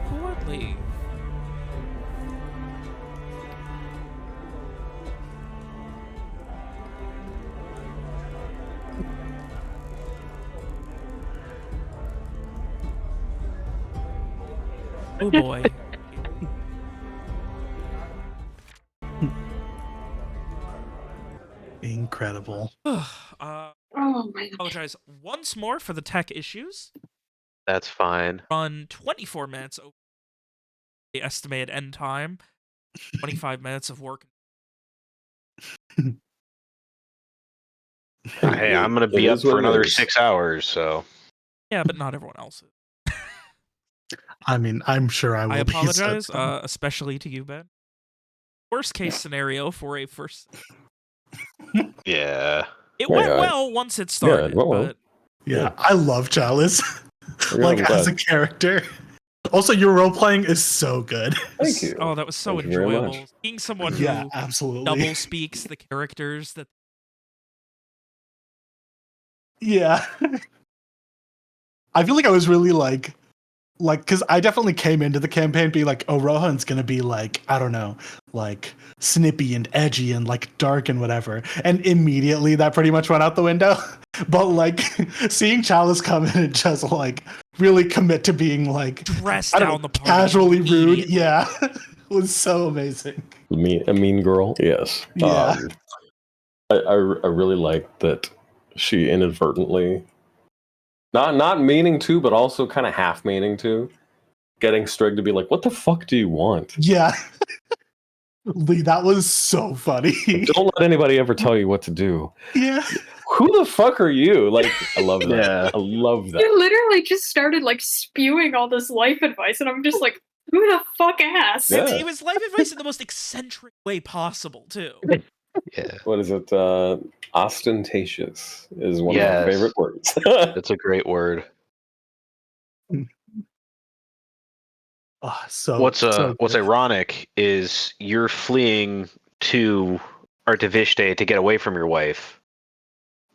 Gladly. Oh boy. Incredible. Oh my god. Apologize once more for the tech issues. That's fine. Run 24 minutes over the estimated end time. 25 minutes of work. Hey, I'm gonna It be up is what for it another is. 6 hours, so Yeah, but not everyone else is. I mean, I'm sure I will I be. so apologize, dumb. especially to you, Ben. Worst case scenario for a first. yeah. It Yeah, went yeah. well once it started, well. but Yeah, I love Chalice. Yeah, like I'm as a glad. character. Also, your role playing is so good. Thank you. oh, that was so Thank you very enjoyable. much. Being someone Yeah, who absolutely. double speaks the characters that Yeah. I feel like I was really like, because I definitely came into the campaign being like, oh, Rohan's gonna be like, I don't know, like snippy and edgy and like dark and whatever. And immediately that pretty much went out the window. But like seeing Chalice come in and just like really commit to being like, dress I don't down know, the party. casually rude. immediately. Yeah. was so amazing. A mean girl? Yes. Yeah. I really like that she inadvertently Not meaning to, but also kind of half meaning to. Getting Strig to be like, "What the fuck do you want?" Yeah. Lee, that was so funny. Don't let anybody ever tell you what to do. Yeah. Who the fuck are you? Like, I love that. Yeah. I love You that. literally just started like spewing all this life advice, and I'm just like, who the fuck asked? Yeah. It was life advice in the most eccentric way possible, too. Yeah. What is it? Ostentatious is one of Yes. my favorite words. That's a great word. Oh, so What's so good. ironic is you're fleeing to Artivishte to get away from your wife,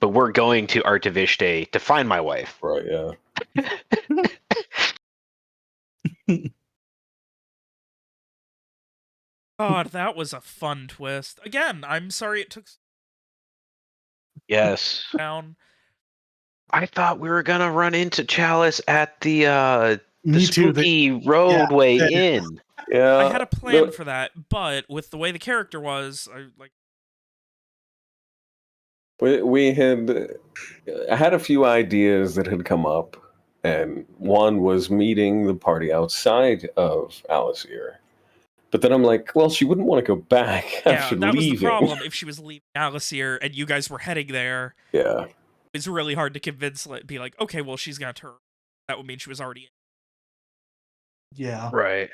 but we're going to Artivishte to find my wife. Right, yeah. God, that was a fun twist. Again, I'm sorry it took Yes. down. I thought we were gonna run into Chalice at the Me too. spooky roadway yeah. inn. Yeah. I had a plan for that, but with the way the character was, We had. I had a few ideas that had come up, and one was meeting the party outside of Alacyr. But then I'm like, well, she wouldn't want to go back yeah, after that leaving. was the problem. If she was leaving Alacyr and you guys were heading there, Yeah. it's really hard to convince. Be like, okay, well, she's gonna turn. That would mean she was already in. Yeah. Right.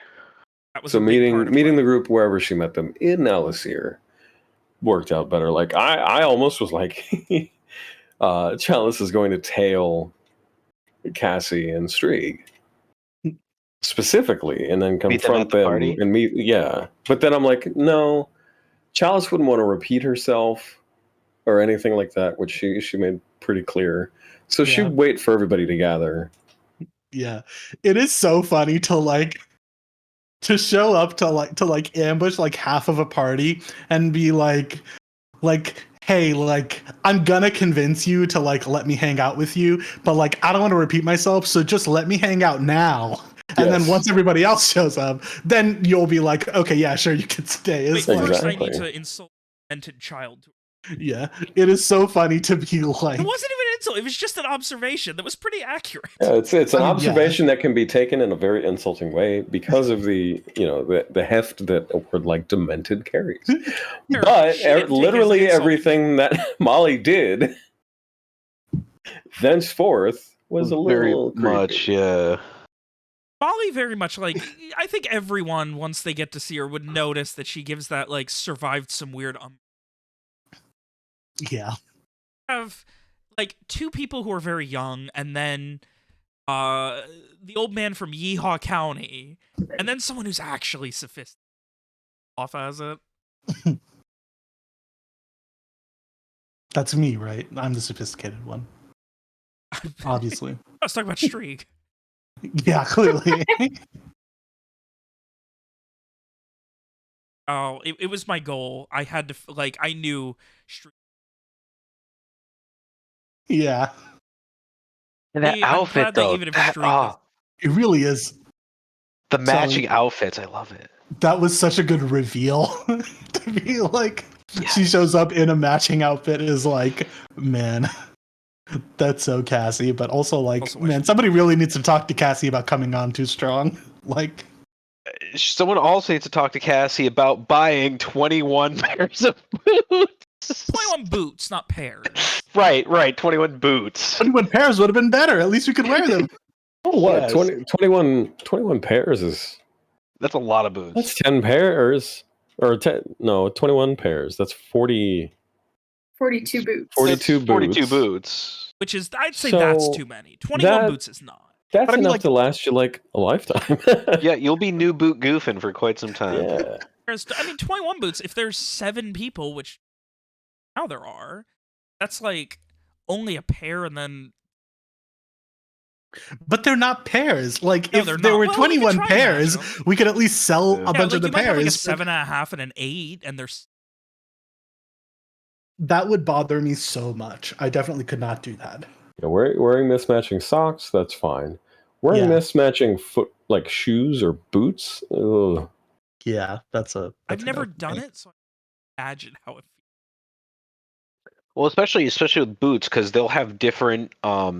That was So a big part of meeting the group wherever she met them in Alacyr worked out better. Like I almost was like, Chalice is going to tail Cassie and Strieg specifically, and then Meet them at confront the them party? and meet. Yeah, but then I'm like, no, Chalice wouldn't want to repeat herself or anything like that, which she made pretty clear. So Yeah. she'd wait for everybody to gather. Yeah. It is so funny to show up to ambush like half of a party and be like, hey, like, I'm gonna convince you to like let me hang out with you, but like I don't want to repeat myself, so just let me hang out now. And then Yes. once everybody else shows up, then you'll be like, okay, yeah, sure, you can stay Wait, as long. first I Exactly. need to insult a demented child. Yeah. It is so funny to be like, It wasn't even an insult. It was just an observation that was pretty accurate. Yeah, it's an I mean, observation that can be taken in a very insulting way because of the the heft that a word like demented carries. But She didn't take it as an literally insult. everything that Molly did thenceforth was a Very little creepy. much, yeah. Molly very much like, I think everyone, once they get to see her, would notice that she gives that like survived some weird yeah. have like two people who are very young, and then the old man from Yeehaw County, and then someone who's actually sophisticated off as it. That's me, right? I'm the sophisticated one. Obviously. I was talking about Strieg. Yeah, clearly. Oh, it was my goal. I had to like, I knew Strieg. And Yeah, that I'm glad outfit, that though, even if Strieg does- It really is. the matching outfits, I love it. That was such a good reveal to be like, Yes. she shows up in a matching outfit is like, man, that's so Cassie. But also like, Also, man, somebody really needs to talk to Cassie about coming on too strong. Like, Someone also needs to talk to Cassie about buying 21 pairs of boots. 21 boots, not pairs. Right, 21 boots. 21 pairs would have been better. At least we could wear them. Oh, what? Yes. 21 pairs is That's a lot of boots. that's 10 pairs or 21 pairs. That's 42 42 boots. boots. 42 boots. Which is, I'd say So that's too many. 21 boots is not. That's But I mean, enough like- to last you like a lifetime. Yeah, you'll be new boot goofing for quite some time. Yeah. I mean, 21 boots, if there's 7 people, which now there are, that's like only a pair and then... But they're not pairs. Like, No, if they're there not. were Well, we could 21 try and pairs, match them. we could at least sell Yeah. a bunch like, of the you might have like a pairs. 7.5 and an 8, and there's... That would bother me so much. I definitely could not do that. Yeah, wearing mismatching socks, that's fine. Wearing Yeah. mismatching foot like shoes or boots, ugh. Yeah, that's a. I've never done it, so I can imagine how it feels. Well, especially with boots, because they'll have different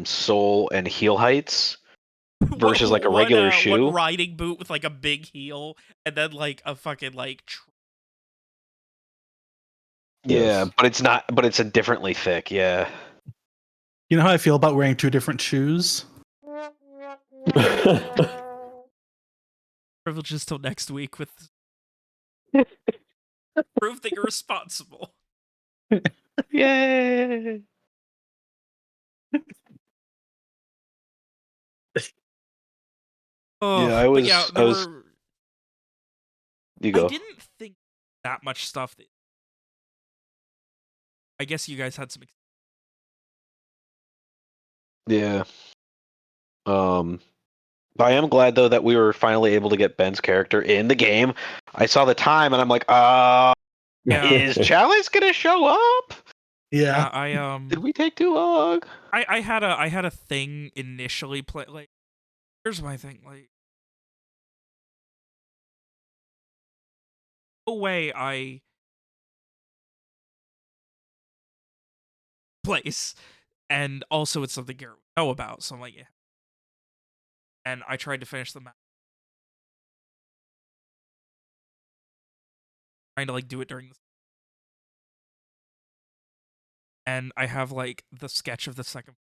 sole and heel heights versus like a regular One shoe. riding boot with like a big heel, and then like a fucking like. Yeah, Yes. but it's not. But it's a differently thick. Yeah. You know how I feel about wearing two different shoes? Privileges till next week with prove that you're responsible. Yay! Oh, Yeah, I but was. yeah, I was. You I go. didn't think that much stuff. I guess you guys had some. Yeah. But I am glad though that we were finally able to get Ben's character in the game. I saw the time and I'm like, Yeah. is Chalice gonna show up? Yeah. Did we take too long? I had a thing initially play like. Here's my thing, like. No way I place, and also it's something Garrett would know about. So I'm like, yeah. And I tried to finish the map, trying to like do it during the. And I have like the sketch of the second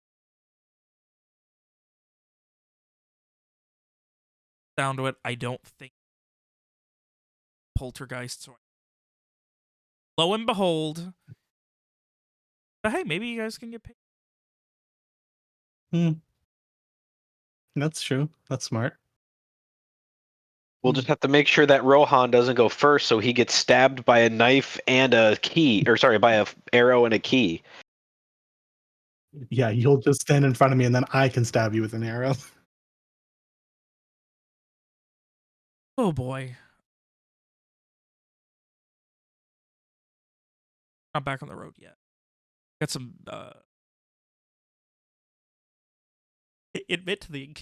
down to it. I don't think poltergeist. So lo and behold, but hey, maybe you guys can get paid. That's true. That's smart. We'll just have to make sure that Rohan doesn't go first, so he gets stabbed by a knife and a key, or sorry, by a arrow and a key. Yeah, you'll just stand in front of me and then I can stab you with an arrow. Oh boy, not back on the road yet. Got some. Admit to the.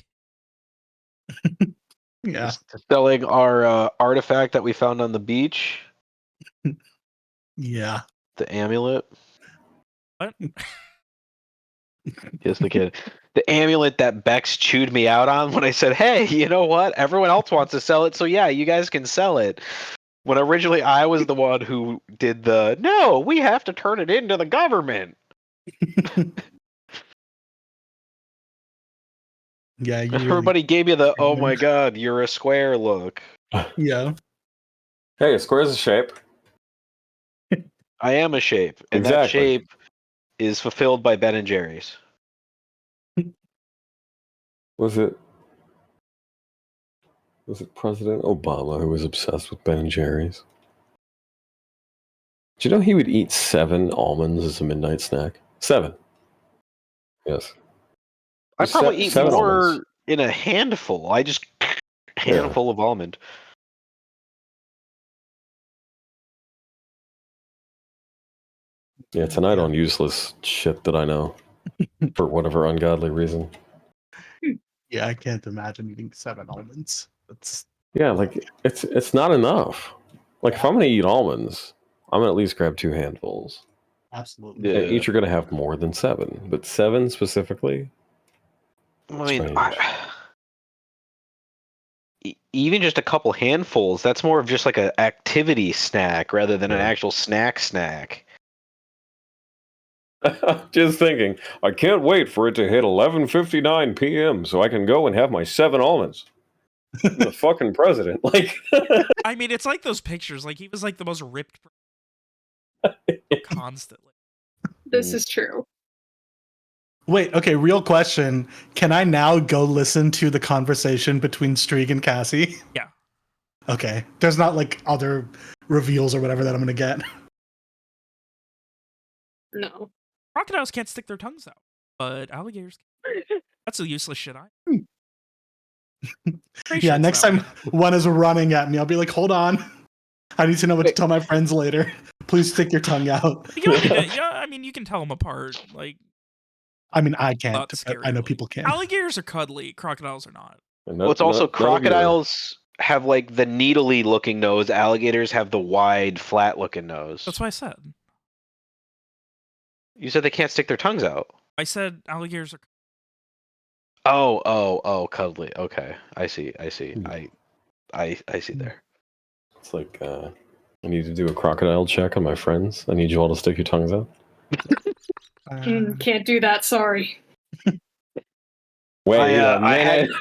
Yeah. Just selling our artifact that we found on the beach, Yeah. the amulet. What? Yes, the kid. The amulet that Bex chewed me out on when I said, hey, you know what? Everyone else wants to sell it, so yeah, you guys can sell it. When originally I was the one who did no, we have to turn it into the government. Yeah, you really. Everybody gave me the, oh my god, you're a square look. Yeah. Hey, a square's a shape. I am a shape, and that Exactly. shape is fulfilled by Ben and Jerry's. Was it President Obama who was obsessed with Ben and Jerry's? Do you know he would eat 7 almonds as a midnight snack? 7. Yes. I Just probably eat 7 more almonds. in a handful. I just handful of almond. Yeah, tonight Yeah. on useless shit that I know for whatever ungodly reason. Yeah, I can't imagine eating 7 almonds. That's Yeah, like it's not enough. Like if I'm gonna eat almonds, I'm gonna at least grab 2 handfuls. absolutely. Yeah. And each are gonna have more than 7, but 7 specifically. I mean, Strange. even just a couple handfuls, that's more of just like an activity snack rather than an Yeah. actual snack. Just thinking, I can't wait for it to hit 11:59 p.m. so I can go and have my 7 almonds. I'm the fucking president. Like, I mean, it's like those pictures. Like he was like the most ripped constantly. This is true. Wait, okay, real question. Can I now go listen to the conversation between Strieg and Cassie? Yeah. Okay. There's not like other reveals or whatever that I'm gonna get. No. Crocodiles can't stick their tongues out, but alligators can. That's a useless shit. Yeah, next time one is running at me, I'll be like, hold on. I need to know what to tell my friends later. Please stick your tongue out. You don't need to, yeah, I mean, you can tell them apart. Like, I mean, I can't. not But scary. I know like, people can. Alligators are cuddly. Crocodiles are not. Well, it's also crocodiles have like the needly looking nose. Alligators have the wide, flat looking nose. That's what I said. You said they can't stick their tongues out. I said alligators are. Oh, cuddly. Okay, I see. I see Hmm. there. It's like I need to do a crocodile check on my friends. I need you all to stick your tongues out. Can't do that, sorry. Wait a I had minute.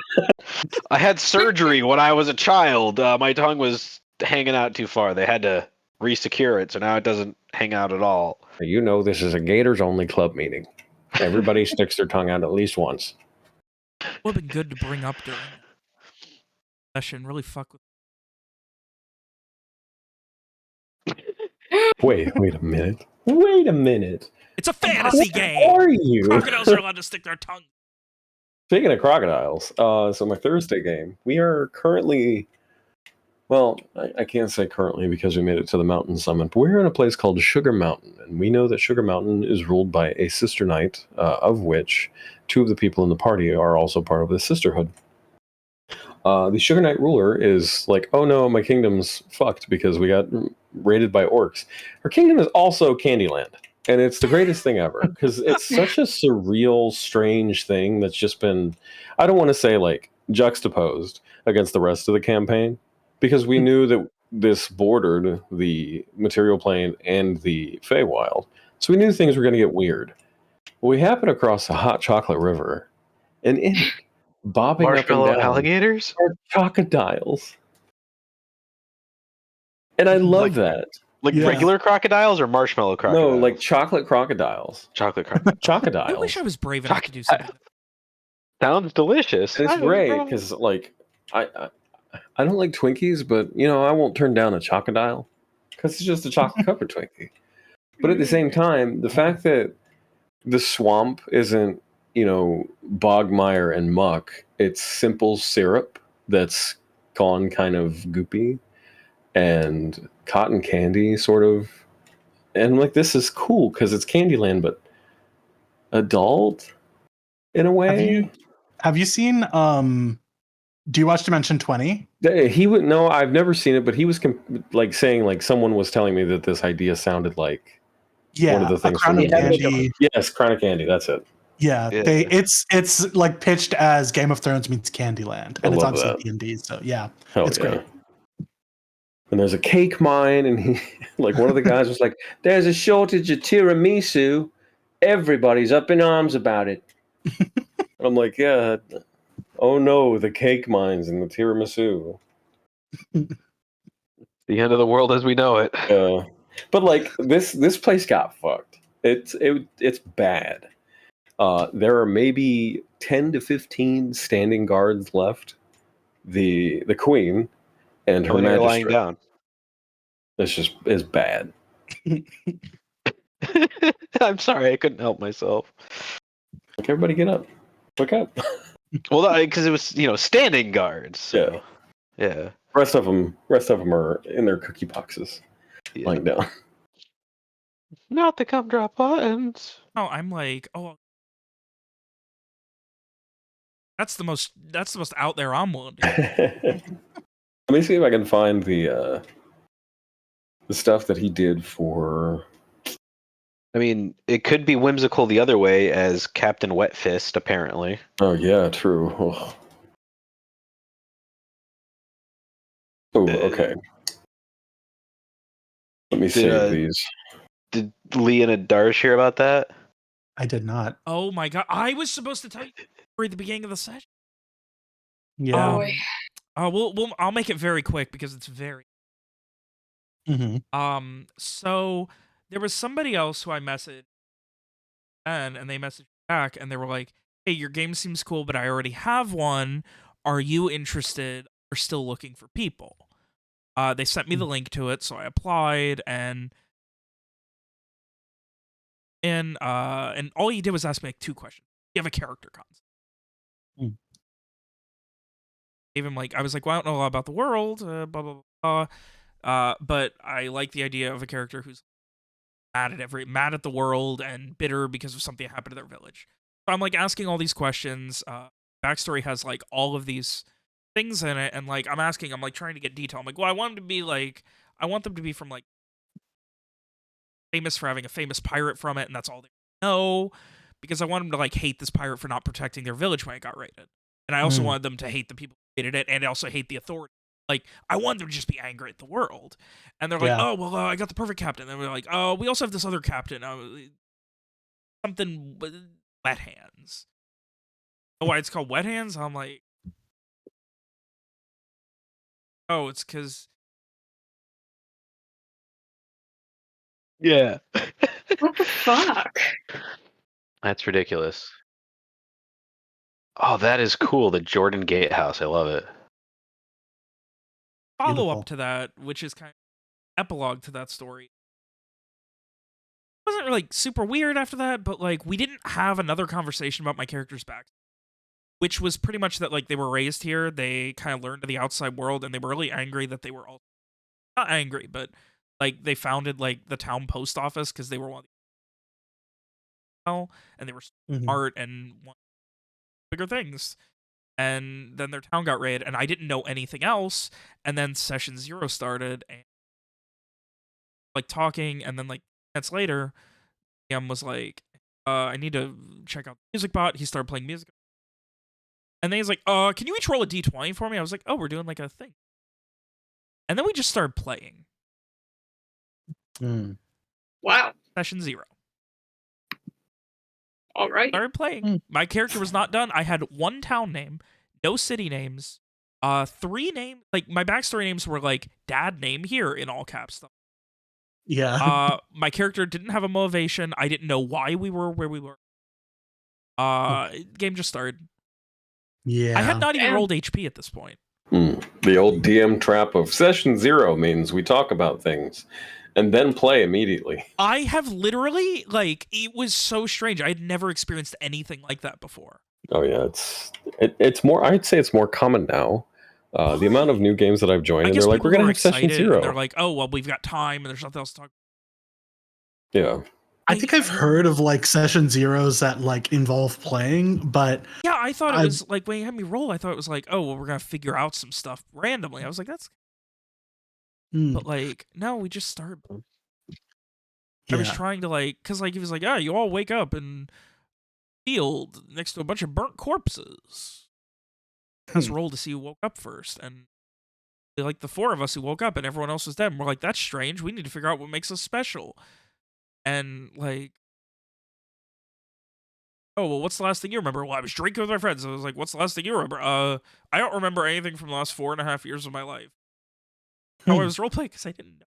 I had surgery when I was a child. My tongue was hanging out too far. They had to re-secure it, so now it doesn't hang out at all. You know this is a Gators only club meeting. Everybody sticks their tongue out at least once. Would have been good to bring up during the session. Really fuck with. Wait a minute. Wait a minute. It's a fantasy game. Are you? Crocodiles are allowed to stick their tongue. Speaking of crocodiles, so my Thursday game, we are currently, well, I can't say currently because we made it to the mountain summit, but we're in a place called Sugar Mountain, and we know that Sugar Mountain is ruled by a sister knight, of which 2 of the people in the party are also part of the sisterhood. The Sugar Knight ruler is like, oh no, my kingdom's fucked because we got raided by orcs. Her kingdom is also Candyland. And it's the greatest thing ever because it's such a surreal, strange thing that's just been, I don't want to say like juxtaposed against the rest of the campaign because we knew that this bordered the material plane and the Feywild. So we knew things were going to get weird. Well, we happened across a hot chocolate river, and in it, bobbing up and Marshmallow down, alligators? are crocodiles. And I love that. Like Yeah. regular crocodiles or marshmallow crocodiles? No, like chocolate crocodiles. chocolate crocodiles. Chocodiles. I wish I was brave enough to do something. Sounds delicious. And it's I- great because, like, I don't like Twinkies, but you know I won't turn down a chocodile because it's just a chocolate covered Twinkie. But at the same time, the fact that the swamp isn't, you know, bogmire and muck, it's simple syrup that's gone kind of goopy and cotton candy sort of, and I'm like, this is cool because it's Candyland, but adult in a way. Have you seen do you watch Dimension 20? He would know. I've never seen it, but he was like saying like someone was telling me that this idea sounded like Yeah, one of the A things. Crown from of the- Candy. Yes, Crown of Candy. That's it. Yeah, Yeah. it's like pitched as Game of Thrones meets Candyland, I and it's love obviously that. D&D. So yeah, Hell it's yeah. great. And there's a cake mine, and he, like one of the guys was like, "There's a shortage of tiramisu. Everybody's up in arms about it." I'm like, "Yeah. Oh no, the cake mines and the tiramisu." The end of the world as we know it. But like this place got fucked. It's bad. There are maybe 10 to 15 standing guards left. The queen and How her many are lying magistrate. down? It's just is bad. I'm sorry, I couldn't help myself. Like everybody get up, wake up. Well, because it was standing guards. So, yeah. Rest of them are in their cookie boxes, Yeah. lying down. Not the gumdrop buttons. Oh, I'm like, oh, that's the most out there I'm willing to do. Let me see if I can find the stuff that he did for. I mean, it could be whimsical the other way as Captain Wet Fist, apparently. Oh yeah, true. Oh, okay. Let me save these. Did Lee and Darsh hear about that? I did not. Oh my god, I was supposed to tell you at the beginning of the session. Yeah. Boy. I'll make it very quick because it's very. So there was somebody else who I messaged, and they messaged back, and they were like, "Hey, your game seems cool, but I already have one. Are you interested or still looking for people?" They sent me the link to it, so I applied, and all you did was ask me like 2 questions. Do you have a character concept? Even like I was like, well, I don't know a lot about the world, blah blah blah. But I like the idea of a character who's mad at the world and bitter because of something that happened to their village. So I'm like asking all these questions. Backstory has like all of these things in it, and like I'm like trying to get detail. I'm like, well, I want them to be from like famous for having a famous pirate from it, and that's all. no, because I want them to like hate this pirate for not protecting their village when it got raided, and I also wanted them to hate the people who raided it, and also hate the authority. Like, I wanted them to just be angry at the world, and they're like, Yeah. "Oh well, I got the perfect captain." And we're like, "Oh, we also have this other captain, something wet hands." Oh, why it's called wet hands? I'm like, oh, it's because Yeah. What the fuck? That's ridiculous. Oh, that is cool. The Jordan Gatehouse. I love it. follow up Beautiful. to that, which is kind of epilogue to that story. It wasn't really super weird after that, but like we didn't have another conversation about my character's back, which was pretty much that like they were raised here, they kind of learned to the outside world, and they were really angry that they were all not angry, but like they founded like the town post office because they were one of the and they were Mhm. smart and wanted bigger things. And then their town got raided, and I didn't know anything else. And then Session Zero started, and like talking, and then like minutes later, DM was like, I need to check out the music bot. He started playing music. And then he's like, can you each roll a d20 for me? I was like, oh, we're doing like a thing. And then we just started playing. Mm. Wow. Session Zero. All right. Started playing. Mm. My character was not done. I had one town name, no city names, 3 names. Like my backstory names were like dad name here in all caps. Yeah. My character didn't have a motivation. I didn't know why we were where we were. Game just started. I had Yeah. not even Damn. rolled HP at this point. The old DM trap of session 0 means we talk about things and then play immediately. I have literally, like, it was so strange. I had never experienced anything like that before. Oh yeah, it's more. I'd say it's more common now. The amount of new games that I've joined, I and guess they're like, people "We're gonna were have session excited, and 0." they're like, oh, well, we've got time, and there's nothing else to talk Yeah, I think I've heard of like session zeros that like involve playing, but Yeah, I thought it I've was, like, when you had me roll, I thought it was like, oh, well, we're gonna figure out some stuff randomly. I was like, that's... But, like, no, we just started... I was yeah. trying to, like... Because, like, he was like, yeah, you all wake up in field next to a bunch of burnt corpses. Let's roll to see who woke up first, and... like the 4 of us who woke up and everyone else was dead. And we're like, that's strange. We need to figure out what makes us special. And like, oh, well, what's the last thing you remember? Well, I was drinking with my friends. I was like, what's the last thing you remember? I don't remember anything from the last 4.5 years of my life. How I was roleplay because I didn't know.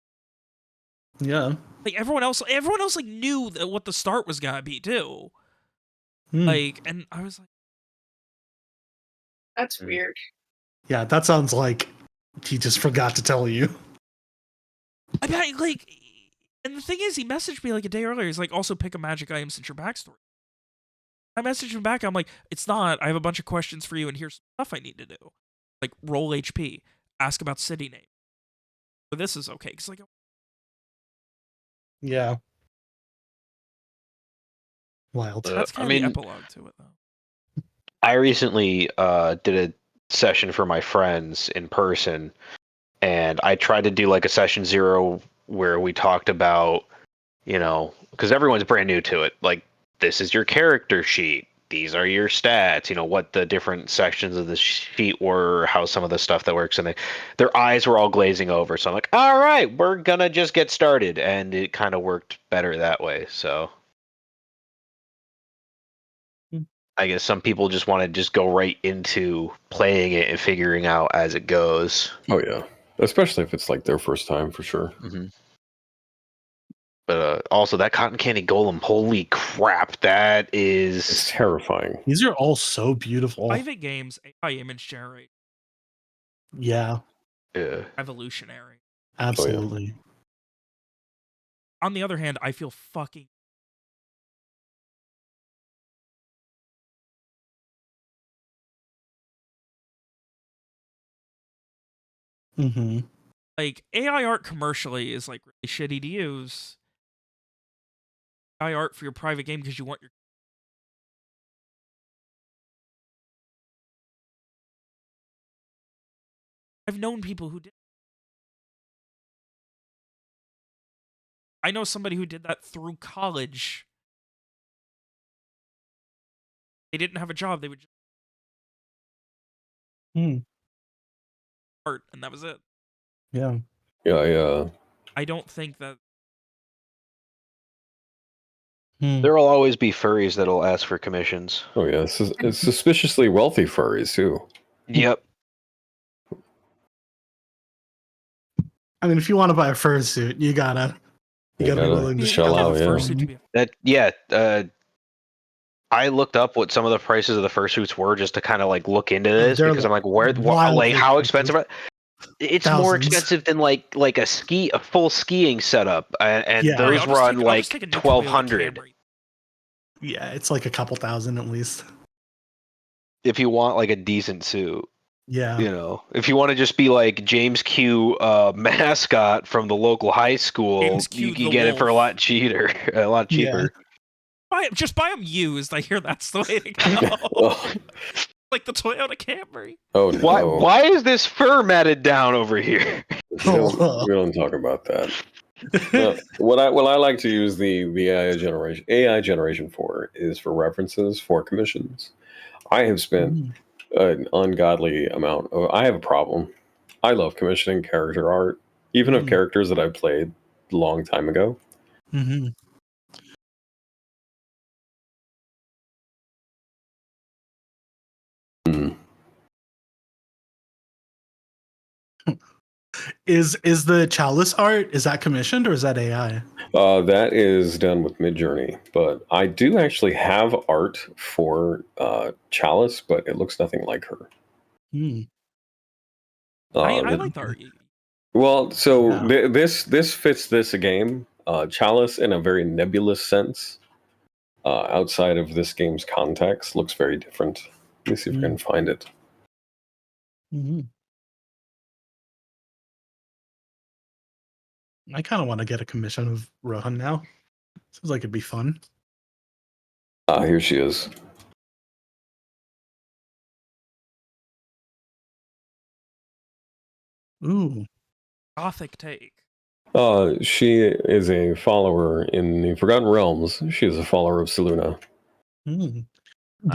Yeah. Like everyone else like knew what the start was gonna be too. Hmm. Like, and I was like, That's weird. Yeah, that sounds like he just forgot to tell you. I mean, like, and the thing is, he messaged me like a day earlier. He's like, also pick a magic item since your backstory. I messaged him back. I'm like, it's not. I have a bunch of questions for you, and here's stuff I need to do. Like, roll HP, ask about city name. But this is okay, because like, Yeah. Wild. that's kind of the epilogue to it, though. I recently did a session for my friends in person, and I tried to do like a session 0 where we talked about, because everyone's brand new to it. Like, this is your character sheet. These are your stats. What the different sections of the sheet were, how some of the stuff that works, and their eyes were all glazing over. So I'm like, all right, we're gonna just get started, and it kind of worked better that way. So I guess some people just want to just go right into playing it and figuring out as it goes. oh yeah, especially if it's like their first time for sure. Mm-hmm. But also that cotton candy golem, holy crap, that It's is terrifying. These are all so beautiful. Private games, AI image generate, Yeah, evolutionary. absolutely. On the other hand, I feel fucking... Mm-hmm. Like, AI art commercially is, like, really shitty to use. AI art for your private game because you want your... I've known people who did. I know somebody who did that through college they didn't have a job. They would just Hmm. art, and that was it. Yeah. Yeah. I don't think that. Hmm. There will always be furries that'll ask for commissions. Oh yeah, it's suspiciously wealthy furries too. Yep. I mean, if you want to buy a fursuit, you gotta be willing to You shell gotta have out, a yeah. fursuit to be. I looked up what some of the prices of the fursuits were just to kind of like look into this They're, because I'm like, where, wildly like, how expensive? It's more Thousands. expensive than like a full skiing setup, and Yeah. those run I'll just take a new Toyota 1,200 Camry. Yeah, it's like a couple thousand at least. if you want like a decent suit. Yeah. You know, if you want to just be like James Q mascot from the local high school, James Q you can the get it for a Wolf. lot cheaper. A lot cheaper. Just buy them used. I hear that's the way to go. Like the Toyota Camry. Oh no! Why is this fur matted down over here? We don't talk about that. No, what I like to use the AI generation for is for references for commissions. I have spent an ungodly amount of. I have a problem. I love commissioning character art, even of characters that I played a long time ago. Mm-hmm. Is the chalice art, is that commissioned or is that AI? That is done with Midjourney, but I do actually have art for Chalice, but it looks nothing like her. I like the art. Well, so this fits this game. Chalice, in a very nebulous sense, outside of this game's context, looks very different. Let me see if I can find it. I kind of want to get a commission of Rohan now. Seems like it'd be fun. Here she is. Ooh. Gothic take. She is a follower in the Forgotten Realms. She is a follower of Seluna. Do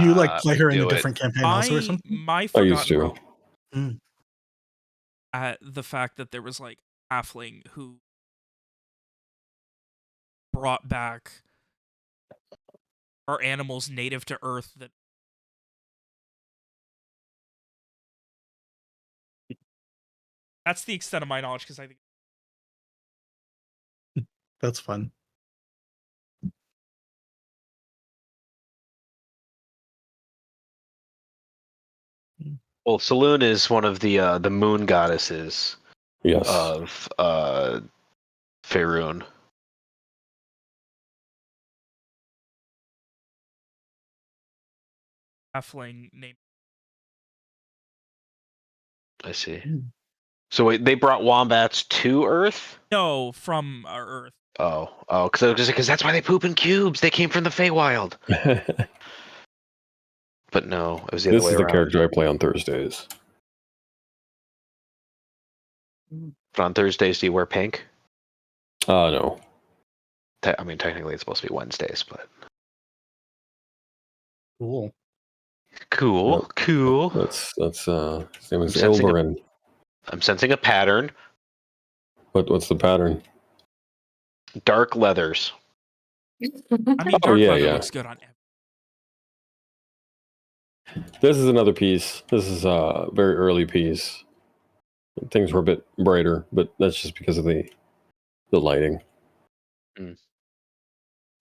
you like play her in a different campaign also or something? My I used Forgotten to. Realm, at the fact that there was like halfling who brought back our animals native to Earth. That's the extent of my knowledge because I think that's fun. Well, Saloon is one of the moon goddesses of Faerun. halfling named. I see. So wait, they brought wombats to Earth? No, from Earth. Oh, because that's why they poop in cubes. They came from the Feywild. But no, it was the other This way is the around. character I play on Thursdays. But on Thursdays, do you wear pink? No. I mean, technically, it's supposed to be Wednesdays, but Cool. That's his name is I'm sensing Ilberin. I'm sensing a pattern. What's the pattern? Dark leathers. I mean, dark leather looks good on This is another piece. This is a very early piece. Things were a bit brighter, but that's just because of the lighting.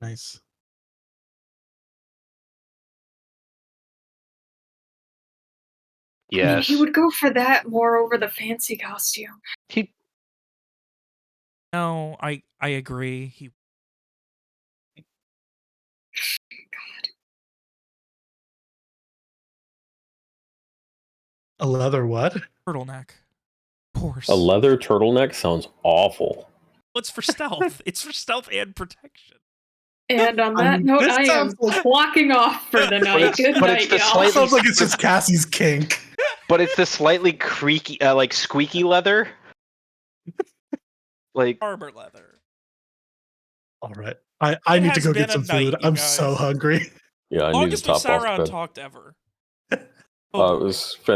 Nice. Yes. I mean, he would go for that more over the fancy costume. No, I agree. He. God. A leather what? Turtleneck. Of course. A leather turtleneck sounds awful. Well, it's for stealth. It's for stealth and protection. And on that note, I am clocking off for the night. Good night, y'all. It sounds like it's just Cassie's kink. But it's the slightly creaky, like squeaky leather. Like armor leather. All right. I need to go get some food. I'm so hungry. Yeah, I need to Longest top off Sauron bed. talked ever. It was